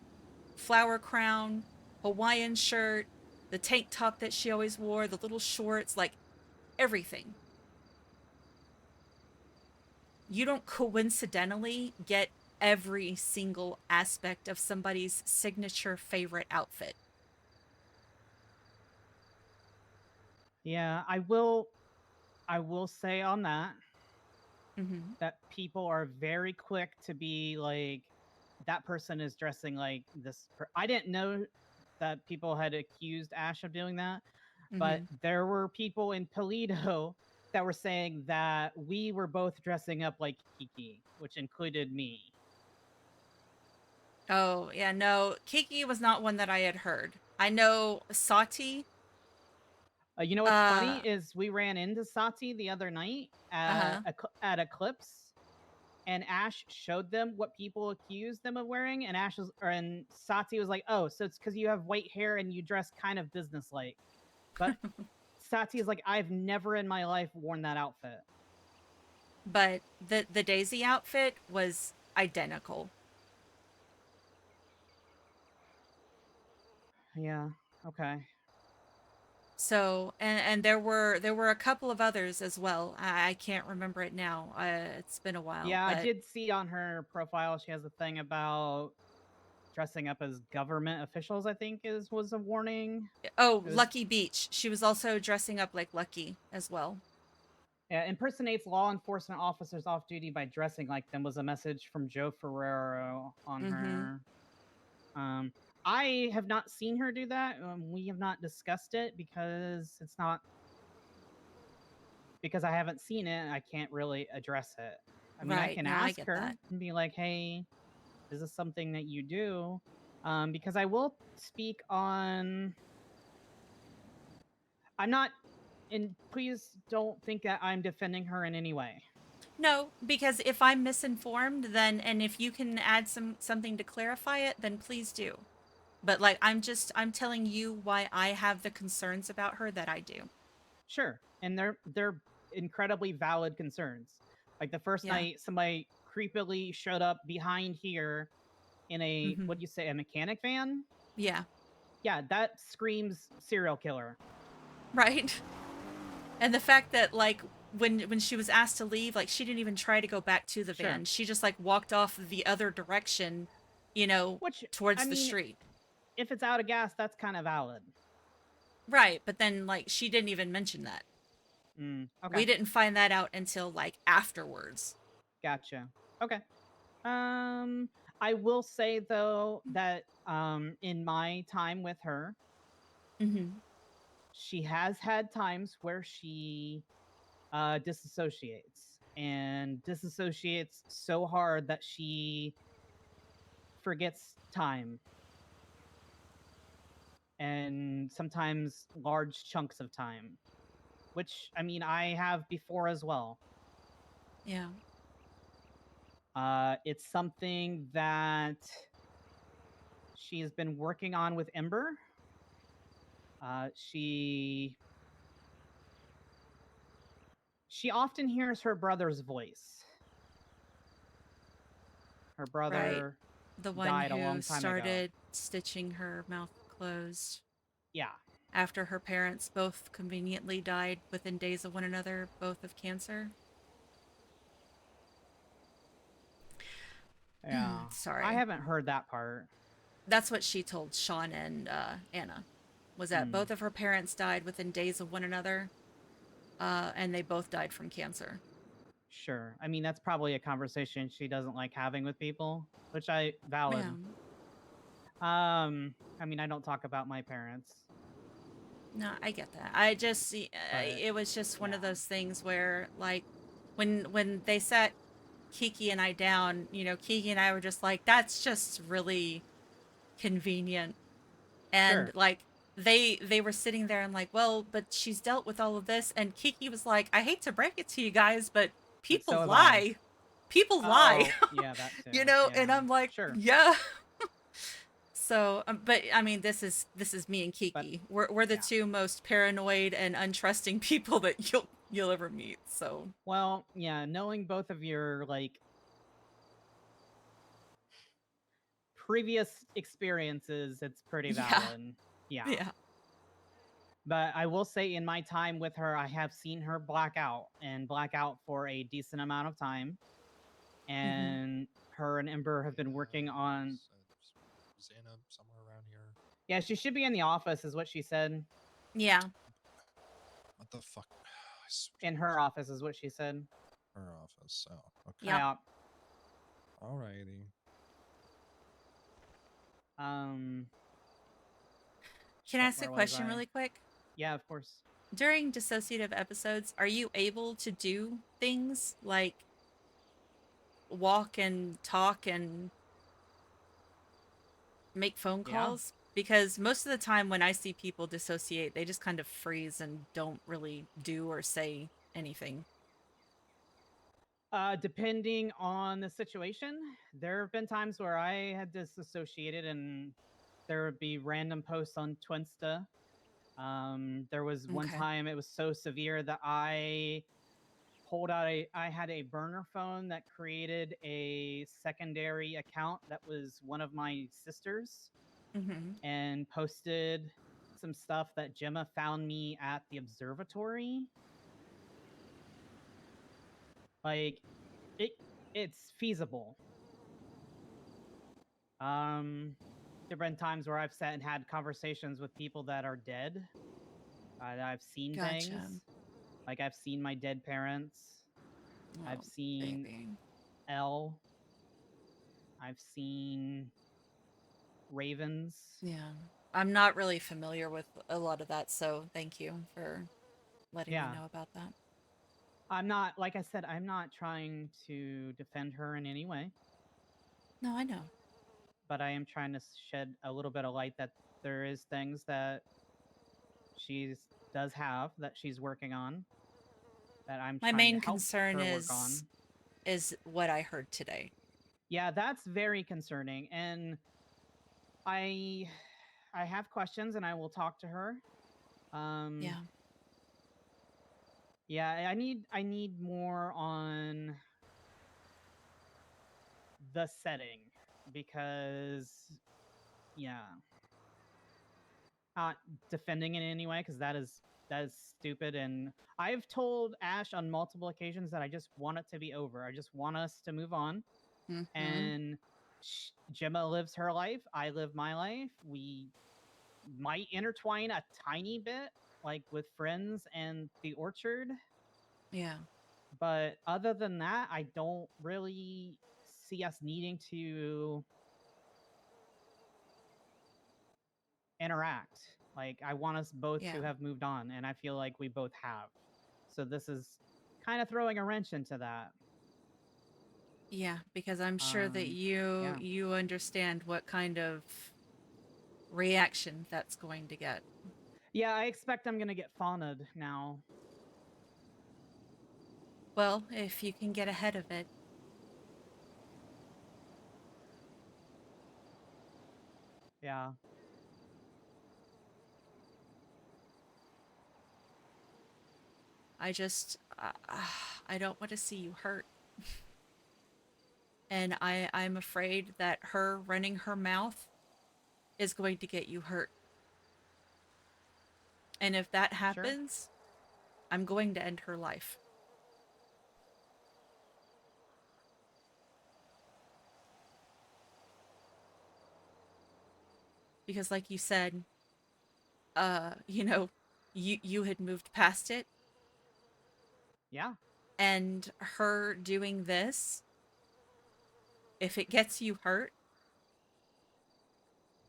flower crown, Hawaiian shirt, the tank top that she always wore, the little shorts, like everything. You don't coincidentally get every single aspect of somebody's signature favorite outfit. Yeah, I will say on that that people are very quick to be like, that person is dressing like this. I didn't know that people had accused Ash of doing that, but there were people in Toledo that were saying that we were both dressing up like Kiki, which included me. Oh, yeah, no. Kiki was not one that I had heard. I know Sati. You know what's funny is we ran into Sati the other night at Eclipse, and Ash showed them what people accused them of wearing, and and Sati was like, "Oh, so it's because you have white hair and you dress kind of businesslike." But Sati is like, "I've never in my life worn that outfit." But the Daisy outfit was identical. Yeah. Okay. So, and there were a couple of others as well. I can't remember it now. It's been a while. Yeah, but... I did see on her profile she has a thing about dressing up as government officials. I think was a warning. Oh, Lucky Beach. She was also dressing up like Lucky as well. Yeah, impersonates law enforcement officers off duty by dressing like them was a message from Joe Ferrero on her. I have not seen her do that. We have not discussed it because it's not, because I haven't seen it. I can't really address it. I mean, I can ask her and be like, "Hey, is this something that you do?" Because I will speak on. I'm not, and please don't think that I'm defending her in any way. No, because if I'm misinformed, then, and if you can add something to clarify it, then please do. But like, I'm telling you why I have the concerns about her that I do. Sure, and they're incredibly valid concerns. Like the first night, somebody creepily showed up behind here in a what do you say, a mechanic van? Yeah. Yeah, that screams serial killer. Right. And the fact that like when she was asked to leave, like she didn't even try to go back to the van. She just like walked off the other direction, towards the street. If it's out of gas, that's kind of valid. Right, but then like she didn't even mention that. Okay. We didn't find that out until like afterwards. Gotcha. Okay. I will say though that in my time with her, she has had times where she disassociates, and disassociates so hard that she forgets time, and sometimes large chunks of time, which I mean I have before as well. Yeah. It's something that she has been working on with Ember. She often hears her brother's voice. Her brother the one died a long who time started ago. stitching her mouth closed. Yeah. After her parents both conveniently died within days of one another, both of cancer. Yeah. Sorry. I haven't heard that part. That's what she told Sean and Anna, was that both of her parents died within days of one another, and they both died from cancer. Sure. I mean, that's probably a conversation she doesn't like having with people, which I valid. Yeah. I mean, I don't talk about my parents. No, I get that. I just it was just one of those things where like when they sat Kiki and I down, Kiki and I were just like, that's just really convenient. And like they were sitting there and like, well, but she's dealt with all of this, and Kiki was like, I hate to break it to you guys, but people so lie. People lie. Yeah, that too. And I'm like, sure. Yeah. So, but I mean, this is me and Kiki. We're the two most paranoid and untrusting people that you'll ever meet. So, well, yeah, knowing both of your like previous experiences, it's pretty Yeah. valid. Yeah. Yeah. But I will say, in my time with her, I have seen her black out for a decent amount of time. And her and Ember have been working on. Xana somewhere around here. Yeah, she should be in the office, is what she said. Yeah. What the fuck? In her office, is what she said. Her office. Oh, okay. Yeah. Alrighty. Can I ask a question really quick? Yeah, of course. During dissociative episodes, are you able to do things like walk and talk and make phone Yeah. calls? Because most of the time when I see people dissociate, they just kind of freeze and don't really do or say anything. Depending on the situation, there have been times where I had disassociated and there would be random posts on Twinsta. There was one Okay. time it was so severe that I pulled out I had a burner phone that created a secondary account that was one of my sisters and posted some stuff that Gemma found me at the observatory. Like, it's feasible. There've been times where I've sat and had conversations with people that are dead. I've seen things. Like, I've seen my dead parents. I've seen Elle. I've seen ravens. Yeah. I'm not really familiar with a lot of that, so thank you for letting me know about that. I'm not, like I said, I'm not trying to defend her in any way. No, I know. But I am trying to shed a little bit of light that there is things that she does have that she's working on. That I'm My trying main to help concern her work on. is what I heard today. Yeah, that's very concerning, and I have questions, and I will talk to her. Yeah. Yeah, I need more on the setting because, yeah, not defending it in any way because that is stupid. And I've told Ash on multiple occasions that I just want it to be over. I just want us to move on. And Gemma lives her life. I live my life. We might intertwine a tiny bit, like with friends and the orchard. Yeah. But other than that, I don't really see us needing to interact. Like, I want us both to have moved on, and I feel like we both have. So this is kind of throwing a wrench into that. Yeah, because I'm sure that you understand what kind of reaction that's going to get. Yeah, I expect I'm gonna get fawned now. Well, if you can get ahead of it. Yeah. I don't want to see you hurt. And I'm afraid that her running her mouth is going to get you hurt. And if that happens, I'm going to end her life. Because like you said, you know, you had moved past it. Yeah. And her doing this, if it gets you hurt,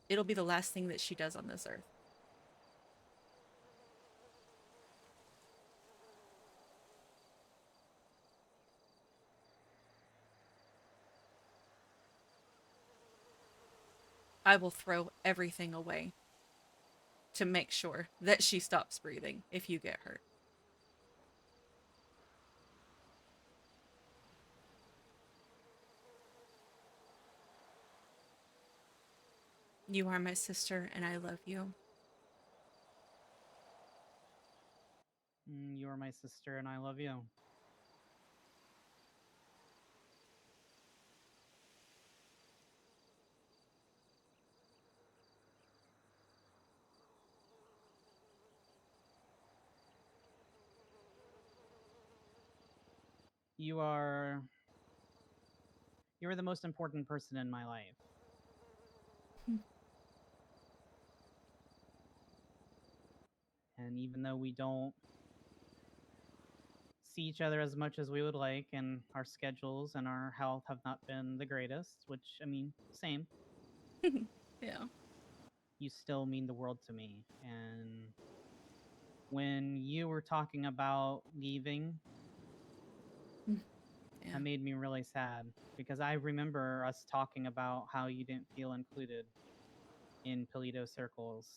it'll be the last thing that she does on this earth. I will throw everything away to make sure that she stops breathing if you get hurt. You are my sister, and I love you. You are my sister, and I love you. You are the most important person in my life. And even though we don't see each other as much as we would like, and our schedules and our health have not been the greatest, which, I mean, same. Yeah. You still mean the world to me. And when you were talking about leaving, Yeah. that made me really sad because I remember us talking about how you didn't feel included in Polito circles.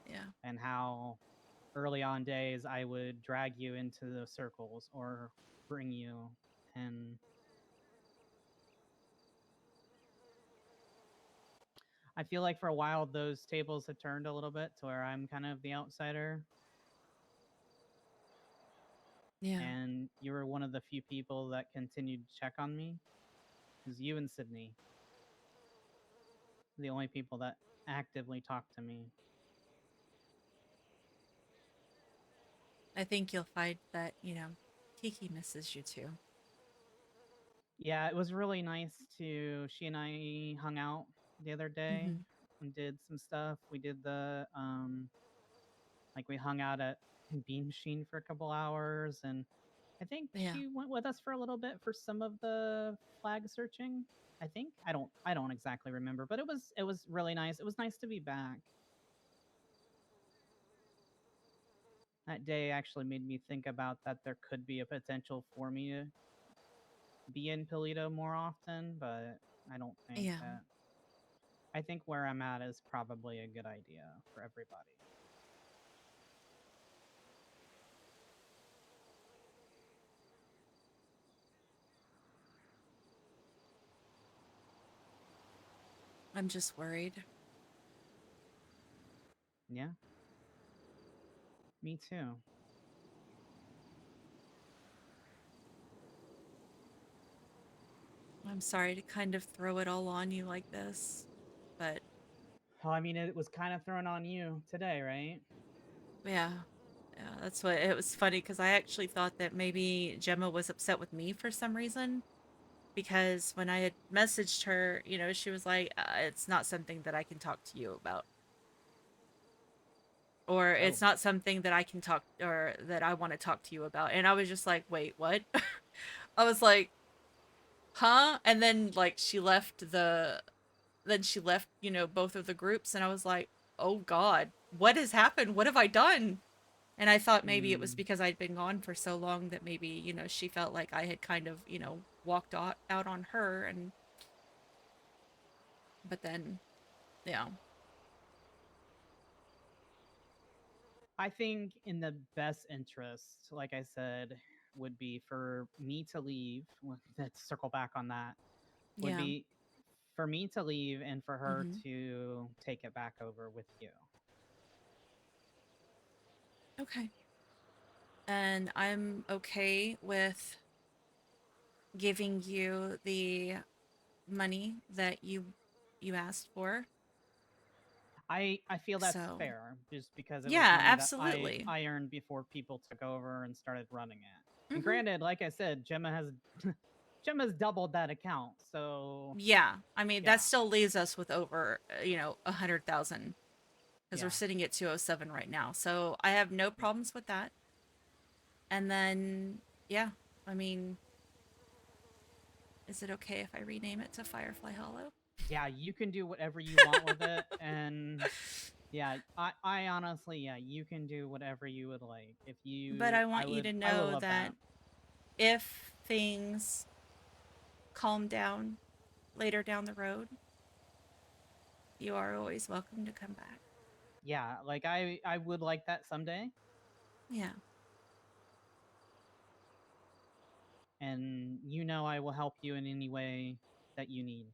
Yeah. And how early on days I would drag you into those circles or bring you, and I feel like for a while those tables have turned a little bit to where I'm kind of the outsider. Yeah. And you were one of the few people that continued to check on me. It was you and Sydney, the only people that actively talked to me. I think you'll find that, Kiki misses you too. Yeah, it was really nice she and I hung out the other day and did some stuff. We did we hung out at Bean Machine for a couple hours, and I think she went with us for a little bit for some of the flag searching. I think I don't exactly remember, but it was really nice. It was nice to be back. That day actually made me think about that there could be a potential for me to be in Polito more often, but I don't think that. I think where I'm at is probably a good idea for everybody. I'm just worried. Yeah. Me too. I'm sorry to kind of throw it all on you like this, but Well, I mean, it was kind of thrown on you today, right? yeah. Yeah, that's what it was funny because I actually thought that maybe Gemma was upset with me for some reason. Because when I had messaged her, she was like, it's not something that I can talk to you about. Or it's not something that I can talk or that I want to talk to you about. And I was just like, wait, what? I was like, huh? And then she left both of the groups, and I was like, oh God, what has happened? What have I done? And I thought maybe it was because I'd been gone for so long that maybe, she felt like I had kind of, walked out on her. But then, yeah. I think in the best interest, like I said, would be for me to leave. Let's circle back on that. Would Yeah. be for me to leave and for her Mhm. to take it back over with you. Okay. And I'm okay with giving you the money that you asked for. I feel that's So, fair, just because it was yeah, money that absolutely. I earned before people took over and started running it. And Mhm. granted, like I said, Gemma's doubled that account, so Yeah, I mean yeah. that still leaves us with over 100,000 because Yeah. we're sitting at 207 right now. So I have no problems with that. And then yeah, I mean, is it okay if I rename it to Firefly Hollow? Yeah, you can do whatever you want with it, and yeah, I honestly, yeah, you can do whatever you would like. If you, But I want you would, to I would know love that if things calm down later down the road, you are always welcome to come back. Yeah, like I would like that someday. Yeah. And I will help you in any way that you need.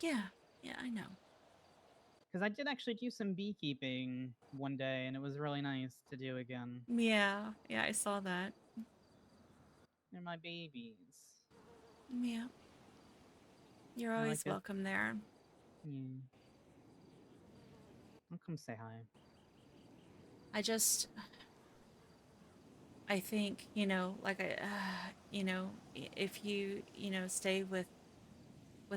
Yeah, yeah, I know. Because I did actually do some beekeeping one day, and it was really nice to do again. Yeah, yeah, I saw that. They're my babies. Yeah. You're I always like it. welcome there. Yeah. I'll come say hi. I just I think, you know, like you know, if you, you know, stay with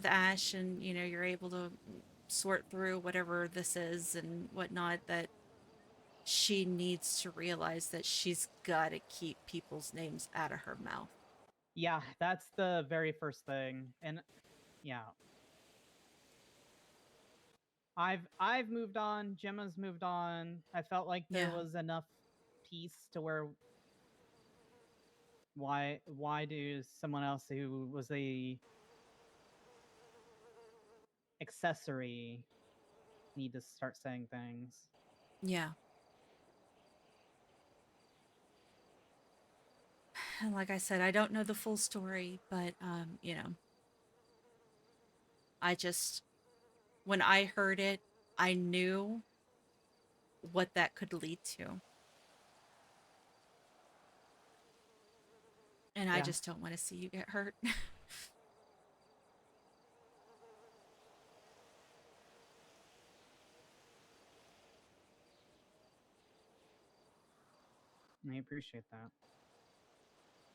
Ash and, you know, you're able to sort through whatever this is and whatnot, that she needs to realize that she's got to keep people's names out of her mouth. Yeah, that's the very first thing. And yeah. I've moved on, Gemma's moved on. I felt like there Yeah. was enough peace to where why do someone else who was a accessory need to start saying things? Yeah. And like I said, I don't know the full story, but you know, I just when I heard it, I knew what that could lead to. And I Yeah. just don't want to see you get hurt. I appreciate that.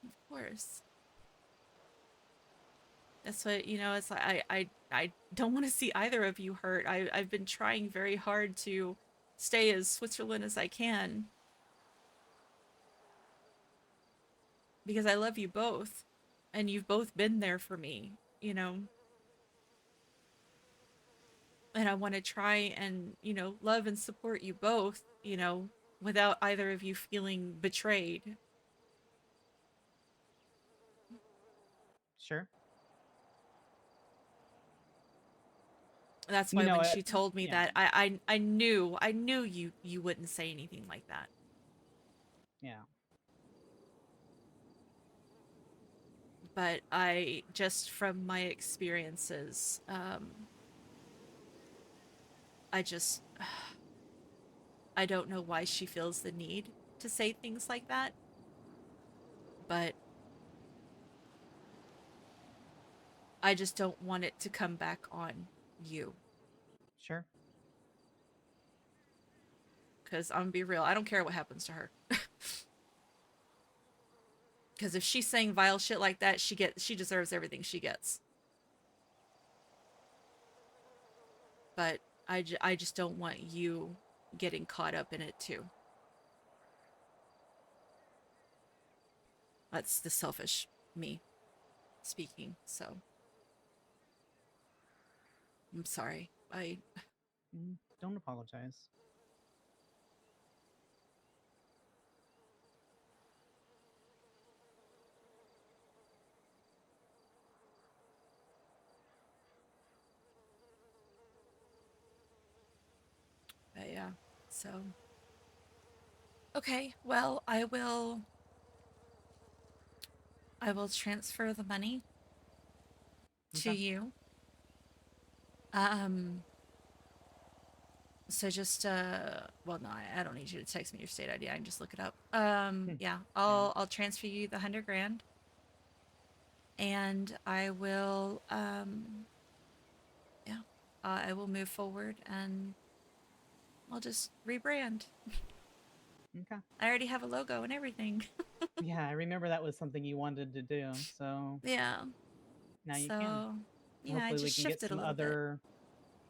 Of course. That's what, you know, it's like I don't want to see either of you hurt. I've been trying very hard to stay as Switzerland as I can. Because I love you both. And you've both been there for me, you know. And I want to try and, you know, love and support you both, you know, without either of you feeling betrayed. Sure. That's You why know when it. she told me Yeah. that, I knew you wouldn't say anything like that. Yeah. But I just from my experiences, I don't know why she feels the need to say things like that. But I just don't want it to come back on you. Sure. Because I'm gonna be real, I don't care what happens to her. Because if she's saying vile shit like that, she deserves everything she gets. But I just don't want you getting caught up in it too. That's the selfish me speaking, so I'm sorry. Don't apologize. But yeah, so okay, well, I will transfer the money to Okay. you. So just well, no, I don't need you to text me your state ID. I can just look it up. Yeah, I'll transfer you the 100 grand. And I will yeah, I will move forward and I'll just rebrand. Okay. I already have a logo and everything. Yeah, I remember that was something you wanted to do. So Yeah. now you So, can. yeah, Hopefully I we just can get shifted a some little bit. other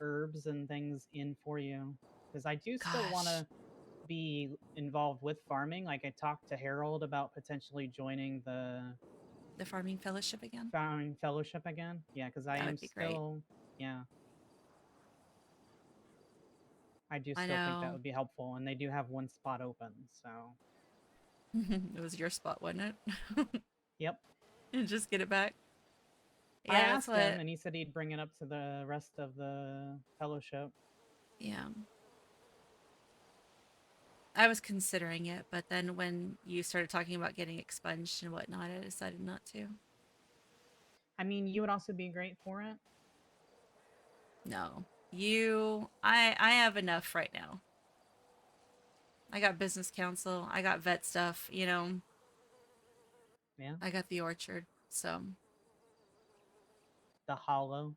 herbs and things in for you. Because I do still want Gosh. to be involved with farming. Like I talked to Harold about potentially joining the Farming Fellowship again. Farming Fellowship again. Yeah, because I That am would be great. still yeah. I do I still think that know. would be helpful, and they do have one spot open. So It was your spot, wasn't it? yep. And just get it back. I Yeah, that's asked him, what. and he said he'd bring it up to the rest of the fellowship. Yeah. I was considering it, but then when you started talking about getting expunged and whatnot, I decided not to. I mean, you would also be great for it. No. I have enough right now. I got business counsel, I got vet stuff, you know. Yeah. I got the orchard, so. The hollow.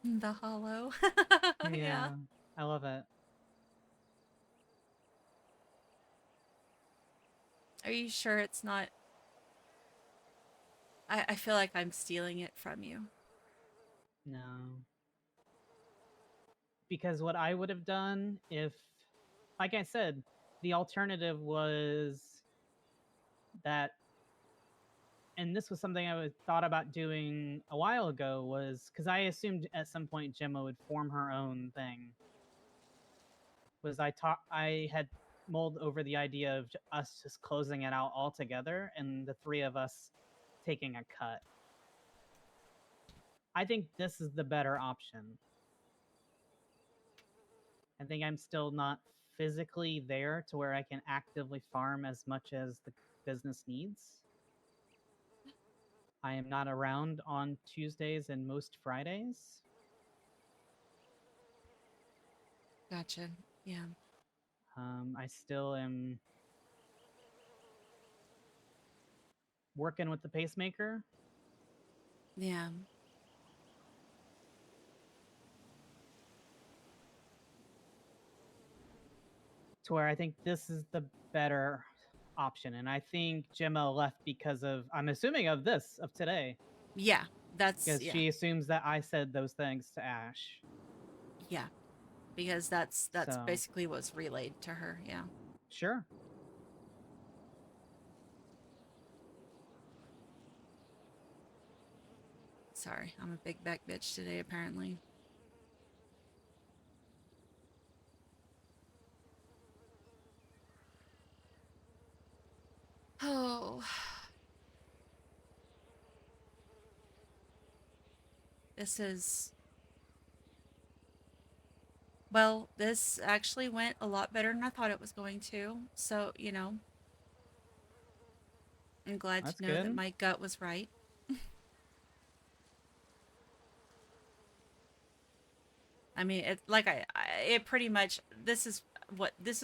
The hollow. Yeah. I love it. Are you sure it's not? I feel like I'm stealing it from you. No. Because what I would have done if, like I said, the alternative was that, and this was something I thought about doing a while ago, was because I assumed at some point Gemma would form her own thing. Was I had mulled over the idea of us just closing it out altogether and the three of us taking a cut. I think this is the better option. I think I'm still not physically there to where I can actively farm as much as the business needs. I am not around on Tuesdays and most Fridays. Gotcha. Yeah. I still am working with the pacemaker. Yeah. To where I think this is the better option. And I think Gemma left because of, I'm assuming of today. Yeah, that's because she assumes that I said those things to Ash. Yeah, because that's So- basically what's relayed to her. Yeah. Sure. Sorry, I'm a big back bitch today, apparently. Oh. This is... Well, this actually went a lot better than I thought it was going to. So, you know, I'm glad That's to know that good. my gut was right. I mean, it like it pretty much, this is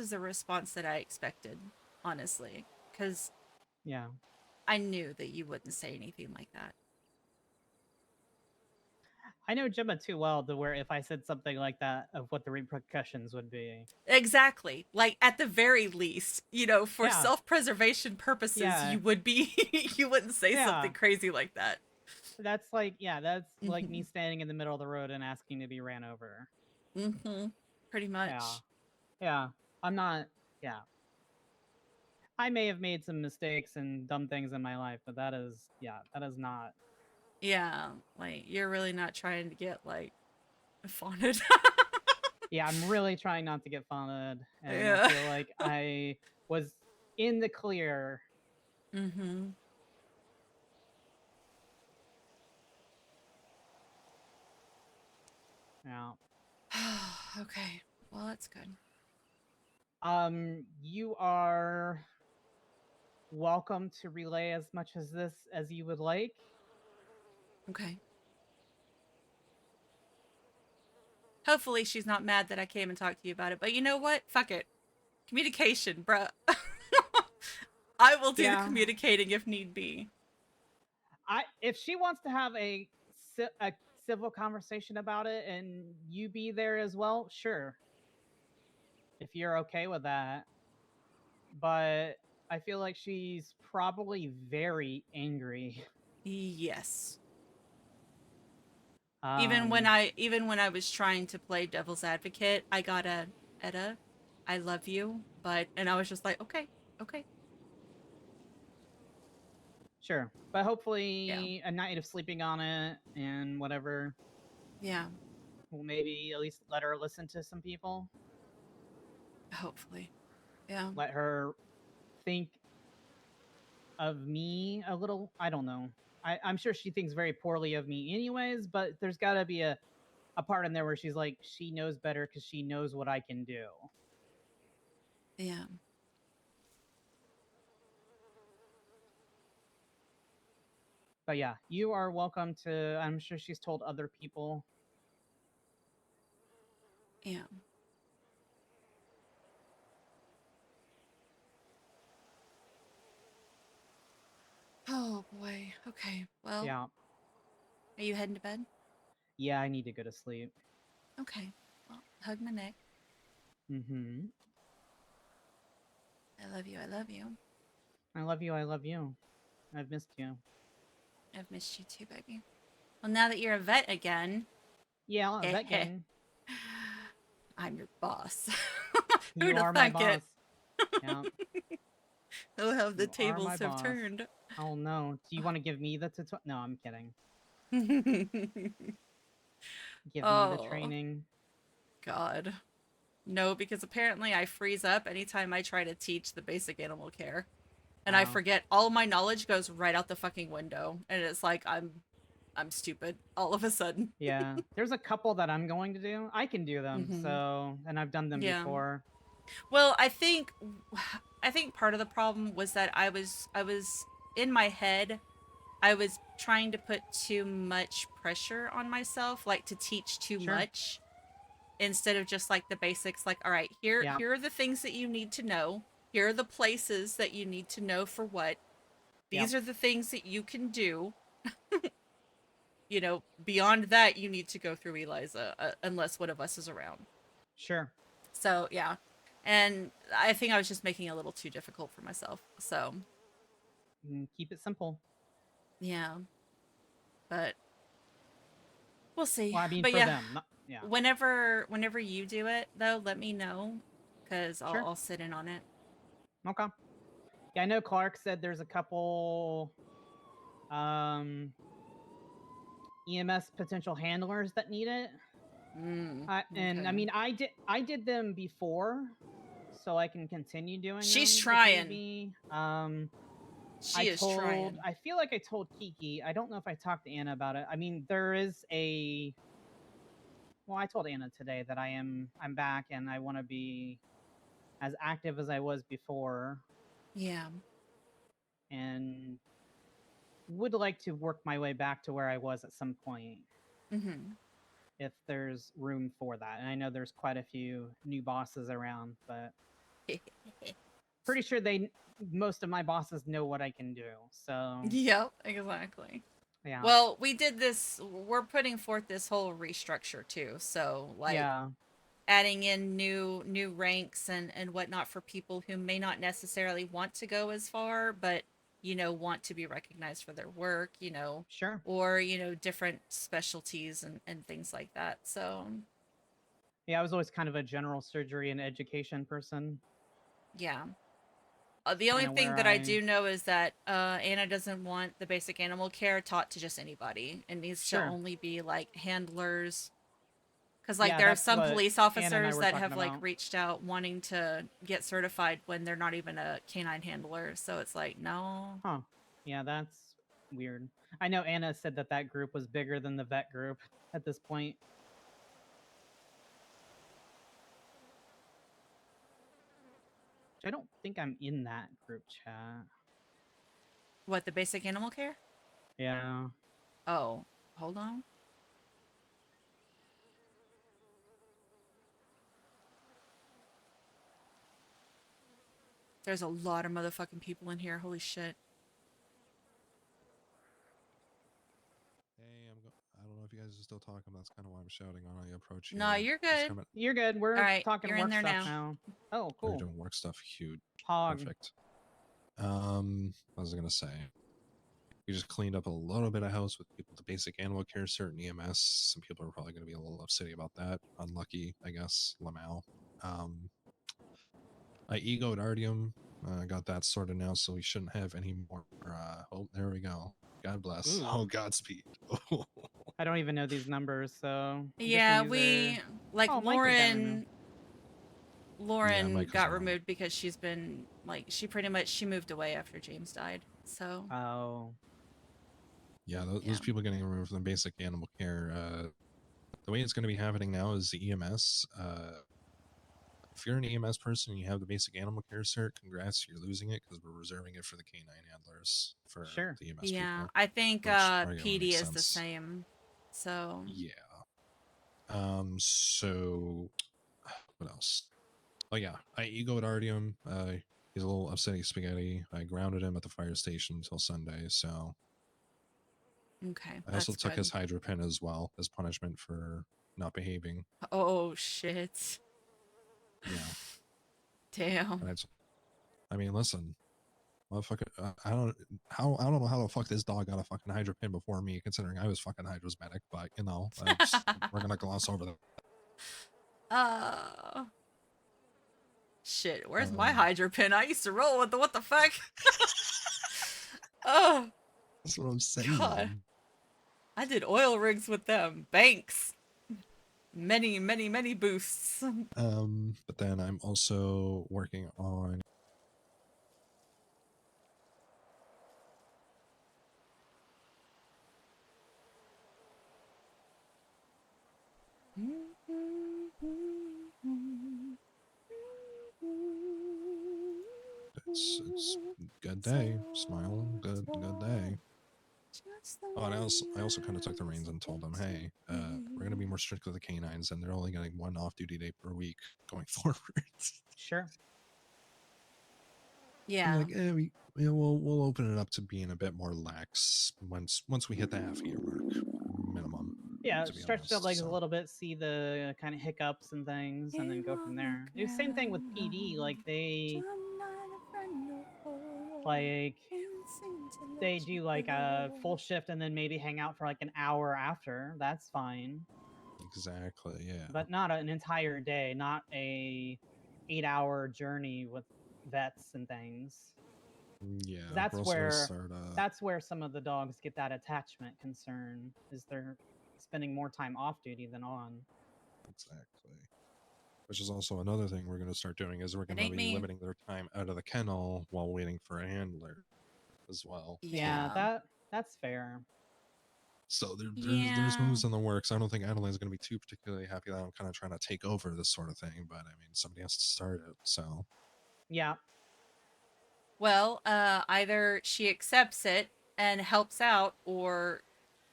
the response that I expected, honestly, because Yeah. I knew that you wouldn't say anything like that. I know Gemma too well to where if I said something like that, of what the repercussions would be. Exactly. Like, at the very least, you know, for Yeah. self-preservation purposes, Yeah. you would be, you wouldn't say Yeah. something crazy like that. That's like, yeah, that's like me standing in the middle of the road and asking to be ran over. Mm-hmm. Pretty much. Yeah. Yeah. I'm not, yeah. I may have made some mistakes and dumb things in my life, but that is, yeah, that is not. Yeah, like, you're really not trying to get, like, fawned. Yeah, I'm really trying not to get fawned, and Yeah. I feel like I was in the clear. Mm-hmm. Yeah. Okay. Well, that's good. You are welcome to relay as much as this as you would like. Okay. Hopefully she's not mad that I came and talked to you about it, but you know what? Fuck it. Communication, bruh. I will do the Yeah. communicating if need be. If she wants to have a civil conversation about it and you be there as well, sure. If you're okay with that. But I feel like she's probably very angry. Yes. Even when I was trying to play devil's advocate, I got a Etta, I love you, and I was just like, okay. Sure. But hopefully a night of sleeping on it and whatever. Yeah. Will maybe at least let her listen to some people. Hopefully. Yeah. Let her think of me a little. I don't know. I'm sure she thinks very poorly of me anyways, but there's got to be a part in there where she's like, she knows better because she knows what I can do. Yeah. But yeah, you are welcome to, I'm sure she's told other people. Yeah. Oh boy. Okay. Well. Yeah. Are you heading to bed? Yeah, I need to go to sleep. Okay. Well, hug my neck. Mm-hmm. I love you. I love you. I love you. I love you. I've missed you. I've missed you too, baby. Well, now that you're a vet again. Yeah, I'm a vet again. I'm your boss. You Who'd have are my thunk it? boss. Yeah. Oh, how the You are my tables have boss. turned. Oh no. Do you want to give me the tutorial? No, I'm kidding. Give me the training. God. No, because apparently I freeze up anytime I try to teach the basic animal care. And I Wow. forget all my knowledge goes right out the fucking window. And it's like I'm stupid all of a sudden. Yeah. There's a couple that I'm going to do. I can do them. So, and I've done them before. Well, I think part of the problem was that I was in my head, I was trying to put too much pressure on myself, like to teach too much instead of just like the basics, like, all right, here are the things that you need to know. Here are the places that you need to know for what. These are the things that you can do. You know, beyond that, you need to go through Eliza, unless one of us is around. Sure. So, yeah. And I think I was just making it a little too difficult for myself. So. Keep it simple. Yeah. But we'll see. Well, I mean, but for yeah, them. Yeah. Whenever you do it, though, let me know. Because I'll sit in on it. Okay. Yeah, I know Clark said there's a couple EMS potential handlers that need it. And I mean, I did them before, so I can continue doing She's them. trying. Maybe. She is trying. I feel like I told Kiki. I don't know if I talked to Anna about it. I mean, there is a. Well, I told Anna today that I'm back and I want to be as active as I was before. Yeah. And would like to work my way back to where I was at some point. If there's room for that. And I know there's quite a few new bosses around, but pretty sure most of my bosses know what I can do. So Yep, exactly. Yeah. Well, we're putting forth this whole restructure too. So like adding in new ranks and whatnot for people who may not necessarily want to go as far, but want to be recognized for their work, Sure. Or, different specialties and things like that. So yeah, I was always kind of a general surgery and education person. Yeah. The only thing that I do know is that Anna doesn't want the basic animal care taught to just anybody. It needs to only be like handlers. Because like there are some police officers that have like reached out wanting to get certified when they're not even a canine handler. So it's like, no. Huh. Yeah, that's weird. I know Anna said that group was bigger than the vet group at this point. I don't think I'm in that group chat. What, the basic animal care? Yeah. Oh, hold on. There's a lot of motherfucking people in here. Holy shit. Hey, I don't know if you guys are still talking. That's kind of why I'm shouting on the approach here. No, you're good. You're good. We're talking you're work in there stuff now. Oh, cool. We're doing work stuff. Huge. Hog. Perfect. What was I gonna say? We just cleaned up a little bit of house with people with the basic animal care, certain EMS. Some people are probably going to be a little upset about that. Unlucky, I guess. Lamau. I egoed Artium. Got that sorted now, so we shouldn't have any more. Oh, there we go. God bless. Ooh. Oh, Godspeed. I don't even know these numbers, so Yeah, we like Lauren got removed because she's been like she moved away after James died. So yeah, those people getting removed from the basic animal care. The way it's going to be happening now is the EMS. If you're an EMS person and you have the basic animal care cert, congrats, you're losing it because we're reserving it for the canine handlers for the EMS yeah, people. I think PD makes is the sense. same. So yeah. So what else? Oh yeah, I egoed Artium. He's a little upsetty spaghetti. I grounded him at the fire station until Sunday. So okay. I also that's took good. his hydro pen as well as punishment for not behaving. Oh shit. Yeah. Damn. I mean, listen. Motherfucker, I don't know how the fuck this dog got a fucking hydro pin before me, considering I was fucking hydrosmatic. But you know, we're gonna gloss over that. Shit, where's my hydro pin? I used to roll with the what the fuck? Oh, that's what I'm saying. God. I did oil rigs with them. Banks. Many, many, many boosts. But then I'm also working on it's good day, smile, good day. Oh, and I also kind of took the reins and told them, hey, we're gonna be more strict with the canines, and they're only getting 1 off-duty day per week going forward. Sure. Yeah. Like, we'll open it up to being a bit more lax once we hit the half-year mark minimum. Yeah, to be stretch the honest, legs so. a little bit, see the kind of hiccups and things, and then go from there. Do the same thing with PD. Like they do like a full shift and then maybe hang out for like an hour after. That's fine. Exactly. Yeah. But not an entire day, not a 8-hour journey with vets and things. Yeah. That's we're also gonna where start, that's where some of the dogs get that attachment concern, is they're spending more time off duty than on. Exactly. Which is also another thing we're going to start doing, is we're going to ain't be me. limiting their time out of the kennel while waiting for a handler as well. Yeah, that's fair. So there's moves in the works. I don't think Adelaide's going to be too particularly happy that I'm kind of trying to take over this sort of thing, but I mean, somebody has to start it. So yeah. Well, either she accepts it and helps out, or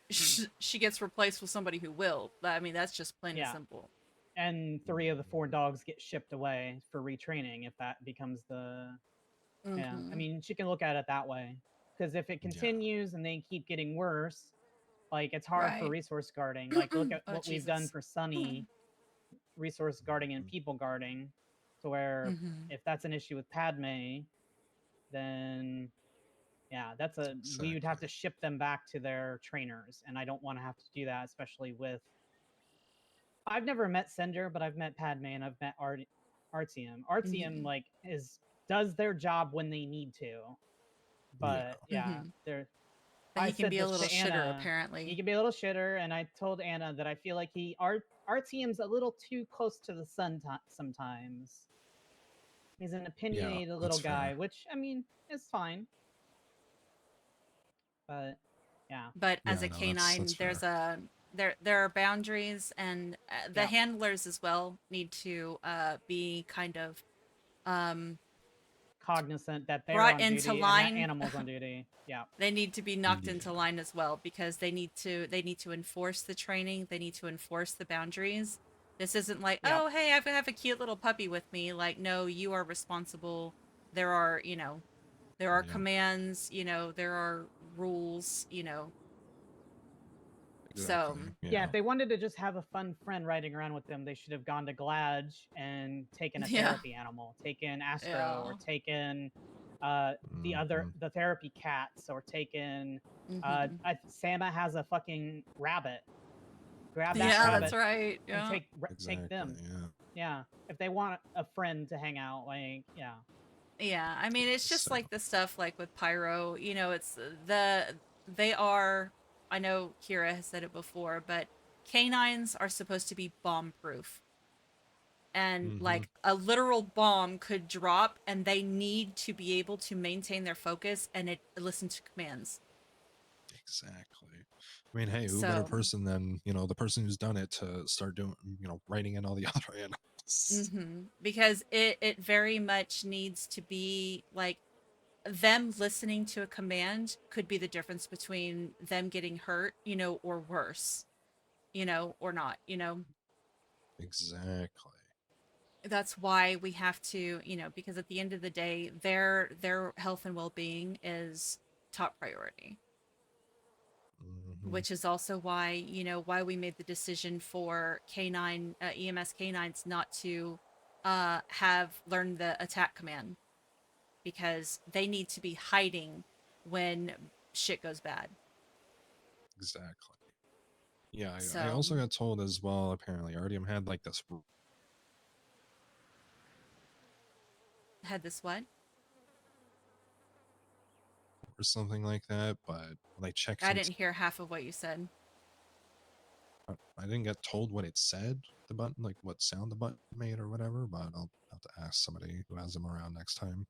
she gets replaced with somebody who will. I mean, that's just plain and simple. And 3 of the 4 dogs get shipped away for retraining if that becomes the. Yeah, I mean, she can look at it that way, because if it continues and they keep getting worse, like it's hard for Right. resource guarding. Like look at Oh, what we've done Jesus. for Sunny, resource guarding and people guarding, to where if that's an issue with Padme, then yeah, that's a we would have to ship them back to their trainers, and I don't want to have to do that, especially with. I've never met Cinder, but I've met Padme and I've met Artyom. Artyom like does their job when they need to, but they're. But he I can said be a this little to shitter, Anna. apparently. He can be a little shitter, and I told Anna that I feel like Artyom's a little too close to the sun sometimes. He's an opinionated little guy, fair. which I mean is fine. But yeah. But as a canine, there's there are boundaries, and the handlers as well need to be kind of cognizant that they're brought on into duty line. and that animals on duty. Yeah. They need to be knocked into line as well, because they need to enforce the training. They need to enforce the boundaries. This isn't like, oh, hey, I have a cute little puppy with me. Like, no, you are responsible. There are, there are commands, there are rules, So yeah, if they wanted to just have a fun friend riding around with them, they should have gone to Gladge and taken a therapy animal, taken Astro, or taken the therapy cats, or taken Sama has a fucking rabbit. Grab that rabbit. That's right. And take them. Yeah, if they want a friend to hang out, like Yeah, I mean, it's just like the stuff like with Pyro, it's they are, I know Kira has said it before, but canines are supposed to be bomb proof. And like a literal bomb could drop, and they need to be able to maintain their focus and listen to commands. Exactly. I mean, hey, who better person than, the person who's done it to start doing, writing in all the other animals. Because it very much needs to be like, them listening to a command could be the difference between them getting hurt, or worse, or not, Exactly. That's why we have to, because at the end of the day, their health and well-being is top priority. Which is also why, why we made the decision for canine EMS canines not to have learned the attack command. because they need to be hiding when shit goes bad. Exactly. Yeah, I So also got told as well, apparently, Artyom had like this had this what? or something like that, but when I checked I into didn't hear half of what you said. I didn't get told what it said, the button, like what sound the button made or whatever, but I'll have to ask somebody who has them around next time.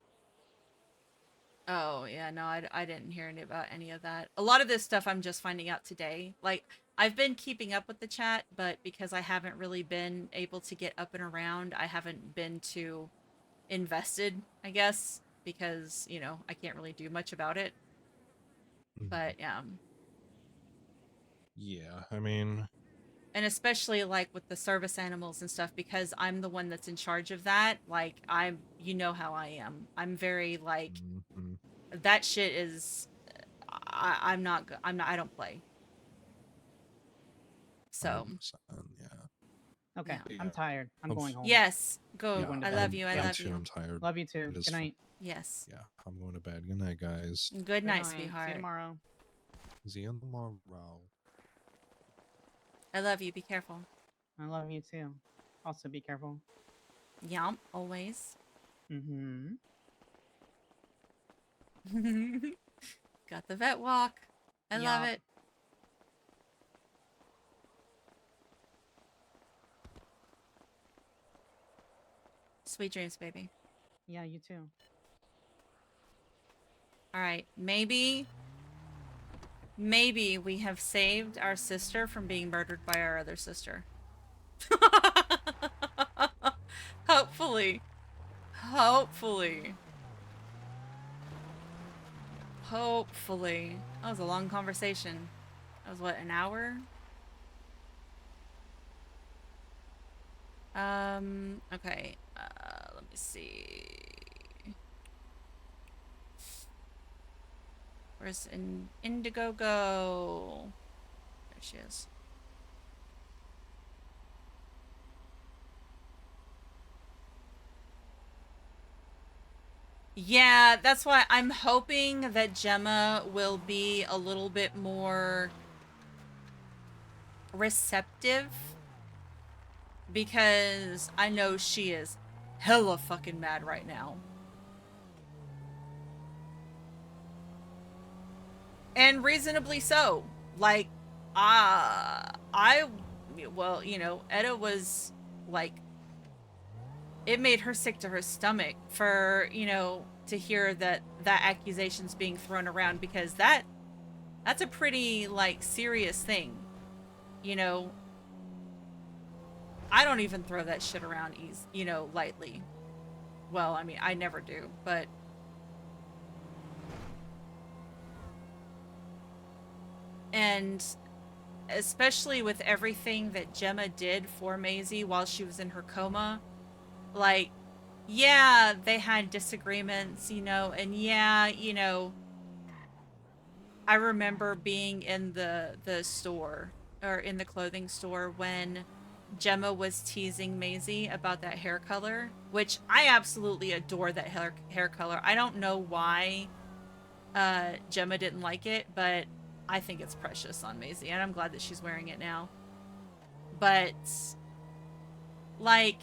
Oh, yeah, no, I didn't hear about any of that. A lot of this stuff I'm just finding out today. Like, I've been keeping up with the chat, but because I haven't really been able to get up and around, I haven't been too invested, I guess, because, you know, I can't really do much about it. But, yeah. Yeah, I mean... And especially, like, with the service animals and stuff, because I'm the one that's in charge of that, like, you know how I am. I'm very, like, that shit is... I don't play. So... 100%, yeah. Okay, Yeah. I'm tired. I'm going home. Yes, go. I'm going to I bed. love you. I Yep. love you. I'm tired. Love you too. It is Good night. Yes. Yeah, I'm going to bed. Good night, guys. Good night, See sweetheart. you tomorrow. See you tomorrow. I love you. Be careful. I love you too. Also, be careful. Yeah, always. Mm-hmm. Got the vet walk. I love Yup. it. Sweet dreams, baby. Yeah, you too. All right, maybe we have saved our sister from being murdered by our other sister. Hopefully. Hopefully. Hopefully. That was a long conversation. That was what, an hour? Okay. Let me see. Where's Indigo go? There she is. Yeah, that's why I'm hoping that Gemma will be a little bit more receptive, because I know she is hella fucking mad right now. And reasonably so. Like, well, you know, Etta was, like, it made her sick to her stomach for, you know, to hear that accusation's being thrown around, because that's a pretty, like, serious thing. You know, I don't even throw that shit around you know, lightly. Well, I mean, I never do, but and especially with everything that Gemma did for Maisie while she was in her coma, like, yeah, they had disagreements, you know, and yeah, you know, I remember being in the store, or in the clothing store, when Gemma was teasing Maisie about that hair color, which I absolutely adore that hair color. I don't know why Gemma didn't like it, but I think it's precious on Maisie, and I'm glad that she's wearing it now. But, like,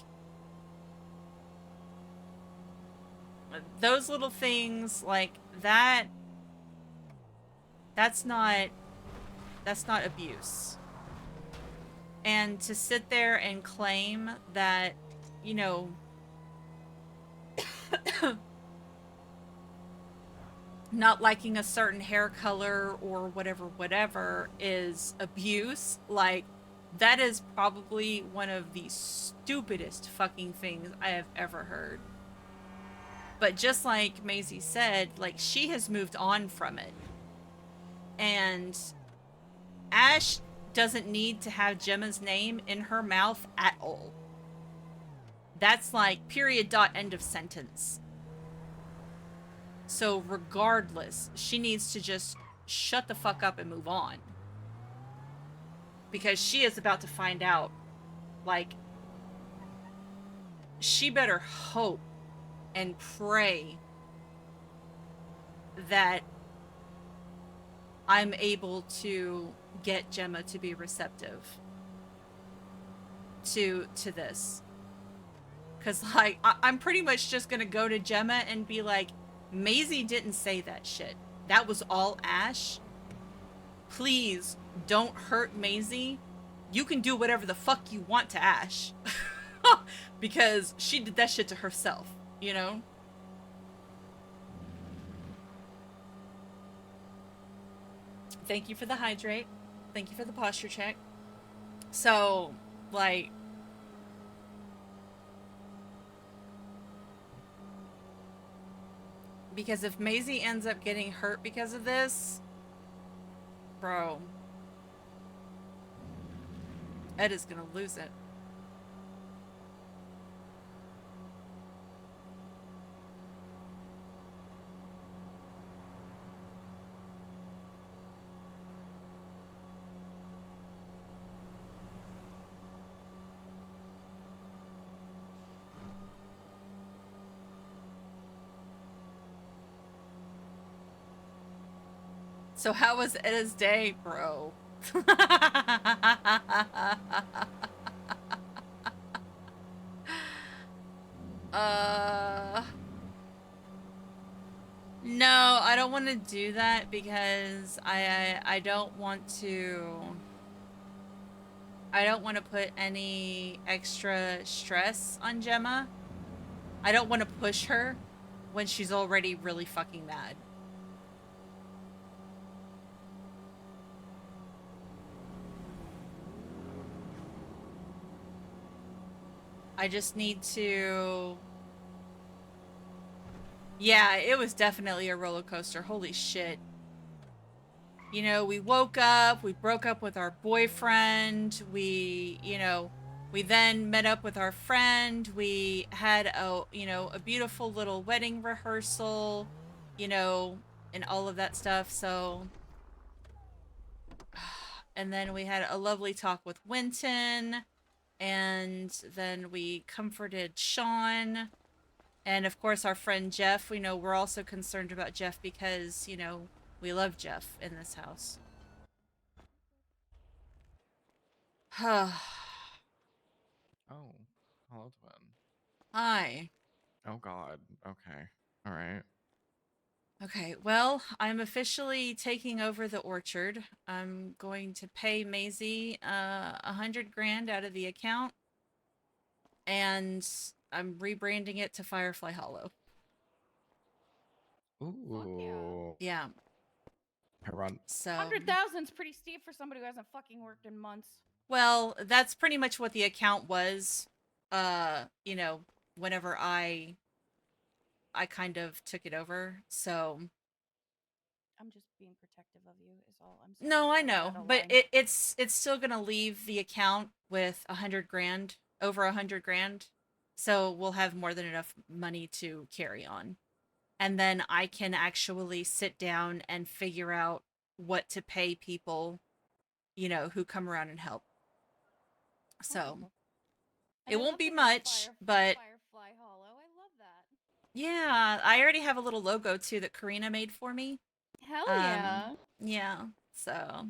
those little things, like, that's not abuse. And to sit there and claim that, you know, not liking a certain hair color or whatever is abuse, like, that is probably one of the stupidest fucking things I have ever heard. But just like Maisie said, like, she has moved on from it. And Ash doesn't need to have Gemma's name in her mouth at all. That's like period, dot, end of sentence. So regardless, she needs to just shut the fuck up and move on. Because she is about to find out, like, she better hope and pray that I'm able to get Gemma to be receptive to this. Cause like I'm pretty much just gonna go to Gemma and be like, Maisie didn't say that shit. That was all Ash. Please don't hurt Maisie. You can do whatever the fuck you want to Ash. Because she did that shit to herself, you know? Thank you for the hydrate. Thank you for the posture check. So, like, because if Maisie ends up getting hurt because of this, bro, Ed is gonna lose it. So how was Edda's day, bro? No, I don't want to do that because I don't want to put any extra stress on Gemma. I don't want to push her when she's already really fucking mad. I just need to... Yeah, it was definitely a roller coaster. Holy shit. You know, we woke up, we broke up with our boyfriend, we, you know, we then met up with our friend, we had a, you know, a beautiful little wedding rehearsal, you know, and all of that stuff, so... And then we had a lovely talk with Winton, and then we comforted Sean, and of course our friend Jeff. We know we're also concerned about Jeff because, you know, we love Jeff in this house. Oh, hello, twin. Hi. Oh God. Okay. All right. Okay, well, I'm officially taking over the orchard. I'm going to pay Maisie 100 grand out of the account, and I'm rebranding it to Firefly Hollow. Ooh. Yeah. Run. So 100,000's pretty steep for somebody who hasn't fucking worked in months. well, that's pretty much what the account was. You know, whenever I kind of took it over. So I'm just being protective of you is all. I'm sorry. no, I was know, out of but line. it's still gonna leave the account with 100 grand, over 100 grand. So we'll have more than enough money to carry on. And then I can actually sit down and figure out what to pay people, you know, who come around and help. So Wonderful. it And I won't love be the name much, but Firefly Hollow. I love that. yeah, I already have a little logo too that Karina made for me. Hell yeah. Yeah, so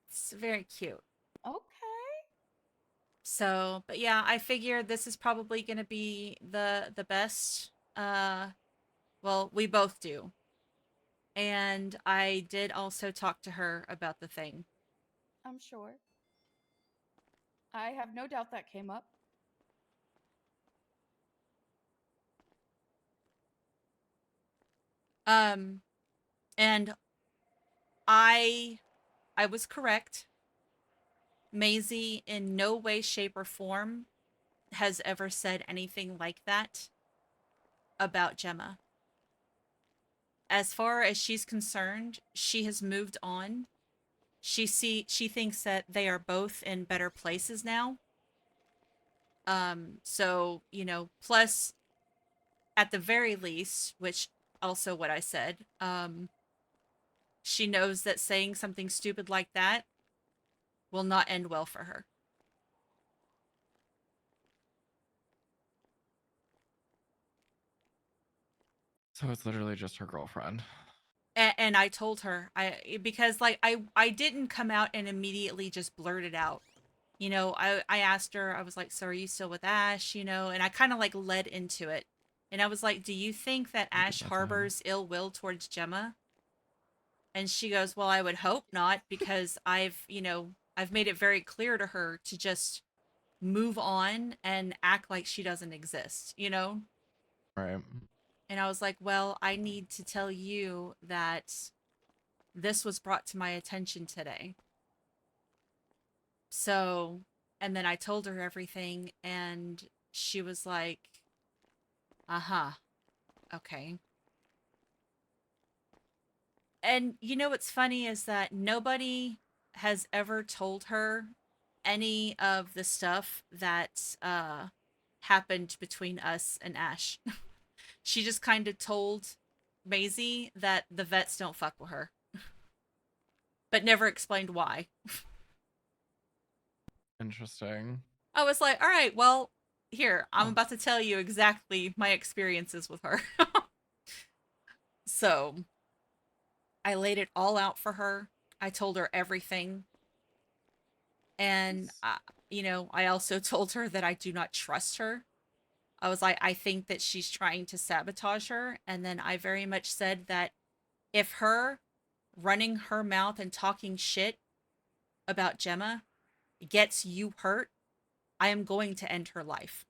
it's very cute. Okay. So, but yeah, I figure this is probably going to be the best. Well, we both do. And I did also talk to her about the thing. I'm sure. I have no doubt that came up. And I was correct. Maisie in no way, shape, or form has ever said anything like that about Gemma. As far as she's concerned, she has moved on. She thinks that they are both in better places now. So, you know, plus at the very least, which also what I said, she knows that saying something stupid like that will not end well for her. So it's literally just her girlfriend. And I told her, because like I didn't come out and immediately just blurt it out. You know, I asked her, I was like, so are you still with Ash? You know, and I kind of like led into it. And I was like, do you think that You did Ash that to him. harbors ill will towards Gemma? And she goes, well, I would hope not, because I've made it very clear to her to just move on and act like she doesn't exist, you know? Right. And I was like, well, I need to tell you that this was brought to my attention today. So, and then I told her everything, and she was like, uh-huh, okay. And you know what's funny is that nobody has ever told her any of the stuff that happened between us and Ash. She just kind of told Maisie that the vets don't fuck with her, but never explained why. Interesting. I was like, all right, well, here, I'm about to tell you exactly my experiences with her. So I laid it all out for her. I told her everything. And, I also told her that I do not trust her. I was like, I think that she's trying to sabotage her. And then I very much said that if her running her mouth and talking shit about Gemma gets you hurt, I am going to end her life.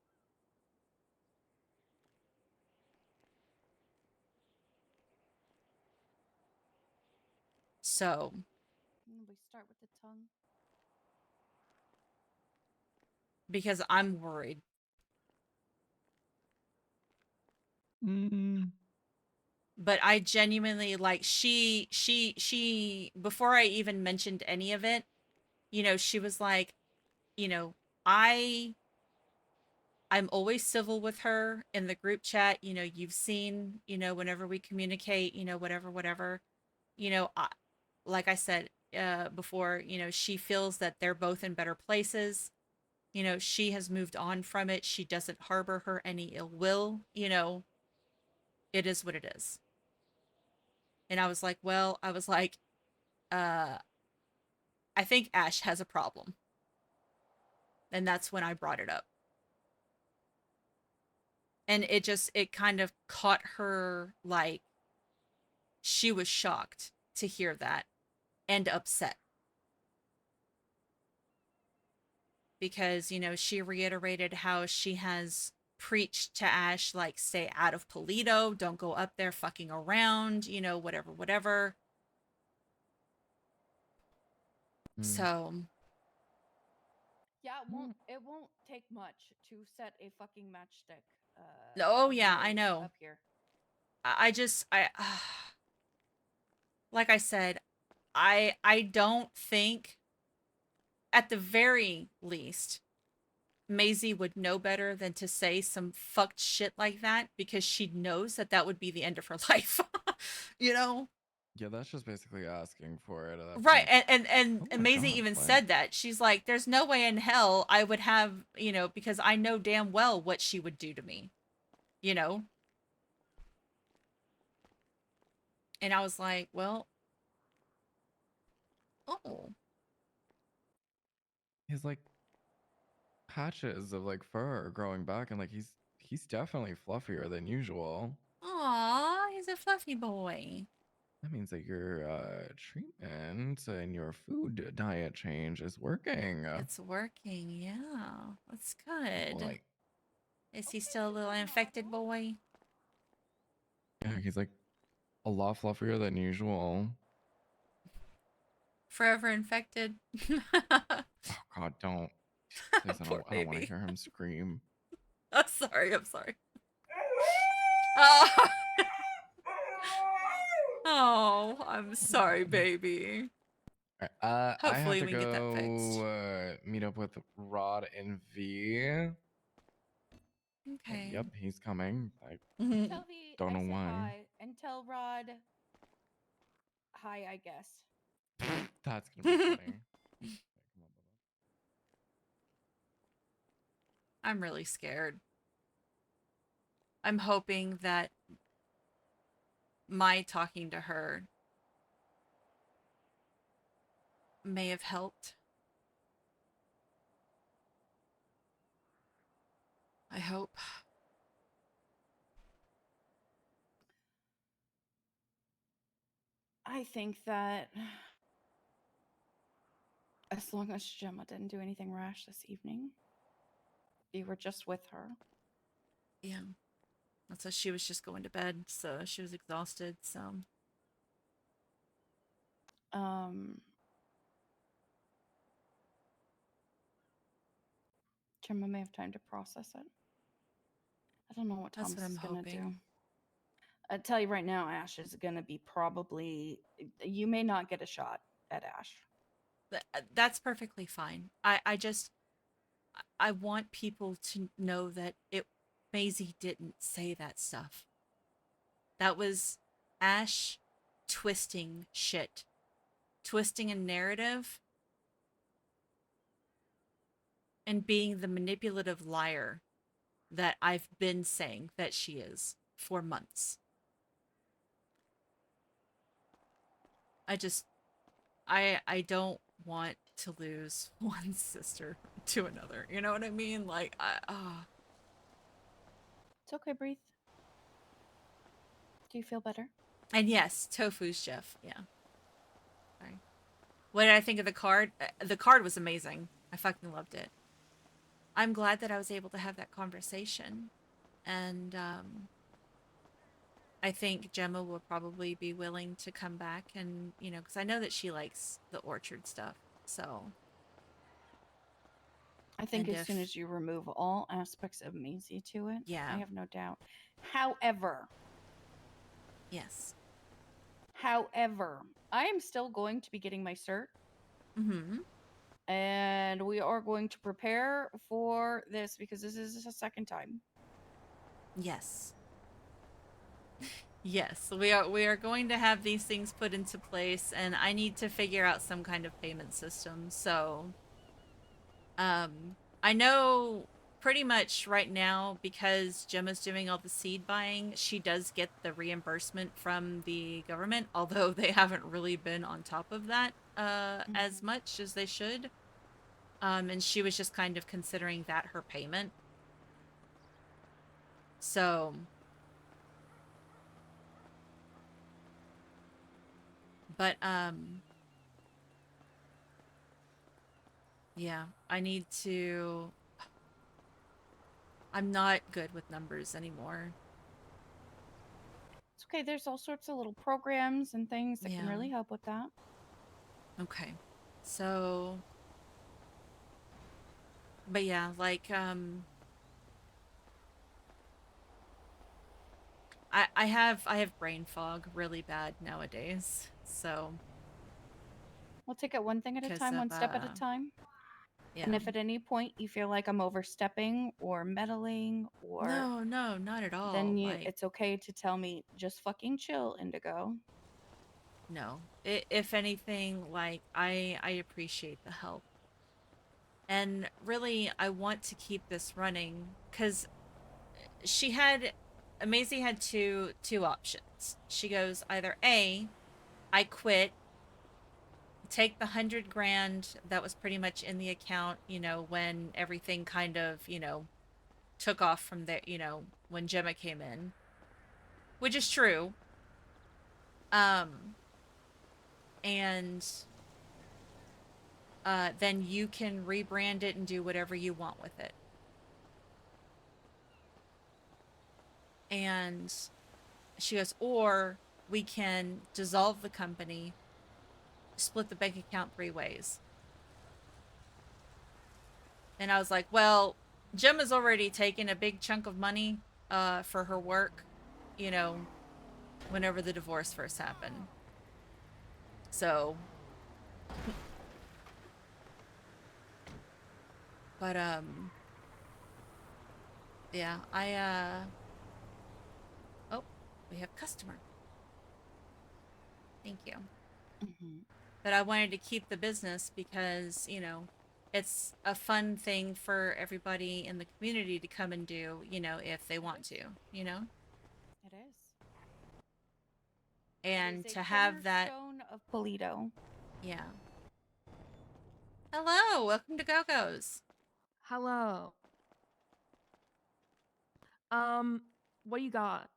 So. We start with the tongue. Because I'm worried. But I genuinely, like, she before I even mentioned any of it, she was like, I'm always civil with her in the group chat. You've seen, whenever we communicate, whatever, like I said, before, she feels that they're both in better places. She has moved on from it. She doesn't harbor her any ill will. It is what it is. And I was like, uh, I think Ash has a problem. And that's when I brought it up. And it kind of caught her, like, she was shocked to hear that and upset. Because, she reiterated how she has preached to Ash, like, stay out of Polito, don't go up there fucking around, whatever. So. Yeah, it won't take much to set a fucking matchstick. Oh yeah, I know. Up here. Like I said, I don't think, at the very least, Maisie would know better than to say some fucked shit like that, because she knows that that would be the end of her life. Yeah, that's just basically asking for it. At that Right. point. And Oh my Maisie God, even like- said that. She's like, there's no way in hell I would have, because I know damn well what she would do to me. And I was like, well, oh. He's like patches of like fur growing back, and like he's definitely fluffier than usual. Aw, he's a fluffy boy. That means that your treatment and your food diet change is working. It's working, yeah. That's good. Like, Is he still a little infected boy? yeah, he's like a lot fluffier than usual. Forever infected? Oh God, don't. Please, I don't want to baby. hear him scream. I'm sorry. Oh. Oh, I'm sorry, baby. I have Hopefully to we can get that fixed. go meet up with Rod and V. Okay. Yep, he's coming. I Tell V don't I know said why. hi, and tell Rod hi, I guess. That's gonna be funny. I'm really scared. I'm hoping that my talking to her may have helped. I hope. I think that as long as Gemma didn't do anything rash this evening, you were just with her. Yeah. That's why she was just going to bed, so she was exhausted, so. Gemma may have time to process it. I don't know what That's Thomas what I'm is gonna hoping. do. I tell you right now, Ash is gonna be probably. You may not get a shot at Ash. That's perfectly fine. I just I want people to know that Maisie didn't say that stuff. That was Ash twisting shit. Twisting a narrative and being the manipulative liar that I've been saying that she is for months. I don't want to lose one sister to another. You know what I mean? Like, It's okay, breathe. Do you feel better? And yes, Tofu's Jeff. Yeah. Sorry. What did I think of the card? The card was amazing. I fucking loved it. I'm glad that I was able to have that conversation. And I think Gemma will probably be willing to come back and, you know, because I know that she likes the orchard stuff. So. I think as soon as you remove all aspects of Maisie to it, yeah, I have no doubt. However, yes. However, I am still going to be getting my cert. Mm-hmm. And we are going to prepare for this because this is a second time. Yes. Yes, we are going to have these things put into place, and I need to figure out some kind of payment system. So, I know pretty much right now, because Gemma's doing all the seed buying, she does get the reimbursement from the government, although they haven't really been on top of that as much as they should. And she was just kind of considering that her payment. So, but yeah, I need to. I'm not good with numbers anymore. It's okay. There's all sorts of little programs and things that can really help with that. Okay. So, but yeah, like, I have brain fog really bad nowadays. So We'll take it one thing at a time, one step at a time. Yeah. And if at any point you feel like I'm overstepping or meddling or No, not at all. then Like, it's okay to tell me just fucking chill, Indigo. No. If anything, like, I appreciate the help. And really, I want to keep this running because Maisie had two options. She goes either A, I quit, take the $100,000 that was pretty much in the account, you know, when everything kind of, you know, took off from there, you know, when Gemma came in, which is true. And then you can rebrand it and do whatever you want with it. And she goes, or we can dissolve the company, split the bank account 3 ways. And I was like, well, Gemma's already taken a big chunk of money for her work, you know, whenever the divorce first happened. So, but yeah, oh, we have customer. Thank you. But I wanted to keep the business because, you know, it's a fun thing for everybody in the community to come and do, you know, if they want to, you know? It is. And It is to a have that, cornerstone of Polito. yeah. Hello, welcome to Go-Go's. Hello. What do you got?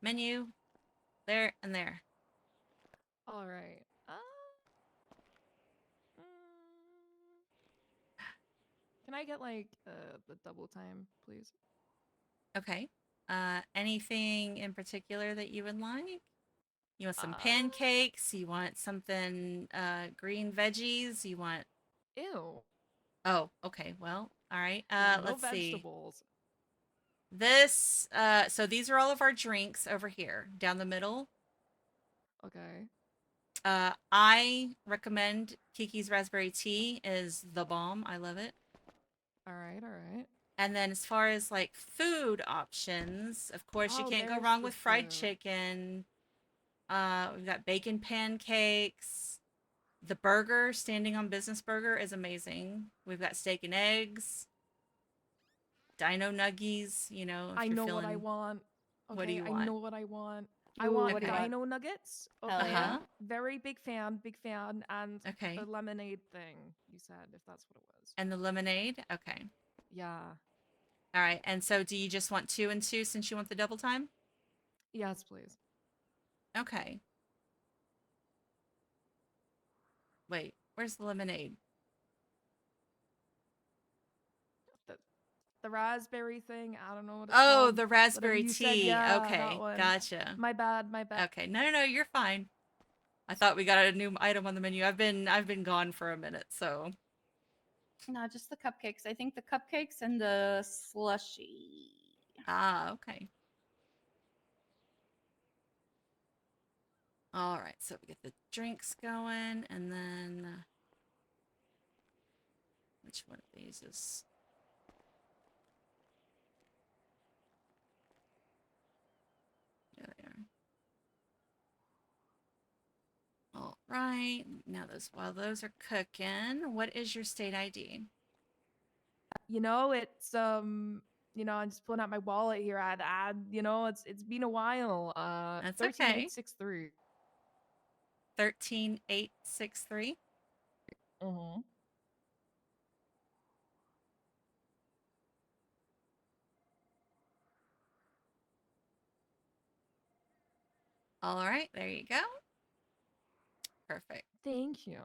Menu, there and there. All right. Can I get like the double time, please? Okay. Anything in particular that you would like? You want some pancakes? You want something green veggies? You want Ew. Oh, okay. Well, all right. Yeah, no Let's see. vegetables. This so these are all of our drinks over here down the middle. Okay. I recommend Kiki's raspberry tea is the bomb. I love it. All right, all right. And then as far as like food options, of course you Oh, can't go there's wrong the with fried food. chicken. We've got bacon pancakes. The burger, standing on business burger, is amazing. We've got steak and eggs. Dino nuggies, you know, if I you're know feeling... what I want. Okay, What do you I want? know what I want. I Ooh, want what do you want? dino nuggets. Hell Okay. yeah. Very big fan, and Okay. the lemonade thing you said, if that's what it was. And the lemonade? Okay. Yeah. All right. And so do you just want 2 and 2 since you want the double time? Yes, please. Okay. Wait, where's the lemonade? The raspberry thing. I don't know what it's Oh, called. the Whatever raspberry you tea. said, yeah, Okay, that one. gotcha. My bad, my bad. Okay, no, you're fine. I thought we got a new item on the menu. I've been gone for a minute, so. No, just the cupcakes. I think the cupcakes and the slushy. Ah, okay. All right, so we get the drinks going, and then which one of these is? There they are. All right, now while those are cooking, what is your state ID? You know, it's you know, I'm just pulling out my wallet here. You know, it's been a while. That's 13863. 13863. Mm-hmm. All right, there you go. Perfect. Thank you.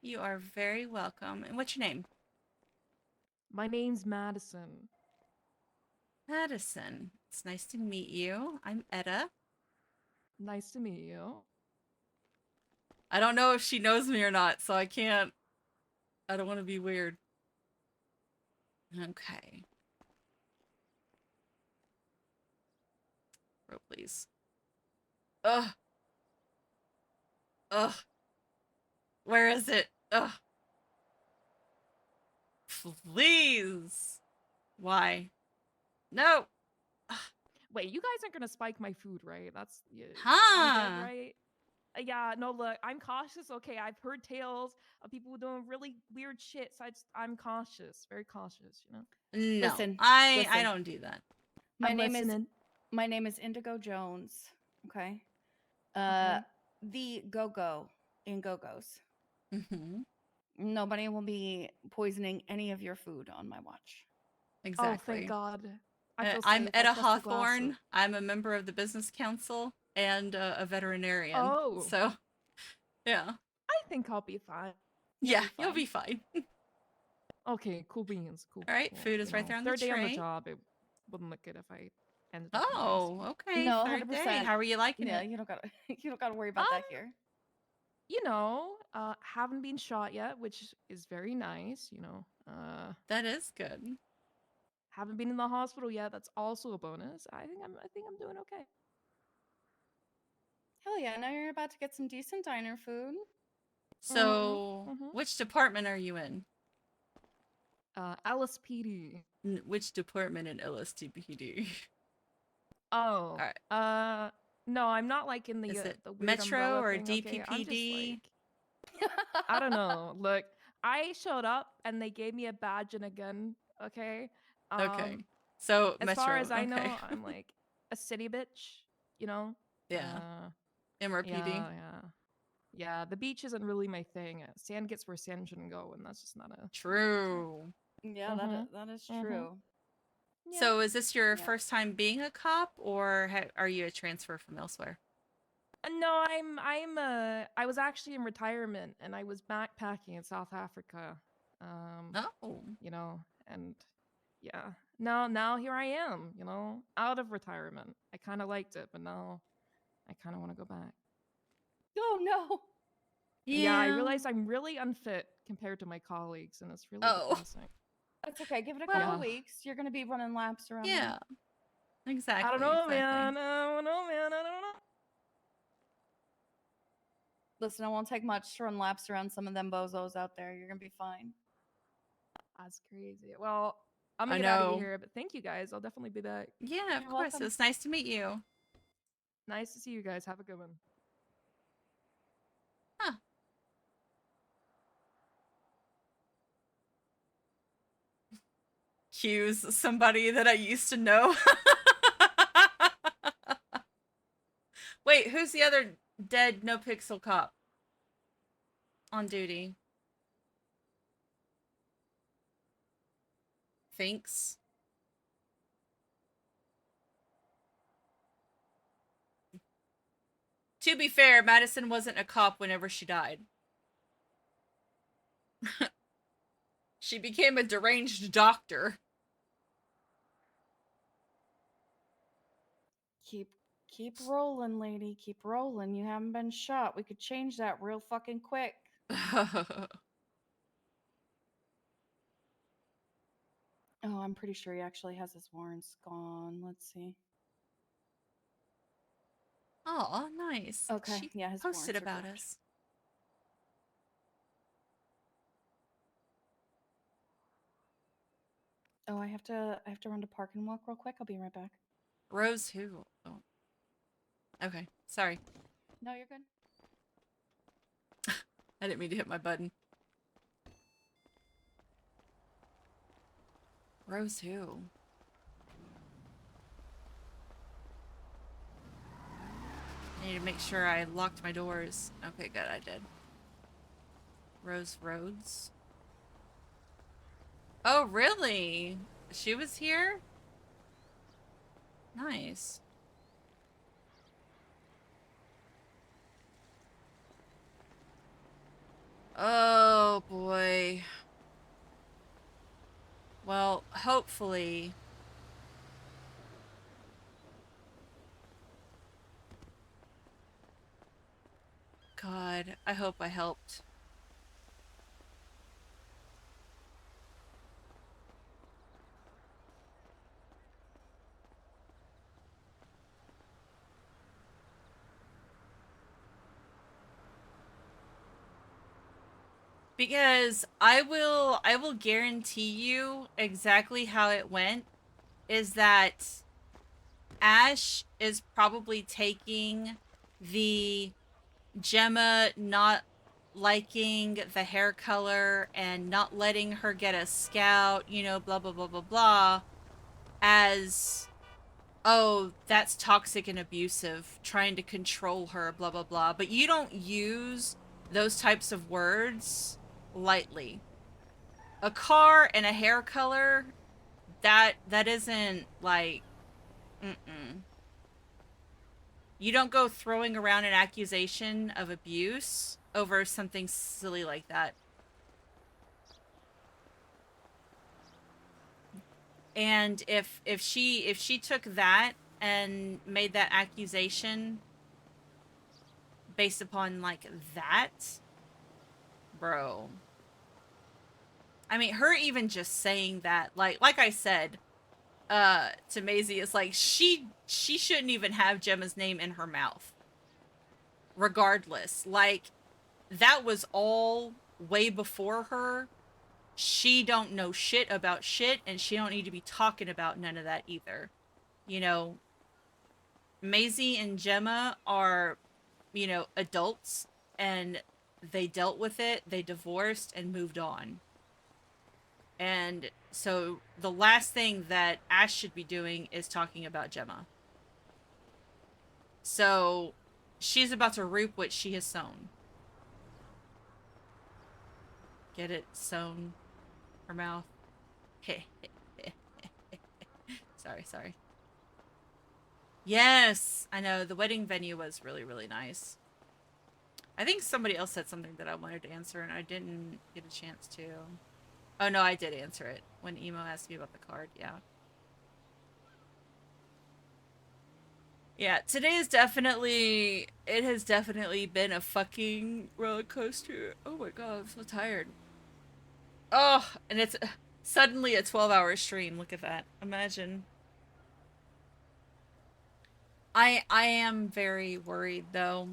You are very welcome. And what's your name? My name's Madison. Madison. It's nice to meet you. I'm Etta. Nice to meet you. I don't know if she knows me or not, so I don't want to be weird. Okay. Roll, please. Ugh. Ugh. Where is it? Ugh. Please. Why? No. Wait, you guys aren't gonna spike my food, right? That's Huh. I'm dead, right? Yeah, no, look, I'm cautious. Okay, I've heard tales of people doing really weird shit, so I'm cautious, very cautious, you know. No, Listen, I don't do that. My name is Indigo Jones. Okay. The Go-Go in Go-Go's. Mm-hmm. Nobody will be poisoning any of your food on my watch. Exactly. Oh, thank God. I feel I'm safe. Etta I trust the Hawthorne. glasses. I'm a member of the business council and a veterinarian. Oh. So, yeah. I think I'll be fine. Yeah, you'll be fine. Okay, cool beans. Cool. All right, cool. food is right there on the Third day on the tray. job, it wouldn't look good if I ended up. Oh, okay. No, Third 100%. day. How are you liking Yeah, it? you don't gotta worry about that here. You know, haven't been shot yet, which is very nice. You know, that is good. Haven't been in the hospital yet. That's also a bonus. I think I'm doing okay. Hell yeah! Now you're about to get some decent diner food. So, which department are you in? LSPD. Which department in LSTPD? Oh. All no, I'm not like in the Is it the weird Metro umbrella or thing, okay? I'm just, DPPD? I don't know. Look, I showed up and they gave me a badge and a gun. Okay. Okay. So as Metro. far as I know, okay. I'm like a city bitch. You know. Yeah. MRPD. Yeah. The beach isn't really my thing. Sand gets where sand shouldn't go, and that's just not a True. Yeah, that is true. So is this your first time being a cop, or are you a transfer from elsewhere? No, I was actually in retirement, and I was backpacking in South Africa. Oh. You know, and yeah. Now here I am, you know, out of retirement. I kind of liked it, but now I kind of want to go back. Oh no. Yeah, I realize I'm really unfit compared to my colleagues, and it's really depressing. That's okay. Give it a couple weeks. You're gonna be running laps around. Yeah. There. Exactly. I don't know, man. I don't know. Listen, it won't take much to run laps around some of them bozos out there. You're gonna be fine. That's crazy. Well, I'm I gonna get out know. of here, but thank you guys. I'll definitely be back. Yeah, of course. It was nice to meet you. Nice to see you guys. Have a good one. Huh. Cues somebody that I used to know. Wait, who's the other dead no pixel cop on duty? Thanks. To be fair, Madison wasn't a cop whenever she died. She became a deranged doctor. Keep rolling, lady. Keep rolling. You haven't been shot. We could change that real fucking quick. Oh, I'm pretty sure he actually has his warrants gone. Let's see. Oh, nice. Okay, She yeah, his posted warrants are about good. us. Oh, I have to run to park and walk real quick. I'll be right back. Rose who? Oh. Okay, sorry. No, you're good. I didn't mean to hit my button. Rose who? I need to make sure I locked my doors. Okay, good, I did. Rose Rhodes. Oh, really? She was here? Nice. Oh, boy. Well, hopefully... God, I hope I helped. Because I will guarantee you exactly how it went is that Ash is probably taking the Gemma not liking the hair color and not letting her get a scout, you know, blah, blah, blah, blah, blah, as, oh, that's toxic and abusive, trying to control her, blah, blah, blah. But you don't use those types of words lightly. A car and a hair color, that isn't, like, You don't go throwing around an accusation of abuse over something silly like that. And if she took that and made that accusation based upon like that, bro. I mean, her even just saying that, like I said, to Maisie, it's like she shouldn't even have Gemma's name in her mouth. Regardless, like that was all way before her. She don't know shit about shit, and she don't need to be talking about none of that either. You know, Maisie and Gemma are, you know, adults, and they dealt with it, they divorced and moved on. And so the last thing that Ash should be doing is talking about Gemma. So she's about to reap what she has sown. Get it? Sown. Her mouth. Sorry. Yes, I know. The wedding venue was really, really nice. I think somebody else said something that I wanted to answer and I didn't get a chance to. Oh no, I did answer it when Emo asked me about the card, yeah. Yeah, today is definitely, it has definitely been a fucking roller coaster. Oh my god, I'm so tired. Oh, and it's suddenly a 12-hour stream, look at that. Imagine. I am very worried though.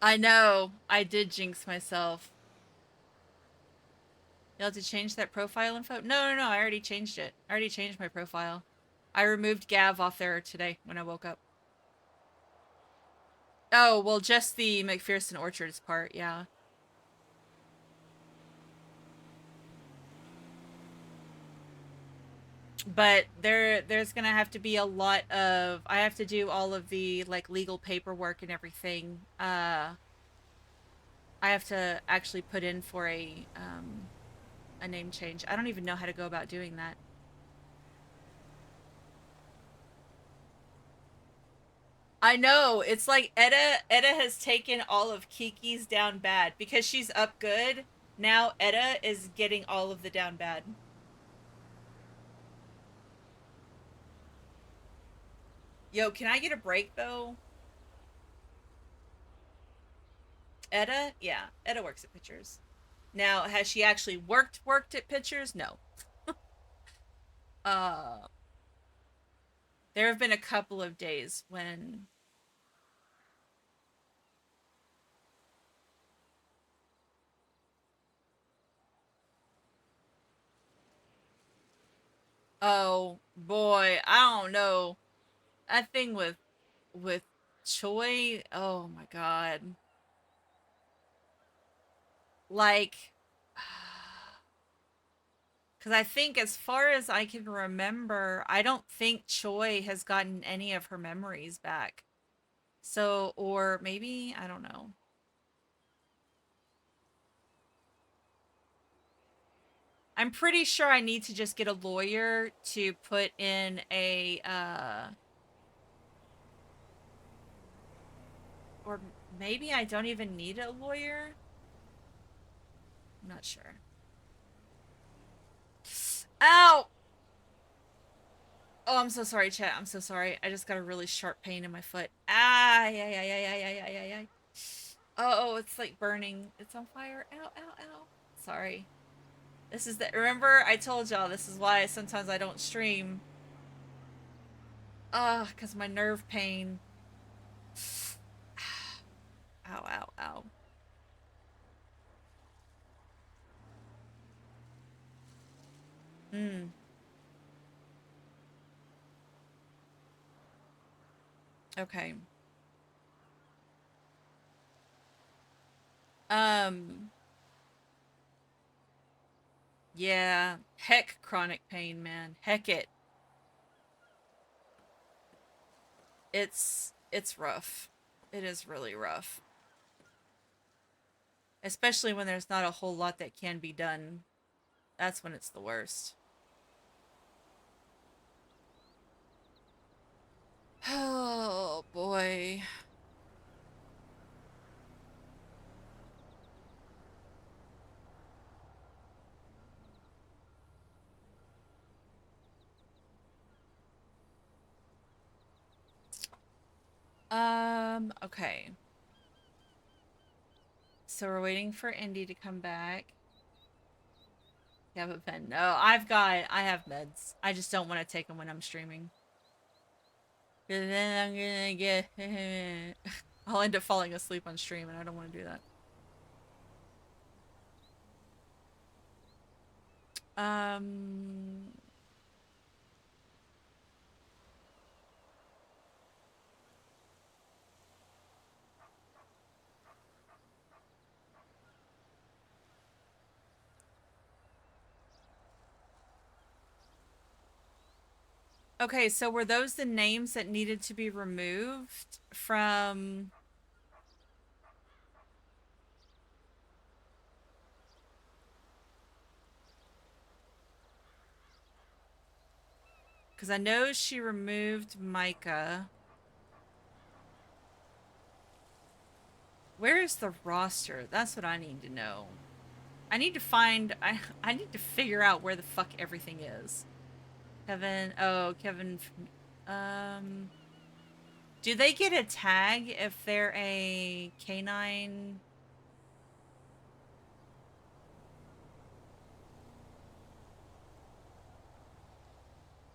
I know, I did jinx myself. You'll have to change that profile info? No, I already changed it. I already changed my profile. I removed Gav off there today when I woke up. Oh, well, just the McPherson Orchards part, yeah. But there's gonna have to be a lot of, I have to do all of the like legal paperwork and everything. I have to actually put in for a name change. I don't even know how to go about doing that. I know, it's like Etta has taken all of Kiki's down bad because she's up good. Now Etta is getting all of the down bad. Yo, can I get a break though? Etta? Yeah, Etta works at Pictures. Now, has she actually worked at Pictures? No. There have been a couple of days when oh boy, I don't know. That thing with Choi, oh my god. Like, because I think as far as I can remember, I don't think Choi has gotten any of her memories back. So, or maybe, I don't know. I'm pretty sure I need to just get a lawyer to put in a, or maybe I don't even need a lawyer. I'm not sure. Ow! Oh, I'm so sorry, chat. I'm so sorry. I just got a really sharp pain in my foot. Ah, yeah. Oh, it's like burning. It's on fire. Ow. Sorry. This is the, remember I told y'all this is why sometimes I don't stream. Cause my nerve pain. Ow. Okay. Yeah. Heck chronic pain, man. Heck it. It's rough. It is really rough. Especially when there's not a whole lot that can be done. That's when it's the worst. Oh, boy. Okay. So we're waiting for Indy to come back. You have a pen? No, I have meds. I just don't want to take them when I'm streaming. Cause then I'm gonna get, I'll end up falling asleep on stream and I don't want to do that. Okay, so were those the names that needed to be removed from... Because I know she removed Micah. Where is the roster? That's what I need to know. I need to find... I need to figure out where the fuck everything is. Kevin... Oh, Kevin... Do they get a tag if they're a canine...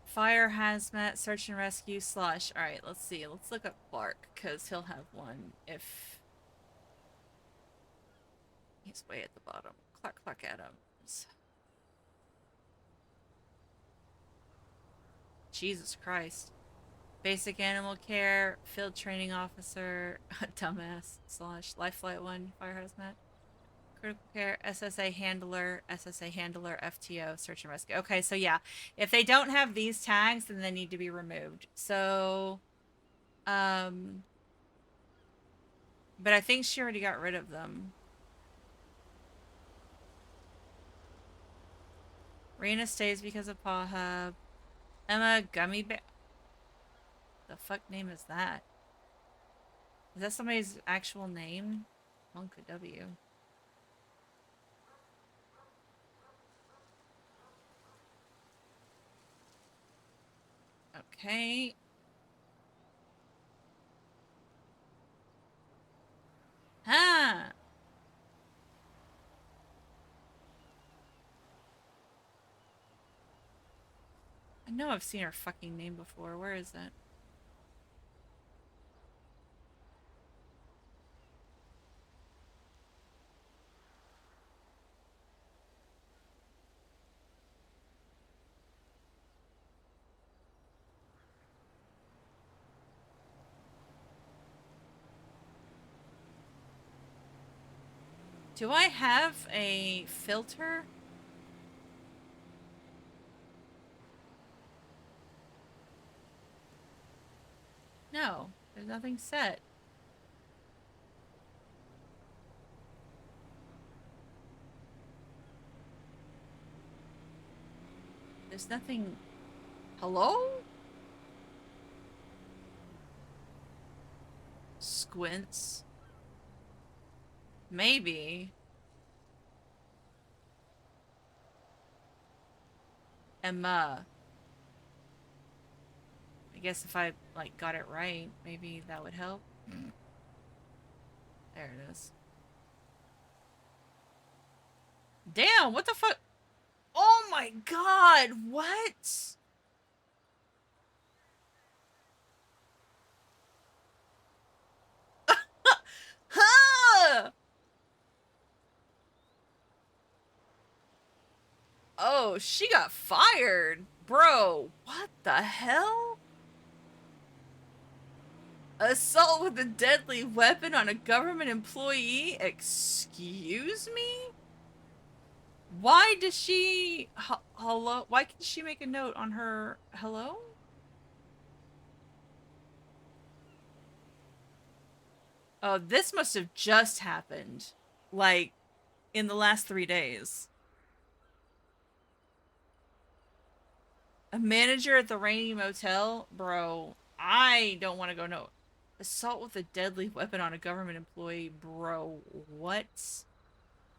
Fire, hazmat, search and rescue, slush. Alright, let's see. Let's look up Clark, because he'll have one if... He's way at the bottom. Clark Adams. Jesus Christ. Basic animal care, field training officer, dumbass, slash, life flight 1, fire hazmat. Critical care, SSA handler, FTO, search and rescue. Okay, so yeah. If they don't have these tags, then they need to be removed. So, but I think she already got rid of them. Rena stays because of Paw Hub. Emma, Gummy Bear. The fuck name is that? Is that somebody's actual name? Monka W. Okay. Huh. I know I've seen her fucking name before. Where is it? Do I have a filter? No, there's nothing set. There's nothing... Hello? Squints. Maybe. Emma. I guess if I, like, got it right, maybe that would help. There it is. Damn, what the fuck? Oh my god, what? Huh! Oh, she got fired. Bro, what the hell? Assault with a deadly weapon on a government employee? Excuse me? Why does she... Hello? Why can she make a note on her... Hello? Oh, this must have just happened. Like, in the last 3 days. A manager at the Rainy Motel? Bro, I don't want to go no. Assault with a deadly weapon on a government employee? Bro, what?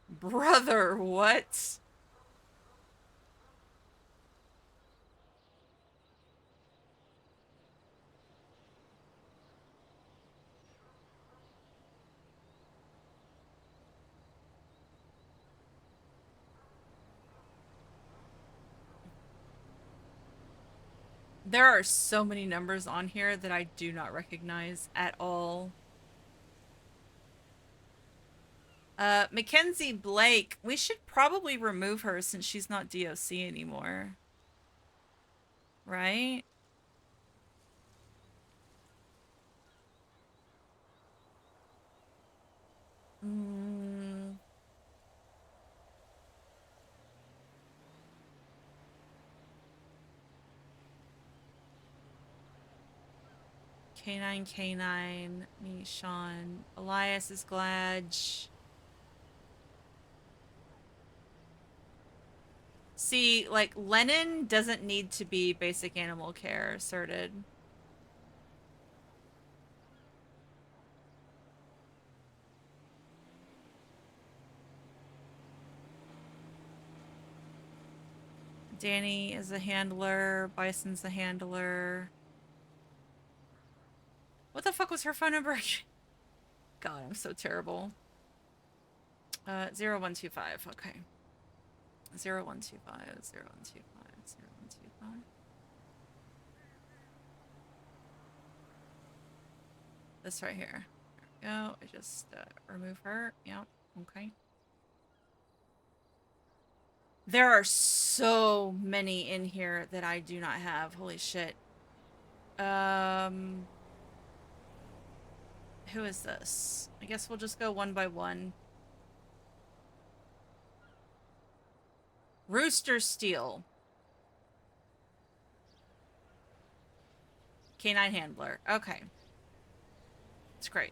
Brother, what? There are so many numbers on here that I do not recognize at all. Mackenzie Blake. We should probably remove her since she's not DOC anymore. Right? Mm. K9, me, Sean. Elias is Gladge. See, like, Lennon doesn't need to be basic animal care asserted. Danny is a handler. Bison's a handler. What the fuck was her phone number? God, I'm so terrible. 0125, okay. 0125, 0125, 0125. This right here. There we go. I just remove her. Yep, okay. There are so many in here that I do not have. Holy shit. Who is this? I guess we'll just go one by one. Rooster Steel. Canine handler. Okay. It's great.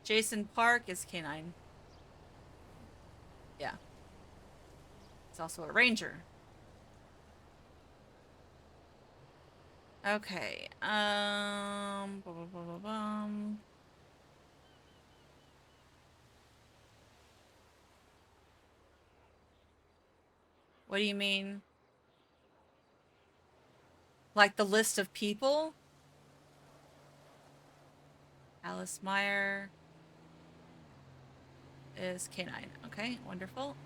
Jason Park is canine. Yeah. It's also a ranger. Okay. Bum, bum, bum, bum. What do you mean? Like the list of people? Alice Meyer is canine. Okay, wonderful.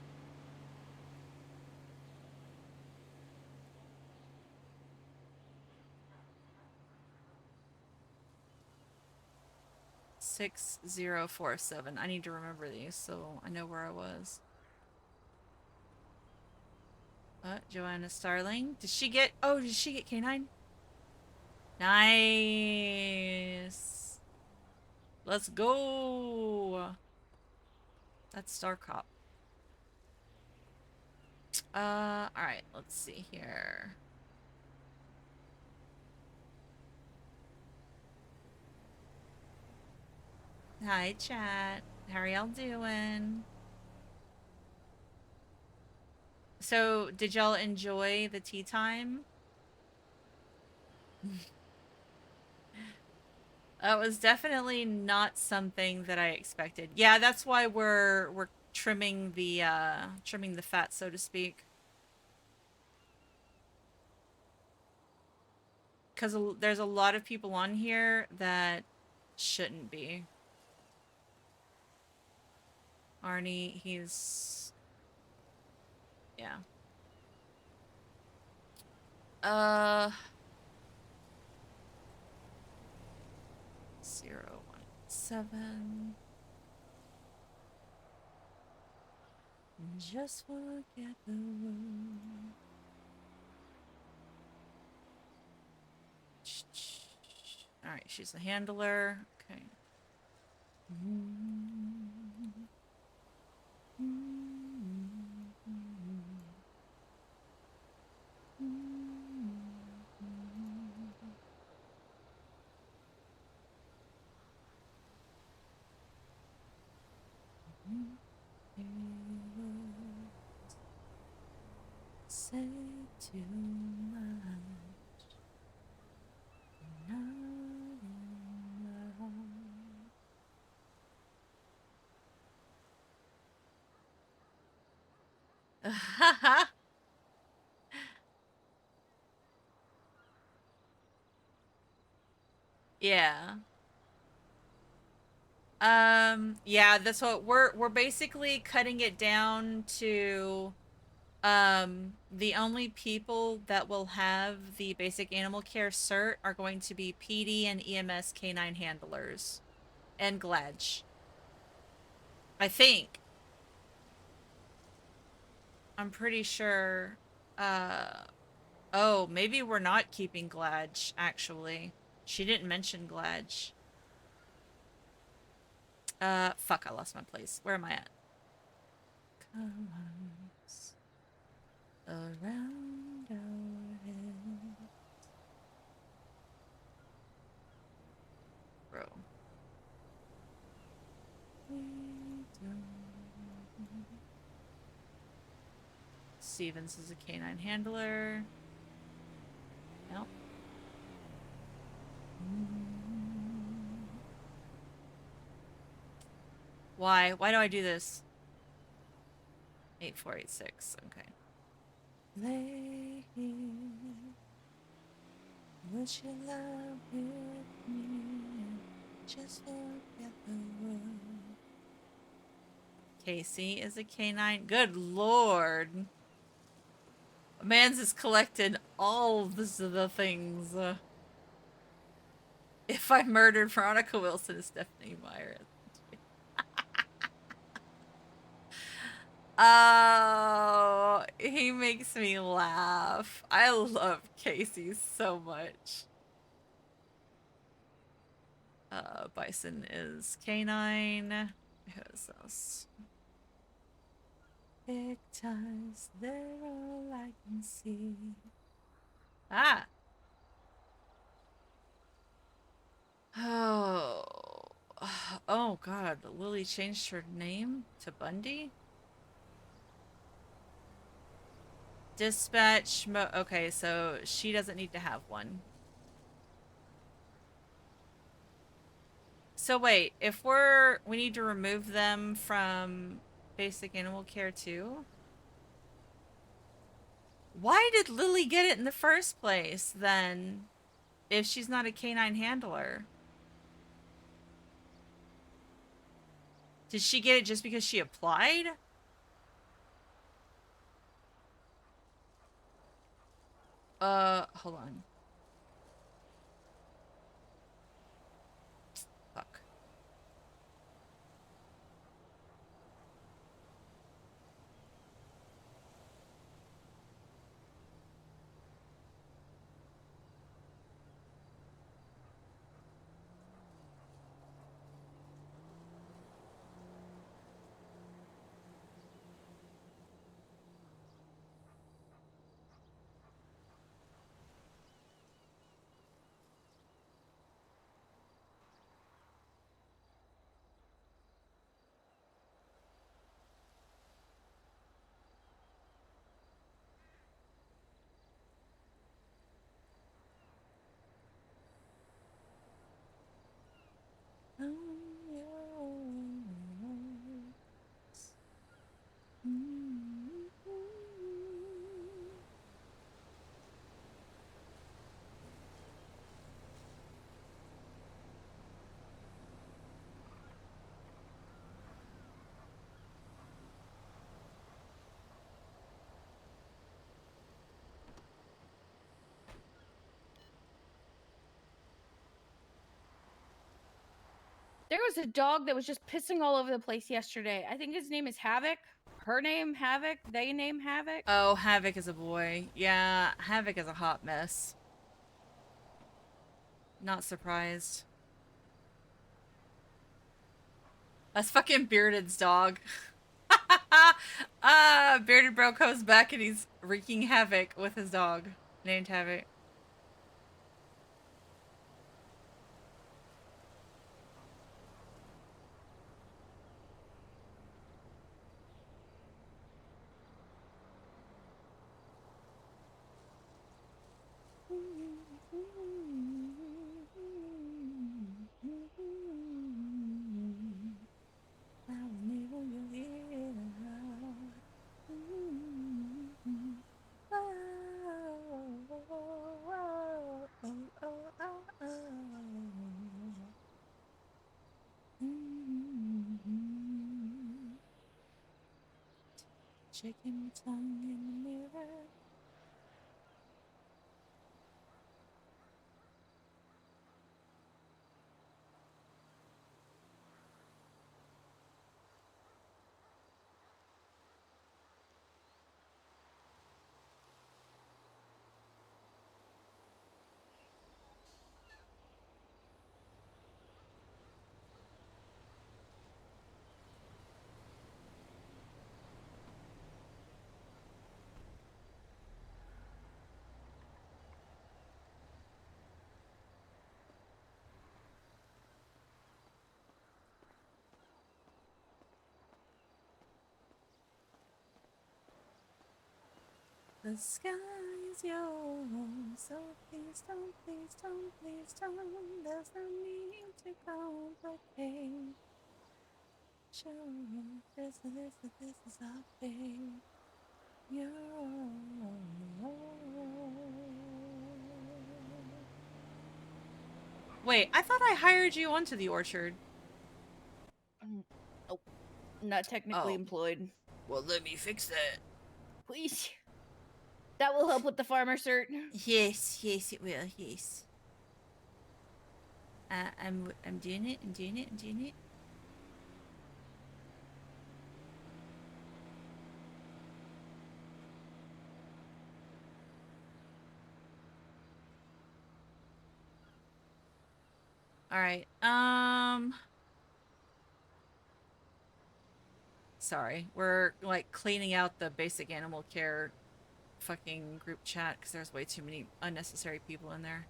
Six 047. I need to remember these so I know where I was. Joanna Starling. Did she get... Oh, did she get canine? Nice. Let's go. That's Star Cop. Alright, let's see here. Hi, chat. How are y'all doing? So, did y'all enjoy the tea time? That was definitely not something that I expected. Yeah, that's why we're trimming the fat, so to speak. Because there's a lot of people on here that shouldn't be. Arnie, he's... Yeah. 017. Just forget the room. Alright, she's the handler. Okay. Say too much. Yeah. Yeah, that's what we're basically cutting it down to the only people that will have the basic animal care cert are going to be PD and EMS canine handlers and Gledge. I think. I'm pretty sure oh, maybe we're not keeping Gledge actually. She didn't mention Gledge. Fuck, I lost my place. Where am I at? Colors around our heads. Bro. We don't. Stevens is a canine handler. Nope. Why? Why do I do this? 8486. Okay. Lay here. Would you love with me? Just forget the world. Casey is a canine. Good lord. Mans has collected all the things. If I murdered Veronica Wilson, it's Stephanie Meyer. Oh, he makes me laugh. I love Casey so much. Bison is canine. Who is this? Big ties, they're all I can see. Ah. Oh. Oh god, Lily changed her name to Bundy? Dispatch okay, so she doesn't need to have one. So wait, if we need to remove them from basic animal care too? Why did Lily get it in the first place then? If she's not a canine handler? Did she get it just because she applied? Hold on. Fuck. There was a dog that was just pissing all over the place yesterday. I think his name is Havoc. Her name Havoc. They name Havoc. Oh, Havoc is a boy. Yeah, Havoc is a hot mess. Not surprised. That's fucking Bearded's dog. Bearded Bro comes back and he's wreaking havoc with his dog named Havoc. Checking my tongue in the mirror. The sky is yours, so please don't, please don't, please don't. There's no need to complicate. Sure, this is our fate. You're Wait, I thought I hired you onto the orchard. Nope. Not technically employed. Well, let me fix that. Please. That will help with the farmer cert. Yes, yes, it will. Yes. I'm doing it. I'm doing it. I'm doing it. All right. Sorry, we're like cleaning out the basic animal care fucking group chat because there's way too many unnecessary people in there.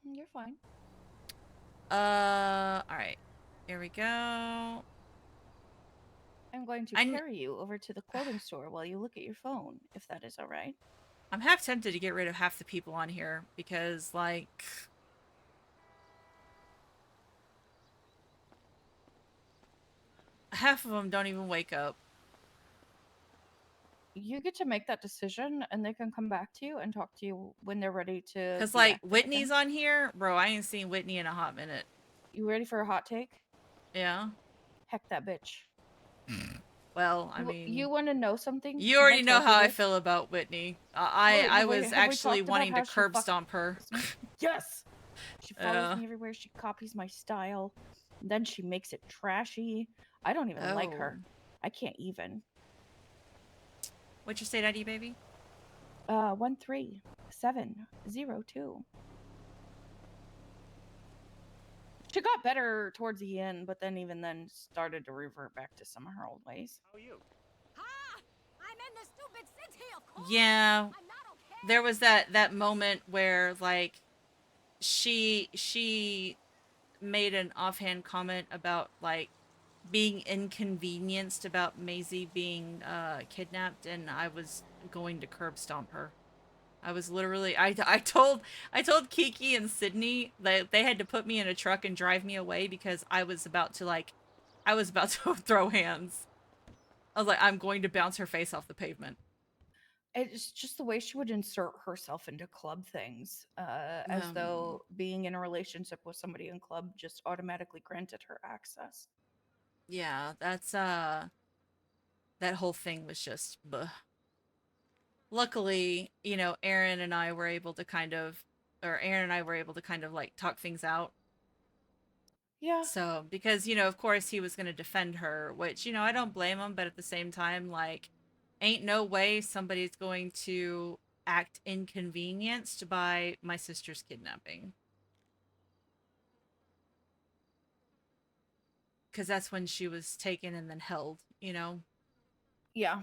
You're fine. All right. Here we go. I'm going to carry you over to the clothing store while you look at your phone, if that is all right. I'm half tempted to get rid of half the people on here because, like, half of them don't even wake up. You get to make that decision, and they can come back to you and talk to you when they're ready to. Because, like, Whitney's on here. Bro, I ain't seen Whitney in a hot minute. You ready for a hot take? Yeah. Heck that bitch. Well, I mean, you want to know something? You already know how I feel about Whitney. I was actually wanting to curb stomp her. Yes. She follows me everywhere. She copies my style. And then she makes it trashy. I don't even like her. I can't even. What's your state ID, baby? 13702. She got better towards the end, but then even then started to revert back to some of her old ways. How are you? I'm in the stupid city, of course. Yeah. There was that moment where, like, she made an offhand comment about, like, being inconvenienced about Maisie being kidnapped, and I was going to curb stomp her. I was literally I told Kiki and Sydney that they had to put me in a truck and drive me away because I was about to throw hands. I was like, I'm going to bounce her face off the pavement. It's just the way she would insert herself into club things, as though being in a relationship with somebody in club just automatically granted her access. Yeah, that's that whole thing was just bleh. Luckily, you know, Aaron and I were able to kind of like talk things out. Yeah. So, because, you know, of course he was going to defend her, which, you know, I don't blame him, but at the same time, like, ain't no way somebody's going to act inconvenienced by my sister's kidnapping. Because that's when she was taken and then held, you know? Yeah.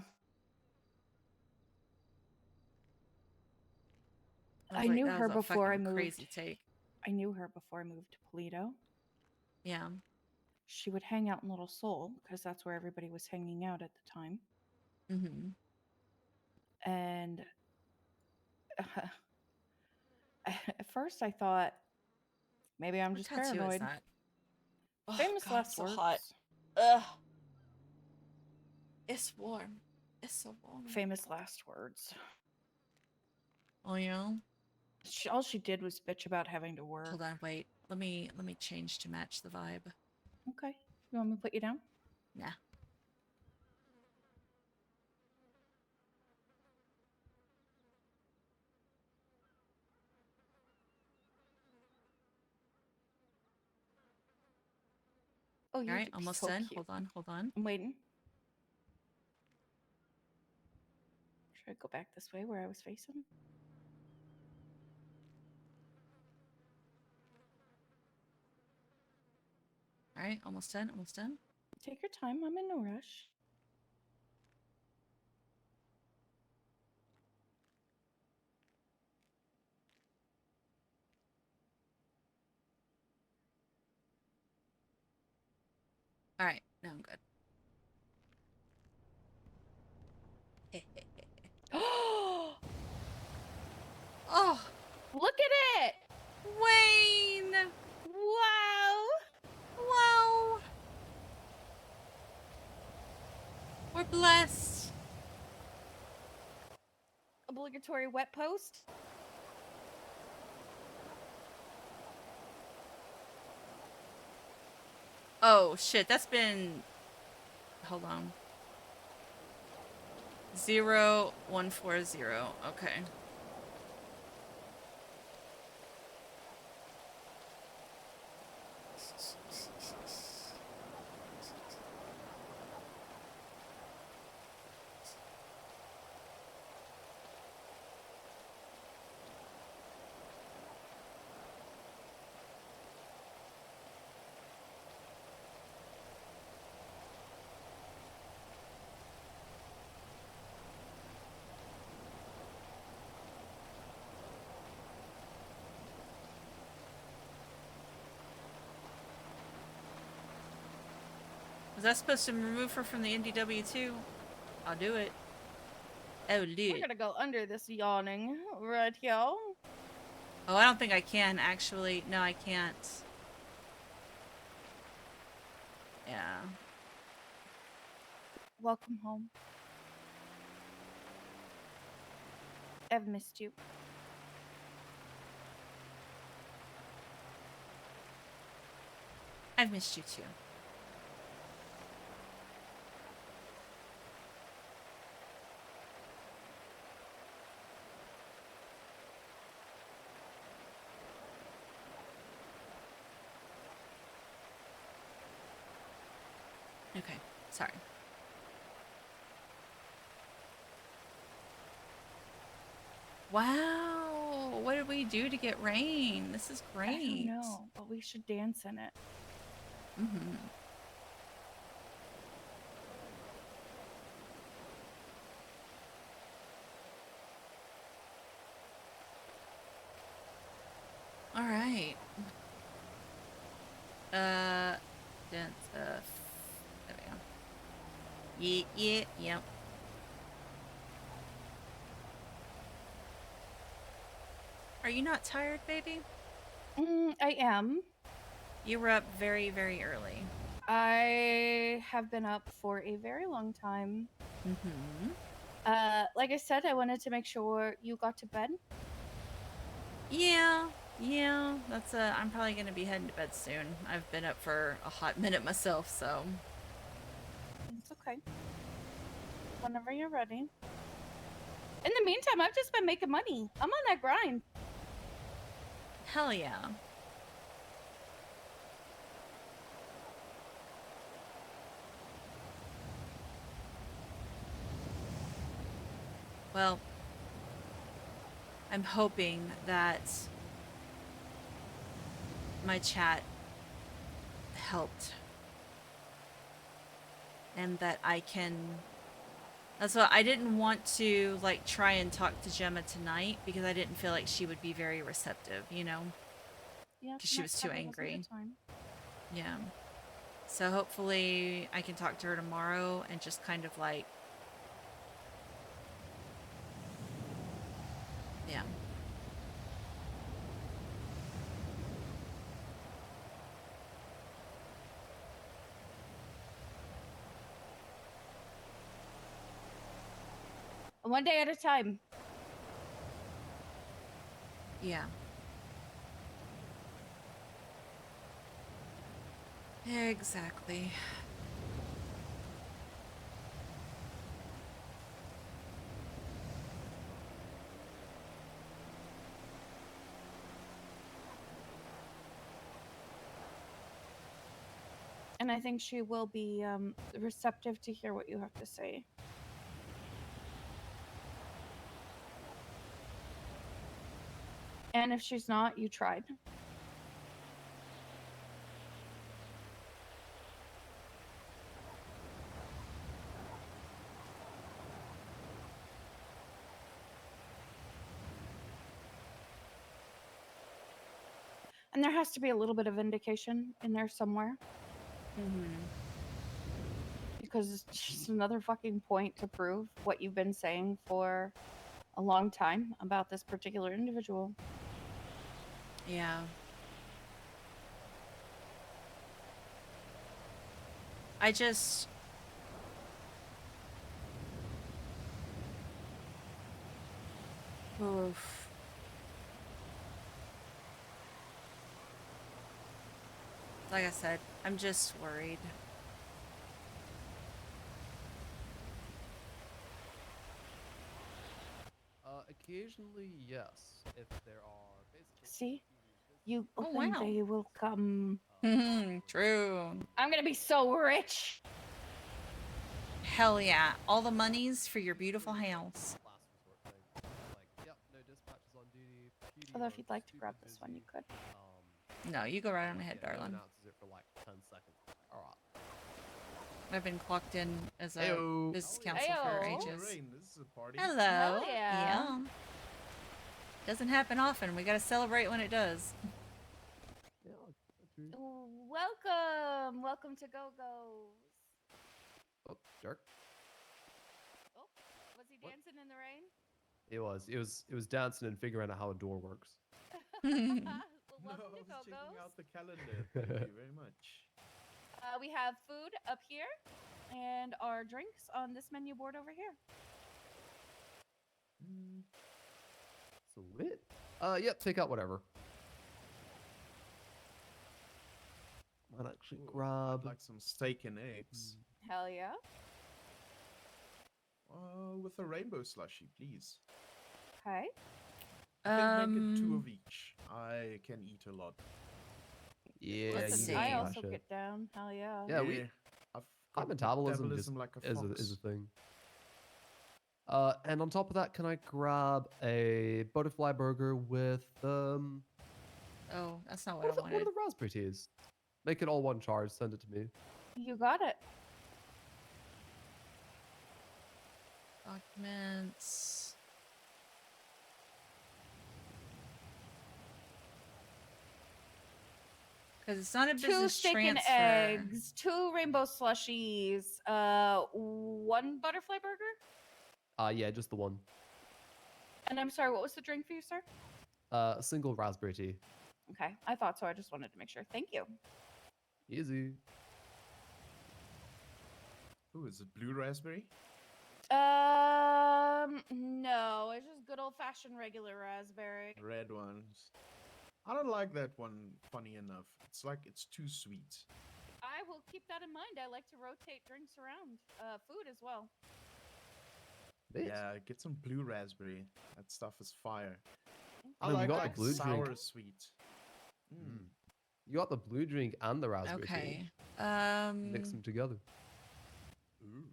I like, knew that her was a before I fucking moved. crazy take. I knew her before I moved to Toledo. Yeah. She would hang out in Little Seoul because that's where everybody was hanging out at the time. Mm-hmm. And at first I thought maybe I'm just tattoo paranoid. is that? Oh, Famous God, last it's so words. hot. Ugh. It's warm. It's so warm. Famous last words. Oh, yeah? All she did was bitch about having to work. Hold on, wait. Let me change to match the vibe. Okay. You want me to put you down? Nah. Oh, All you're right, almost so done. cute. Hold on. I'm waiting. Should I go back this way where I was facing? All right, almost done. Take your time. I'm in no rush. All right, now I'm good. Oh, look at it! Wayne! Wow! We're blessed. Obligatory wet post. Oh shit, that's been. Hold on. 0140. Okay. Was that supposed to remove her from the NDW too? I'll do it. Oh, We're dude. gonna go under this yawning right here. Oh, I don't think I can, actually. No, I can't. Yeah. Welcome home. I've missed you. I've missed you too. Okay, sorry. Wow, what did we do to get rain? This is great. I don't know, but we should dance in it. Mm-hmm. All right. Dance. There we go. Yep. Are you not tired, baby? I am. You were up very, very early. I have been up for a very long time. Mm-hmm. Like I said, I wanted to make sure you got to bed. Yeah. That's I'm probably gonna be heading to bed soon. I've been up for a hot minute myself, so. It's okay. Whenever you're ready. In the meantime, I've just been making money. I'm on that grind. Hell yeah. Well, I'm hoping that my chat helped and that I can. That's what I didn't want to like try and talk to Gemma tonight because I didn't feel like she would be very receptive, you know? Yeah, Because she was too probably wasn't a angry. good time. Yeah. So hopefully I can talk to her tomorrow and just kind of like. Yeah. One day at a time. Yeah. Exactly. And And I think she will be receptive to hear what you have to say. And if she's not, you tried. And there has to be a little bit of indication in there somewhere. Because it's just another fucking point to prove what you've been saying for a long time about this particular individual. Yeah. I just... Oof. Like I said, I'm just worried. Occasionally, yes. If there are basically... See? You Oh, think wow. they will come. True. I'm gonna be so rich. Hell yeah. All the monies for your beautiful house. last resort thing. Like, yep, no dispatches on duty. PD Although if are you'd like to super grab this one, you busy. could. No, you go right on ahead, Yeah, no darling. announces it for like 10 seconds. All right. I've been clocked in as a Heyo. business counsel for Heyo. ages. This is a party. Hello. Hell yeah. Doesn't happen often. We gotta celebrate when it does. Welcome. Welcome to Go-Go's. Oh, jerk. Oh, was he dancing in the rain? It was dancing and figuring out how a door works. Well, welcome No, to I was checking Go-Go's. out the calendar. Thank you very much. We have food up here and our drinks on this menu board over here. Sweet. Yep, take out whatever. Might actually grab... I'd like some steak and eggs. Hell yeah. With a rainbow slushy, please. Okay. I think make it 2 of each. I can eat a lot. Yeah, Let's you see. can I smash also it. get down. Hell yeah. Yeah, I've high got metabolism just like a is fox. a thing. And on top of that, can I grab a butterfly burger with Oh, that's not what I what are wanted. the raspberry teas? Make it all one charge. Send it to me. You got it. Documents. Because it's not a 2 business steak transfer. and eggs, 2 rainbow slushies, 1 butterfly burger. Yeah, just the one. And I'm sorry, what was the drink for you, sir? A single raspberry tea. Okay, I thought so. I just wanted to make sure. Thank you. Easy. Ooh, is it blue raspberry? No, it's just good old-fashioned regular raspberry. Red ones. I don't like that one, funny enough. It's like it's too sweet. I will keep that in mind. I like to rotate drinks around. Food as well. Yeah, get some blue raspberry. That stuff is fire. I Oh, you like, got the blue sour drink. sweet. You got the blue drink and the raspberry Okay. tea. Mix them together. Ooh.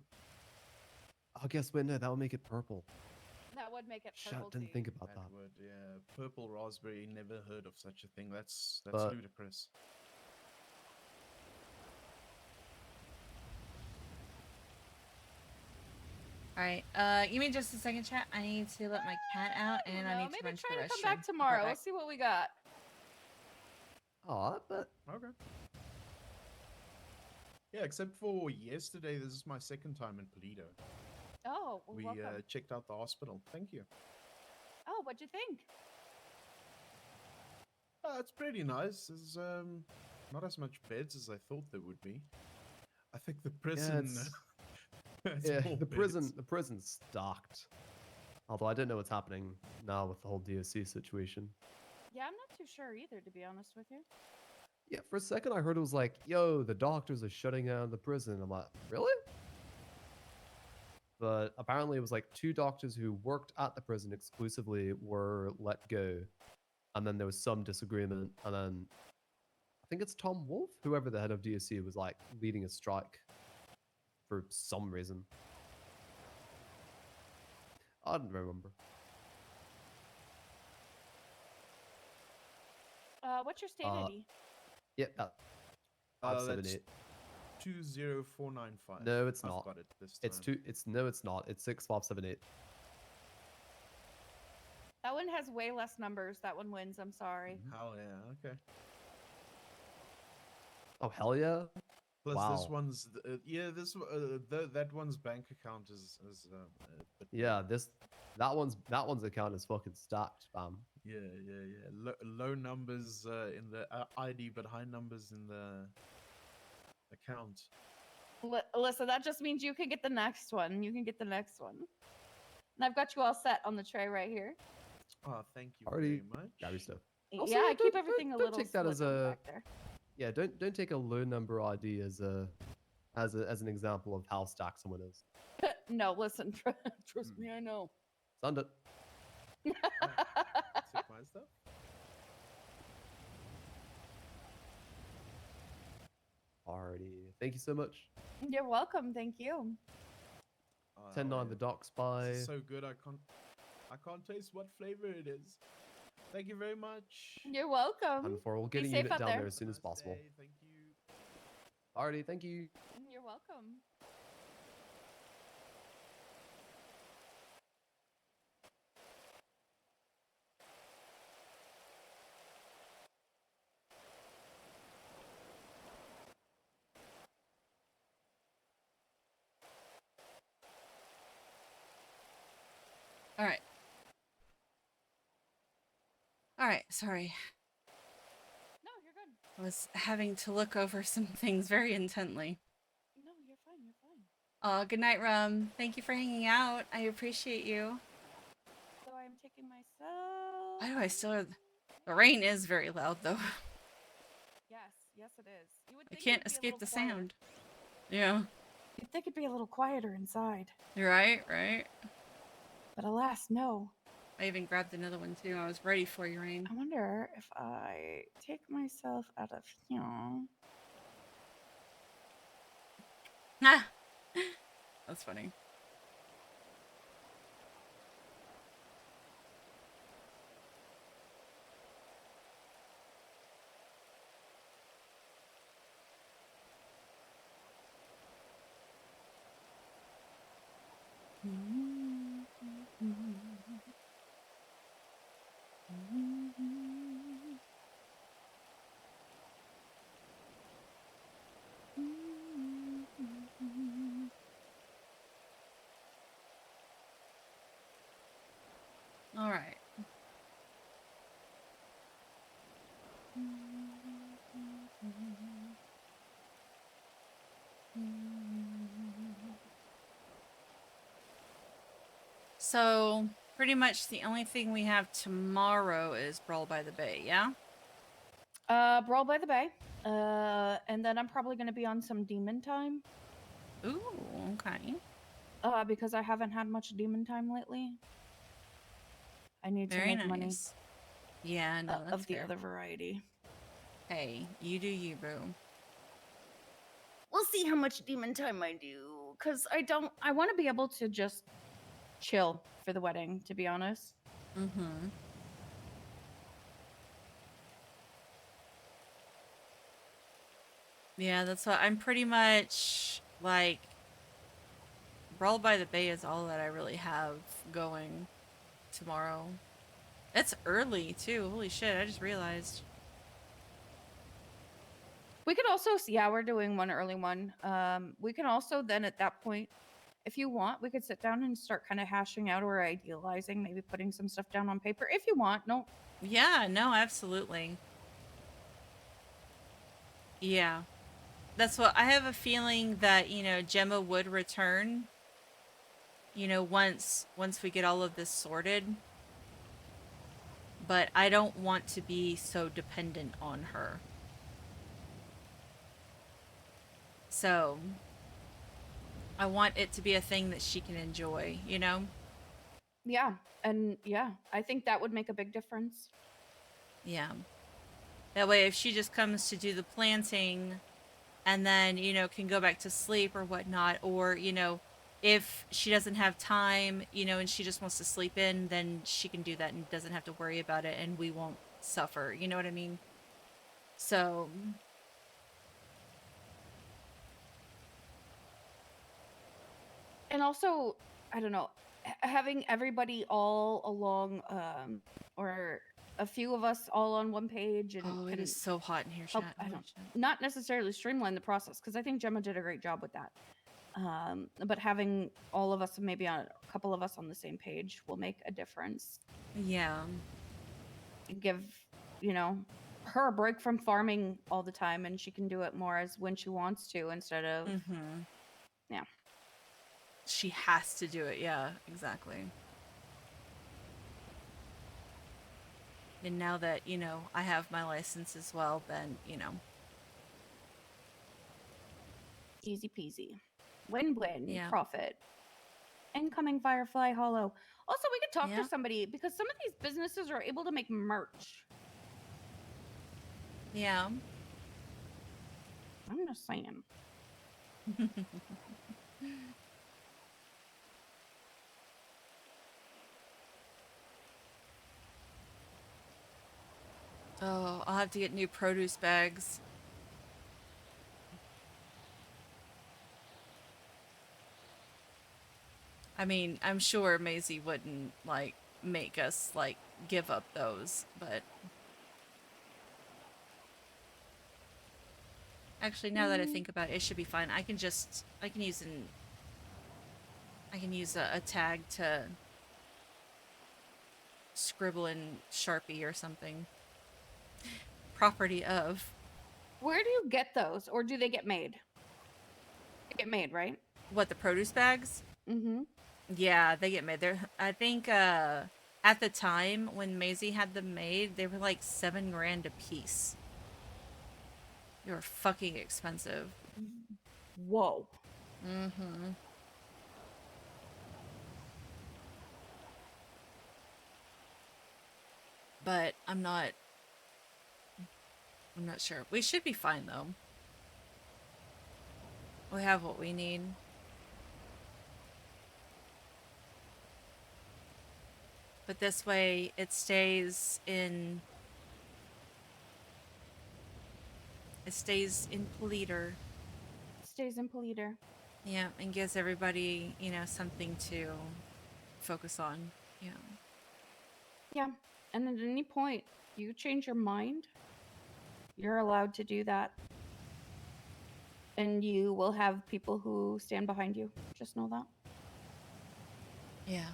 Oh, guess what? No, that would make it purple. That would make it Shit, purple didn't tea. think about that. Would, yeah. Purple raspberry, never heard of such a thing. That's But- ludicrous. Alright, give me just a second, chat. I need to let my cat out and I need to Maybe run to try the to come restroom. back tomorrow. Right We'll see what we got. Oh, but Okay. Yeah, except for yesterday, this is my second time in Toledo. Oh, well, We welcome. checked out the hospital. Thank you. Oh, what'd you think? It's pretty nice. There's not as much beds as I thought there would be. I think the prison. it's- has yeah, more the beds. prison's stocked. Although I don't know what's happening now with the whole DOC situation. Yeah, I'm not too sure either, to be honest with you. Yeah, for a second I heard it was like, yo, the doctors are shutting down the prison. I'm like, really? But apparently it was like 2 doctors who worked at the prison exclusively were let go. And then there was some disagreement. And then I think it's Tom Wolf, whoever the head of DSC was like leading a strike for some reason. I don't remember. What's your state Uh, ID? Yep, that That's 578. 20495. No, it's I've not. got it this It's time. no, it's not. It's 6578. That one has way less numbers. That one wins. I'm sorry. Hell yeah. Okay. Oh hell yeah! Plus, Wow. this one's that one's bank account is Yeah, that one's account is fucking stacked, fam. yeah. Low numbers in the ID, but high numbers in the account. Alyssa, that just means you can get the next one. You can get the next one. And I've got you all set on the tray right here. Oh, thank you Already very much. grab your stuff. Yeah, I keep everything a don't little take that as split on the a back there. yeah. Don't take a low number ID as an example of how stacked someone is. No, listen, trust me, I know. Send it. Take my stuff. Alrighty. Thank you so much. You're welcome. Thank you. 10-9 the docks by. This is so good. I can't taste what flavor it is. Thank you very much. You're welcome. 104. We'll Be get a safe unit out down there. there as soon as possible. Thank you. Alrighty. Thank you. You're welcome. All right. All right, sorry. No, you're good. I was having to look over some things very intently. No, you're fine. You're fine. Oh, good night, Rum. Thank you for hanging out. I appreciate you. So I'm taking myself. Why do I still... The rain is very loud, though. Yes, it is. You would I think can't it'd be a escape little the quieter. sound. Yeah. You'd think it'd be a little quieter inside. You're right, right? But alas, no. I even grabbed another one, too. I was ready for you, Rain. I wonder if I take myself out of here. Ah! That's funny. All right. So, pretty much the only thing we have tomorrow is Brawl by the Bay, yeah? Brawl by the Bay. And then I'm probably going to be on some demon time. Ooh, okay. Because I haven't had much demon time lately. I need Very to make money. nice. Yeah, no, that's of the fair. other variety. Hey, you do you, boo. We'll see how much demon time I do. Because I want to be able to just chill for the wedding, to be honest. Mm-hmm. Yeah, that's what I'm pretty much like. Brawl by the Bay is all that I really have going tomorrow. It's early too. Holy shit, I just realized. We could also, yeah, we're doing one early one. We can also then at that point, if you want, we could sit down and start kind of hashing out or idealizing, maybe putting some stuff down on paper if you want. No. Yeah, no, absolutely. Yeah. That's what I have a feeling that, you know, Gemma would return, you know, once we get all of this sorted. But I don't want to be so dependent on her. So I want it to be a thing that she can enjoy, you know? Yeah. And yeah, I think that would make a big difference. Yeah. That way, if she just comes to do the planting and then, you know, can go back to sleep or whatnot, or, you know, if she doesn't have time, you know, and she just wants to sleep in, then she can do that and doesn't have to worry about it, and we won't suffer. You know what I mean? So, And also, I don't know, having everybody all along, or a few of us all on one page and oh, it is so hot in here, help. chat. I Holy don't shit. not necessarily streamline the process because I think Gemma did a great job with that. But having all of us, maybe a couple of us on the same page, will make a difference. Yeah. Give, you know, her a break from farming all the time, and she can do it more as when she wants to instead of. Yeah. She has to do it. Yeah, exactly. And now that, you know, I have my license as well, then, you know. Easy peasy. Win-win. Yeah. Profit. Incoming Firefly Hollow. Also, we could talk to somebody because some of these businesses are able to make merch. Yeah. I'm just saying. Oh, I'll have to get new produce bags. I mean, I'm sure Maisie wouldn't, like, make us, like, give up those, but... Actually, now that I think about it, it should be fine. I can use a tag to scribble in Sharpie or something. Property of. Where do you get those, or do they get made? They get made, right? What, the produce bags? Mm-hmm. Yeah, they get made. I think at the time when Maisie had them made, they were like $7 grand a piece. They were fucking expensive. Whoa. Mm-hmm. But I'm not sure. We should be fine though. We have what we need. But this way it stays in Politer. Stays in Politer. Yeah, and gives everybody, you know, something to focus on. Yeah. Yeah. And at any point you change your mind, you're allowed to do that. And you will have people who stand behind you. Just know that. Yeah.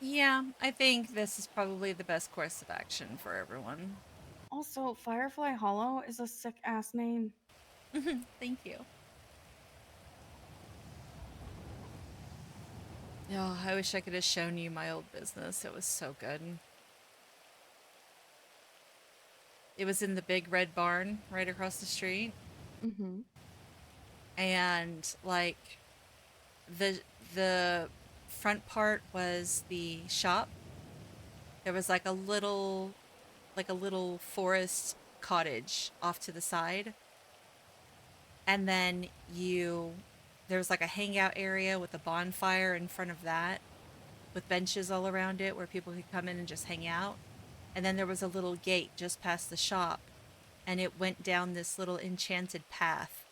Yeah, I think this is probably the best course of action for everyone. Also, Firefly Hollow is a sick ass name. Thank you. Oh, I wish I could have shown you my old business. It was so good. It was in the big red barn right across the street. Mm-hmm. And like the front part was the shop. There was like a little forest cottage off to the side. And then there was like a hangout area with a bonfire in front of that with benches all around it where people could come in and just hang out. And then there was a little gate just past the shop, and it went down this little enchanted path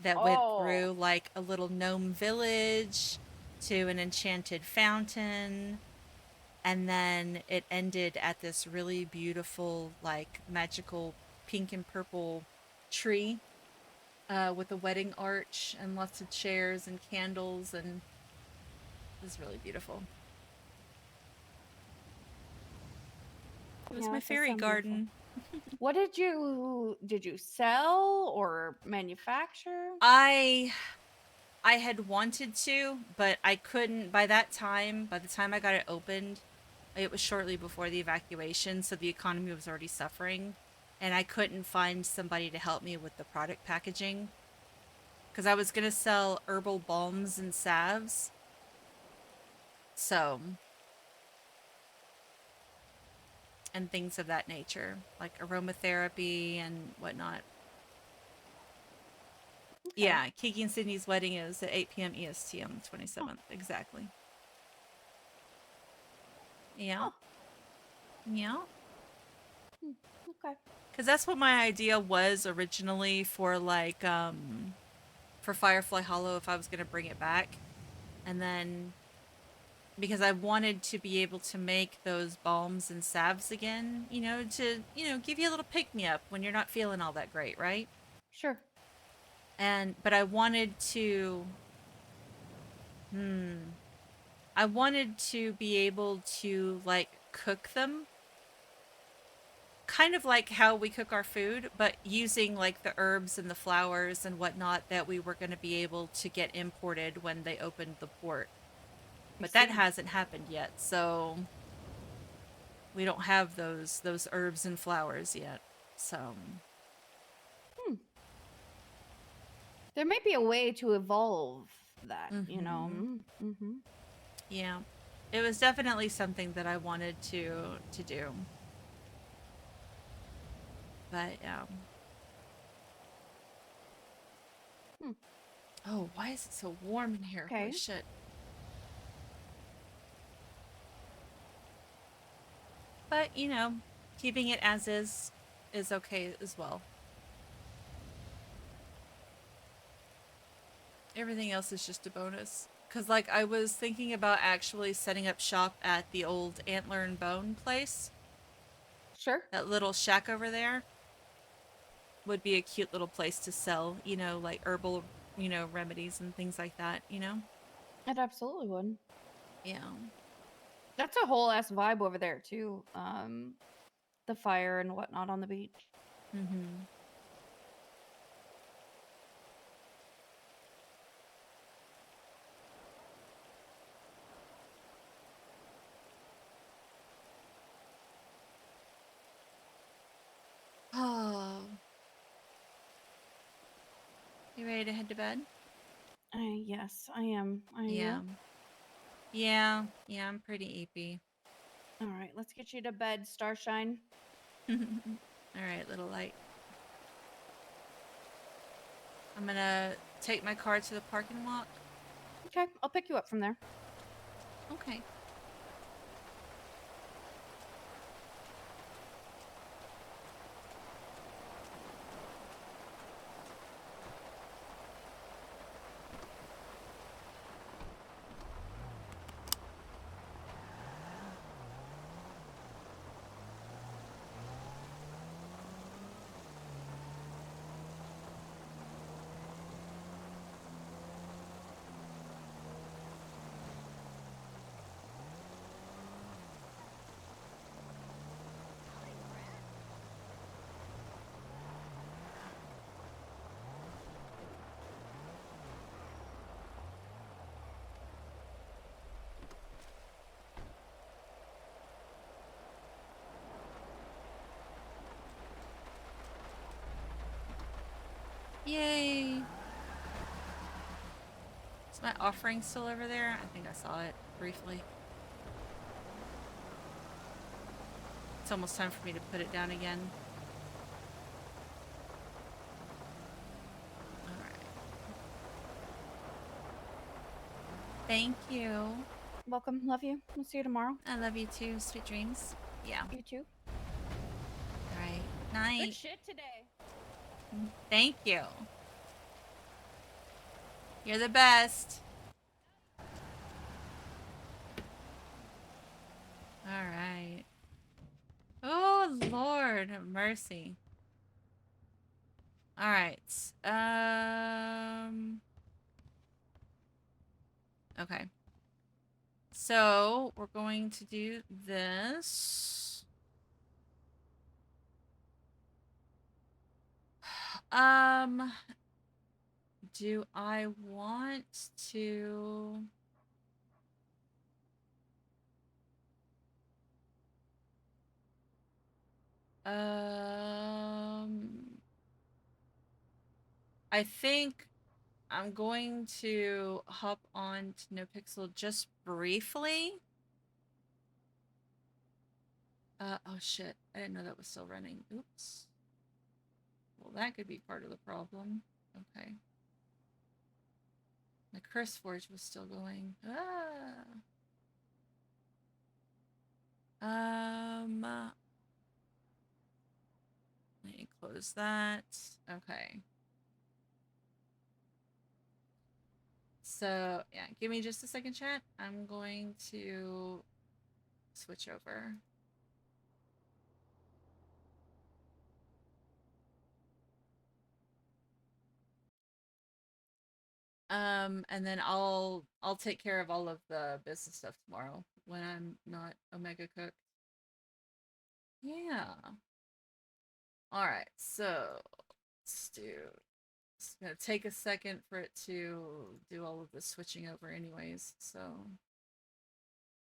that went through like a little gnome village to an enchanted fountain, and then it ended at this really beautiful, like, magical pink and purple tree with a wedding arch and lots of chairs and candles, and it was really beautiful. It was my fairy garden. What did you sell or manufacture? I had wanted to, but I couldn't. By the time I got it opened, it was shortly before the evacuation, so the economy was already suffering, and I couldn't find somebody to help me with the product packaging. Because I was going to sell herbal balms and salves. So and things of that nature, like aromatherapy and whatnot. Okay. Yeah, Kiki and Sydney's wedding is at 8 p.m. EST on the 27th. Exactly. Yeah. Yeah. Okay. Because that's what my idea was originally for, like, for Firefly Hollow if I was going to bring it back. And then, because I wanted to be able to make those balms and salves again, you know, to, you know, give you a little pick-me-up when you're not feeling all that great, right? Sure. But I wanted to, I wanted to be able to, like, cook them. Kind of like how we cook our food, but using, like, the herbs and the flowers and whatnot that we were going to be able to get imported when they opened the port. But that hasn't happened yet, so we don't have those herbs and flowers yet. So There may be a way to evolve that, you know. Mm-hmm. yeah, it was definitely something that I wanted to do. But oh, why is it so warm in here? Okay. Holy shit. But, you know, keeping it as is okay as well. Everything else is just a bonus. Because, like, I was thinking about actually setting up shop at the old Antler and Bone place. Sure. That little shack over there would be a cute little place to sell, you know, like herbal, you know, remedies and things like that, you know? It absolutely would. Yeah. That's a whole ass vibe over there too. The fire and whatnot on the beach. Mm-hmm. Oh. You ready to head to bed? Yes, I am. Are Yeah. you? Yeah. Yeah, I'm pretty eepy. All right, let's get you to bed, Starshine. All right, little light. I'm gonna take my car to the parking lot. Okay, I'll pick you up from there. Okay. Yay! Is my offering still over there? I think I saw it briefly. It's almost time for me to put it down again. Alright. Thank you. Welcome. Love you. We'll see you tomorrow. I love you too. Sweet dreams. Yeah. You too. Alright. Night. Good shit today. Thank you. You're the best. Alright. Oh, Lord have mercy. Alright. Okay. So, we're going to do this. Do I want to... I think I'm going to hop on to NoPixel just briefly. Oh shit. I didn't know that was still running. Oops. Well, that could be part of the problem. Okay. My Curse Forge was still going. Let me close that. Okay. So, yeah, give me just a second, chat. I'm going to switch over. And then I'll take care of all of the business stuff tomorrow when I'm not Omega Cook. Yeah. All right, so let's do. It's gonna take a second for it to do all of the switching over, anyways. So,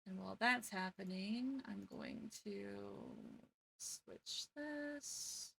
and while that's happening, I'm going to switch this.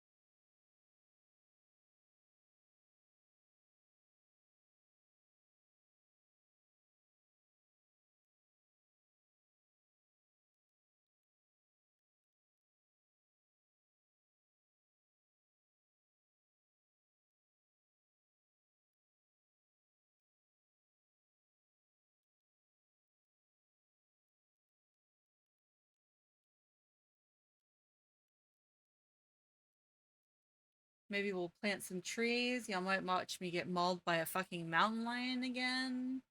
Maybe we'll plant some trees. Y'all might watch me get mauled by a fucking mountain lion again.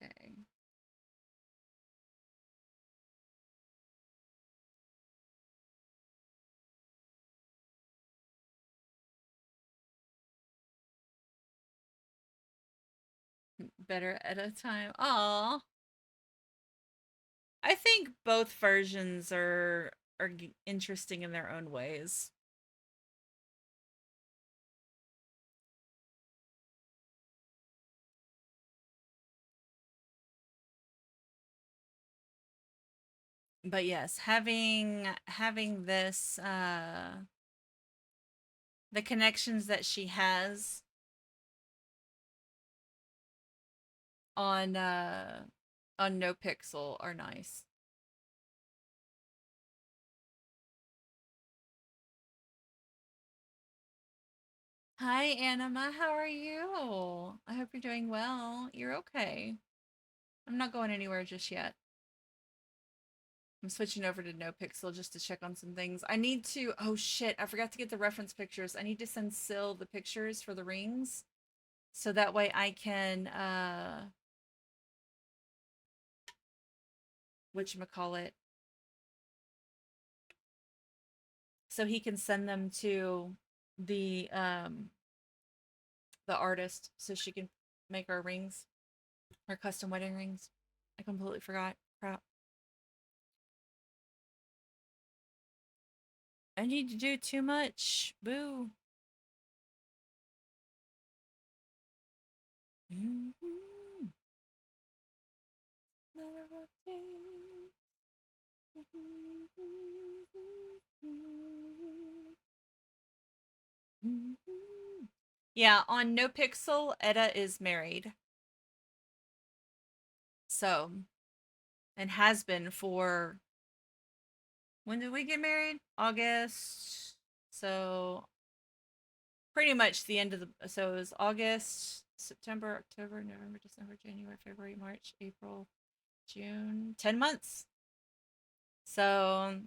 Okay. Better at a time. Aw. I think both versions are interesting in their own ways. But yes, having this the connections that she has on No Pixel are nice. Hi Anima, how are you? I hope you're doing well. You're okay. I'm not going anywhere just yet. I'm switching over to No Pixel just to check on some things. I need to, oh shit, I forgot to get the reference pictures. I need to send Syl the pictures for the rings. So that way I can, whatchamacallit. So he can send them to the artist so she can make our rings, our custom wedding rings. I completely forgot. Crap. I need to do too much. Boo. Yeah, on No Pixel, Etta is married. So, and has been for, when did we get married? August. So, pretty much the end of the, so it was August, September, October, November, December, January, February, March, April, June, 10 months. So,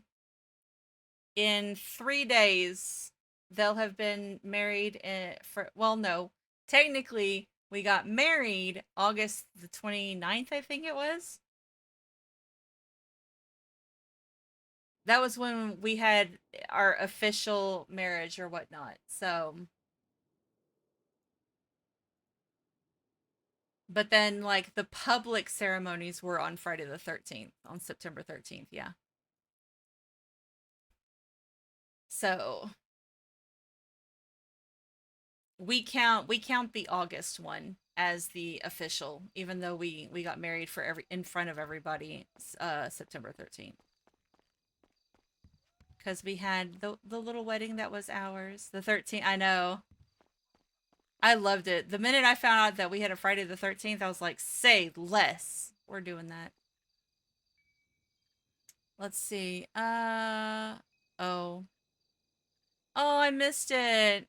in 3 days, they'll have been married for, well, no, technically we got married August the 29th, I think it was. That was when we had our official marriage or whatnot. So, but then like the public ceremonies were on Friday the 13th, on September 13th. Yeah. So we count the August one as the official, even though we got married for in front of everybody September 13th. because we had the little wedding that was ours. The 13th. I know. I loved it. The minute I found out that we had a Friday the 13th, I was like, say less. We're doing that. Let's see. Oh. Oh, I missed it.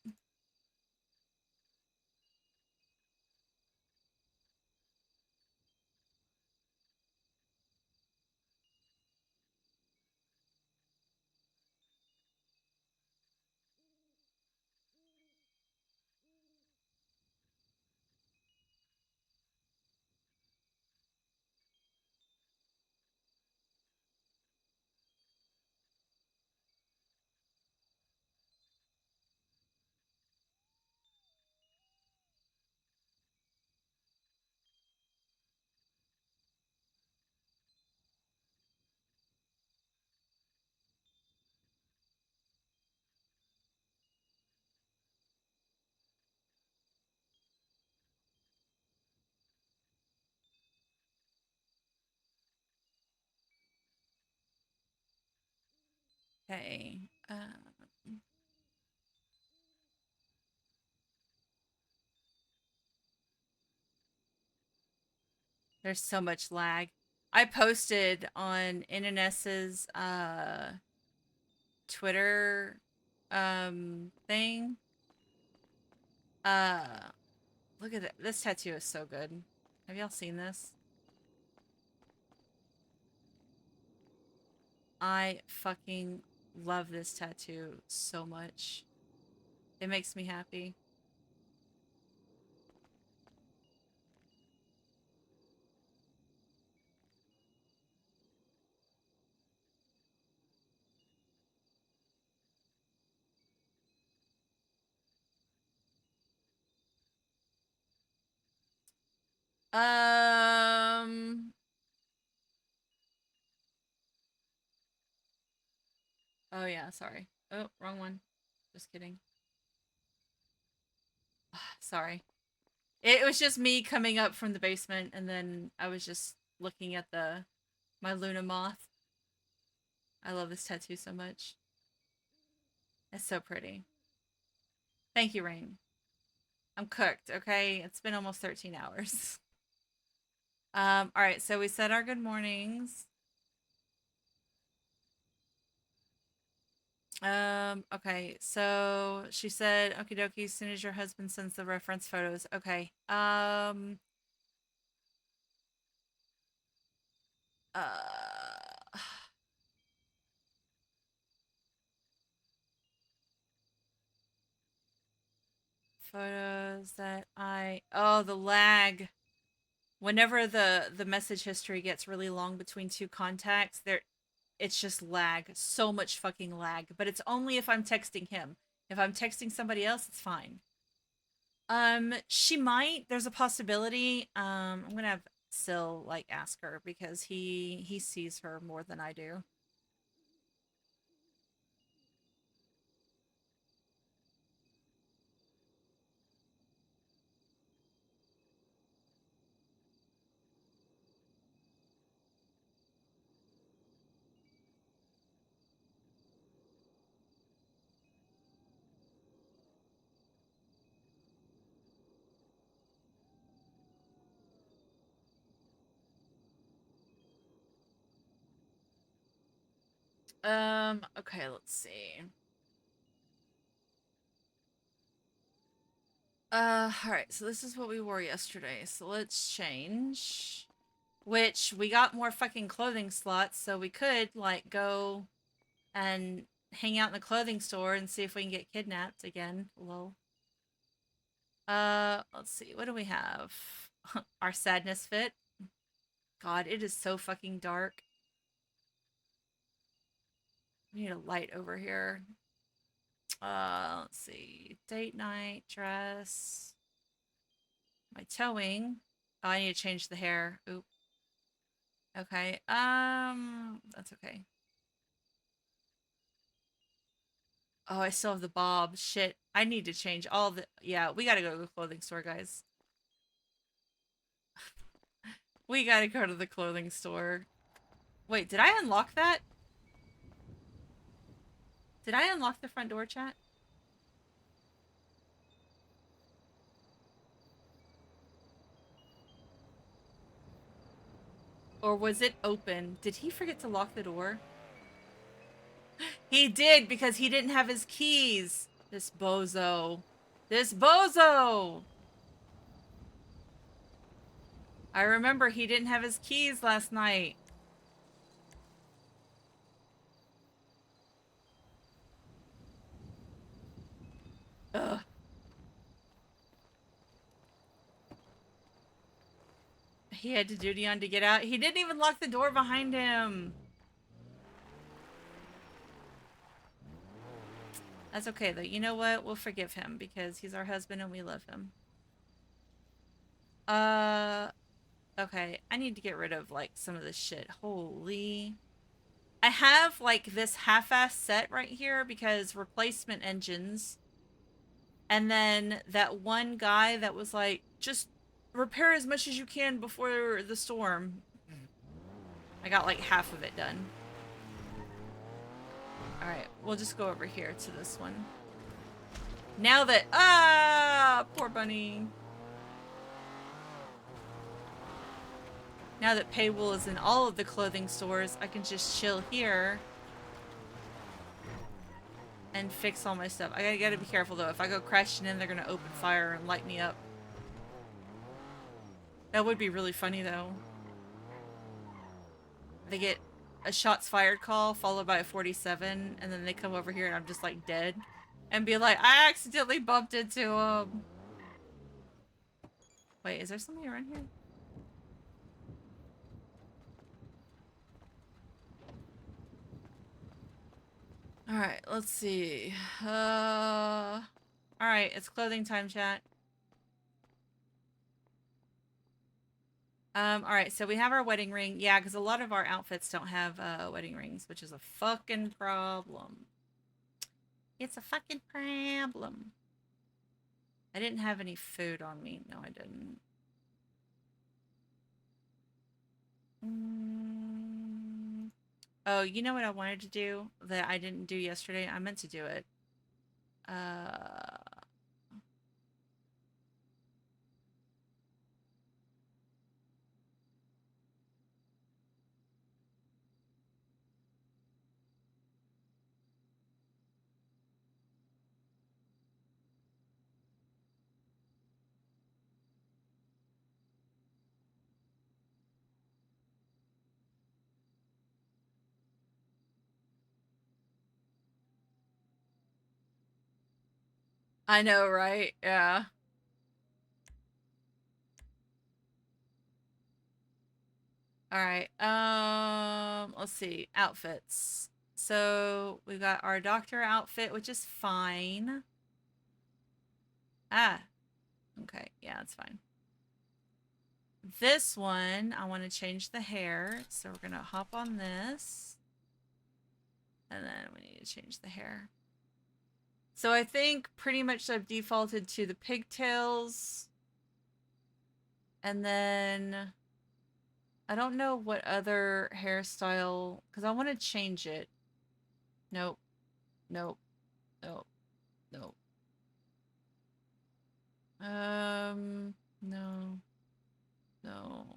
Okay. There's so much lag. I posted on NNS's Twitter thing. Look at it. This tattoo is so good. Have y'all seen this? I fucking love this tattoo so much. It makes me happy. Oh yeah, sorry. Oh, wrong one. Just kidding. Sorry. It was just me coming up from the basement, and then I was just looking at my Luna moth. I love this tattoo so much. It's so pretty. Thank you, Rain. I'm cooked, okay? It's been almost 13 hours. All right, so we said our good mornings. Okay, so she said, okie dokie, as soon as your husband sends the reference photos. Okay. Photos that oh, the lag. Whenever the message history gets really long between two contacts, it's just lag. So much fucking lag. But it's only if I'm texting him. If I'm texting somebody else, it's fine. She might. There's a possibility. I'm gonna have Sil like ask her because he sees her more than I do. Okay, let's see. Alright, so this is what we wore yesterday. So let's change. Which, we got more fucking clothing slots, so we could, like, go and hang out in the clothing store and see if we can get kidnapped again. Lol. Let's see. What do we have? Our sadness fit. God, it is so fucking dark. We need a light over here. Let's see. Date night dress. My towing. Oh, I need to change the hair. Oop. Okay. That's okay. Oh, I still have the bob. Shit. I need to change all the... Yeah, we gotta go to the clothing store, guys. We gotta go to the clothing store. Wait, did I unlock that? Did I unlock the front door, chat? Or was it open? Did he forget to lock the door? He did, because he didn't have his keys. This bozo. This bozo! I remember he didn't have his keys last night. Ugh. He had to duty on to get out. He didn't even lock the door behind him. That's okay, though. You know what? We'll forgive him because he's our husband and we love him. Okay. I need to get rid of, like, some of this shit. Holy. I have, like, this half-ass set right here because replacement engines. And then that one guy that was like, just repair as much as you can before the storm. I got, like, half of it done. Alright, we'll just go over here to this one. Now that... Ah! Poor bunny. Now that Paywall is in all of the clothing stores, I can just chill here. And fix all my stuff. I gotta be careful, though. If I go crashing in, they're gonna open fire and light me up. That would be really funny, though. They get a shots fired call followed by a 47, and then they come over here and I'm just like dead. And be like, I accidentally bumped into him. Wait, is there somebody around here? Alright, let's see. Alright, it's clothing time, chat. Alright, so we have our wedding ring. Yeah, because a lot of our outfits don't have wedding rings, which is a fucking problem. It's a fucking problem. I didn't have any food on me. No, I didn't. Oh, you know what I wanted to do that I didn't do yesterday? I meant to do it. I know, right? Yeah. Alright, let's see. Outfits. So, we've got our doctor outfit, which is fine. Ah. Okay, yeah, that's fine. This one, I want to change the hair, so we're gonna hop on this. And then we need to change the hair. So I think pretty much I've defaulted to the pigtails. And then I don't know what other hairstyle, because I want to change it. Nope. Nope. Nope. Nope. No. No.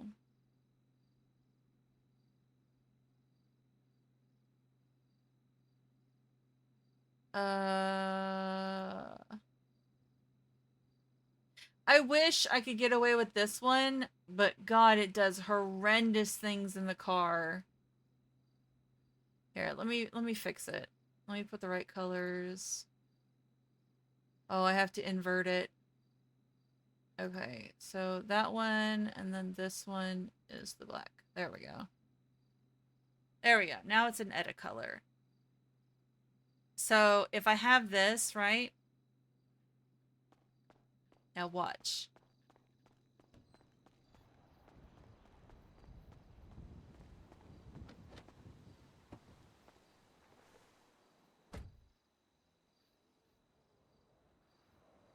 I wish I could get away with this one, but God, it does horrendous things in the car. Here, let me fix it. Let me put the right colors. Oh, I have to invert it. Okay, so that one, and then this one is the black. There we go. There we go. Now it's an Etta color. So if I have this, right? Now watch.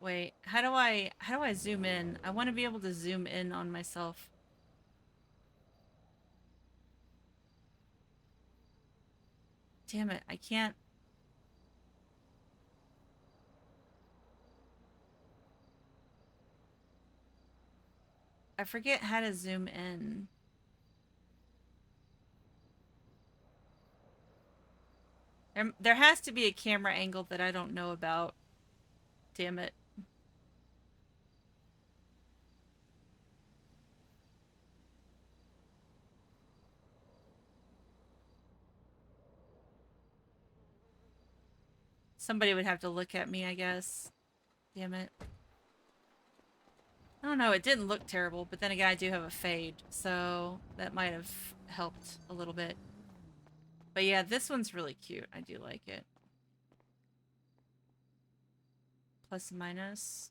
Wait, how do I zoom in? I want to be able to zoom in on myself. Damn it, I can't. I forget how to zoom in. There has to be a camera angle that I don't know about. Damn it. Somebody would have to look at me, I guess. Damn it. I don't know, it didn't look terrible, but then again, I do have a fade, so that might have helped a little bit. But yeah, this one's really cute. I do like it. Plus and minus.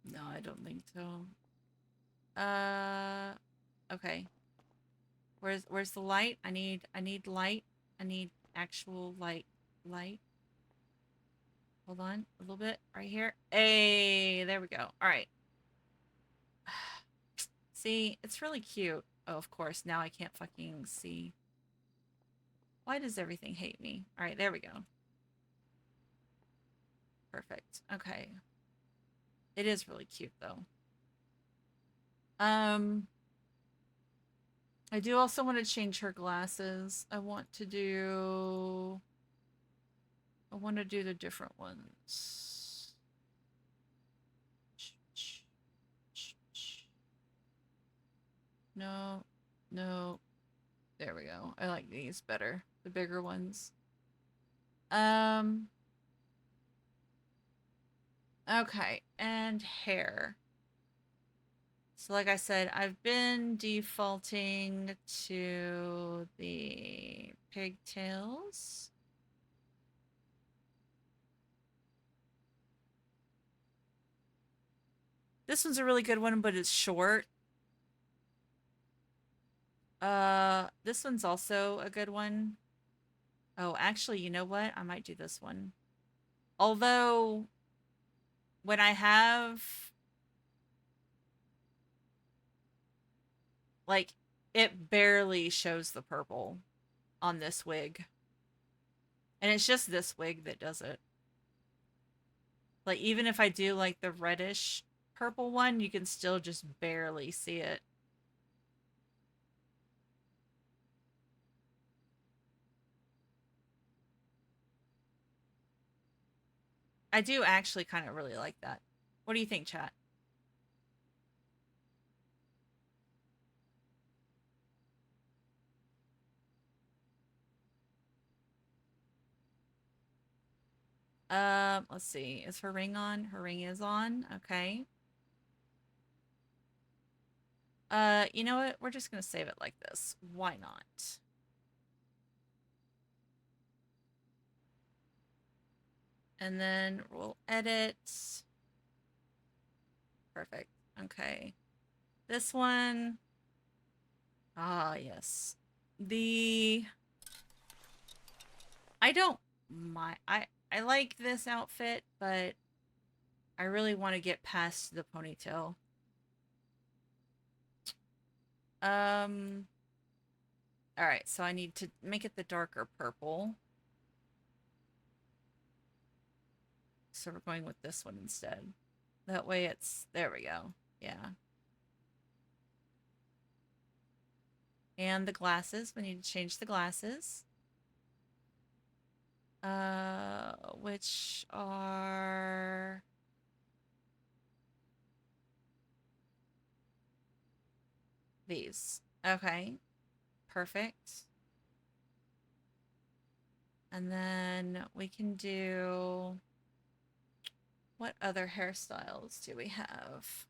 No, I don't think so. Okay. Where's the light? I need light. I need actual light. Hold on a little bit right here. Hey, there we go. All right. See, it's really cute. Oh, of course, now I can't fucking see. Why does everything hate me? All right, there we go. Perfect. Okay. It is really cute though. I do also want to change her glasses. I want to do the different ones. No. No. There we go. I like these better. The bigger ones. Okay, and hair. So like I said, I've been defaulting to the pigtails. This one's a really good one, but it's short. This one's also a good one. Oh, actually, you know what? I might do this one. Although, when I have... Like, it barely shows the purple on this wig. And it's just this wig that does it. Like, even if I do, like, the reddish purple one, you can still just barely see it. I do actually kind of really like that. What do you think, chat? Let's see. Is her ring on? Her ring is on. Okay. You know what? We're just gonna save it like this. Why not? And then we'll edit. Perfect. Okay. This one. Ah, yes. I don't mind. I like this outfit, but I really want to get past the ponytail. All right, so I need to make it the darker purple. So we're going with this one instead. That way it's, there we go. Yeah. And the glasses, we need to change the glasses. Which are... these. Okay. Perfect. And then we can do... what other hairstyles do we have?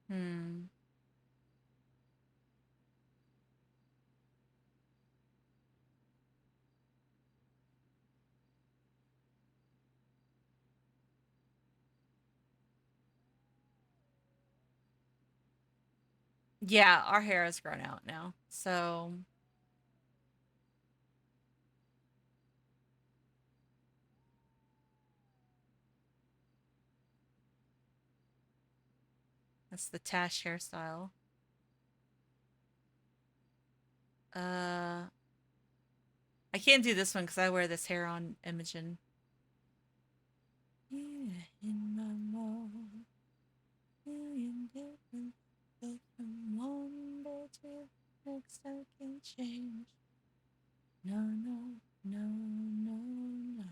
Hmm. Yeah, our hair has grown out now. So That's the Tash hairstyle. I can't do this one because I wear this hair on Imogen. Yeah, in my mouth, million different thoughts from one day to the next I can change. No, no, no, no, no.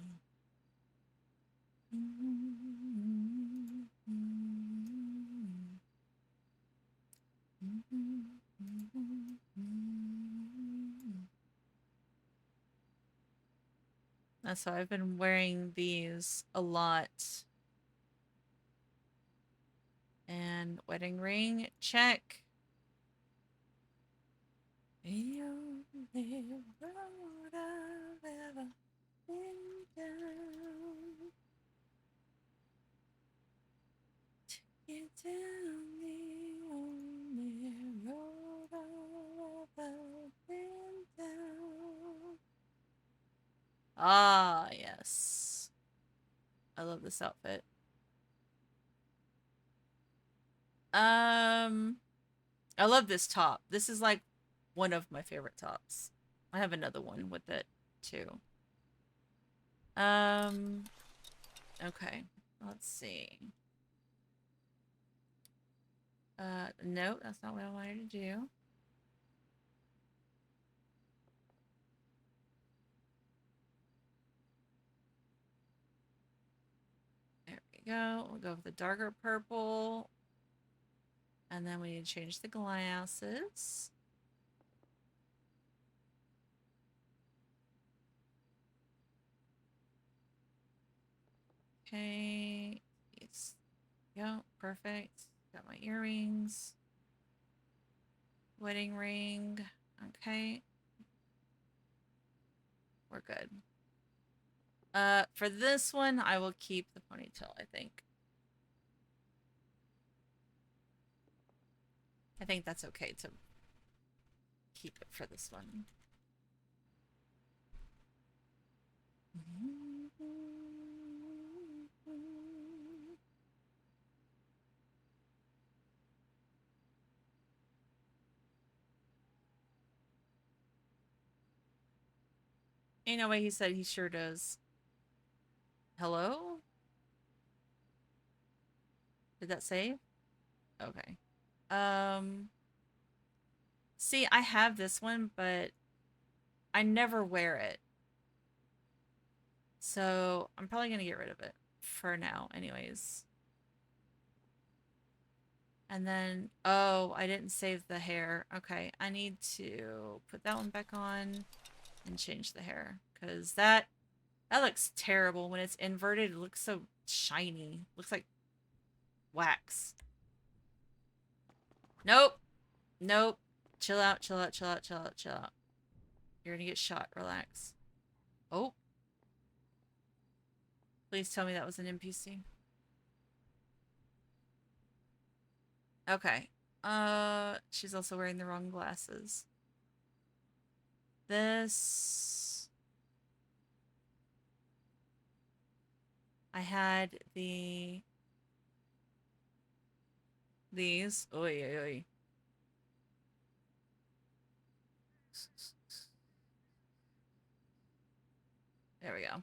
That's why I've been wearing these a lot. And wedding ring, check. The only road I've ever been down. Get down the only road I've ever been down. Ah, yes. I love this outfit. I love this top. This is like one of my favorite tops. I have another one with it too. Okay. Let's see. No, that's not what I wanted to do. There we go. We'll go with the darker purple. And then we need to change the glasses. Okay. Yes. Go. Perfect. Got my earrings. Wedding ring. Okay. We're good. For this one, I will keep the ponytail, I think. I think that's okay to keep it for this one. Ain't no way he said he sure does. Hello? Did that save? Okay. See, I have this one, but I never wear it. So I'm probably gonna get rid of it for now anyways. And then, oh, I didn't save the hair. Okay, I need to put that one back on and change the hair because that looks terrible when it's inverted. It looks so shiny. Looks like wax. Nope. Nope. Chill out, chill out, chill out, chill out, chill out. You're gonna get shot. Relax. Oh. Please tell me that was an NPC. Okay. She's also wearing the wrong glasses. This... I had these. Oy, oy, oy. There we go.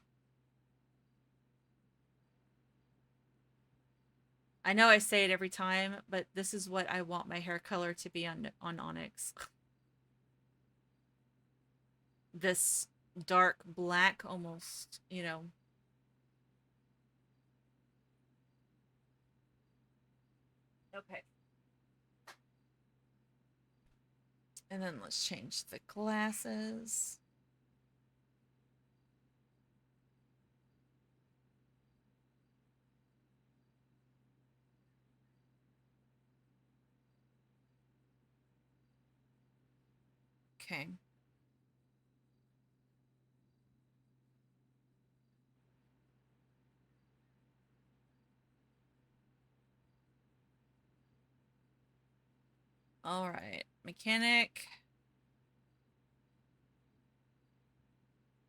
I know I say it every time, but this is what I want my hair color to be on Onyx. This dark black almost, you know. Okay. And then let's change the glasses. Okay. All right, mechanic.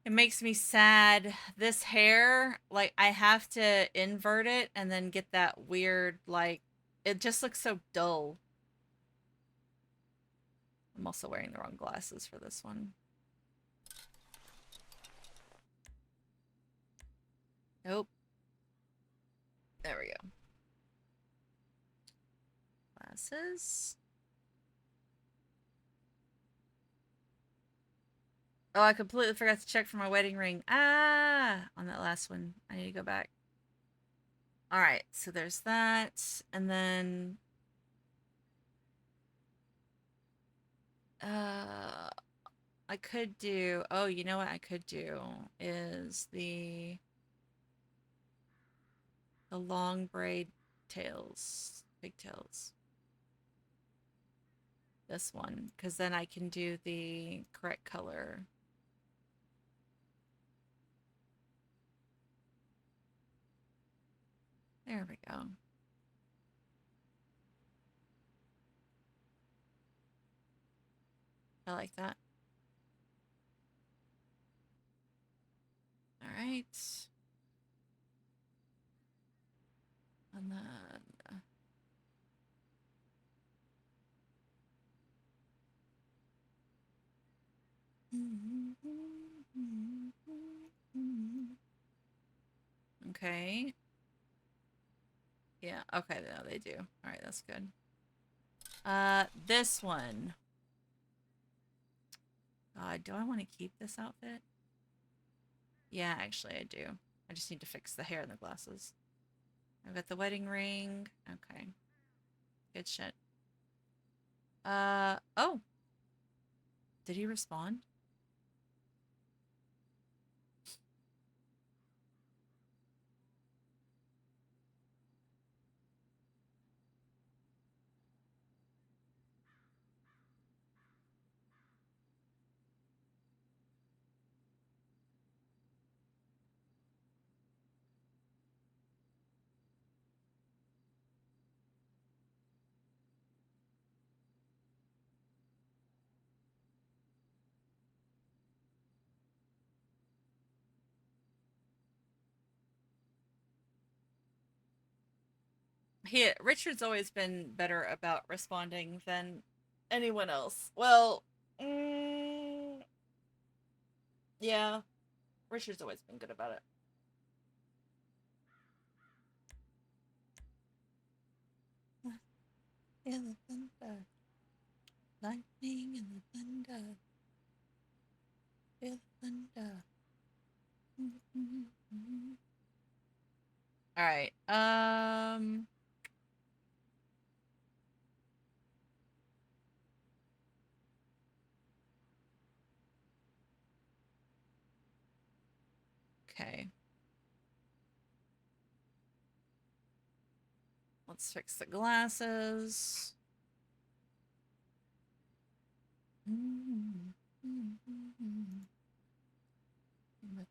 It makes me sad. This hair, like I have to invert it and then get that weird, like, It just looks so dull. I'm also wearing the wrong glasses for this one. Nope. There we go. Glasses. Oh, I completely forgot to check for my wedding ring. Ah, on that last one. I need to go back. All right, so there's that. And then I could do, oh, you know what I could do is the long braid tails, pigtails. This one, because then I can do the correct color. There we go. I like that. All right. And then okay. Yeah, okay, no, they do. All right, that's good. This one. Do I want to keep this outfit? Yeah, actually I do. I just need to fix the hair and the glasses. I've got the wedding ring. Okay. Good shit. Oh. Did he respond? Richard's always been better about responding than anyone else. Well, yeah, Richard's always been good about it. Feel the thunder, lightning and the thunder. Feel the thunder. All right. Okay. Let's fix the glasses. The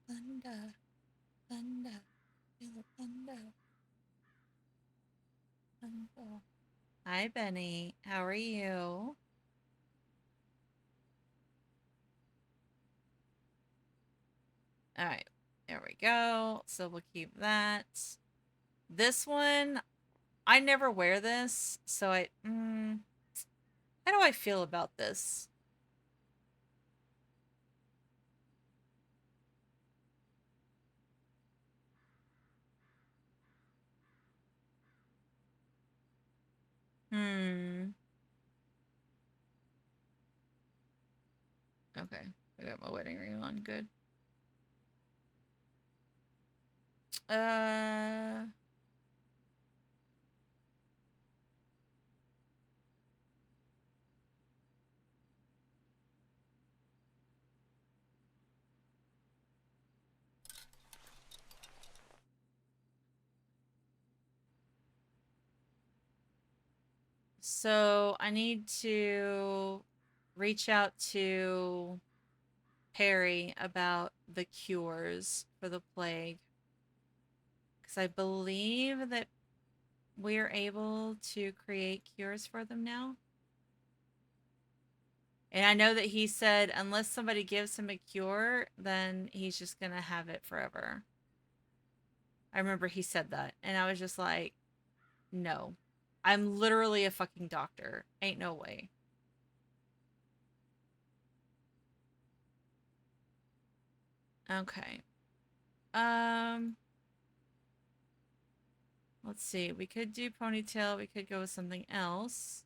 thunder, thunder, feel the thunder, thunder. Hi, Benny. How are you? All right, there we go. So we'll keep that. This one, I never wear this, so how do I feel about this? Okay, I got my wedding ring on. Good. So I need to reach out to Perry about the cures for the plague. Because I believe that we're able to create cures for them now. And I know that he said unless somebody gives him a cure, then he's just going to have it forever. I remember he said that. And I was just like, no. I'm literally a fucking doctor. Ain't no way. Okay. Let's see. We could do ponytail. We could go with something else.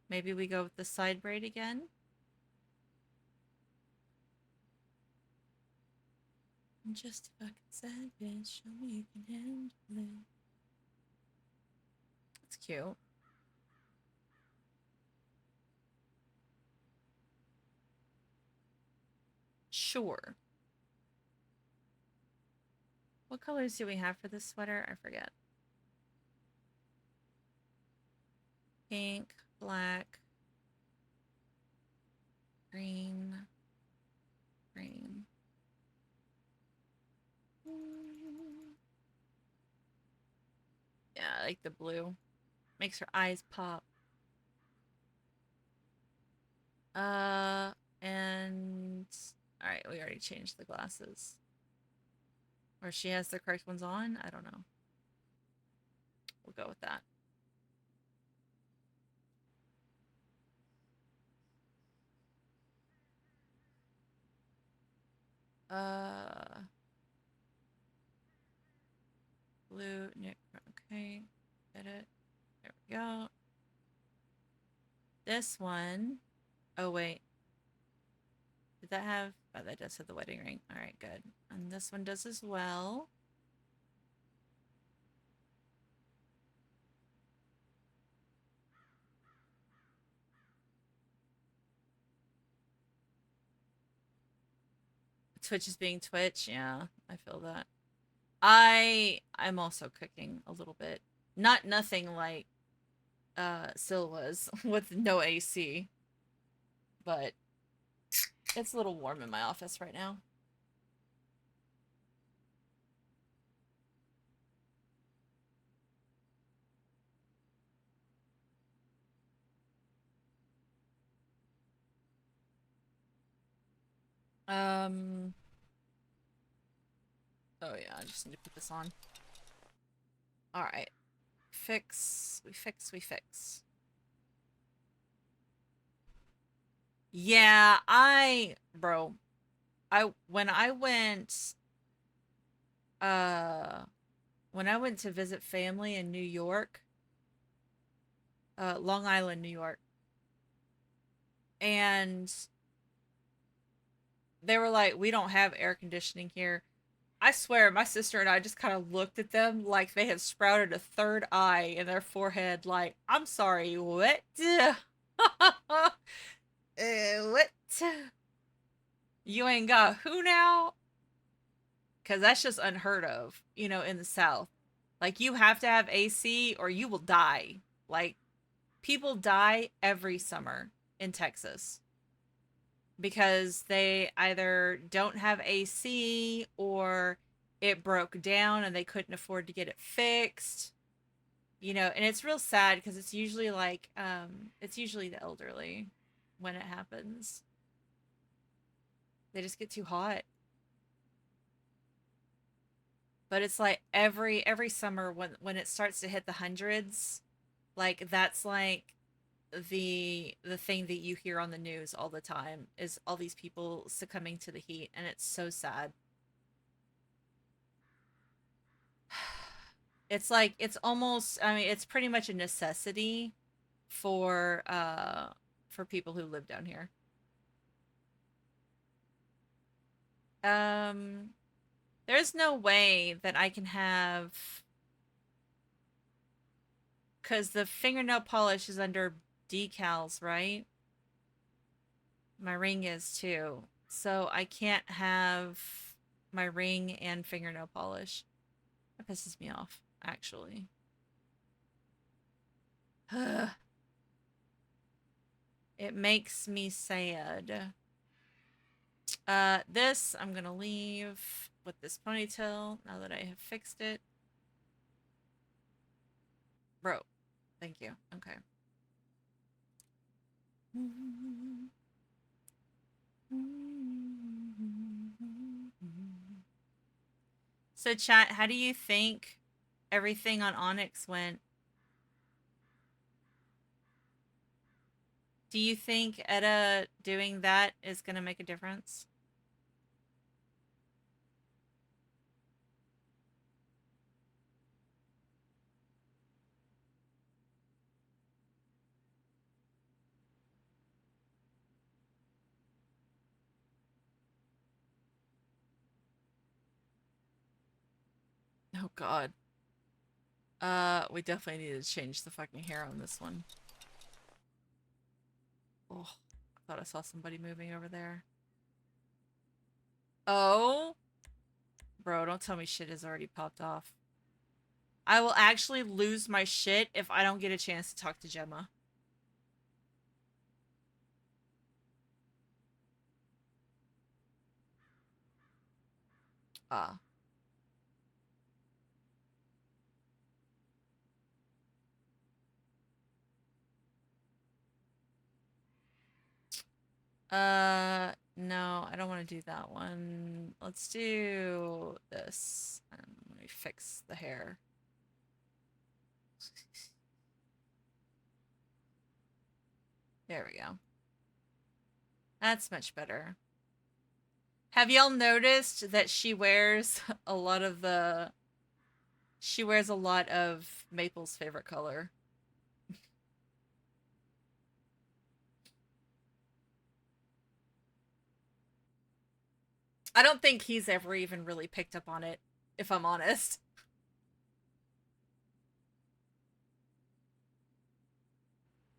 Maybe we go with the side braid again. Just a fucking sad bitch. Show me you can handle it. That's cute. Sure. What colors do we have for this sweater? I forget. Pink, black, green, green. Yeah, I like the blue. Makes her eyes pop. And all right, we already changed the glasses. Or she has the correct ones on? I don't know. We'll go with that. Blue, Nick, okay. Get it. There we go. This one. Oh, wait. Did that have... Oh, that does have the wedding ring. All right, good. And this one does as well. Twitch is being Twitch. Yeah, I feel that. I'm also cooking a little bit. Nothing like Sil was with no AC. But it's a little warm in my office right now. Oh yeah, I just need to put this on. All right. Fix. We fix. Yeah, bro, when I went to visit family in New York, Long Island, New York, and they were like, we don't have air conditioning here. I swear, my sister and I just kind of looked at them like they had sprouted a third eye in their forehead, like, I'm sorry, what? What? You ain't got who now? Because that's just unheard of, you know, in the South. Like, you have to have AC or you will die. Like, people die every summer in Texas because they either don't have AC or it broke down and they couldn't afford to get it fixed. You know, and it's real sad because it's usually like, it's usually the elderly when it happens. They just get too hot. But it's like every summer when it starts to hit the hundreds, like that's like the thing that you hear on the news all the time is all these people succumbing to the heat, and it's so sad. It's like it's almost, I mean, it's pretty much a necessity for people who live down here. There's no way that I can have, because the fingernail polish is under decals, right? My ring is too. So I can't have my ring and fingernail polish. That pisses me off, actually. It makes me sad. This I'm gonna leave with this ponytail now that I have fixed it. Bro, thank you. Okay. So chat, how do you think everything on Onyx went? Do you think Etta doing that is going to make a difference? Oh god. We definitely need to change the fucking hair on this one. Oh, I thought I saw somebody moving over there. Oh? Bro, don't tell me shit has already popped off. I will actually lose my shit if I don't get a chance to talk to Gemma. Ah. No, I don't want to do that one. Let's do this. Let me fix the hair. There we go. That's much better. Have y'all noticed that she wears a lot of the... She wears a lot of Maple's favorite color. I don't think he's ever even really picked up on it, if I'm honest.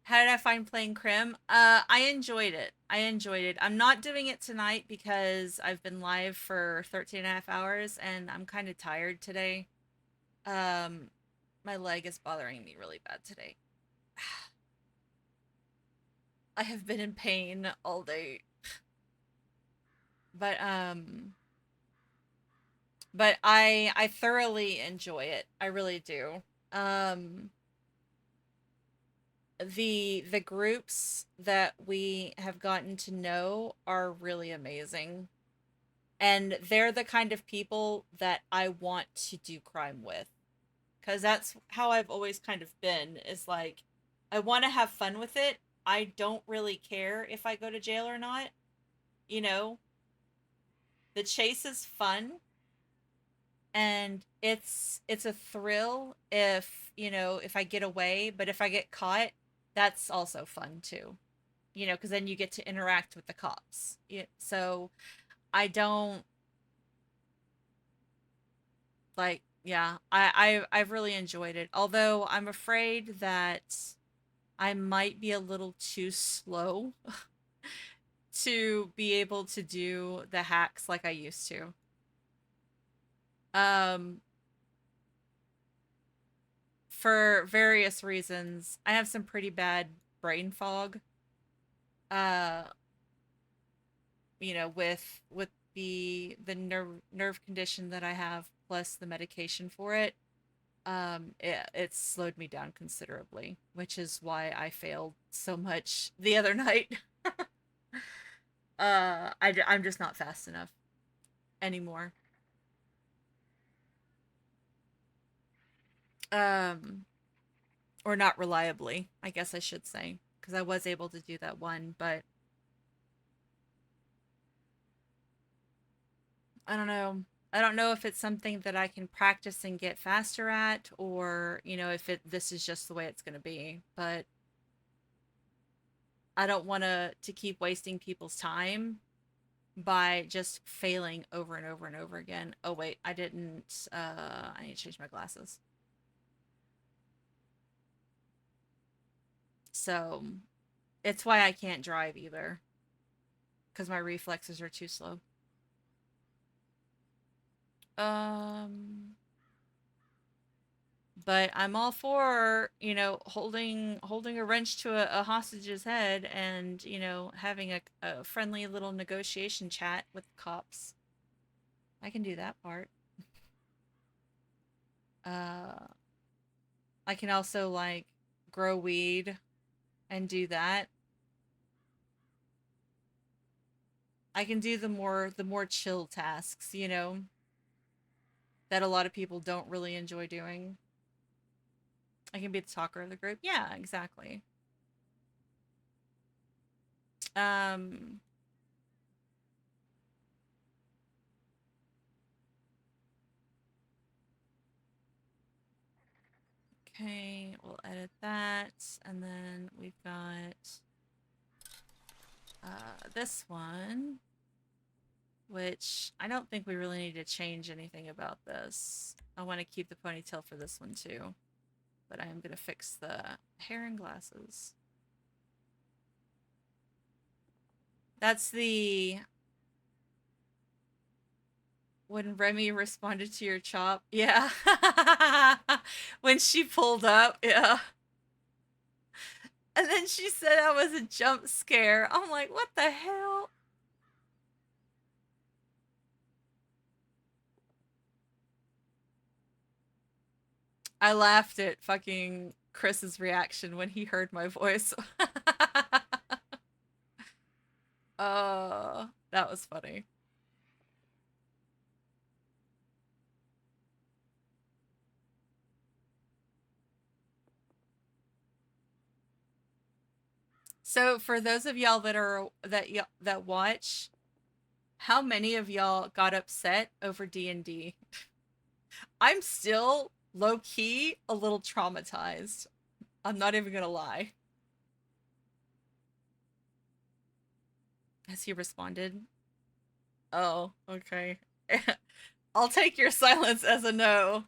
How did I find playing Crim? I enjoyed it. I enjoyed it. I'm not doing it tonight because I've been live for 13 and a half hours and I'm kind of tired today. My leg is bothering me really bad today. I have been in pain all day. But I thoroughly enjoy it. I really do. The groups that we have gotten to know are really amazing. And they're the kind of people that I want to do crime with. Because that's how I've always kind of been, is like, I want to have fun with it. I don't really care if I go to jail or not. You know? The chase is fun. And it's a thrill if, you know, if I get away. But if I get caught, that's also fun too. You know, because then you get to interact with the cops. So I don't... Like, yeah, I've really enjoyed it. Although I'm afraid that I might be a little too slow to be able to do the hacks like I used to. For various reasons, I have some pretty bad brain fog. You know, with the nerve condition that I have, plus the medication for it. It slowed me down considerably, which is why I failed so much the other night. I'm just not fast enough anymore. Or not reliably, I guess I should say, because I was able to do that one, but I don't know. I don't know if it's something that I can practice and get faster at, or, you know, if this is just the way it's going to be, but I don't want to keep wasting people's time by just failing over and over and over again. Oh wait, I didn't, I need to change my glasses. So, it's why I can't drive either. Because my reflexes are too slow. But I'm all for, you know, holding a wrench to a hostage's head and, you know, having a friendly little negotiation chat with the cops. I can do that part. I can also, like, grow weed and do that. I can do the more chill tasks, you know, that a lot of people don't really enjoy doing. I can be the talker of the group. Yeah, exactly. Um, okay, we'll edit that, and then we've got this one, which I don't think we really need to change anything about this. I want to keep the ponytail for this one too, but I am going to fix the hair and glasses. That's the... When Remy responded to your chop. Yeah. When she pulled up. Yeah. And then she said I was a jump scare. I'm like, what the hell? I laughed at fucking Chris's reaction when he heard my voice. That was funny. So for those of y'all that watch, how many of y'all got upset over D&D? I'm still low-key a little traumatized. I'm not even gonna lie. Has he responded? Oh, okay. I'll take your silence as a no.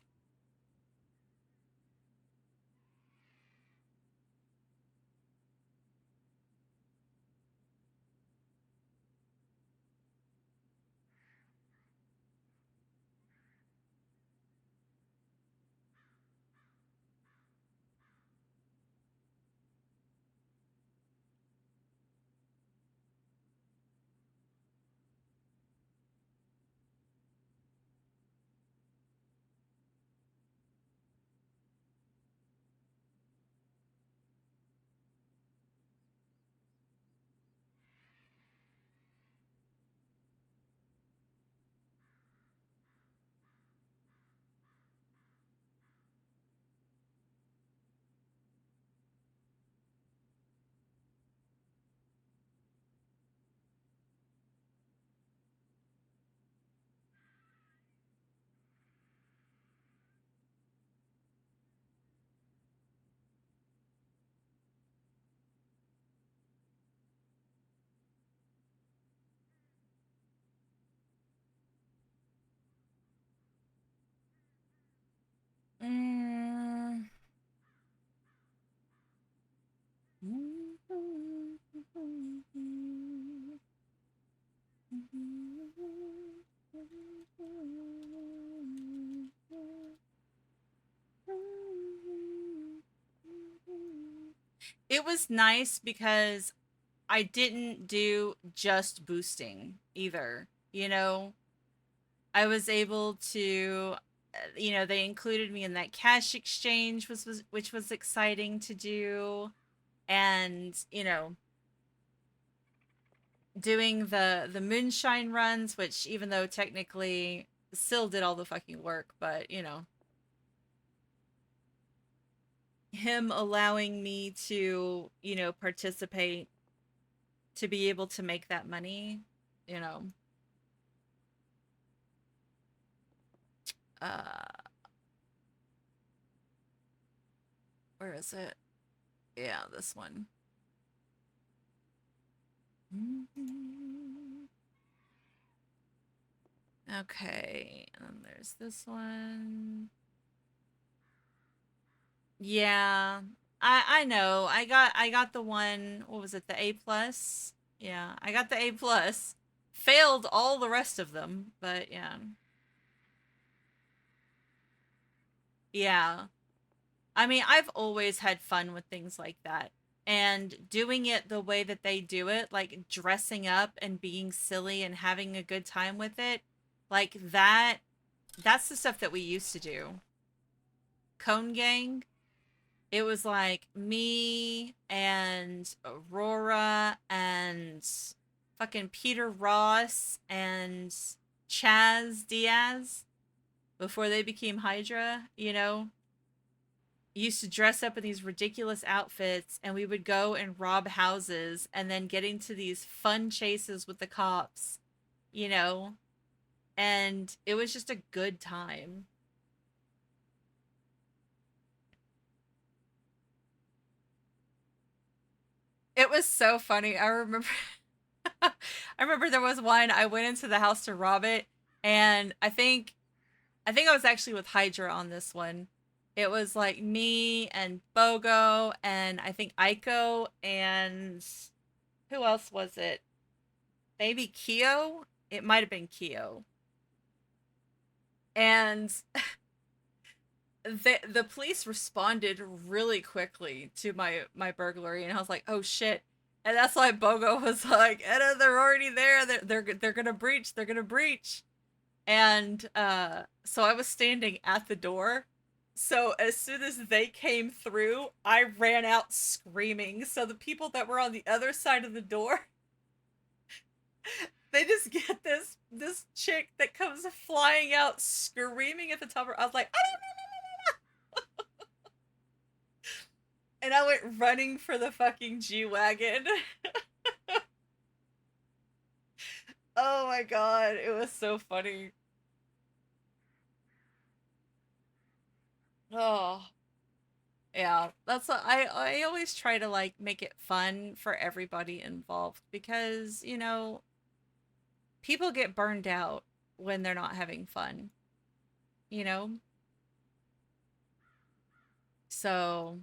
Mm. It was nice because I didn't do just boosting either, you know? I was able to, you know, they included me in that cash exchange, which was exciting to do. And, you know, doing the moonshine runs, which even though technically Syl did all the fucking work, but, you know, him allowing me to, you know, participate to be able to make that money, you know. Where is it? Yeah, this one. Okay, and there's this one. Yeah, I know. I got the one. What was it? The A plus. Yeah, I got the A plus. Failed all the rest of them, but yeah. Yeah. I mean, I've always had fun with things like that. And doing it the way that they do it, like dressing up and being silly and having a good time with it, like that's the stuff that we used to do. Cone Gang, it was like me and Aurora and fucking Peter Ross and Chaz Diaz before they became Hydra, you know? used to dress up in these ridiculous outfits, and we would go and rob houses and then get into these fun chases with the cops, you know? And it was just a good time. It was so funny. I remember I remember there was one, I went into the house to rob it, and I think I was actually with Hydra on this one. It was like me and Bogo and I think Aiko and who else was it? Maybe Kyo? It might have been Kyo. And the police responded really quickly to my burglary, and I was like, oh shit. And that's why Bogo was like, Etta, they're already there. They're gonna breach. They're gonna breach. And so I was standing at the door. So as soon as they came through, I ran out screaming. So the people that were on the other side of the door, they just get this chick that comes flying out screaming at the top of her. I was like, and I went running for the fucking G-Wagon. Oh my god, it was so funny. Oh. Yeah, that's what I always try to like make it fun for everybody involved because, you know, people get burned out when they're not having fun, you know? So,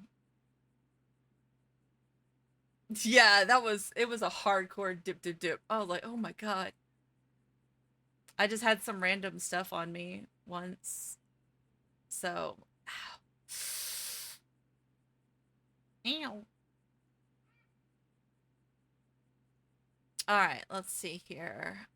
yeah, it was a hardcore dip dip dip. I was like, "Oh my god." I just had some random stuff on me once. So, ow. All right, let's see here.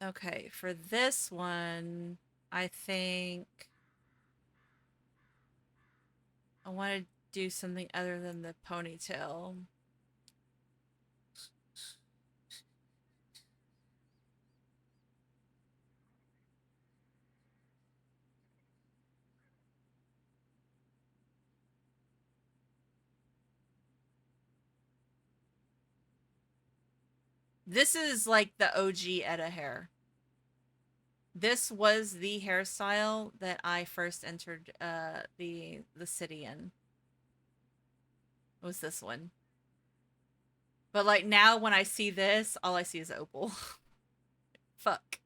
Okay, for this one, I think I want to do something other than the ponytail. This is like the OG Etta hair. This was the hairstyle that I first entered the city in. It was this one. But like now when I see this, all I see is Opal. Fuck.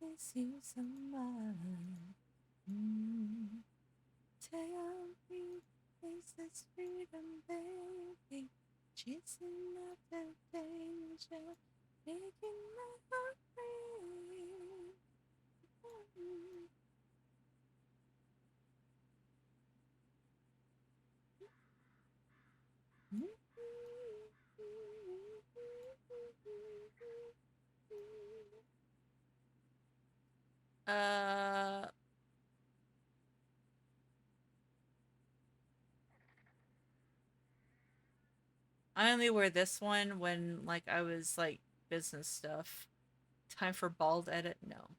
Miss you so much. Tell me, is this freedom, baby? Chasing after danger, making my heart free. Uh, I only wear this one when like I was like business stuff. Time for bald edit? No.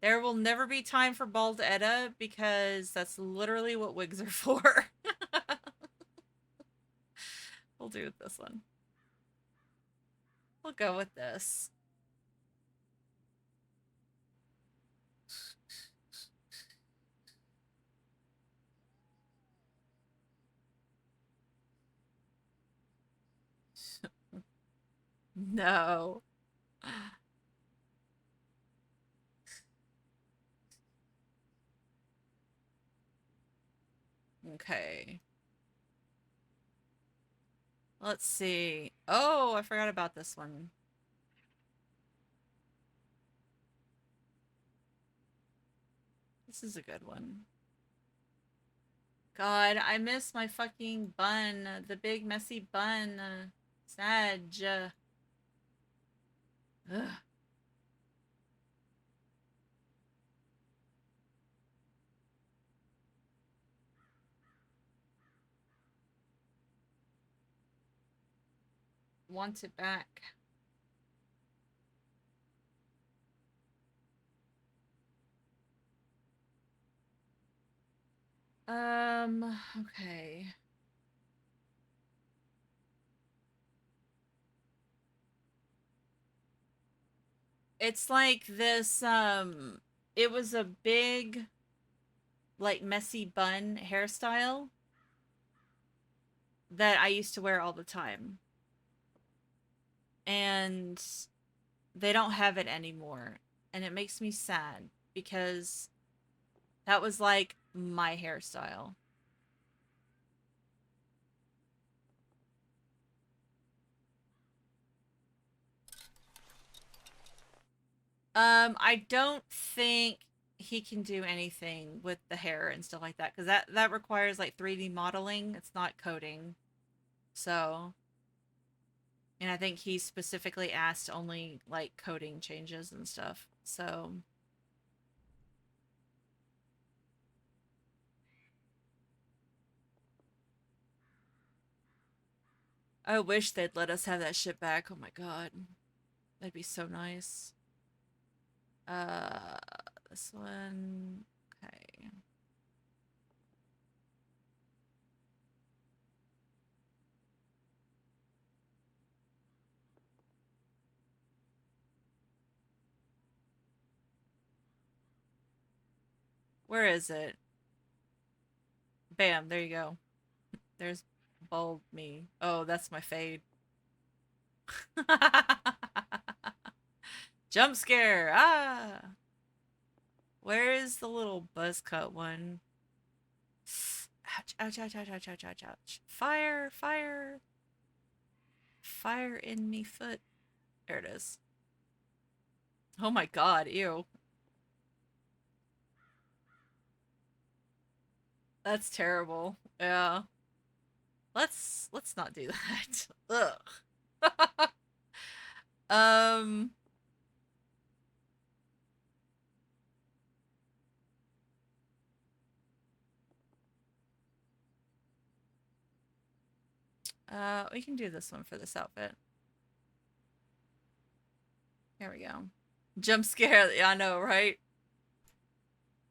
There will never be time for bald Etta because that's literally what wigs are for. We'll do it this one. We'll go with this. No. Okay. Let's see. Oh, I forgot about this one. This is a good one. God, I miss my fucking bun. The big messy bun. Sag. Ugh. want it back. Okay. It's like this, it was a big, like, messy bun hairstyle that I used to wear all the time. And they don't have it anymore. And it makes me sad because that was like my hairstyle. I don't think he can do anything with the hair and stuff like that because that requires like 3D modeling. It's not coding. So, and I think he specifically asked only like coding changes and stuff. So, I wish they'd let us have that shit back. Oh my god. That'd be so nice. This one. Okay. Where is it? Bam, there you go. There's bald me. Oh, that's my fade. Jump scare! Ah! Where is the little buzz cut one? Ouch, ouch, ouch, ouch, ouch, ouch, ouch, ouch. Fire, fire. Fire in me foot. There it is. Oh my god, ew. That's terrible. Yeah. Let's not do that. Ugh. Um we can do this one for this outfit. There we go. Jump scare. Yeah, I know, right?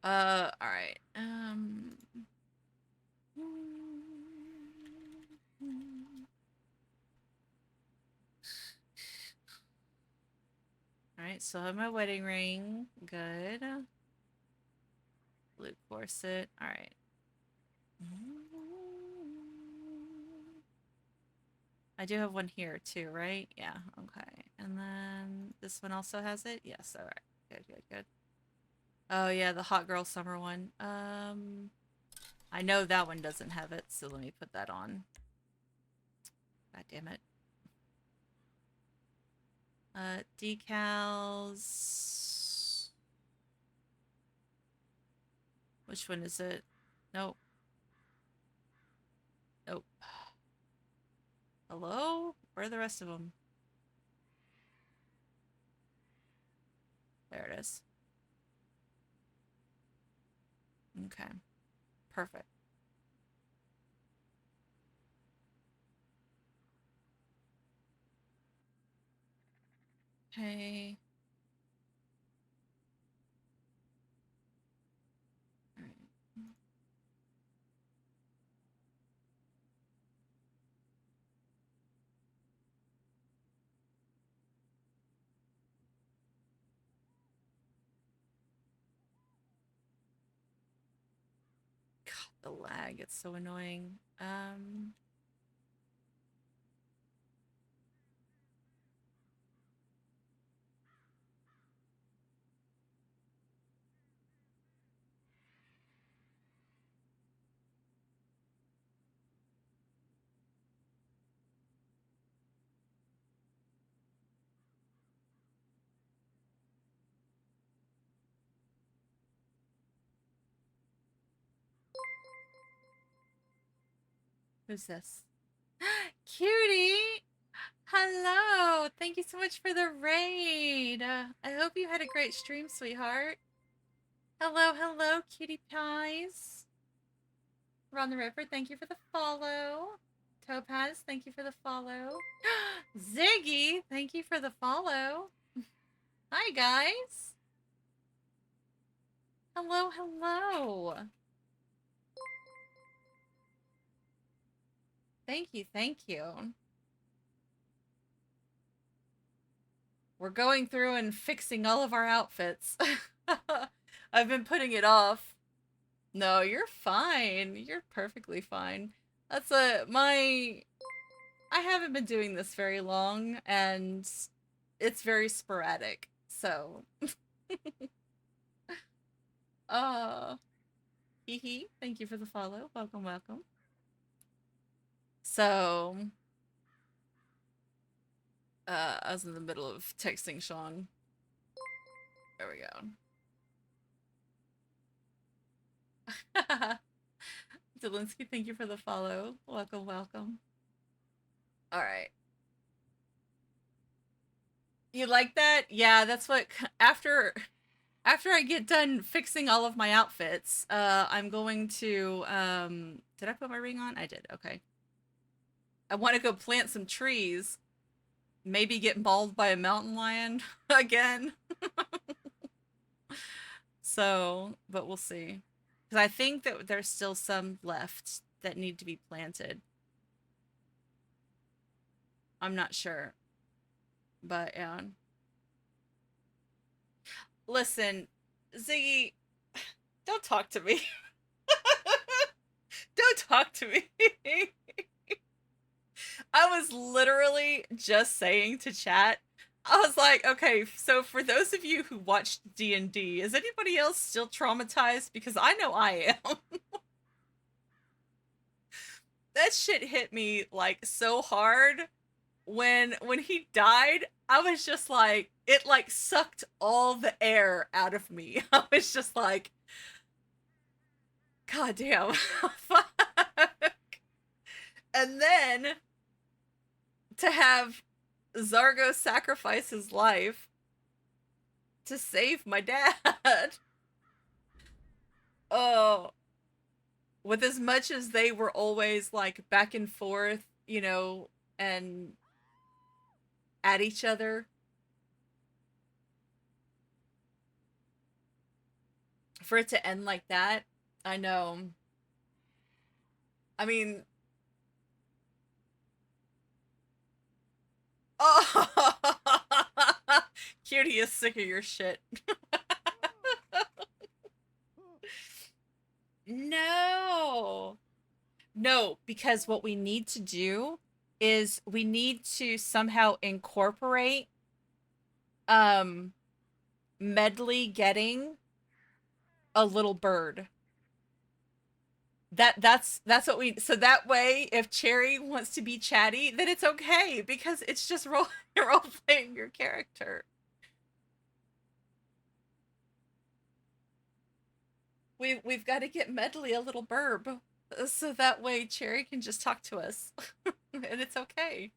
All right. All right, so I have my wedding ring. Good. Blue corset. All right. I do have one here too, right? Yeah, okay. And then this one also has it? Yes, all right. Good, good, good. Oh yeah, the hot girl summer one. I know that one doesn't have it, so let me put that on. God damn it. Decals. Which one is it? Nope. Nope. Hello? Where are the rest of them? There it is. Okay. Perfect. Okay. God, the lag, it's so annoying. Who's this? Cutie! Hello! Thank you so much for the raid. I hope you had a great stream, sweetheart. Hello, hello, cutie pies. Ron the Ripper, thank you for the follow. Topaz, thank you for the follow. Ziggy, thank you for the follow. Hi, guys. Hello, hello. Thank you, thank you. We're going through and fixing all of our outfits. I've been putting it off. No, you're fine. You're perfectly fine. That's I haven't been doing this very long, and it's very sporadic, so. Hee, thank you for the follow. Welcome, welcome. So, I was in the middle of texting Sean. There we go. Zelinsky, thank you for the follow. Welcome, welcome. All right. You like that? Yeah, that's what after I get done fixing all of my outfits, I'm going to did I put my ring on? I did. Okay. I want to go plant some trees. Maybe get mauled by a mountain lion again. So, but we'll see. Because I think that there's still some left that need to be planted. I'm not sure. But, yeah. Listen, Ziggy, don't talk to me. Don't talk to me. I was literally just saying to chat, I was like, okay, so for those of you who watched D&D, is anybody else still traumatized? Because I know I am. That shit hit me, like, so hard. When he died, I was just like, it, like, sucked all the air out of me. I was just like, God damn. Fuck. And then to have Zargo sacrifice his life to save my dad. Oh, with as much as they were always like back and forth, you know, and at each other. For it to end like that, I know. I mean, oh, Cutie is sick of your shit. No. No, because what we need to do is we need to somehow incorporate Medley getting a little bird. That's what we, so that way if Cherry wants to be chatty, then it's okay because it's just role playing your character. We've got to get Medley a little burb so that way Cherry can just talk to us and it's okay.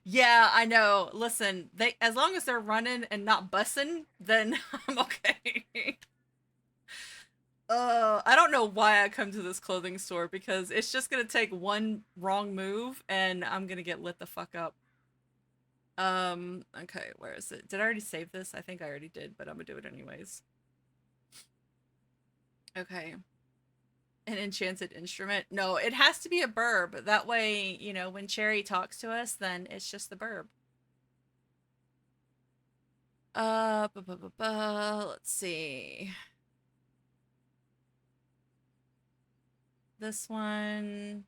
Yeah, I know. Listen, they, as long as they're running and not bussing, then I'm okay. I don't know why I come to this clothing store because it's just gonna take one wrong move and I'm gonna get lit the fuck up. Okay, where is it? Did I already save this? I think I already did, but I'm gonna do it anyways. Okay. An enchanted instrument? No, it has to be a burb. That way, you know, when Cherry talks to us, then it's just the burb. Let's see. This one.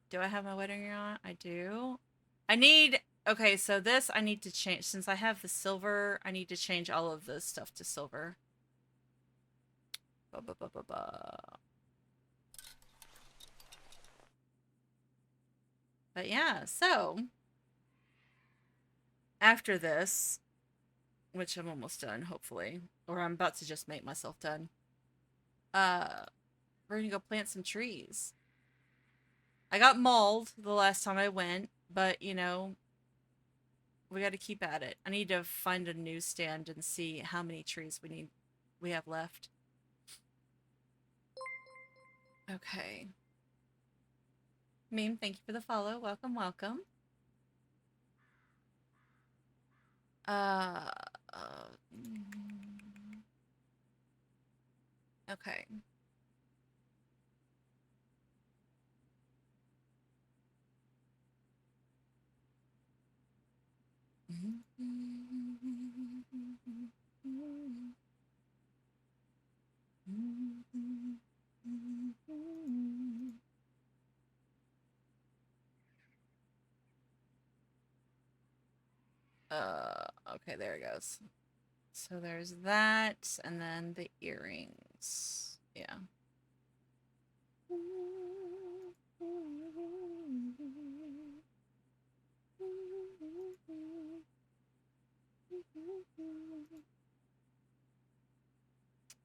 Do I have my wedding ring on? I do. I need, okay, so this I need to change. Since I have the silver, I need to change all of this stuff to silver. But yeah, so after this, which I'm almost done, hopefully, or I'm about to just make myself done, we're gonna go plant some trees. I got mauled the last time I went, but you know, we got to keep at it. I need to find a newsstand and see how many trees we have left. Okay. Meme, thank you for the follow. Welcome, welcome. Uh, okay. Okay, there it goes. So there's that, and then the earrings. Yeah.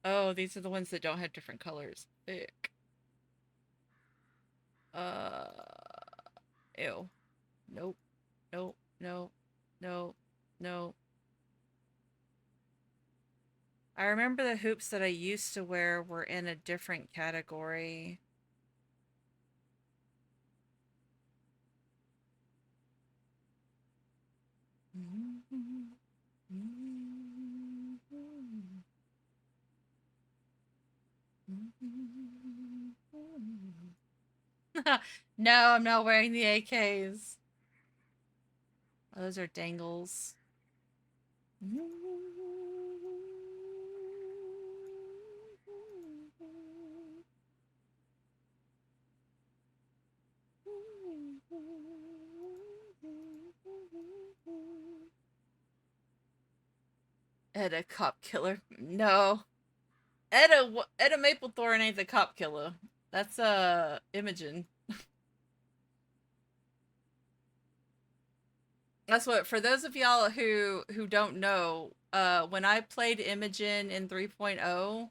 Oh, these are the ones that don't have different colors. Thick. Ew. Nope. Nope. No. No. No. I remember the hoops that I used to wear were in a different category. No, I'm not wearing the AKs. Those are dangles. Etta cop killer. No. Etta Maplethorne ain't the cop killer. That's Imogen. That's what, for those of y'all who don't know, when I played Imogen in 3.0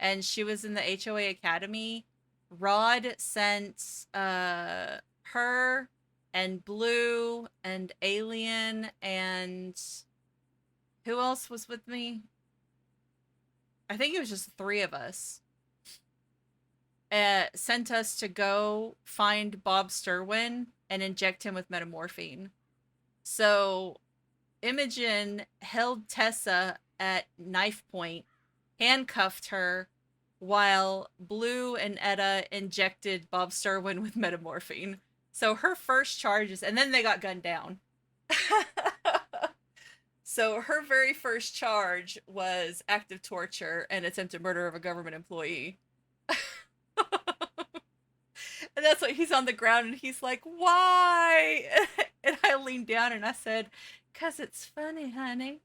and she was in the HOA Academy, Rod sent her and Blue and Alien and who else was with me? I think it was just 3 of us. Sent us to go find Bob Sturwin and inject him with metamorphine. So Imogen held Tessa at knife point, handcuffed her, while Blue and Etta injected Bob Sturwin with metamorphine. So her first charges, and then they got gunned down. So her very first charge was active torture and attempted murder of a government employee. And that's what he's on the ground and he's like, why? And I leaned down and I said, 'cause it's funny, honey.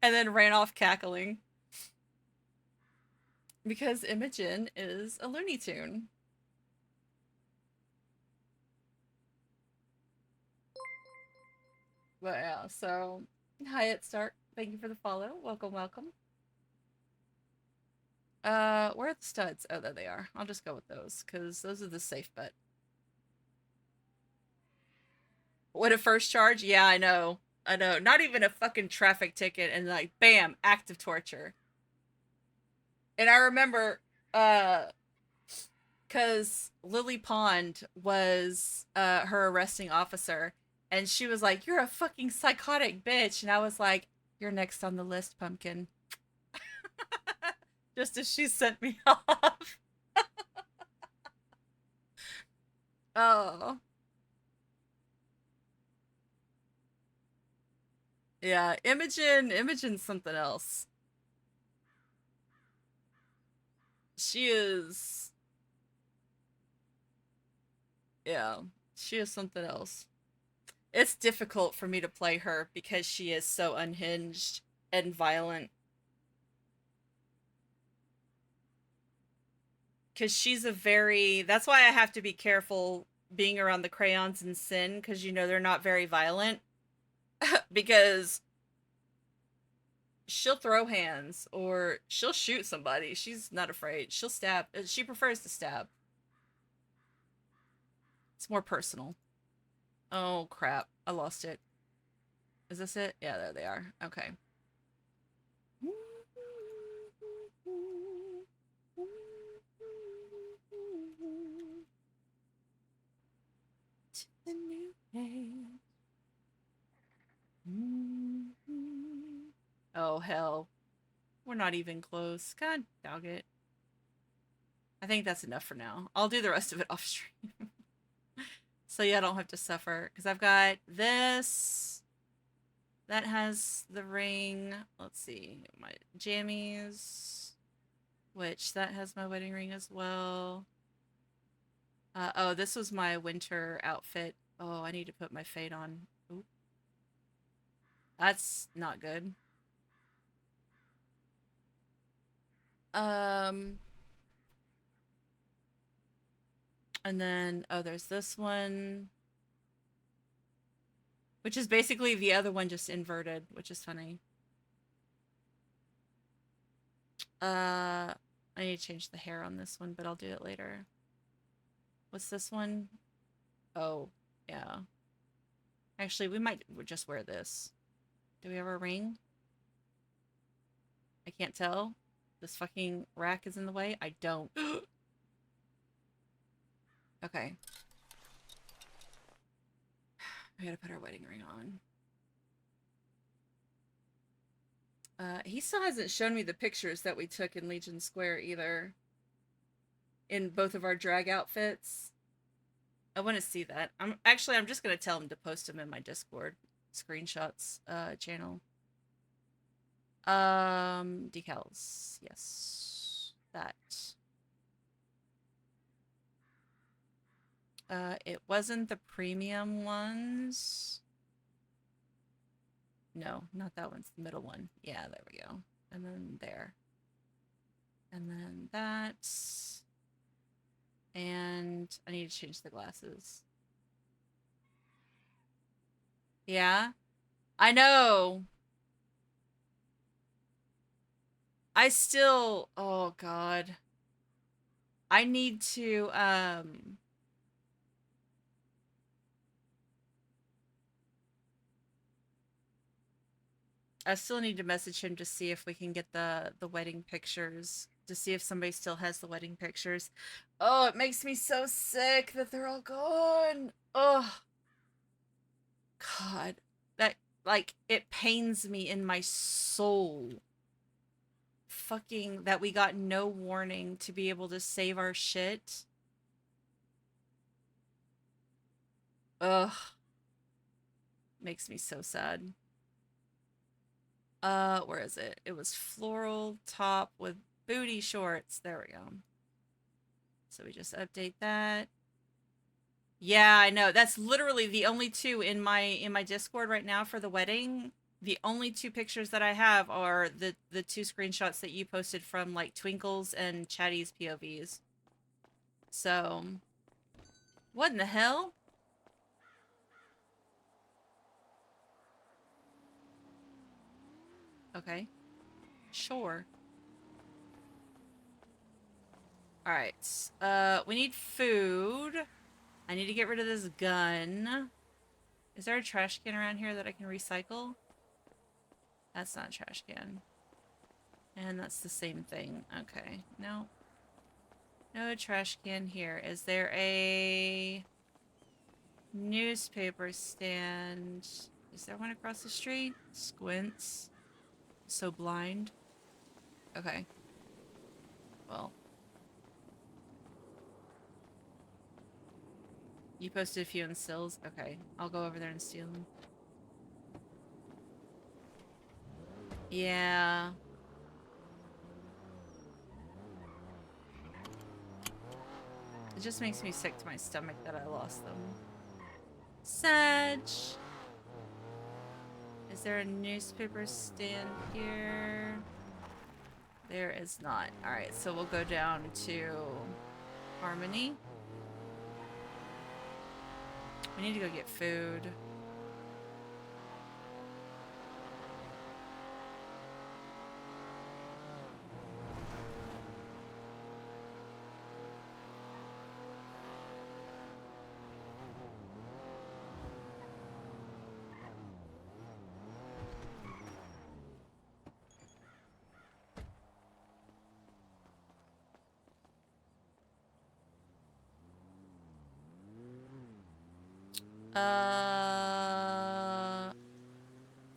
And then ran off cackling. Because Imogen is a Looney Tune. But yeah, so Hyatt Stark, thank you for the follow. Welcome, welcome. Where are the studs? Oh, there they are. I'll just go with those, because those are the safe bet. What a first charge? Yeah, I know. I know. Not even a fucking traffic ticket, and like, bam, active torture. And I remember, because Lily Pond was her arresting officer, and she was like, "You're a fucking psychotic bitch," and I was like, "You're next on the list, pumpkin." Just as she sent me off. Oh. Yeah, Imogen's something else. She is... Yeah, she is something else. It's difficult for me to play her because she is so unhinged and violent. Because she's a very... That's why I have to be careful being around the crayons in Sin, because, you know, they're not very violent. Because she'll throw hands, or she'll shoot somebody. She's not afraid. She'll stab. She prefers to stab. It's more personal. Oh, crap. I lost it. Is this it? Yeah, there they are. Okay. Oh, hell. We're not even close. God dog it. I think that's enough for now. I'll do the rest of it off stream. So yeah, I don't have to suffer. Because I've got this. That has the ring. Let's see. My jammies. Which, that has my wedding ring as well. Oh, this was my winter outfit. Oh, I need to put my fade on. Oop. That's not good. And then, oh, there's this one. Which is basically the other one just inverted, which is funny. I need to change the hair on this one, but I'll do it later. What's this one? Oh, yeah. Actually, we might just wear this. Do we have a ring? I can't tell. This fucking rack is in the way. I don't. Okay. I gotta put our wedding ring on. He still hasn't shown me the pictures that we took in Legion Square either. In both of our drag outfits. I want to see that. I'm just gonna tell him to post them in my Discord screenshots channel. Decals. Yes. That. It wasn't the premium ones. No, not that one's the middle one. Yeah, there we go. And then there. And then that. And I need to change the glasses. Yeah? I know! I still... Oh, God. I need to, I still need to message him to see if we can get the wedding pictures. To see if somebody still has the wedding pictures. Oh, it makes me so sick that they're all gone. Oh. God. That, like, it pains me in my soul. Fucking that we got no warning to be able to save our shit. Ugh. Makes me so sad. Where is it? It was floral top with booty shorts. There we go. So we just update that. Yeah, I know. That's literally the only two in my Discord right now for the wedding. The only two pictures that I have are the two screenshots that you posted from like Twinkle's and Chatty's POVs. So, what in the hell? Okay. Sure. Alright. We need food. I need to get rid of this gun. Is there a trash can around here that I can recycle? That's not a trash can. And that's the same thing. Okay. No. No trash can here. Is there a newspaper stand? Is there one across the street? Squints. So blind. Okay. Well. You posted a few in Sills? Okay. I'll go over there and steal them. Yeah. It just makes me sick to my stomach that I lost them. Sag! Is there a newspaper stand here? There is not. Alright, so we'll go down to Harmony. We need to go get food. Uh,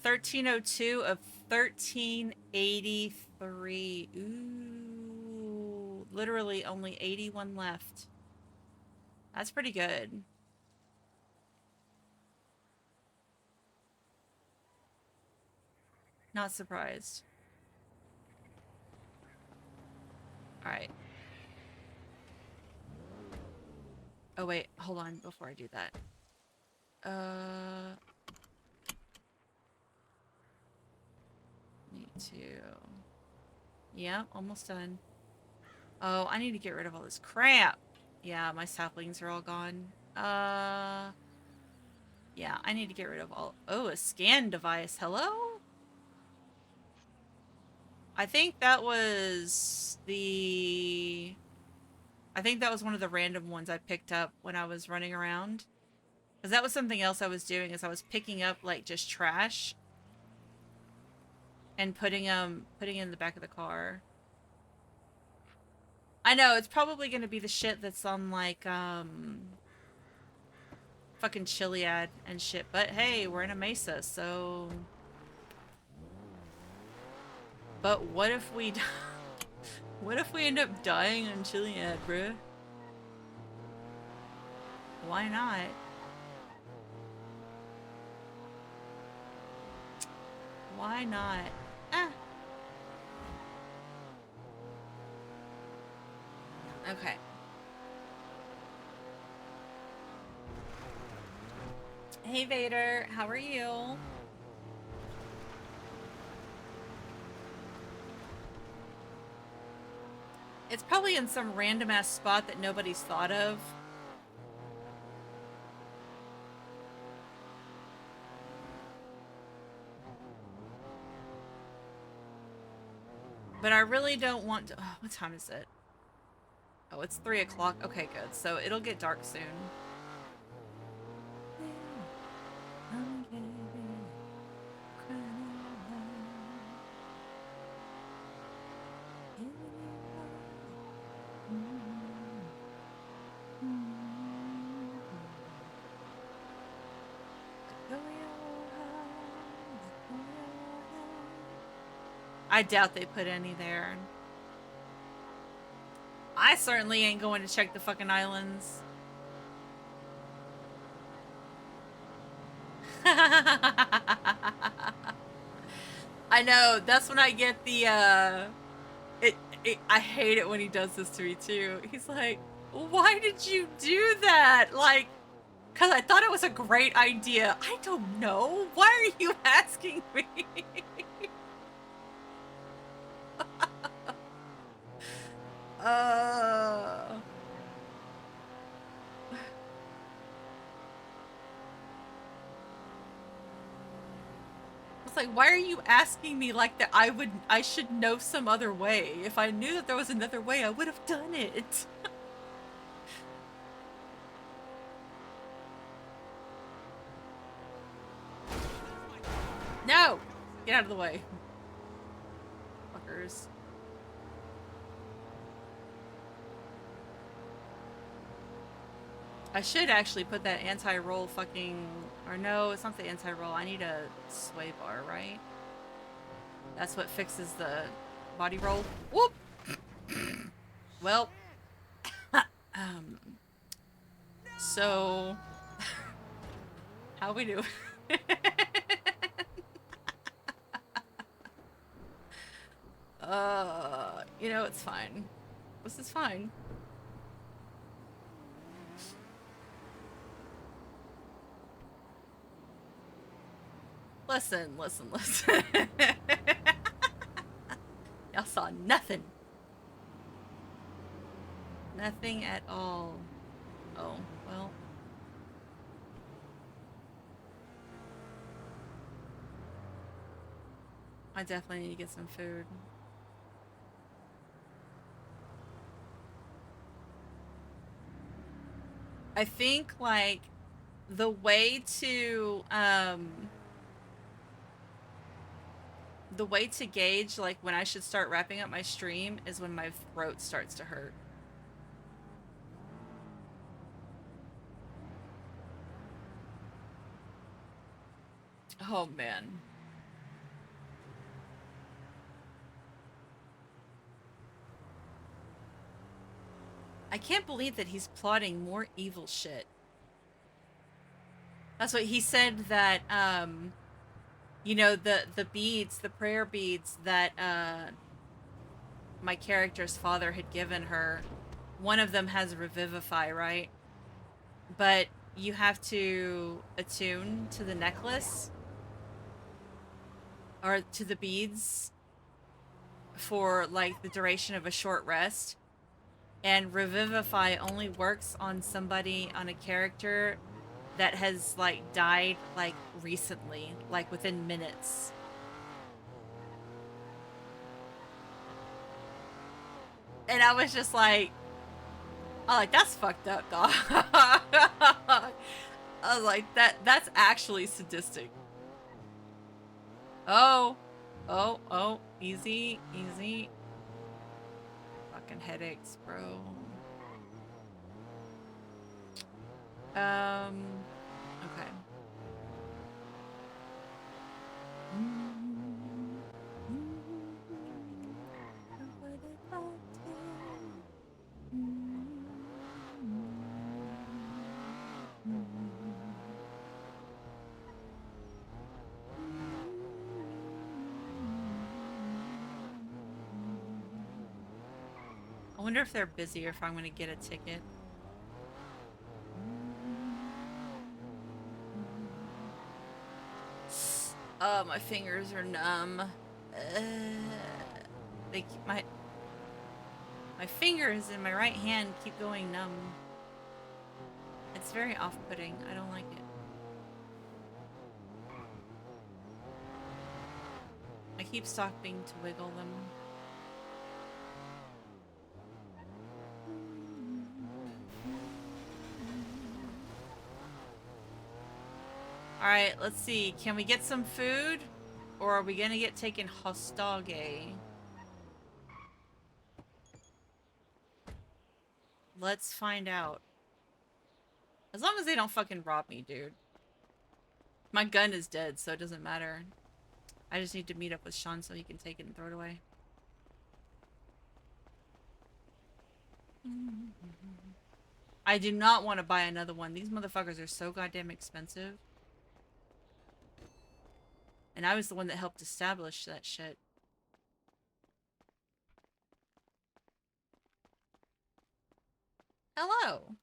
1302 of 1383. Ooh, literally only 81 left. That's pretty good. Not surprised. Alright. Oh wait, hold on before I do that. Need to... Yeah, almost done. Oh, I need to get rid of all this crap. Yeah, my saplings are all gone. Yeah, I need to get rid of all... Oh, a scan device. Hello? I think that was the... I think that was one of the random ones I picked up when I was running around. Because that was something else I was doing, is I was picking up, like, just trash. And putting in the back of the car. I know, it's probably gonna be the shit that's on, like, fucking Chiliad and shit. But hey, we're in a mesa, so... But what if we... What if we end up dying on Chiliad, bruh? Why not? Why not? Ah. Okay. Hey Vader, how are you? It's probably in some random ass spot that nobody's thought of. But I really don't want to... Oh, what time is it? Oh, it's 3 o'clock. Okay, good. So it'll get dark soon. I doubt they put any there. I certainly ain't going to check the fucking islands. I know, that's when I get the, I hate it when he does this to me too. He's like, why did you do that? Like, because I thought it was a great idea. I don't know. Why are you asking me? It's like, why are you asking me like that? I should know some other way. If I knew that there was another way, I would have done it. No! Get out of the way. Fuckers. I should actually put that anti-roll fucking... Or no, it's not the anti-roll. I need a sway bar, right? That's what fixes the body roll. Whoop! Well... So... How we do? You know, it's fine. This is fine. Listen. Y'all saw nothing. Nothing at all. Oh, well. I definitely need to get some food. I think, like, the way to gauge, like, when I should start wrapping up my stream is when my throat starts to hurt. Oh, man. can't believe that he's plotting more evil shit. That's what he said, that, you know, the beads, the prayer beads that, my character's father had given her, one of them has Revivify, right? But you have to attune to the necklace, or to the beads, for, like, the duration of a short rest. And Revivify only works on somebody, on a character that has, like, died, like, recently, like, within minutes. And I was just like, that's fucked up, dog. I was like, that's actually sadistic. Oh, easy, easy. Fucking headaches, bro. Okay. I wonder if they're busy or if I'm gonna get a ticket. Oh, my fingers are numb. My fingers in my right hand keep going numb. It's very off-putting. I don't like it. I keep stopping to wiggle them. Alright, let's see. Can we get some food? Or are we gonna get taken hostage? Let's find out. As long as they don't fucking rob me, dude. My gun is dead, so it doesn't matter. I just need to meet up with Sean so he can take it and throw it away. I do not want to buy another one. These motherfuckers are so goddamn expensive. And I was the one that helped establish that shit. Hello.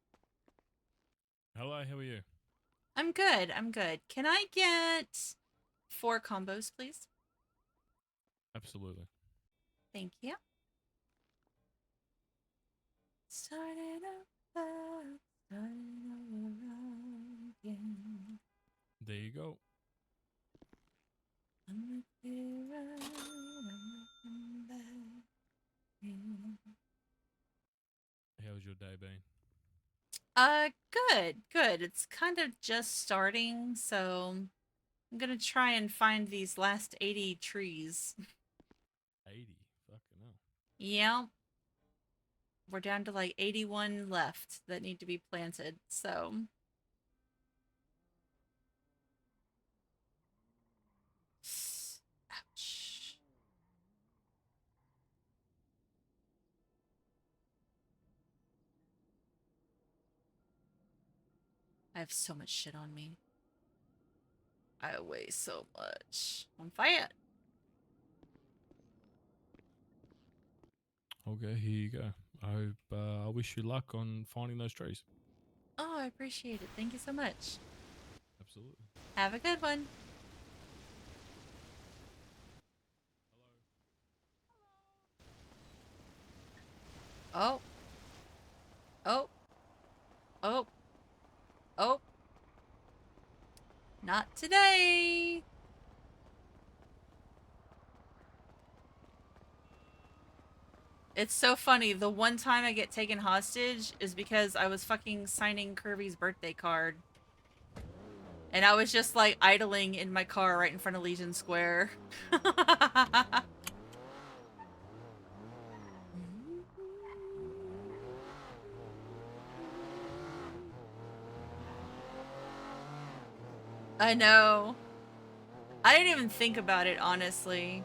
Hello, how are you? I'm good. I'm good. Can I get 4 combos, please? Absolutely. Thank you. Started up, started over again. There you go. I'm back in. How's your day been? Good. It's kind of just starting, so I'm gonna try and find these last 80 trees. 80? Fucking hell. Yeah. We're down to like 81 left that need to be planted, so. Ouch. I have so much shit on me. I weigh so much. I'm fat. Okay, here you go. I wish you luck on finding those trees. Oh, I appreciate it. Thank you so much. Absolutely. Have a good one. Oh. Oh. Oh. Oh. Not today. It's so funny. The one time I get taken hostage is because I was fucking signing Kirby's birthday card. And I was just like idling in my car right in front of Legion Square. I know. I didn't even think about it, honestly.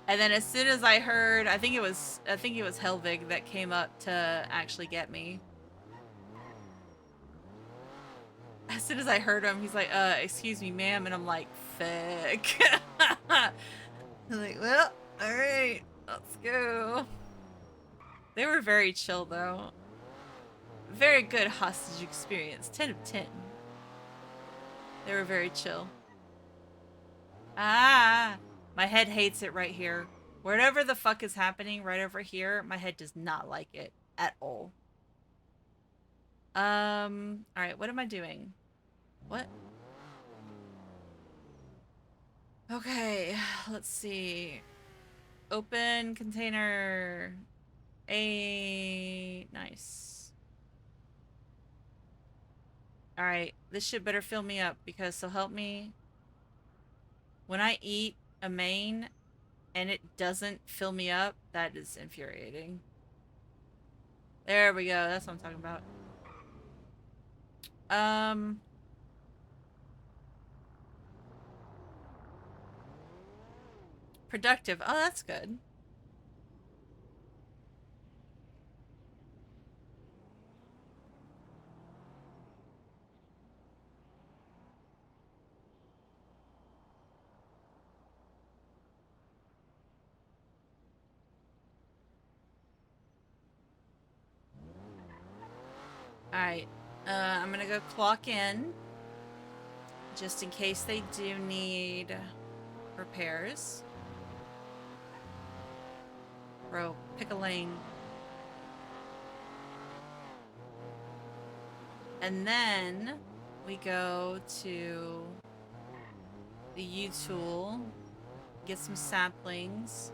And then as soon as I heard, I think it was Helvig that came up to actually get me. As soon as I heard him, he's like, excuse me, ma'am, and I'm like, fuck. I'm like, well, alright, let's go. They were very chill though. Very good hostage experience. 10 of 10. They were very chill. Ah, my head hates it right here. Whatever the fuck is happening right over here, my head does not like it at all. Alright, what am I doing? What? Okay, let's see. Open container. Nice. Alright, this shit better fill me up because so help me. When I eat a main and it doesn't fill me up, that is infuriating. There we go, that's what I'm talking about. Productive. Oh, that's good. Alright, I'm gonna go clock in, just in case they do need repairs. Bro, pick a lane. And then we go to the U-tool, get some saplings.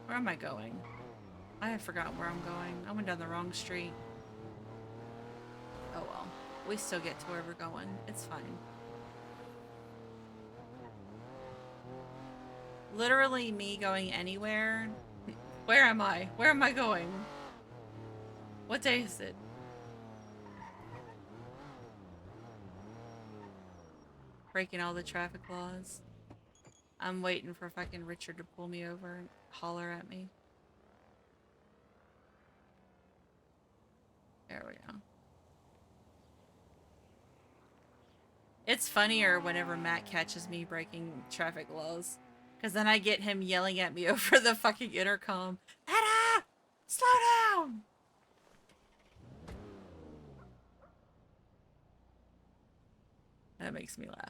Where am I going? I have forgotten where I'm going. I went down the wrong street. Oh well. We still get to where we're going. It's fine. Literally me going anywhere. Where am I? Where am I going? What day is it? Breaking all the traffic laws. I'm waiting for fucking Richard to pull me over and holler at me. There we go. It's funnier whenever Matt catches me breaking traffic laws. Because then I get him yelling at me over the fucking intercom. Etta! Slow down! That makes me laugh.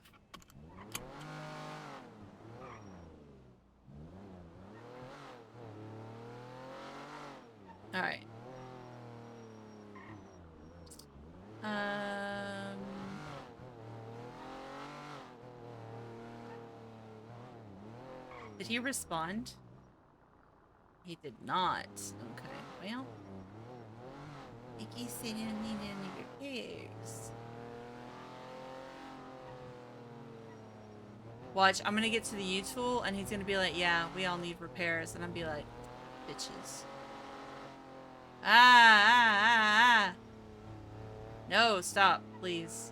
Alright. Did he respond? He did not. Okay, well. I guess they didn't need any repairs. Watch, I'm gonna get to the U-tool and he's gonna be like, yeah, we all need repairs. And I'm be like, bitches. Ah. No, stop, please.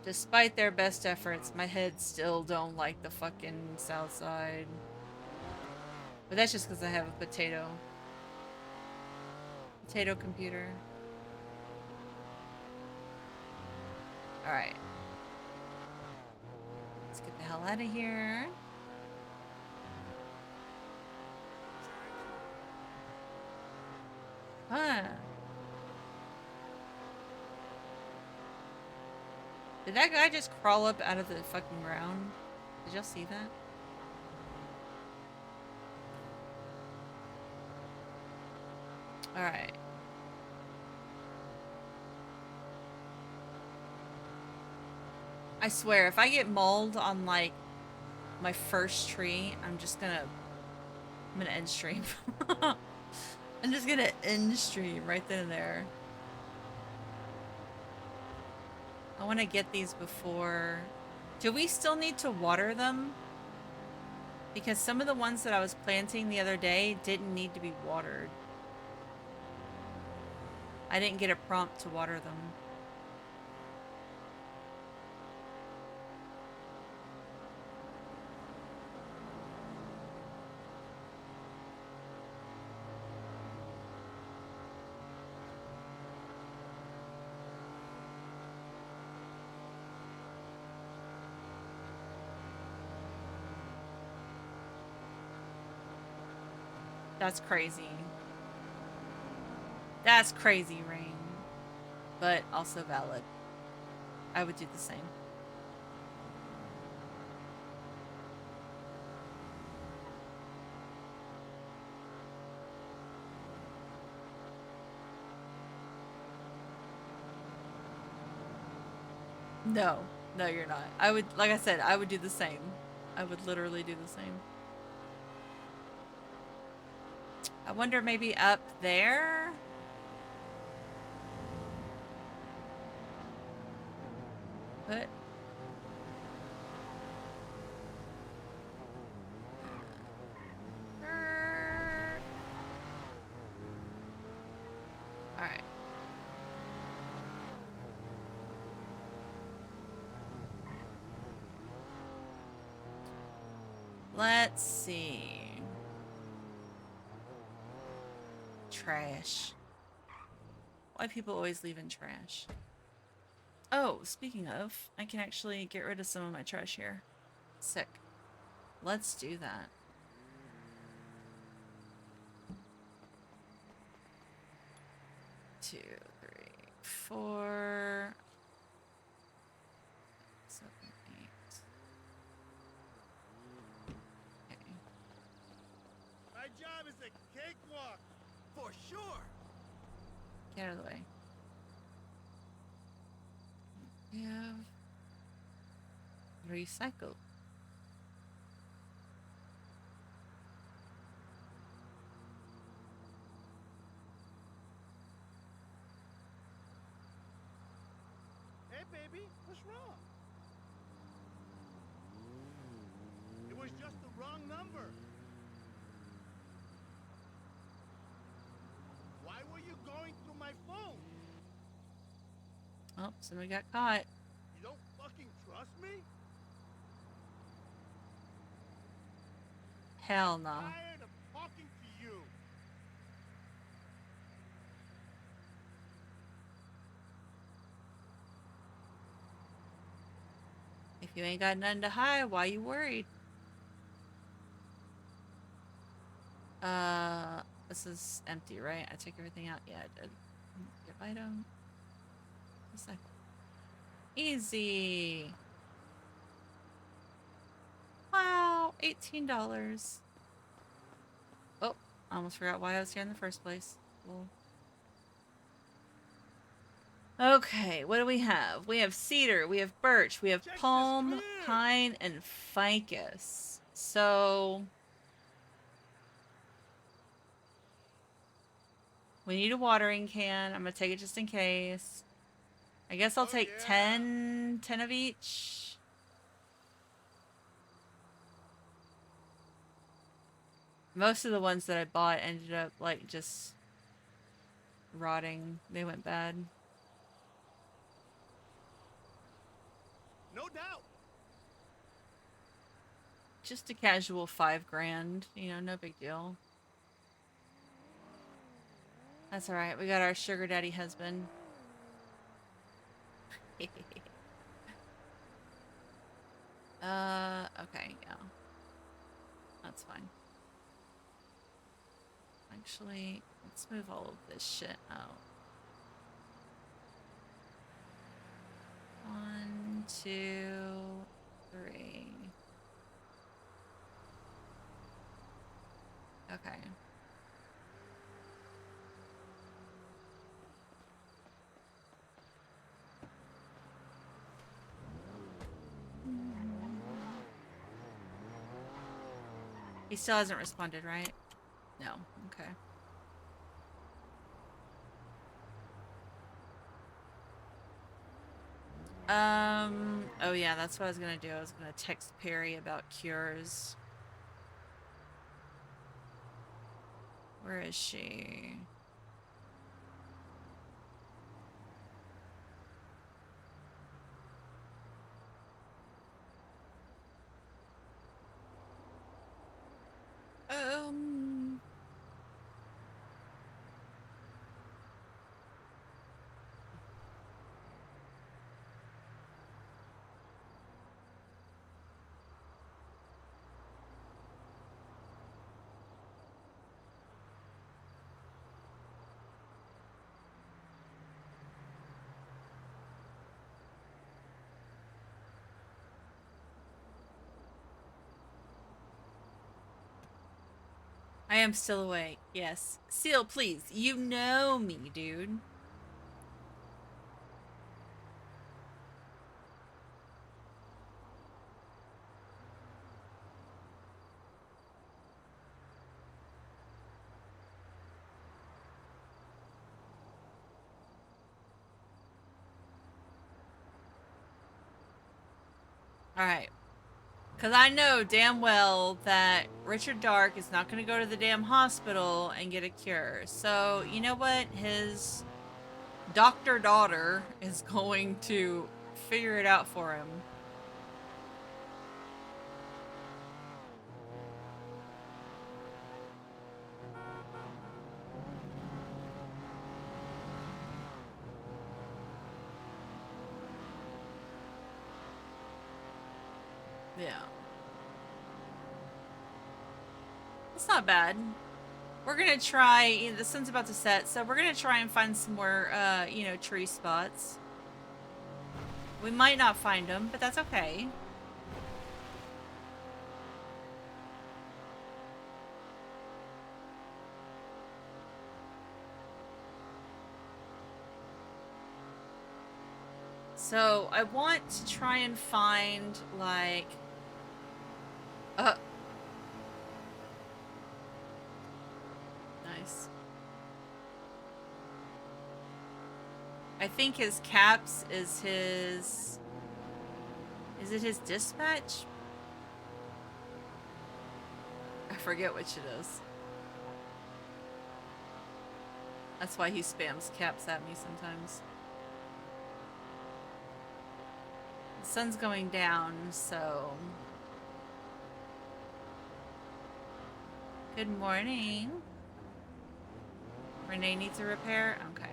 Despite their best efforts, my head still don't like the fucking south side. But that's just because I have a potato computer. Alright. Let's get the hell out of here. Huh. Did that guy just crawl up out of the fucking ground? Did y'all see that? Alright. I swear, if I get mauled on, like, my first tree, I'm gonna end stream. I'm just gonna end stream right then and there. I want to get these before... Do we still need to water them? Because some of the ones that I was planting the other day didn't need to be watered. I didn't get a prompt to water them. That's crazy. That's crazy, Rain. But also valid. I would do the same. No. No, you're not. I would, like I said, I would do the same. I would literally do the same. I wonder maybe up there? What? Alright. Let's see. Trash. Why people always leaving trash? Oh, speaking of, I can actually get rid of some of my trash here. Sick. Let's do that. Two, three, 4, 7, 8. Okay. My job is a cakewalk, for sure. Get out of the way. Yeah. Recycle. Hey, baby, what's wrong? It was just the wrong number. Why were you going through my phone? Oh, somebody got caught. You don't fucking trust me? Hell no. I'm tired of talking to you. If you ain't got nothing to hide, why you worried? This is empty, right? I took everything out. Yeah, I did. Give item. What's that? Easy. Wow, $18. Oh, I almost forgot why I was here in the first place. Cool. Okay, what do we have? We have cedar, we have birch, we have palm, pine, and ficus. So we need a watering can. I'm gonna take it just in case. I guess I'll take 10 of each. Most of the ones that I bought ended up like just rotting. They went bad. No doubt. Just a casual $5 grand, you know, no big deal. That's alright, we got our sugar daddy husband. Okay, yeah. That's fine. Actually, let's move all of this shit out. 1, 2, 3. Okay. He still hasn't responded, right? No. Okay. Oh yeah, that's what I was gonna do. I was gonna text Perry about cures. Where is she? Um... I am still awake. Yes. Seal, please. You know me, dude. Alright. Because I know damn well that Richard Dark is not going to go to the damn hospital and get a cure. So, you know what? His doctor daughter is going to figure it out for him. Yeah. It's not bad. We're gonna try, the sun's about to set, so we're gonna try and find some more, you know, tree spots. We might not find them, but that's okay. So, I want to try and find, like... Nice. I think his caps is his... Is it his dispatch? I forget which it is. That's why he spams caps at me sometimes. The sun's going down, so... Good morning. Renee needs a repair? Okay.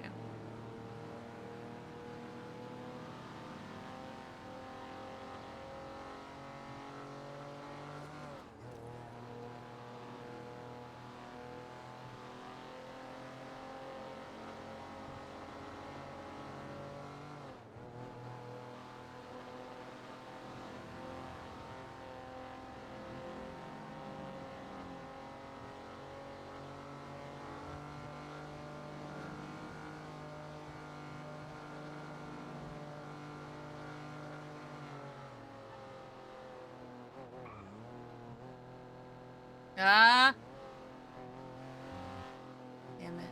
Ah! Damn it.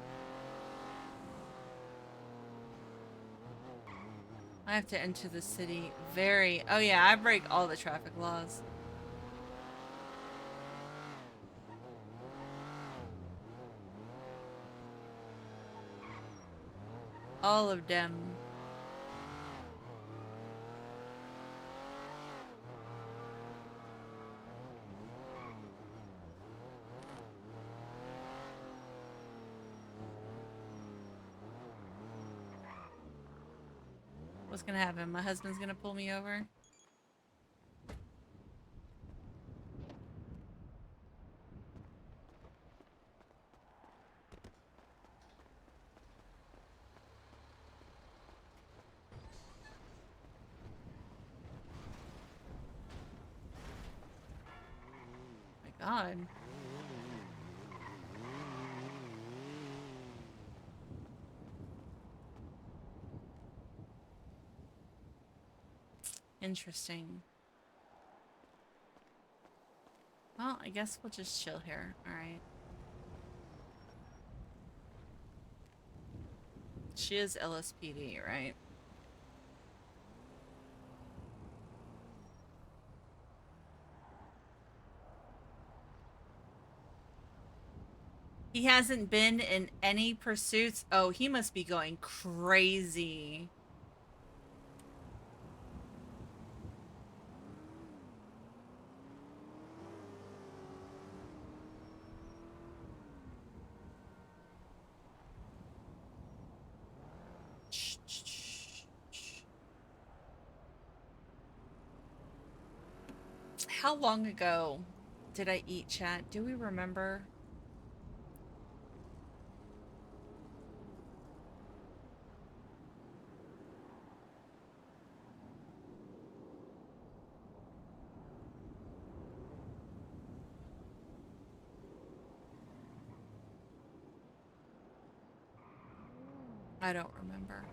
I have to enter the city very... Oh yeah, I break all the traffic laws. All of them. What's gonna happen? My husband's gonna pull me over? My God. Interesting. Well, I guess we'll just chill here. Alright. She is LSPD, right? He hasn't been in any pursuits. Oh, he must be going crazy. How long ago did I eat, chat? Do we remember? I don't remember.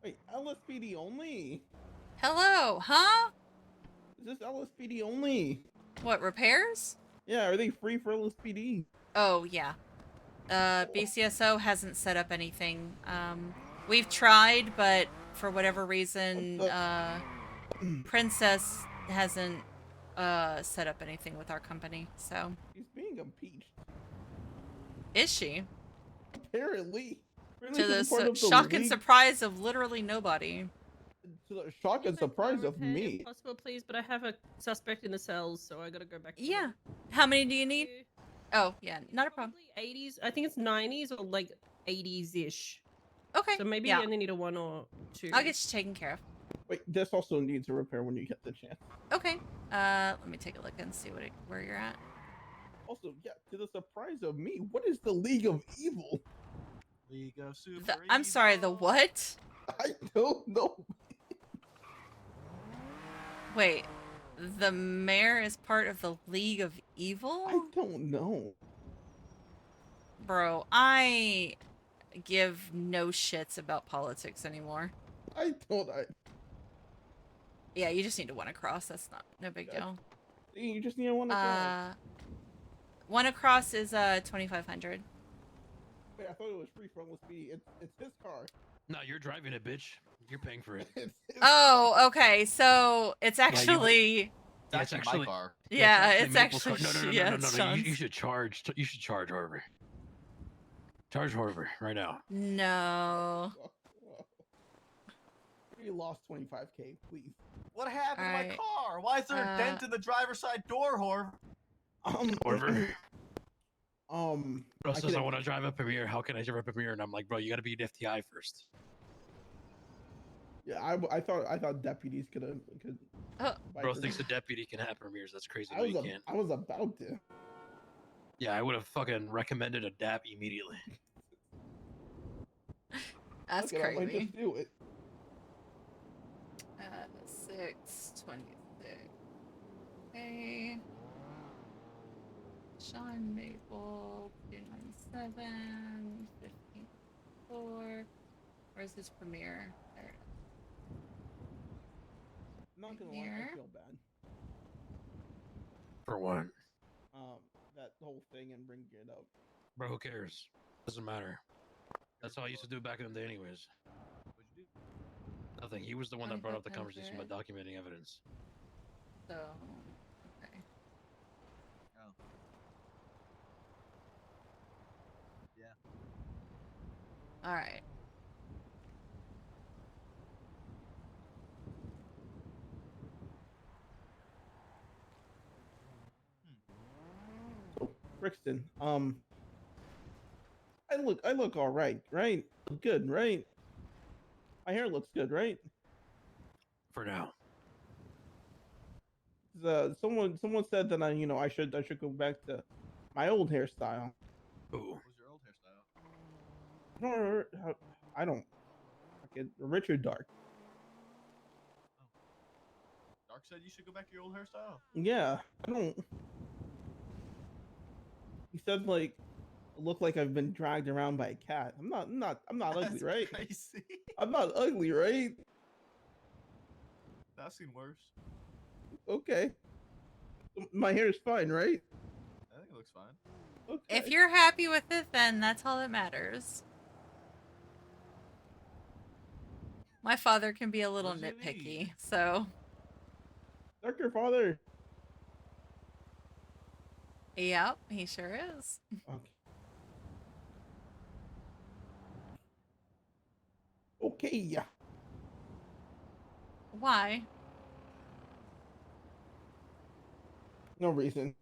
Wait, LSPD only? Hello, huh? Is this LSPD only? What, repairs? Yeah, are they free for LSPD? Oh, yeah. BCSO hasn't set up anything. We've tried, but for whatever reason, Princess hasn't set up anything with our company, so. He's being impeached. Is she? Apparently. To the shock and surprise of literally nobody. To the shock and surprise of me. If possible, please, but I have a suspect in the cells, so I gotta go back. Yeah. How many do you need? Oh, yeah, not a problem. 80s. I think it's 90s or like 80s-ish. Okay. So maybe yeah. you only need a 1 or 2. I'll get you taken care of. Wait, this also needs a repair when you get the chance. Okay. Let me take a look and see where you're at. Also, yeah, to the surprise of me, what is the League of Evil? League of Super I'm sorry, the what? I don't know. Wait, the mayor is part of the League of Evil? I don't know. Bro, I give no shits about politics anymore. Yeah, you just need to one across. That's no big deal. You just need a one across. One across is 2,500. Wait, I thought it was free for LSPD. It's his car. No, you're driving it, bitch. You're paying for it. Oh, okay. So it's actually. Yeah, it's actually my car. Yeah, it's it's Maple's actually. car. No, it's You Sean's. should charge. You should charge Harvey. Charge Harvey right now. No. We lost 25K, please. What happened to my Alright. car? Why is there a dent in the driver's side door, Horv? Harvey. Bro I says I can- want to drive a Premier. How can I drive a Premier? And I'm like, bro, you got to be an FTI first. Yeah, I thought deputies could. Bro thinks a deputy can have Premiers. That's crazy. I No, was you can't. I was about to. Yeah, I would have fucking recommended a DAP immediately. That's Okay, I might crazy. just do it. 626. Okay. Sean Maple, 297, 54. Where's his premiere? There it is. Not gonna lie, I Here. feel bad. For what? That whole thing and bringing it up. Bro, who cares? Doesn't matter. That's how I used to do back in the day anyways. What'd you do? Nothing. He was the one that brought up the conversation about documenting evidence. So, okay. Oh. Yeah. All right. Brixton, I look all right, right? Look good, right? My hair looks good, right? For now. Someone said that I should go back to my old hairstyle. Ooh. What was your old hairstyle? I don't remember I don't. Fucking Richard Dark. Dark said you should go back to your old hairstyle. Yeah, I don't. He said like, look like I've been dragged around by a cat. I'm not ugly, That's right? crazy. I'm not ugly, right? I've seen worse. Okay. My hair is fine, right? I think it looks fine. Okay. If you're happy with it, then that's all that matters. My father can be a little What does it need? nitpicky, so. Dark your father. Yep, he sure is. Okay. Okay, yeah. Why? No reason.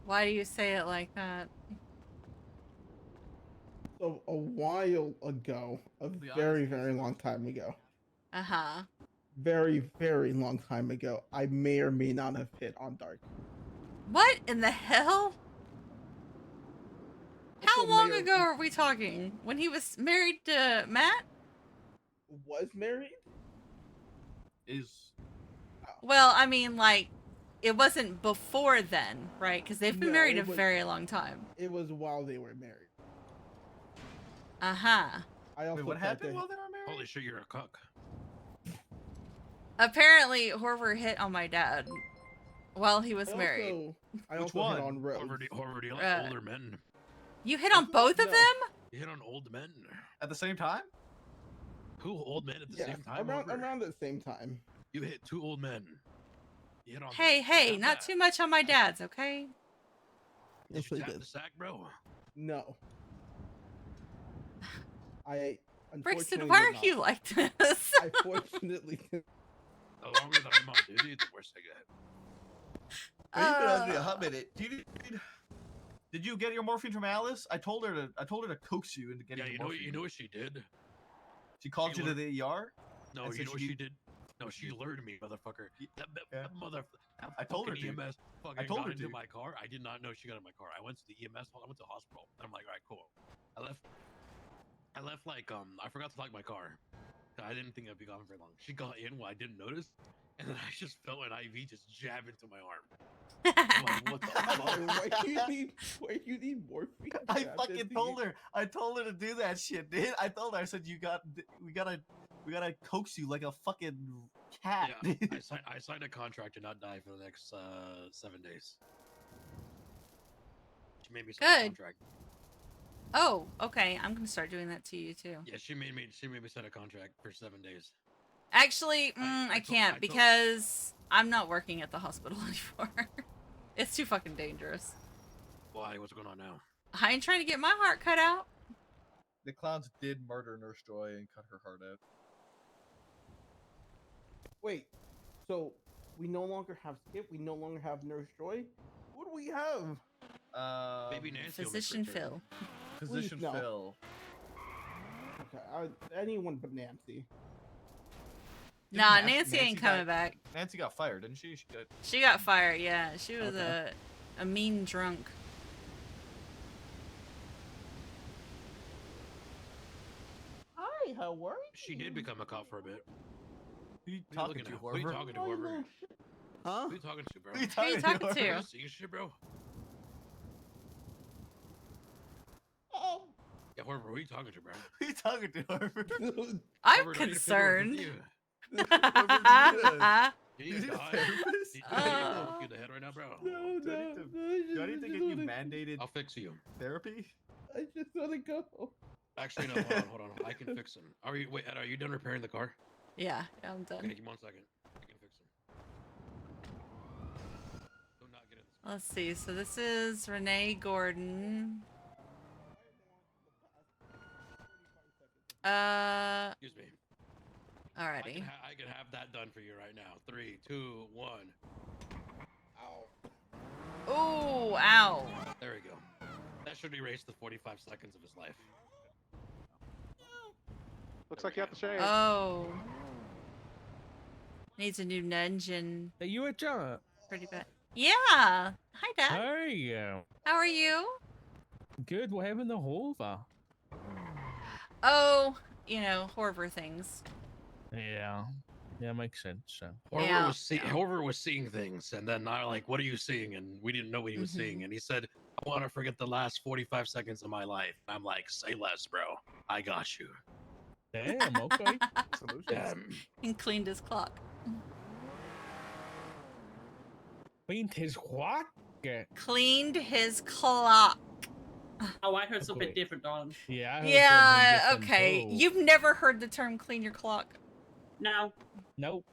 Why do you say it like that? So a while ago, a very, very long time ago, Uh-huh. very, very long time ago, I may or may not have hit on Dark. What in the hell? How Also, long may or- ago are we talking? When he was married to Matt? Was married? Is. Well, I mean, like, it wasn't before then, right? Because they've been No, married it a was- very long time. It was while they were married. Uh-huh. I also what thought happened they- while they were married? Holy shit, you're a cuck. Apparently, Horver hit on my dad while he was married. I Which also one? hit on Rose. Horver, do you like older men? You hit on both of them? You hit on old men. At the same time? Who old men at the Yeah, same time? around Horver? the same time. You hit 2 old men. You hit on Hey, not too much on my dads, okay? Yes, Did you I tap did. the sack, bro? No. I Brixton, unfortunately why did are not. you like this? I fortunately did. The longer that I'm on duty, the worse I get. Well, you've been on duty a hot minute. Did you get your morphine from Alice? I told her to coax you into getting Yeah, your you know, morphine. you know what she did? She called you to the ER. No, and you said know what she did? No, she lured me, motherfucker. That I told her to. EMS fucking I told got her into to. my car. I did not know she got in my car. I went to the EMS. I went to the hospital. And I'm like, all right, cool. I left like I forgot to lock my car. I didn't think I'd be gone very long. She got in while I didn't notice, and then I just felt an IV just jab into my arm. I'm like, what the fuck? Why you need morphine? I fucking told her. I told her to do that shit, dude. I told her. I said, we gotta coax you like a fucking cat. Yeah, I signed a contract to not die for the next 7 days. She made me sign a Good. contract. Oh, okay. I'm gonna start doing that to you too. Yeah, she made me sign a contract for 7 days. Actually, I can't because I'm not working at the hospital anymore. It's too fucking dangerous. Why? What's going on now? I ain't trying to get my heart cut out. The clowns did murder Nurse Joy and cut her heart out. Wait, so we no longer have Skip. We no longer have Nurse Joy. What do we have? Baby Nancy. Physician Phil. Physician Please, no. Phil. Okay, anyone but Nancy. Nah, Nancy ain't coming back. Nancy got fired, didn't she? She got fired, yeah. She was a mean drunk. Hi, how are you? She did become a cop for a bit. Who you Who talking looking to, at? Who are you Horver? talking to, Horver? Huh? Who you talking to, bro? Who you Who you talking Horver? to? Seeing shit, bro? Oh. Yeah, Horver, who are you talking to, bro? Who you talking to, Horver? I'm Horver, do I need to figure out with concerned. you? You need Is to he a die. therapist? You need the head right now, bro. No, Do I need to get you mandated I'll fix you. therapy? I just want to go. Actually, no, hold on. I can fix him. Wait, Ed, are you done repairing the car? Yeah, I'm done. Okay, give me 1 second. I can fix him. Do not get in this. Let's see. So this is Renee Gordon. Excuse me. Alrighty. I can have that done for you right now. 3, 2, 1. Oh, ow. There we go. That should erase the 45 seconds of his life. Looks like you have to shave. Oh. Needs a new engine. Are you a job? Pretty bad. Yeah. Hi, Dad. Hey, How are you? good. What happened to Hova? Oh, you know, Horver things. Yeah, makes sense. Horver was seeing things, and then I like, what are you seeing? And we didn't know what he was seeing, and he said, I want to forget the last 45 seconds of my life. I'm like, say less, bro. I got you. Damn. Okay. And cleaned his clock. Cleaned his what? Cleaned his clock. Oh, I heard something different, Dawn. Yeah. I heard Yeah, something different, okay. too. You've never heard the term clean your clock? No. Nope.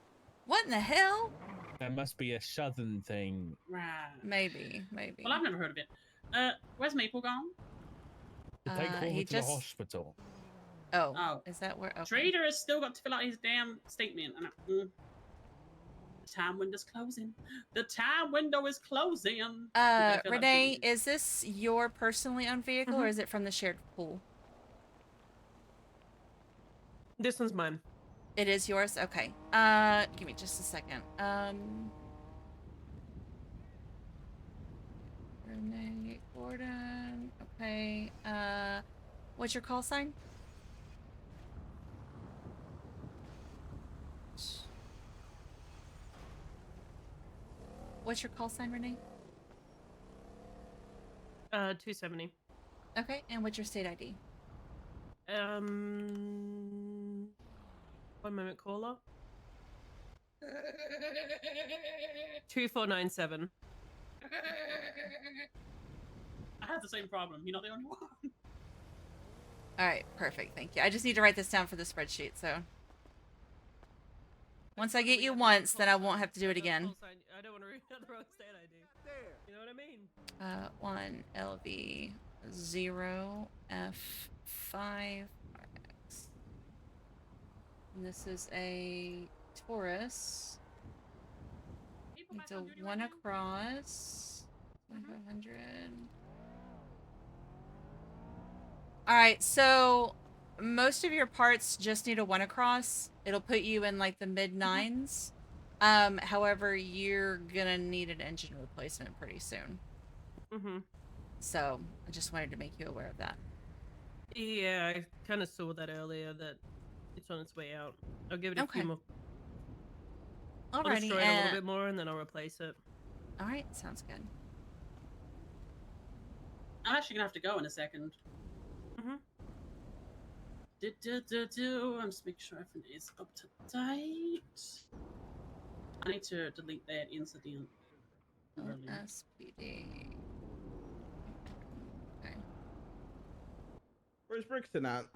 What in the hell? There must be a southern thing. Right. Maybe. Well, I've never heard of it. Where's Maple gone? To take her he over to just- the hospital. Oh, is that where? Okay. Trader has still got to fill out his damn statement. And the time window's closing. The time window is closing. You better fill out Renee, the- is this your personally owned vehicle or is it from the shared pool? This one's mine. It is yours? Okay. Give me just a second. Renee Gordon. Okay. What's your call sign? What's your call sign, Renee? 270. Okay, and what's your state ID? 1 moment, caller. 2497. I have the same problem. You're not the only one. All right, perfect. Thank you. I just need to write this down for the spreadsheet, so. Once I get you once, then I won't have to do it again. I don't want to read the wrong state ID. You know what I mean? 1 LV 0 F5 RX. And this is a Taurus. It's a 1 across. 500. Alright, so most of your parts just need a 1 across. It'll put you in like the mid-9s. However, you're gonna need an engine replacement pretty soon. So, I just wanted to make you aware of that. Yeah, I kind of saw that earlier, that it's on its way out. I'll give it a few more. I'll Alrighty, destroy it a little bit more and then I'll replace it. Alright, sounds good. I'm actually gonna have to go in a second. I'm just making sure everything is up to date. I need to delete that incident. SPD. Okay. Where's Brixton at?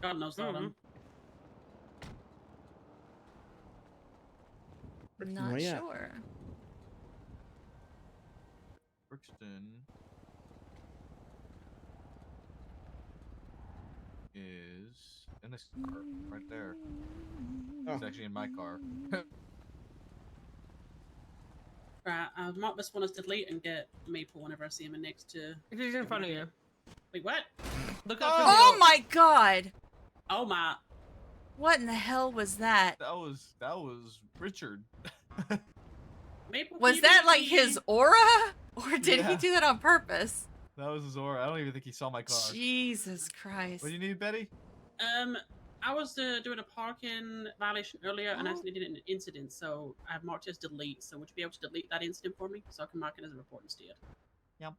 God knows that. Not where you at? sure. Brixton is in this car right there. It's actually in my car. Right, I might just want us to delete and get Maple whenever I see him next to. If he's in front of you. Wait, what? Look up. Oh my god! Oh my. What in the hell was that? That was Richard. Maple, Was that like his aura? Or did he Yeah. do that on purpose? That was his aura. I don't even think he saw my car. Jesus Christ. What do you need, Betty? I was doing a parking violation earlier and I accidentally did an incident, so I have marked it as delete. So would you be able to delete that incident for me so I can mark it as a report instead? Yep.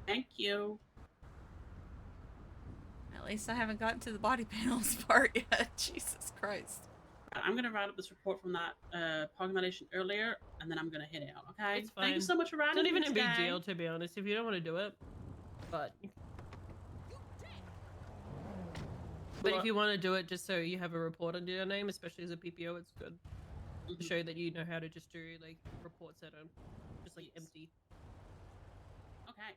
Thank you. At least I haven't gotten to the body panels part yet. Jesus Christ. I'm gonna write up this report from that parking violation earlier, and then I'm gonna head out. Okay. It's Thank you fine. so much for writing. It's not even a today. big deal, to be honest. If you don't want to do it, but if you want to do it, just so you have a report under your name, especially as a PPO, it's good to show that you know how to just do like reports that are just like empty. Okay.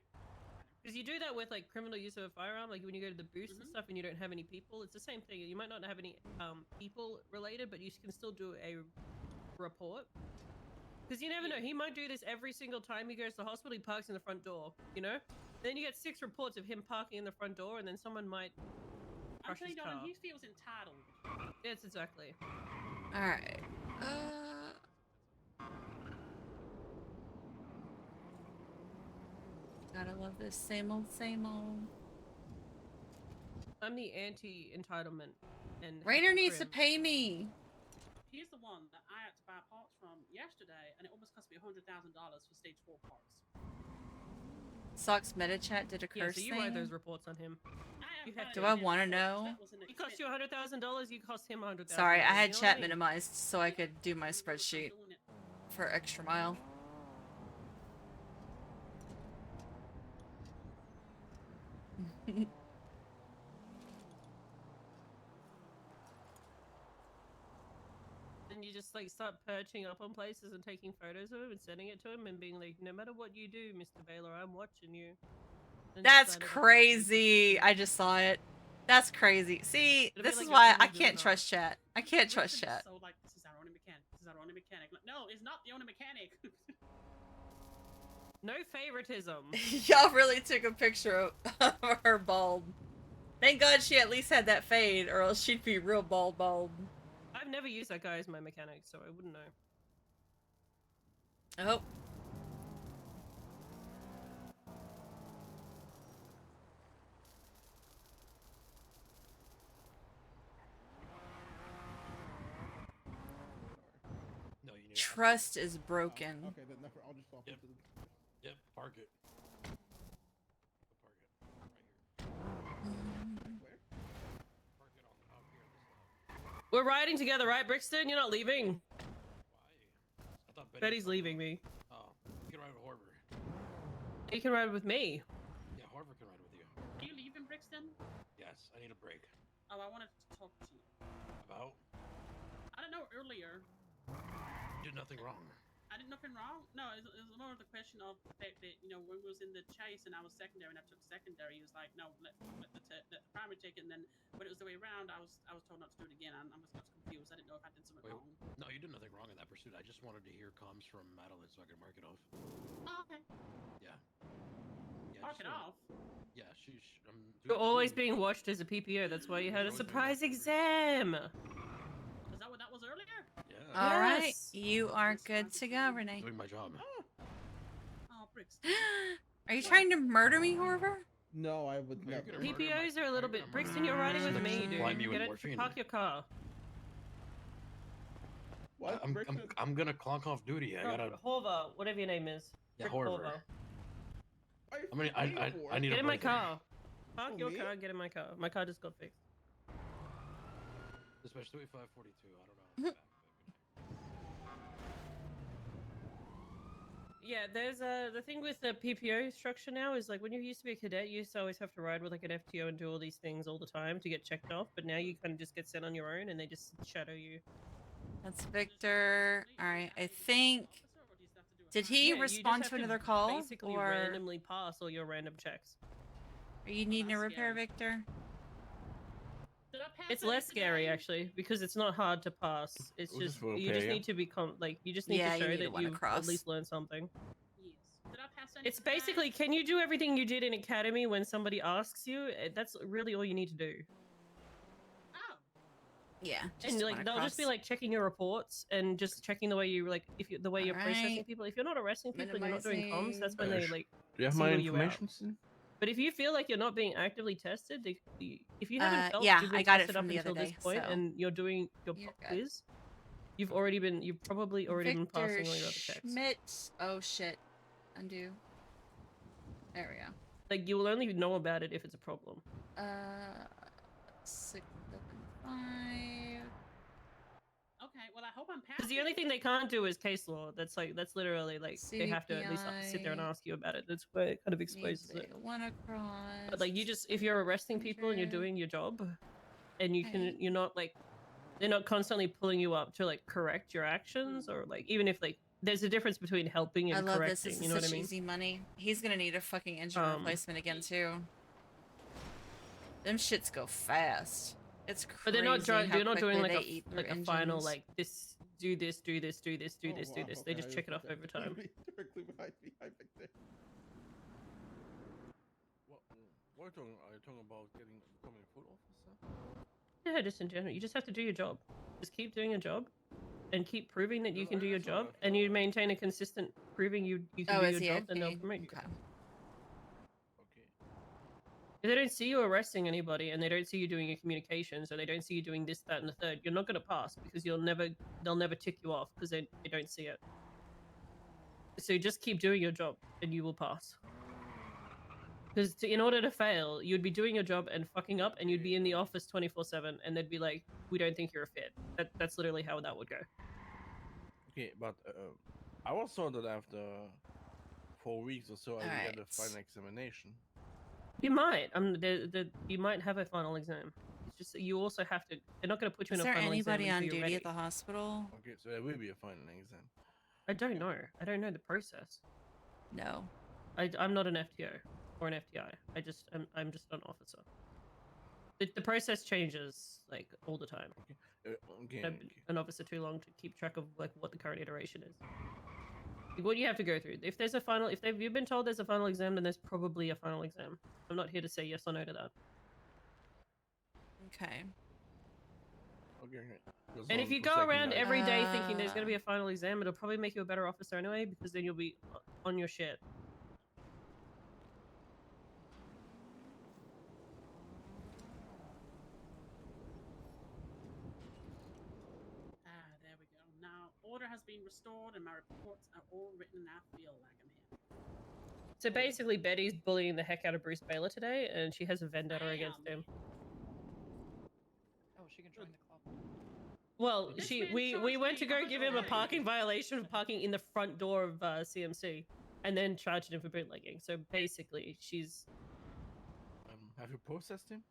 Because you do that with like criminal use of a firearm, like when you go to the booth and stuff and you don't have any people, it's the same thing. You might not have any people related, but you can still do a report. Because you never know, he might do this every single time he goes to the hospital, he parks in the front door, you know? Then you get 6 reports of him parking in the front door and then someone might crush his car. He feels entitled. Yes, exactly. Alright. Gotta love this same old, same old. I'm the anti-entitlement and Rainer needs to crib. pay me. He's the one that I had to buy parts from yesterday, and it almost cost me $100,000 for stage 4 parts. Sox Metachat did a Yeah, curse so you thing. write those reports on him. Do I want to know? He cost you $100,000. You cost him $100,000. Sorry, I had you know what chat I mean? minimized so I could do my spreadsheet for extra mile. Then you just like start perching up on places and taking photos of him and sending it to him and being like, no matter what you do, Mr. Baylor, I'm watching you. And That's decide that crazy. I just saw it. That's crazy. See, It'll be this like is a why I image of can't the trust chat. I can't trust chat. So like, this is our only mechanic. This is our only mechanic. Like, no, it's not the only mechanic. No favoritism. Y'all really took a picture of her bald. Thank God she at least had that fade, or else she'd be real bald. I've never used that guy as my mechanic, so I wouldn't know. Oh. No, you need Trust is broken. Okay, then never. I'll just walk into the. Yep, park it. We're riding together, right, Brixton? You're not leaving. I thought Betty's leaving me. Oh, you can ride with Horver. You can ride with me. Yeah, Horver can ride with you. Are you leaving, Brixton? Yes, I need a break. Oh, I wanted to talk to you. About? I don't know, earlier. You did nothing wrong. I did nothing wrong. No, it was more of the question of the fact that, you know, when we was in the chase and I was secondary and I took secondary, he was like, no, let the primary take it. And then when it was the way around, I was told not to do it again. I was confused. I didn't know if I did something wrong. No, you did nothing wrong in that pursuit. I just wanted to hear comms from Madeline so I could mark it off. Oh, okay. Yeah. Mark it off. Yeah, You're always being watched as a PPO. That's why you had a surprise exam. Is that what that was earlier? Yeah. All right, you are good to go, Renee. Doing my job. Oh, Brixton. Are you trying to murder me, Horver? No, I would never. PPOs are a little bit. Brixton, you're riding with me, dude. Supply me with Get it, morphine. park your car. What? I'm gonna clonk off duty. I gotta. Horver, whatever your name is. Yeah, Frick Horver. I need Get a in my break. car. Park Oh, your me? car. Get in my car. My car just got fixed. Dispatch 3542. I don't know. Yeah, there's the thing with the PPO structure now is like when you used to be a cadet, you used to always have to ride with like an FTO and do all these things all the time to get checked off. But now you kind of just get sent on your own and they just shadow you. That's Victor. All right, I think. Did he Yeah, you just respond have to another call, Basically, or randomly pass all your random checks. are you needing a repair, Victor? Did I pass It's it less today? scary actually because it's not hard to pass. It's We'll just just vote you pay, just yeah? need to become like you just need Yeah, to you show need to that wanna you've cross. at least learned something. Yes. Did I pass any It's today? basically, can you do everything you did in academy when somebody asks you? That's really all you need to do. Oh. Yeah. And like they'll just be like checking your reports and just checking the way you like the way you're processing Alright. people. If you're not arresting people and you're not doing comms, that's when they like Do you have my single you out. information? Sin? But if you feel like you're not being actively tested, if you haven't felt yeah, you've been I got it tested from up the until other this day, point so and you're doing your you're good. quiz, you've probably already been passing all your other checks. Schmidt. Oh shit. Undo. There we go. Like you will only know about it if it's a problem. 675. Okay, well, I hope I'm passing. Because the only thing they can't do is case law. That's literally like they have to at least sit there and ask you about it. That's why it kind of exposes it. One across. But like if you're arresting people and you're doing your job, and you're not like, they're not constantly pulling you up to like correct your actions or like even if like there's a difference between helping and I love correcting. this. This is You know what I such mean? easy money. He's gonna need a fucking engine replacement again too. Them shits go fast. It's crazy. But they're not doing like a a final like this. Do this, do this, do this, do this, do this. They just check it off over time. Directly behind me, hi Victor. What are you talking about becoming a foot officer? Yeah, just in general, you just have to do your job. Just keep doing your job, and keep proving that you can do your job, and you maintain a consistent proving you can do your job, then they'll promote you. If they don't see you arresting anybody, and they don't see you doing your communications, or they don't see you doing this, that, and the third, you're not going to pass because they'll never tick you off because they don't see it. So just keep doing your job, and you will pass. Because in order to fail, you'd be doing your job and fucking up, and you'd be in the office 24/7, and they'd be like, "We don't think you're a fit." That's literally how that would go. Okay, but I was told that after 4 weeks or so, I will get the final examination. You might. You might have a final exam. It's just that you also have to. They're not going to put you Is in a there final exam anybody on until you're duty ready. at the hospital? Okay, so there will be a final exam. I don't know. I don't know the process. No. I'm not an FTO or an FTI. I'm just an officer. The process changes like all the time. Okay. I've been an officer too long to keep track of like what the current iteration is. Like, what you have to go through. If there's a final, if you've been told there's a final exam, then there's probably a final exam. I'm not here to say yes or no to that. Okay. Okay. And if you go around every day thinking there's going to be a final exam, it'll probably make you a better officer anyway, because then you'll be on your shit. There we go. Now, order has been restored and my reports are all written and I feel like I'm here. So basically, Betty's bullying the heck out of Bruce Baylor today, and she has a vendetta against him. Oh, she can join the club. Well, we went to go give him a parking violation for parking in the front door of CMC, and then charged him for bootlegging. So basically, she's. Have you processed him?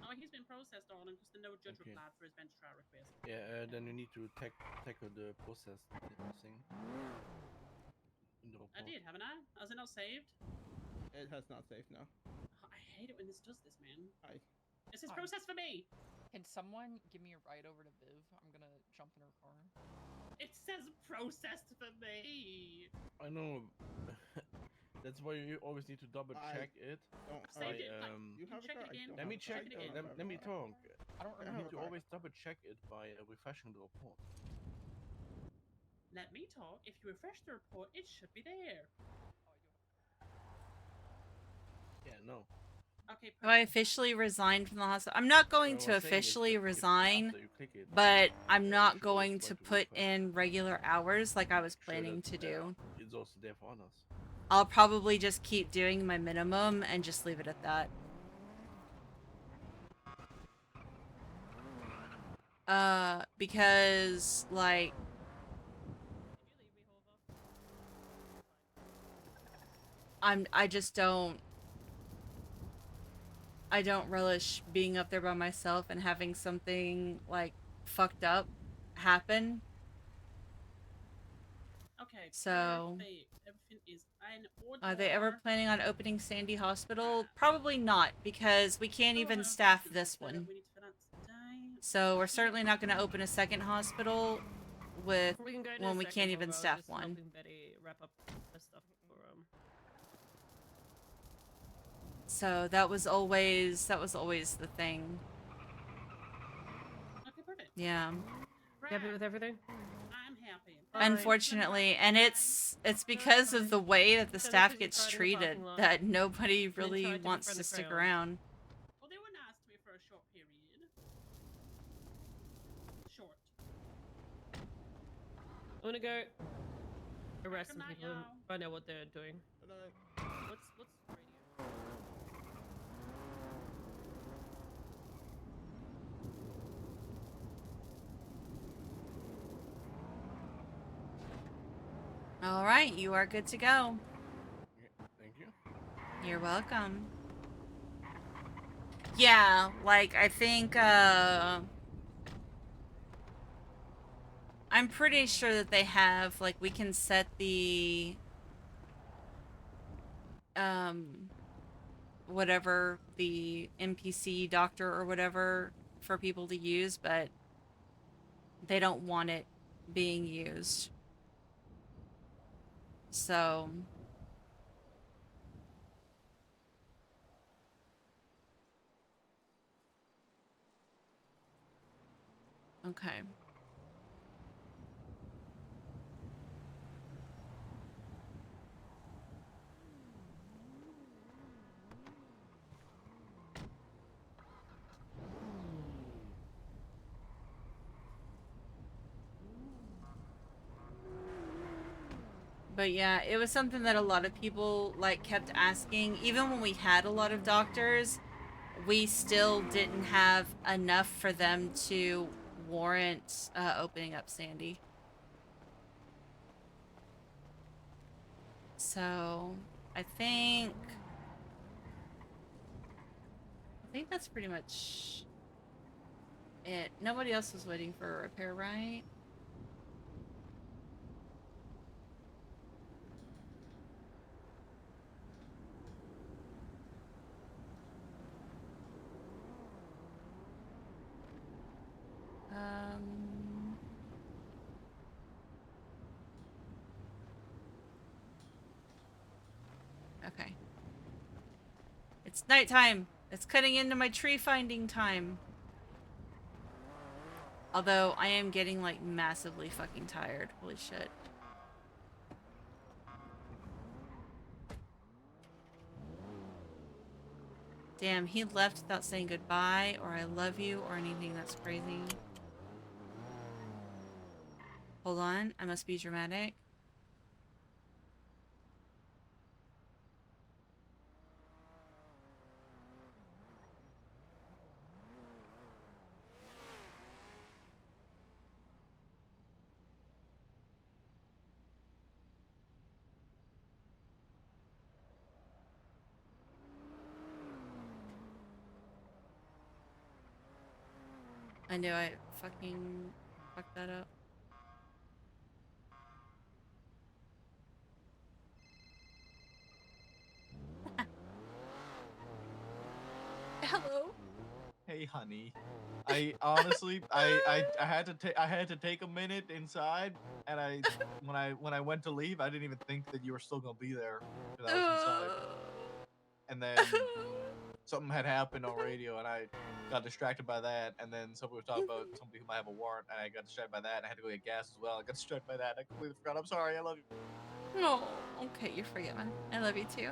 Oh, he's been processed on and just a no judge replied for his bench trial request. Yeah, then you need to tackle the process thing. I did, haven't I? Has it not saved? It has not saved, no. Oh, I hate it when this does this, man. Hi. This is process for me. Can someone give me a ride over to Viv? I'm gonna jump in her car. It says processed for me. I know. That's why you always need to double check it. Saved it. You have check it again. Let me check. Let me talk. I don't You remember. need to always double check it by refreshing the report. Let me talk. If you refresh the report, it should be there. Yeah, no. Okay. Have I officially resigned from the hospital? I'm not going to officially resign, but I'm not going to put in regular hours like I was planning to do. It's also there for us. I'll probably just keep doing my minimum and just leave it at that. Because, like... I just don't... I don't relish being up there by myself and having something, like, fucked up happen. Okay. So... Everything is in order. Are they ever planning on opening Sandy Hospital? Probably not, because we can't even staff this one. So we're certainly not going to open a second hospital with when we can't even staff one. Betty wrap up the stuff for, So that was always the thing. Okay, perfect. Yeah. Happy with everything? I'm happy. Unfortunately, and it's because of the way that the staff gets treated that nobody really wants to stick around. Well, they were nice to me for a short period. Short. I'm gonna go arrest some people and find out what they're doing. What's radio? All right, you are good to go. Thank you. You're welcome. Yeah, like, I think, I'm pretty sure that they have, like, we can set the, whatever, the NPC doctor or whatever for people to use, but they don't want it being used. So... Okay. But yeah, it was something that a lot of people, like, kept asking. Even when we had a lot of doctors, we still didn't have enough for them to warrant opening up Sandy. So, I think that's pretty much Nobody else was waiting for a repair, right? Okay. It's nighttime. It's cutting into my tree finding time. Although I am getting like massively fucking tired. Holy shit. Damn, he left without saying goodbye or I love you or anything. That's crazy. Hold on, I must be dramatic. I knew I fucking fucked that up. Hello. Hey, honey. I honestly, I had to take a minute inside, and when I went to leave, I didn't even think that you were still gonna be there. 'Cause I was inside, and then something had happened on radio, and I got distracted by that. And then somebody was talking about somebody who might have a warrant, and I got distracted by that. And I had to go get gas as well. I got distracted by that. And I completely forgot. I'm sorry. I love you. Oh, okay, you're forgiven. I love you too.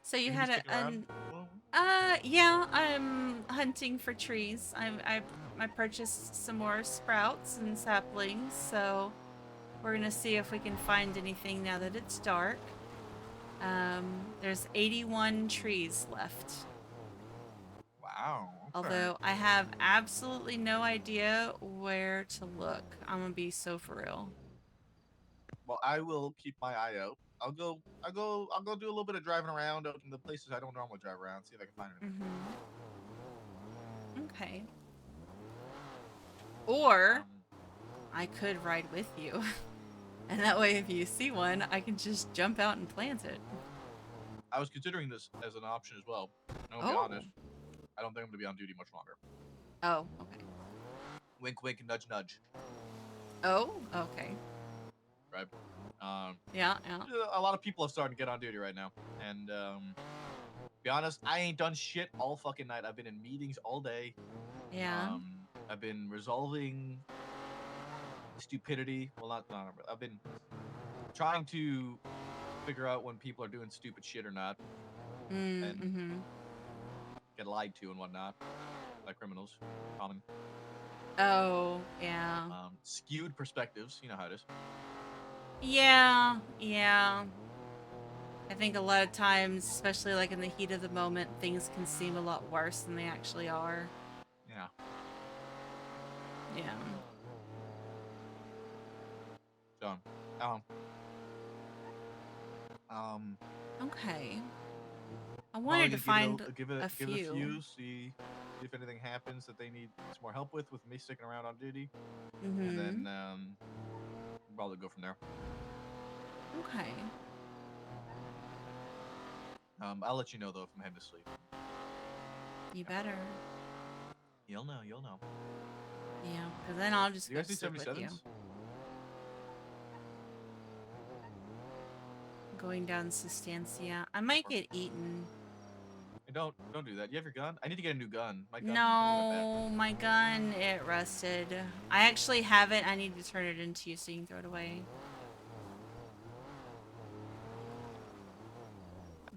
So you had yeah, I'm hunting for trees. I purchased some more sprouts and saplings, so we're gonna see if we can find anything now that it's dark. There's 81 trees left. Wow. Okay. Although I have absolutely no idea where to look. I'm gonna be so for real. Well, I will keep my eye out. I'll go do a little bit of driving around out in the places I don't normally drive around, see if I can find anything. Okay. Or I could ride with you. And that way if you see one, I can just jump out and plant it. I was considering this as an option as well. And I'll be honest, I don't think I'm going to be on duty much longer. Oh, okay. Wink, wink, nudge, nudge. Oh, okay. Right. Yeah. A lot of people have started to get on duty right now, and to be honest, I ain't done shit all fucking night. I've been in meetings all day. Yeah. I've been resolving stupidity. Well, not. I've been trying to figure out when people are doing stupid shit or not, and get lied to and whatnot by criminals. Common. Oh, yeah. Skewed perspectives. You know how it is. Yeah. I think a lot of times, especially like in the heat of the moment, things can seem a lot worse than they actually are. Yeah. Yeah. So, okay. I wanted to find a few. See if anything happens that they need some more help with me sticking around on duty, Mm-hmm. and then we'll probably go from there. Okay. I'll let you know though if I'm heading to sleep. You better. You'll know. Yeah, because then I'll just you go guys need sleep with you. 77s? Going down Sustancia. I might get eaten. Hey, don't do that. You have your gun? I need to get a new gun. My gun No, my gun, it rusted. I actually have it. I need to turn it into you so you can throw it away.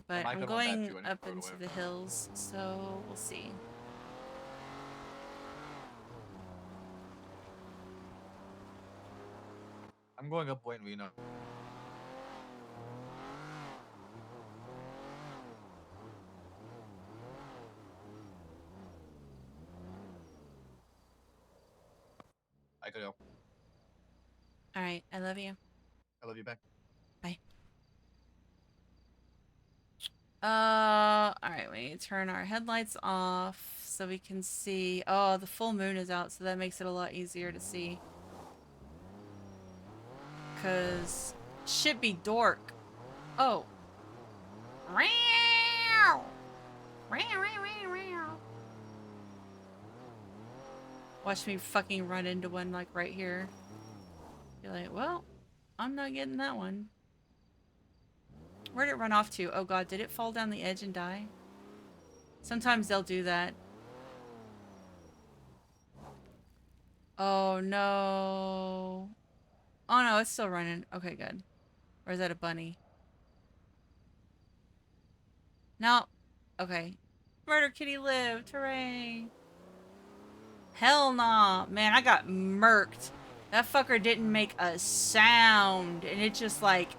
But I'm going up into the hills, so we'll see. I'm going up Point Vino. I could go. All right, I love you. I love you back. Bye. All right, we need to turn our headlights off so we can see. Oh, the full moon is out, so that makes it a lot easier to see. Cause shit be dork. Oh. Watch me fucking run into one like right here. You're like, well, I'm not getting that one. Where'd it run off to? Oh god, did it fall down the edge and die? Sometimes they'll do that. Oh no. Oh no, it's still running. Okay, good. Or is that a bunny? No. Okay. Murder Kitty lived. Hooray. Hell nah. Man, I got murked. That fucker didn't make a sound. And it just like...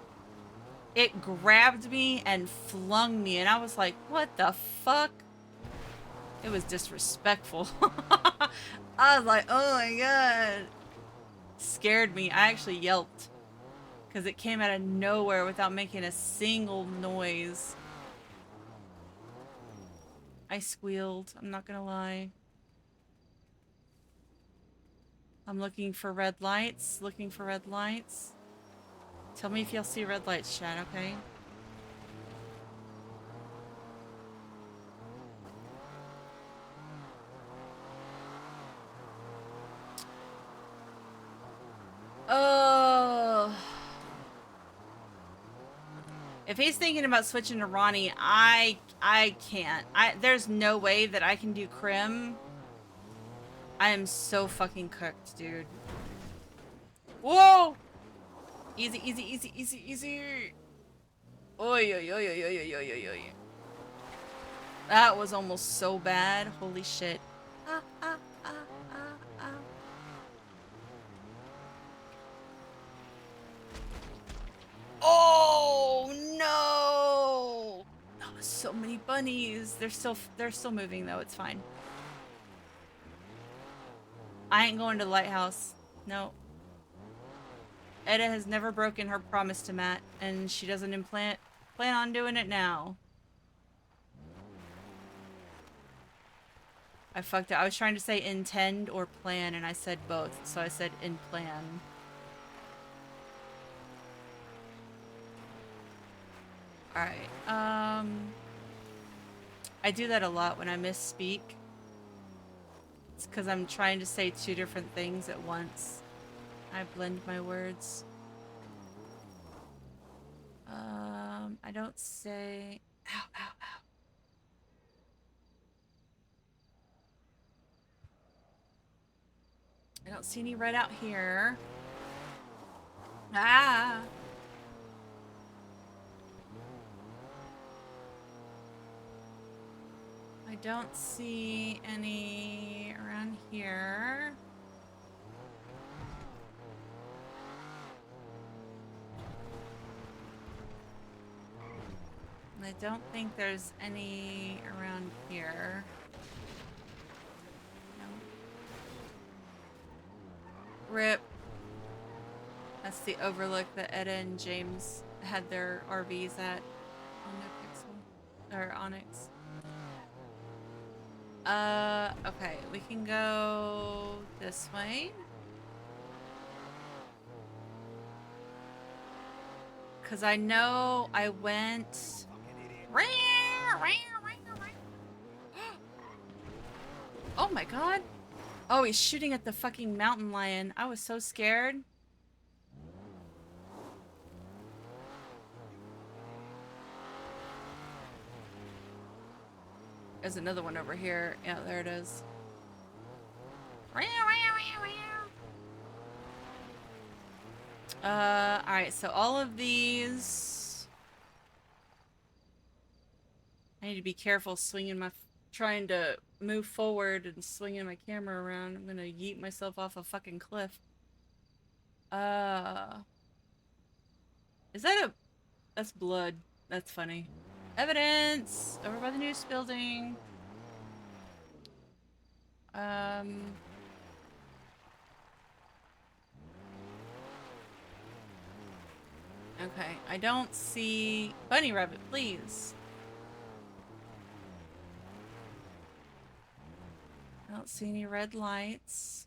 It grabbed me and flung me. And I was like, what the fuck? It was disrespectful. I was like, oh my god. Scared me. I actually yelped. Because it came out of nowhere without making a single noise. I squealed. I'm not gonna lie. I'm looking for red lights. Looking for red lights. Tell me if you'll see red lights, chat, okay? Oh. If he's thinking about switching to Ronnie, I can't. There's no way that I can do Crim. I am so fucking cooked, dude. Whoa! Easy, easy, easy, easy, easy. Oy, oy, oy, oy, oy, oy, oy, oy. That was almost so bad. Holy shit. Ah, ah, ah, ah, ah. Oh no! Oh, so many bunnies. They're still moving though. It's fine. I ain't going to the lighthouse. No. Etta has never broken her promise to Matt, and she doesn't plan on doing it now. I fucked it. I was trying to say intend or plan, and I said both, so I said in plan. Alright, I do that a lot when I misspeak. It's because I'm trying to say two different things at once. I blend my words. I don't say... Ow, ow, ow. I don't see any red out here. Ah! I don't see any around here. I don't think there's any around here. No. RIP. That's the overlook that Etta and James had their RVs at on NoPixel. Or Onyx. Okay, we can go this way. Cause I know I went... Oh my god. Oh, he's shooting at the fucking mountain lion. I was so scared. There's another one over here. Yeah, there it is. Alright, so all of these... I need to be careful swinging my... trying to move forward and swinging my camera around. I'm gonna yeet myself off a fucking cliff. Is that a... That's blood. That's funny. Evidence! Over by the news building. Okay, I don't see... Bunny rabbit, please. don't see any red lights.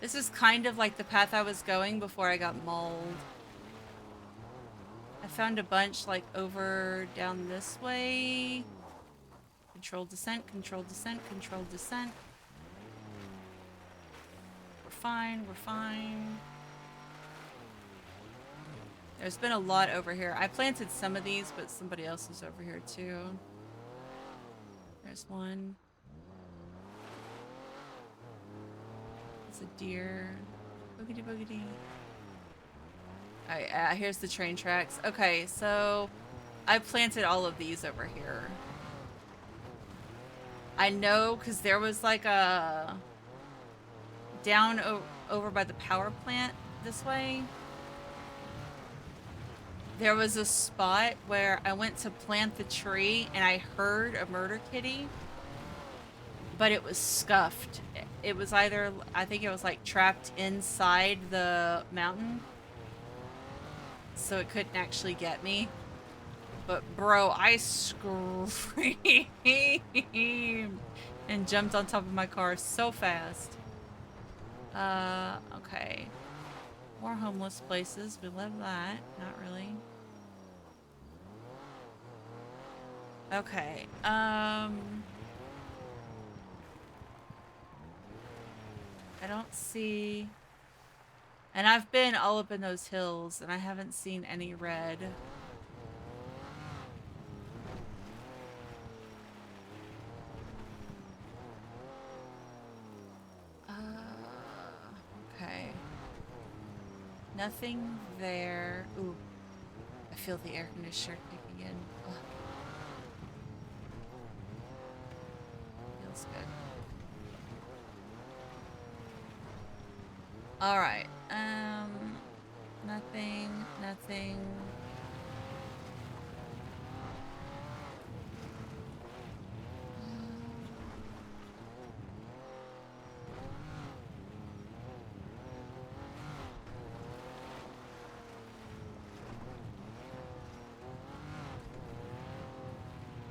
This is kind of like the path I was going before I got mauled. I found a bunch like over down this way. Control descent, control descent, control descent. We're fine, we're fine. There's been a lot over here. I planted some of these, but somebody else is over here too. There's one. It's a deer. Boogity boogity. Alright, here's the train tracks. Okay, so I planted all of these over here. I know because there was like a down over by the power plant this way. There was a spot where I went to plant the tree and I heard a murder kitty, but it was scuffed. It was either, I think it was like trapped inside the mountain, so it couldn't actually get me. But bro, I screamed and jumped on top of my car so fast. Okay. More homeless places. We love that. Not really. Okay. I don't see... And I've been all up in those hills, and I haven't seen any red. Okay. Nothing there. Ooh. I feel the air conditioner kicking in. Ugh. Feels good. Alright. Nothing.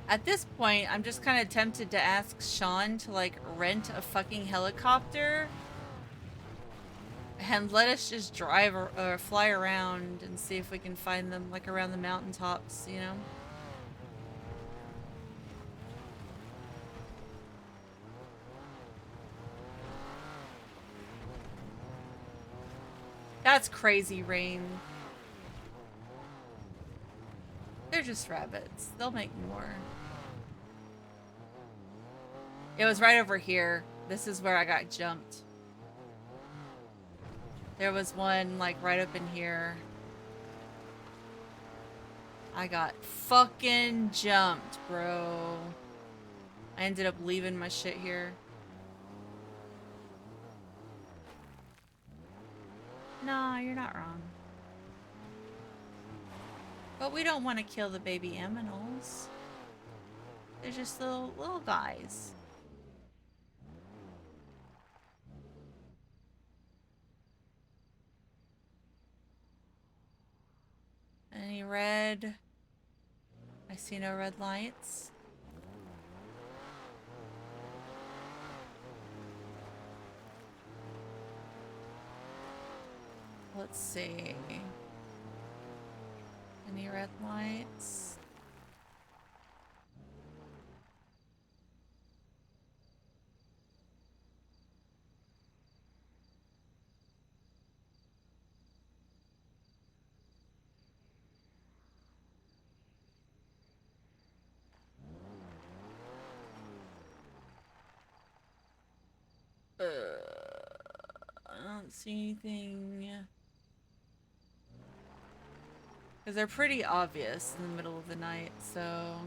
At this point, I'm just kind of tempted to ask Sean to, like, rent a fucking helicopter and let us just drive or fly around and see if we can find them, like, around the mountaintops, you know? That's crazy, Rain. They're just rabbits. They'll make more. It was right over here. This is where I got jumped. There was one, like, right up in here. I got fucking jumped, bro. I ended up leaving my shit here. Nah, you're not wrong. But we don't want to kill the baby aminals. They're just little guys. Any red? I see no red lights. Let's see. Any red lights? I don't see anything. Because they're pretty obvious in the middle of the night, so...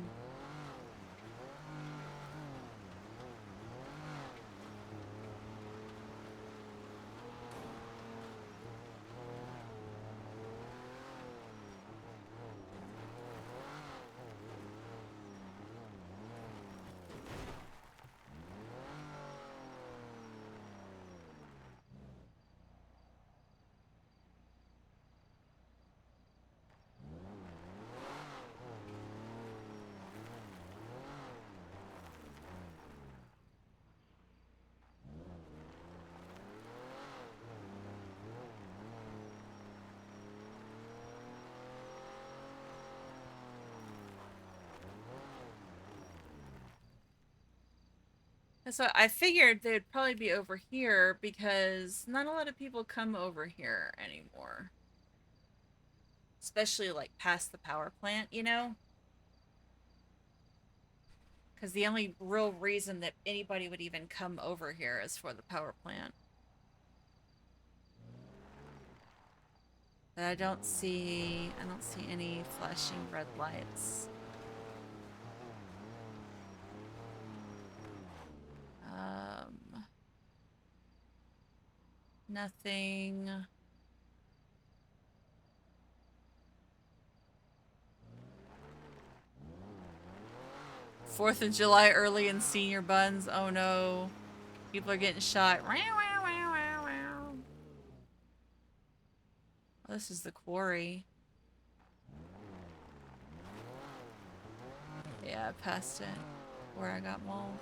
So I figured they'd probably be over here because not a lot of people come over here anymore. Especially like past the power plant, you know? Because the only real reason that anybody would even come over here is for the power plant. But I don't see any flashing red lights. Nothing. 4th of July early in senior buns. Oh no. People are getting shot. Oh, this is the quarry. Yeah, I passed it. Where I got mauled.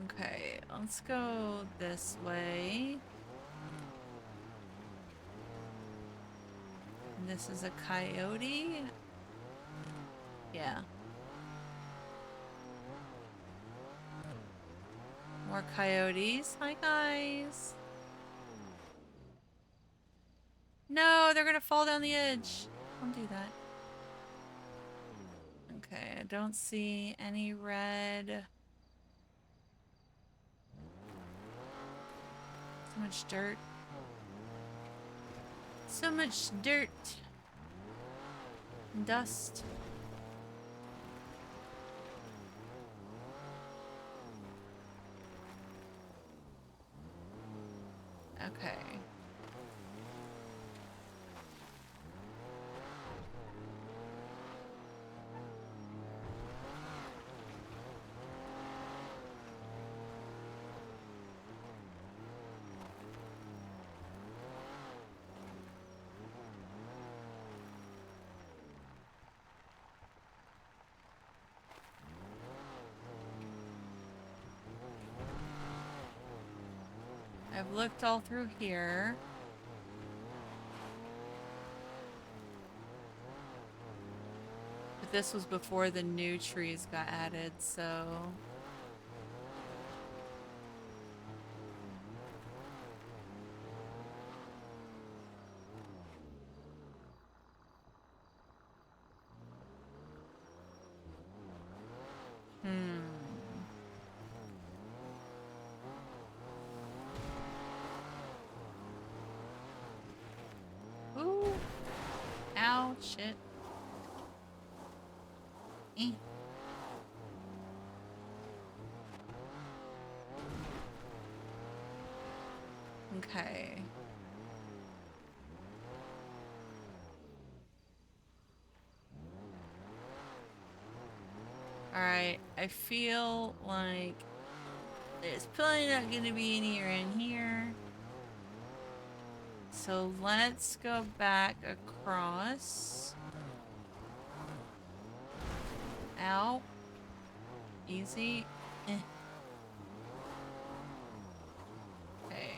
Okay, let's go this way. And this is a coyote? Yeah. More coyotes. Hi, guys. No, they're gonna fall down the edge. Don't do that. Okay, I don't see any red. So much dirt. So much dirt. And dust. Okay. I've looked all through here. But this was before the new trees got added, so... Ooh. Ow, shit. Okay. Alright, I feel like there's probably not gonna be any around here. So let's go back across. Ow. Easy. Okay.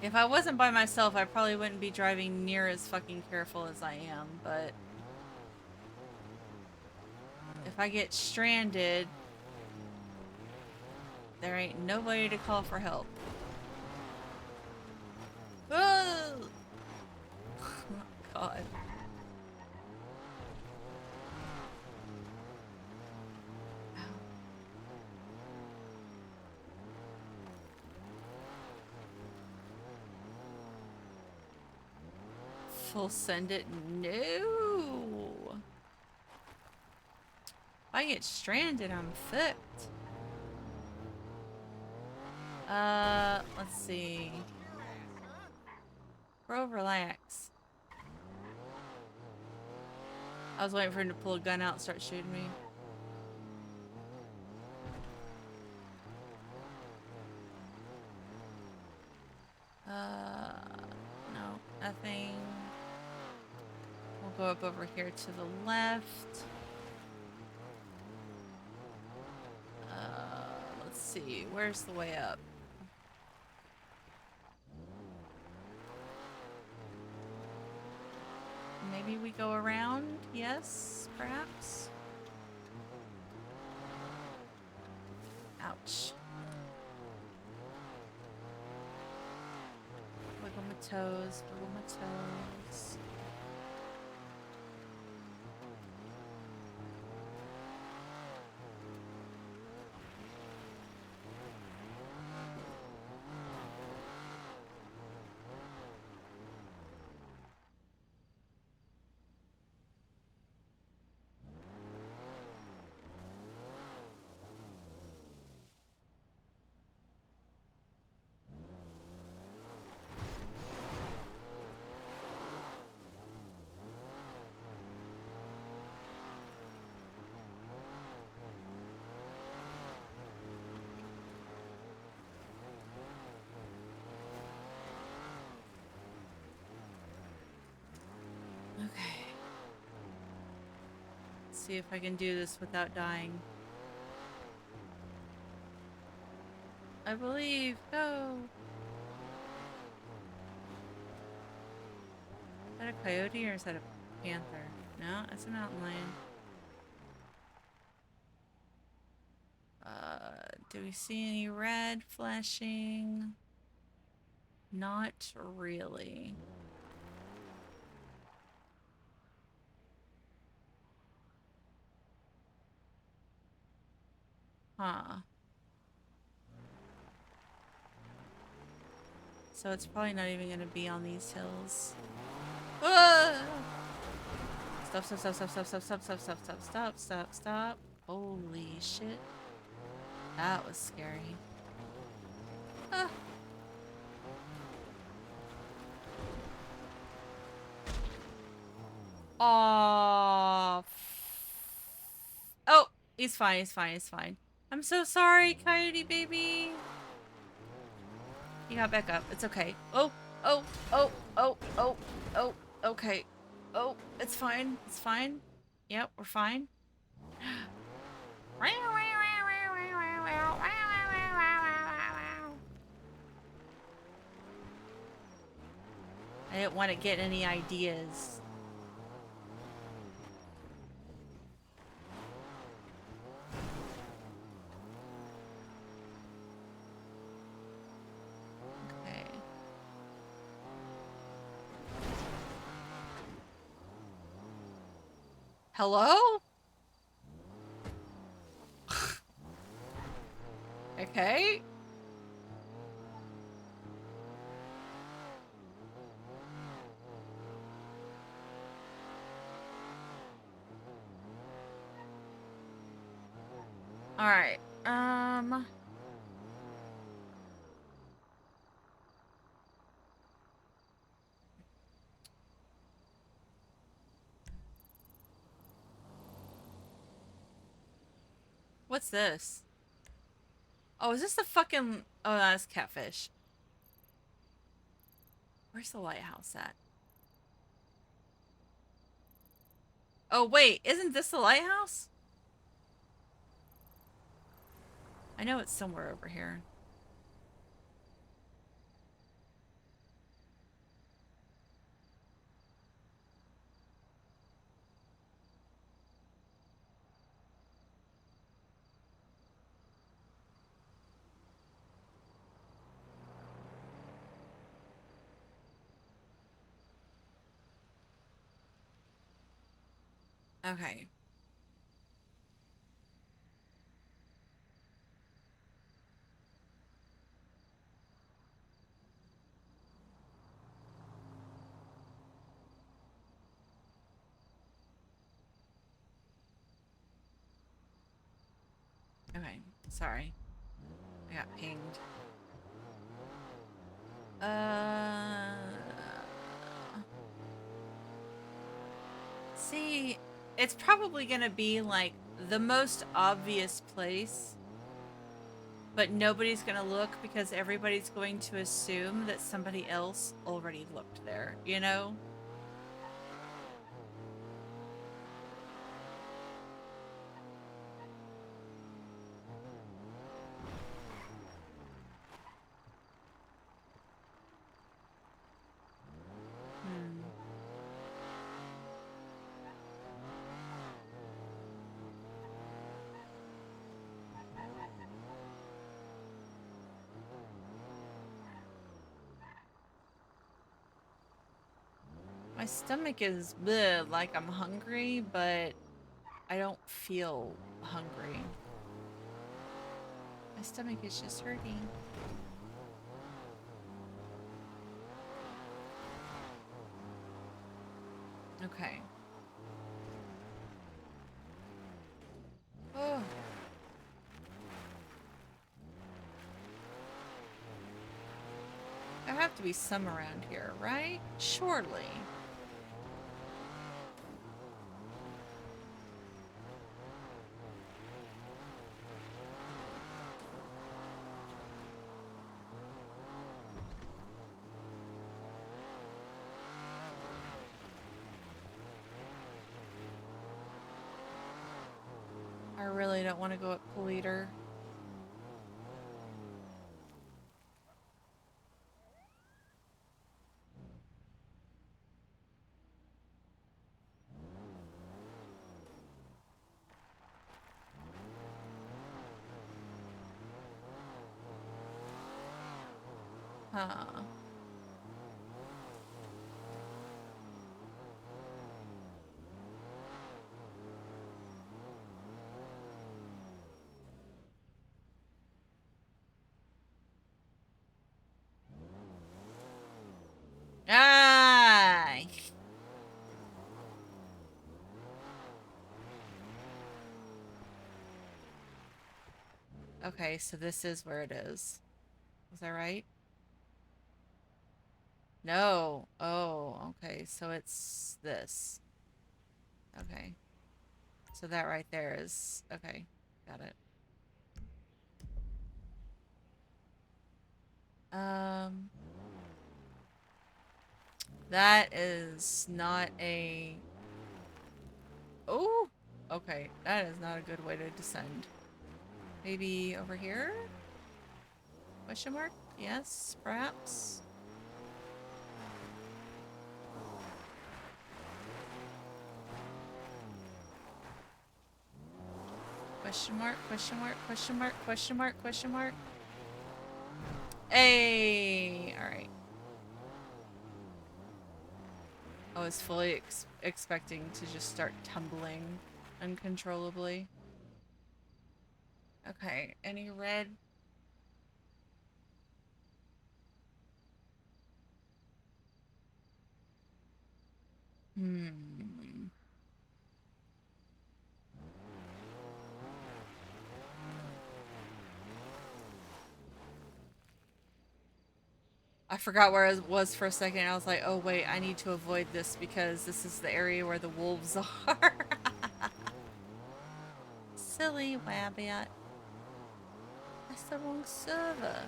If I wasn't by myself, I probably wouldn't be driving near as fucking careful as I am, but... if I get stranded, there ain't nobody to call for help. Oh, oh God. Full send it? No. If I get stranded, I'm fucked. Let's see. Bro, relax. I was waiting for him to pull a gun out and start shooting me. No, nothing. We'll go up over here to the left. Let's see. Where's the way up? Maybe we go around? Yes, perhaps? Ouch. Wiggle my toes, wiggle my toes. Okay. Let's see if I can do this without dying. I believe. Go. Is that a coyote or is that a panther? No, that's a mountain lion. Do we see any red flashing? Not really. Huh. So it's probably not even gonna be on these hills. Ah! Stop, stop, stop, stop, stop, stop, stop, stop, stop, stop, stop, stop, stop. Holy shit. That was scary. Ah. Aw. Oh, he's fine, he's fine, he's fine. I'm so sorry, coyote baby. He got back up. It's okay. Oh, oh, oh, oh, oh, oh, okay. Oh, it's fine. It's fine. Yep, we're fine. I didn't want to get any ideas. Okay. Hello? Okay. All right. What's this? Oh, is this the fucking... Oh, that's catfish. Where's the lighthouse at? Oh, wait. Isn't this the lighthouse? I know it's somewhere over here. Okay. Okay. Sorry. I got pinged. See, it's probably gonna be like the most obvious place, but nobody's gonna look because everybody's going to assume that somebody else already looked there, you know? My stomach is bleh, like I'm hungry, but I don't feel hungry. My stomach is just hurting. Okay. Oh. There have to be some around here, right? Surely. I really don't want to go up Politer. Huh. Ah! Okay, so this is where it is. Is that right? No. Oh, okay. So it's this. Okay. So that right there is... Okay. Got it. That is not a... Oh! Okay. That is not a good way to descend. Maybe over here? Question mark? Yes, perhaps? Question mark, question mark, question mark, question mark, question mark. Hey! Alright. I was fully expecting to just start tumbling uncontrollably. Okay, any red? I forgot where I was for a second. I was like, oh wait, I need to avoid this because this is the area where the wolves are. Silly wabbit. That's the wrong server.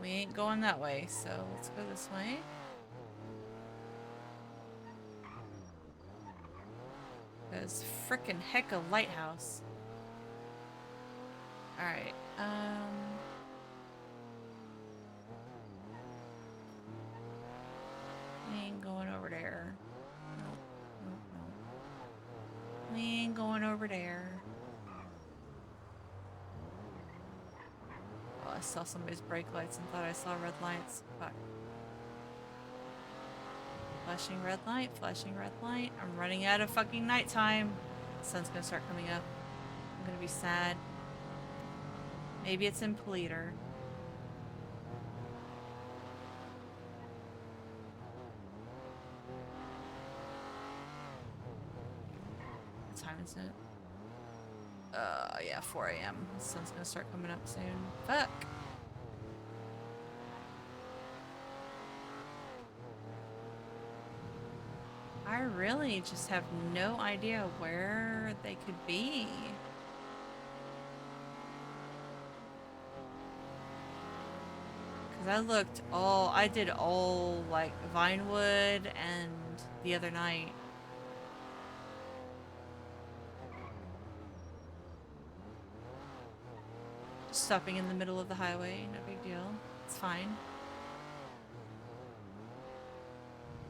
We ain't going that way, so let's go this way. There's frickin' heck a lighthouse. Alright, we ain't going over there. Nope, nope, nope. We ain't going over there. Oh, I saw somebody's brake lights and thought I saw red lights. Fuck. Flashing red light, flashing red light. I'm running out of fucking nighttime. The sun's gonna start coming up. I'm gonna be sad. Maybe it's in Politer. What time is it? Yeah, 4 a.m. The sun's gonna start coming up soon. Fuck! I really just have no idea where they could be. Because I did all, like, Vinewood and the other night. Just stopping in the middle of the highway, no big deal. It's fine.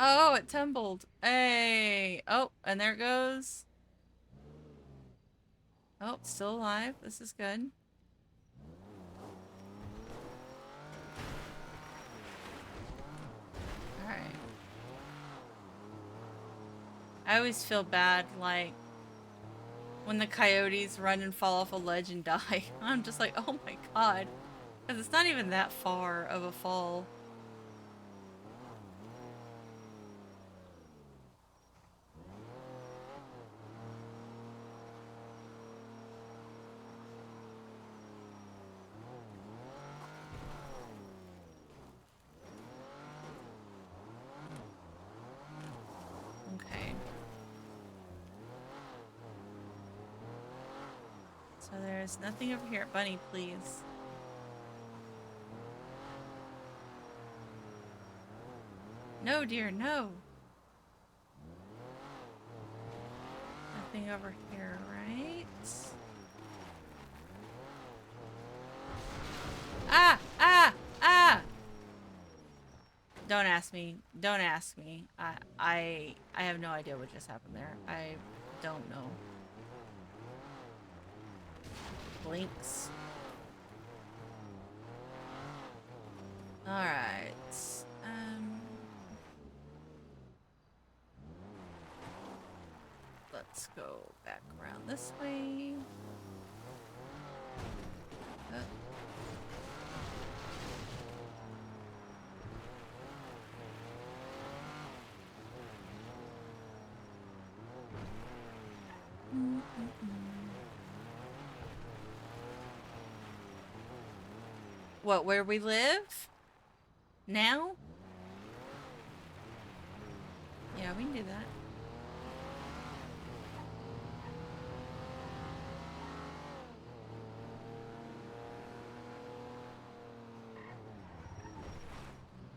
Oh, it tumbled. Hey. Oh, and there it goes. Oh, it's still alive. This is good. Alright. I always feel bad, like, when the coyotes run and fall off a ledge and die. I'm just like, oh my god. Because it's not even that far of a fall. Okay. So there's nothing over here. Bunny, please. No, dear, no. Nothing over here, right? Ah! Ah! Ah! Don't ask me. Don't ask me. I have no idea what just happened there. I don't know. Blinks. Alright. Let's go back around this way. What, where we live? Now? Yeah, we can do that.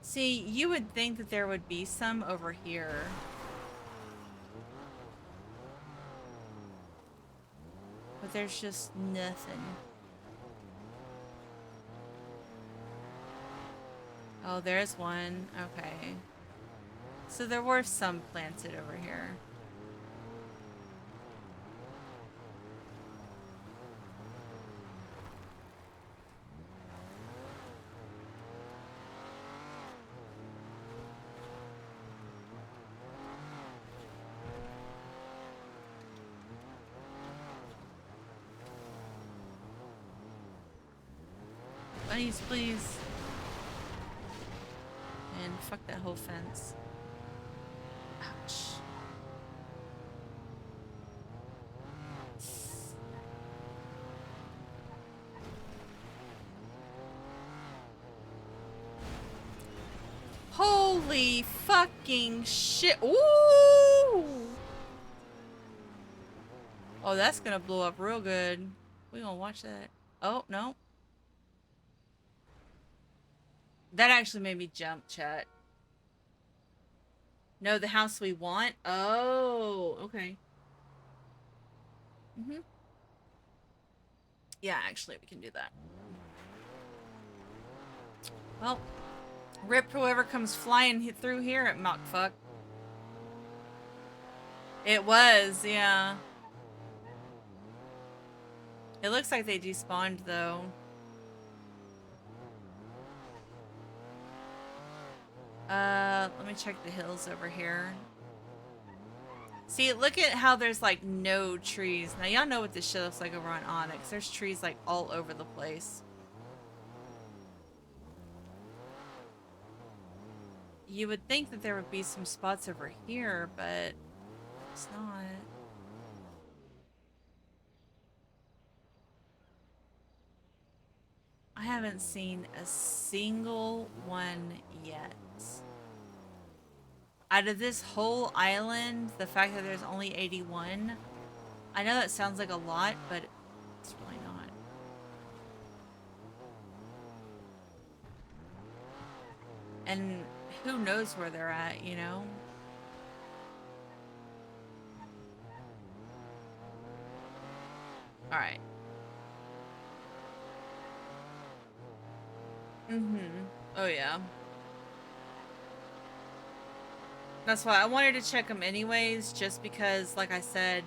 See, you would think that there would be some over here. But there's just nothing. Oh, there's one. Okay. So there were some planted over here. Bunnies, please. And fuck that whole fence. Ouch. Holy fucking shit. Ooh! Oh, that's gonna blow up real good. We gonna watch that. Oh, no. That actually made me jump, chat. No, the house we want? Oh, okay. Yeah, actually, we can do that. Well, rip whoever comes flying through here at Mockfuck. It was, yeah. It looks like they despawned, though. Let me check the hills over here. See, look at how there's, like, no trees. Now, y'all know what this shit looks like over on Onyx. There's trees, like, all over the place. You would think that there would be some spots over here, but it's not. I haven't seen a single one yet. Out of this whole island, the fact that there's only 81, I know that sounds like a lot, but it's really not. And who knows where they're at, you know? Alright. Oh yeah. That's why I wanted to check them anyways, just because, like I said,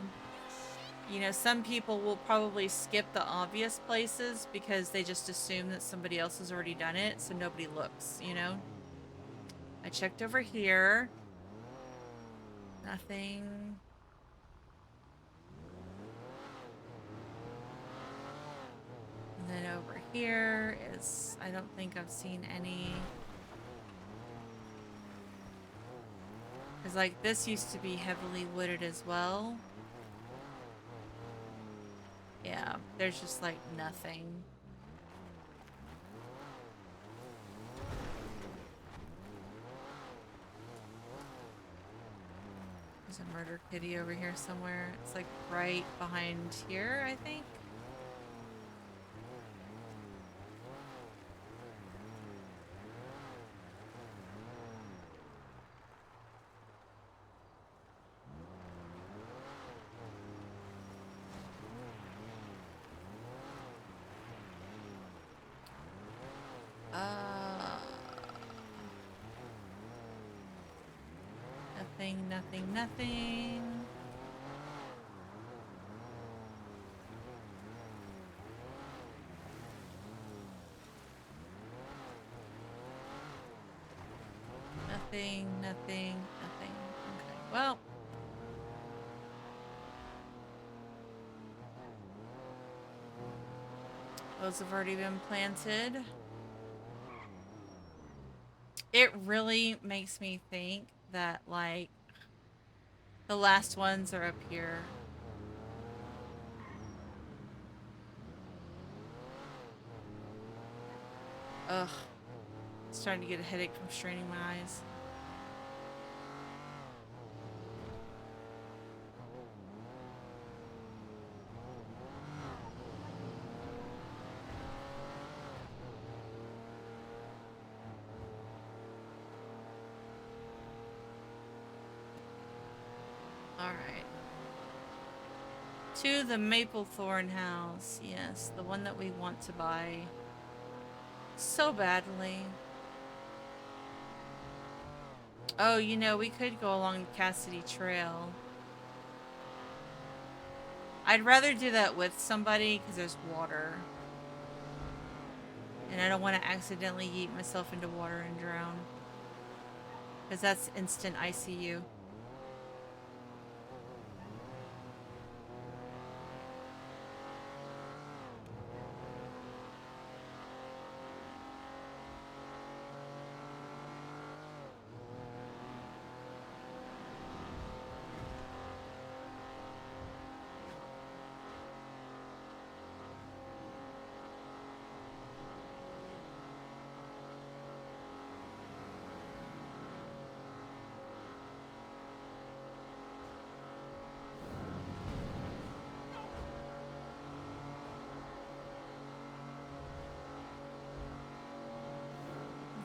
you know, some people will probably skip the obvious places because they just assume that somebody else has already done it, so nobody looks, you know? I checked over here. Nothing. And then over here is, I don't think I've seen any. Because, like, this used to be heavily wooded as well. Yeah, there's just, like, nothing. There's a murder kitty over here somewhere. It's, like, right behind here, I think. Nothing, nothing, nothing. Nothing, nothing, nothing. Okay, well. Those have already been planted. It really makes me think that, like, the last ones are up here. Ugh. Starting to get a headache from straining my eyes. Alright. To the Maplethorn house. Yes, the one that we want to buy so badly. Oh, you know, we could go along the Cassidy Trail. I'd rather do that with somebody because there's water. And I don't want to accidentally yeet myself into water and drown. Because that's instant ICU.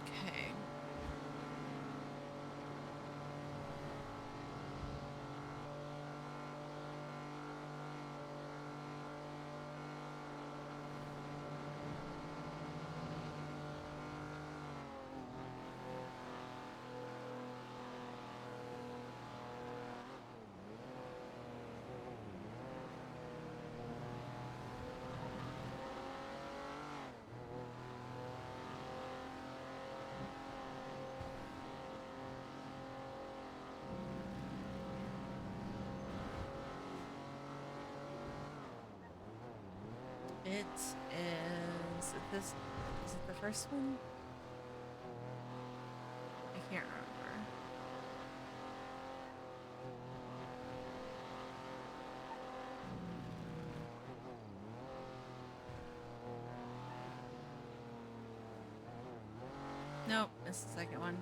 Okay. It is this. Is it the first one? I can't remember. Nope, it's the second one.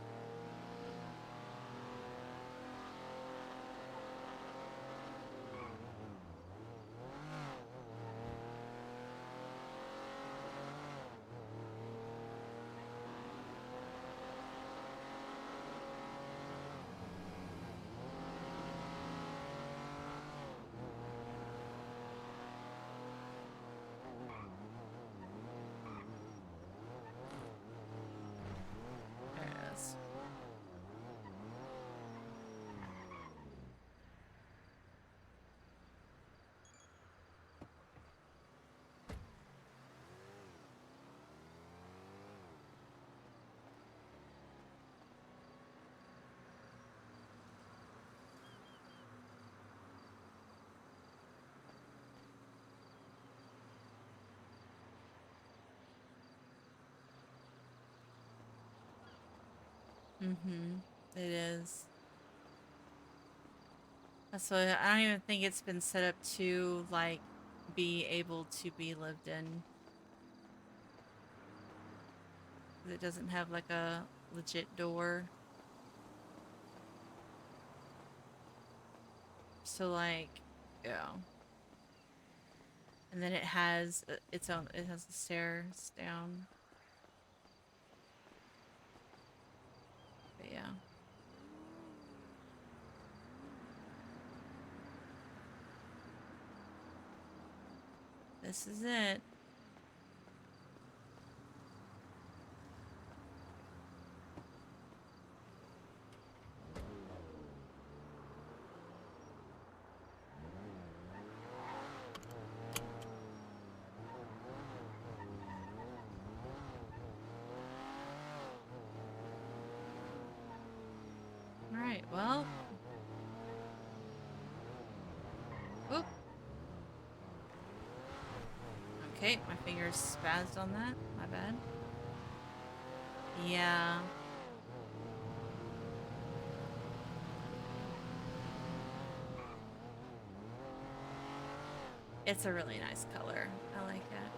There it is. Mm-hmm. It is. So I don't even think it's been set up to like be able to be lived in. It doesn't have like a legit door. So like, yeah. And then it has its own. It has the stairs down. But yeah. This is it. All right. Well. Oop. Okay, my fingers spazzed on that. My bad. Yeah. It's a really nice color. I like it.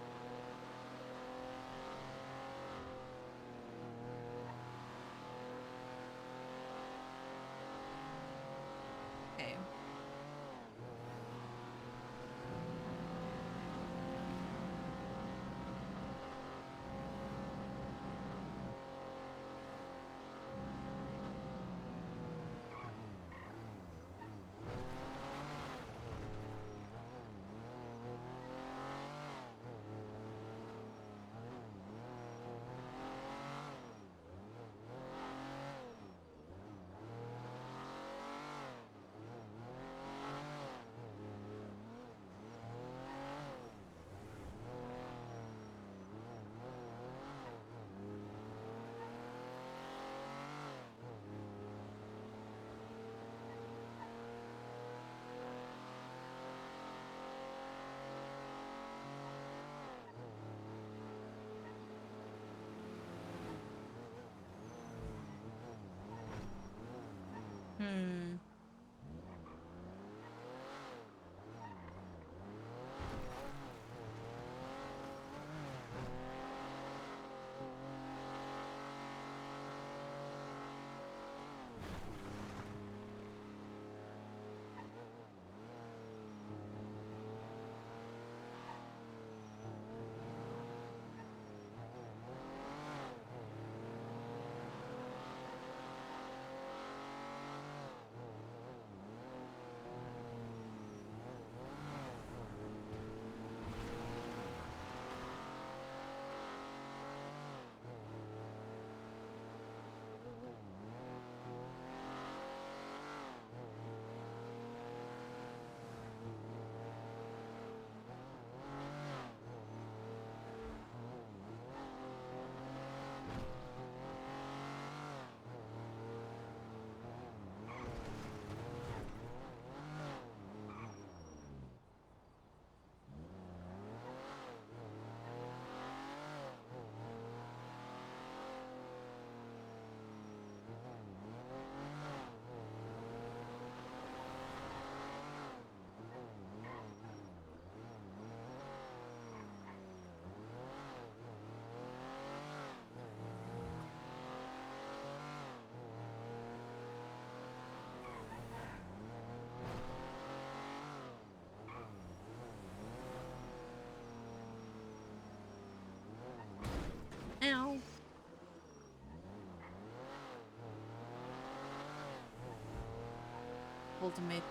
Okay. Hmm. Ow. Golden maple.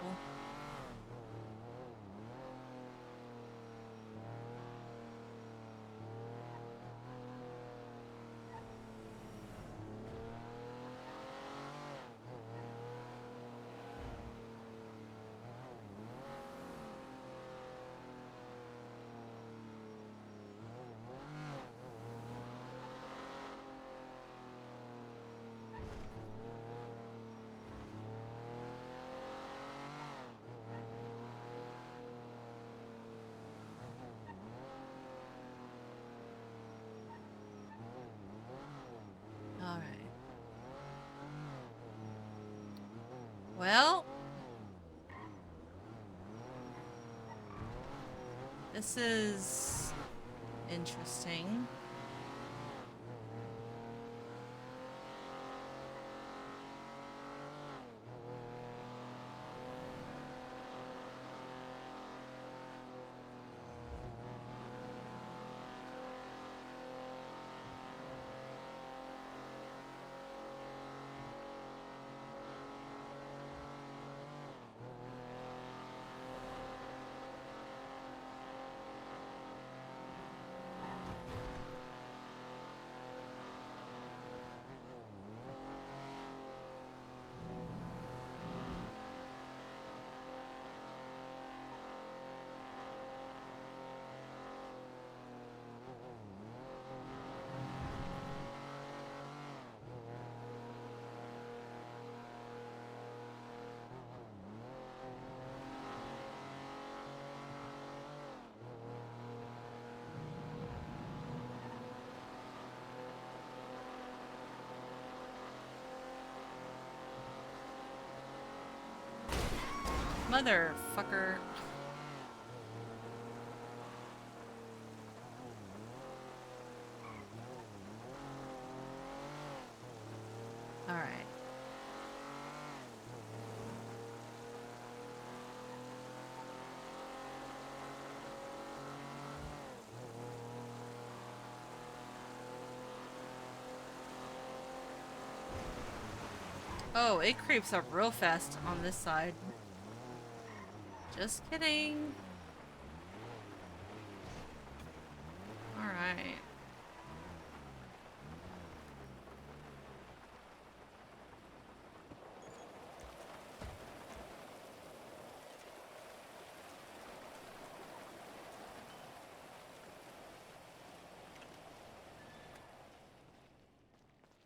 Well, this is interesting. Motherfucker. All right. Oh, it creeps up real fast on this side. Just kidding. All right.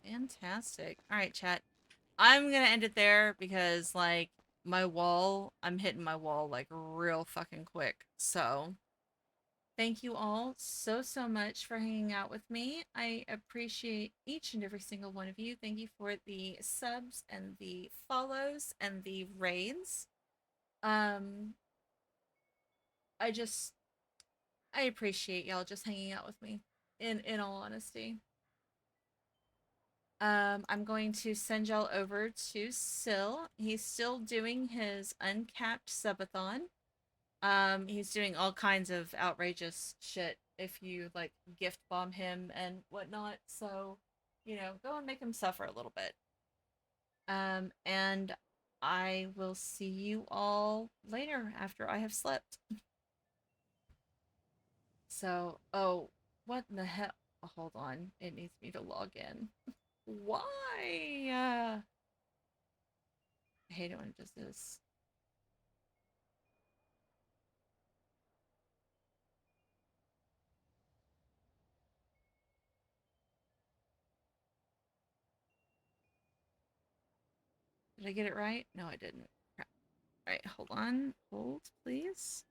Fantastic. All right, chat. I'm gonna end it there because, like, I'm hitting my wall, like, real fucking quick. So, thank you all so much for hanging out with me. I appreciate each and every single one of you. Thank you for the subs and the follows and the raids. I appreciate y'all just hanging out with me, in all honesty. I'm going to send y'all over to Syl. He's still doing his uncapped subathon. He's doing all kinds of outrageous shit if you, like, gift bomb him and whatnot. So, you know, go and make him suffer a little bit. And I will see you all later after I have slept. So, oh, what in the hell? Hold on. It needs me to log in. Why? I hate it when it does this. Did I get it right? No, I didn't. Crap. All right, hold on. Hold, please.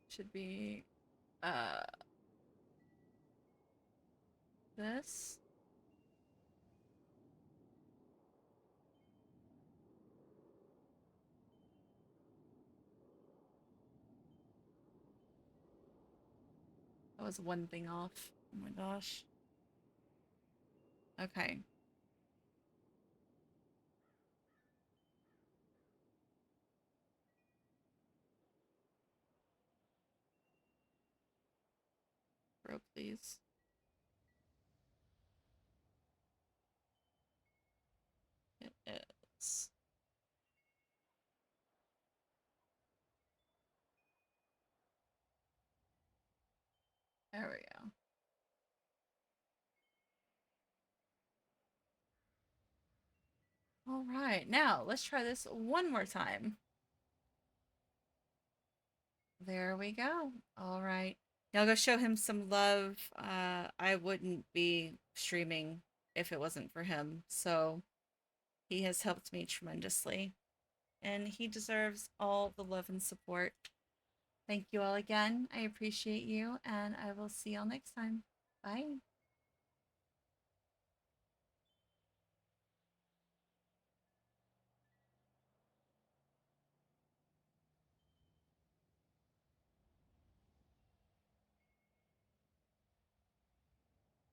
Should be, this. That was one thing off. Oh my gosh. Okay. Bro, please. It is. There we go. All right, now let's try this one more time. There we go. All right. Now I'll go show him some love. I wouldn't be streaming if it wasn't for him. So he has helped me tremendously. And he deserves all the love and support. Thank you all again. I appreciate you. And I will see y'all next time. Bye.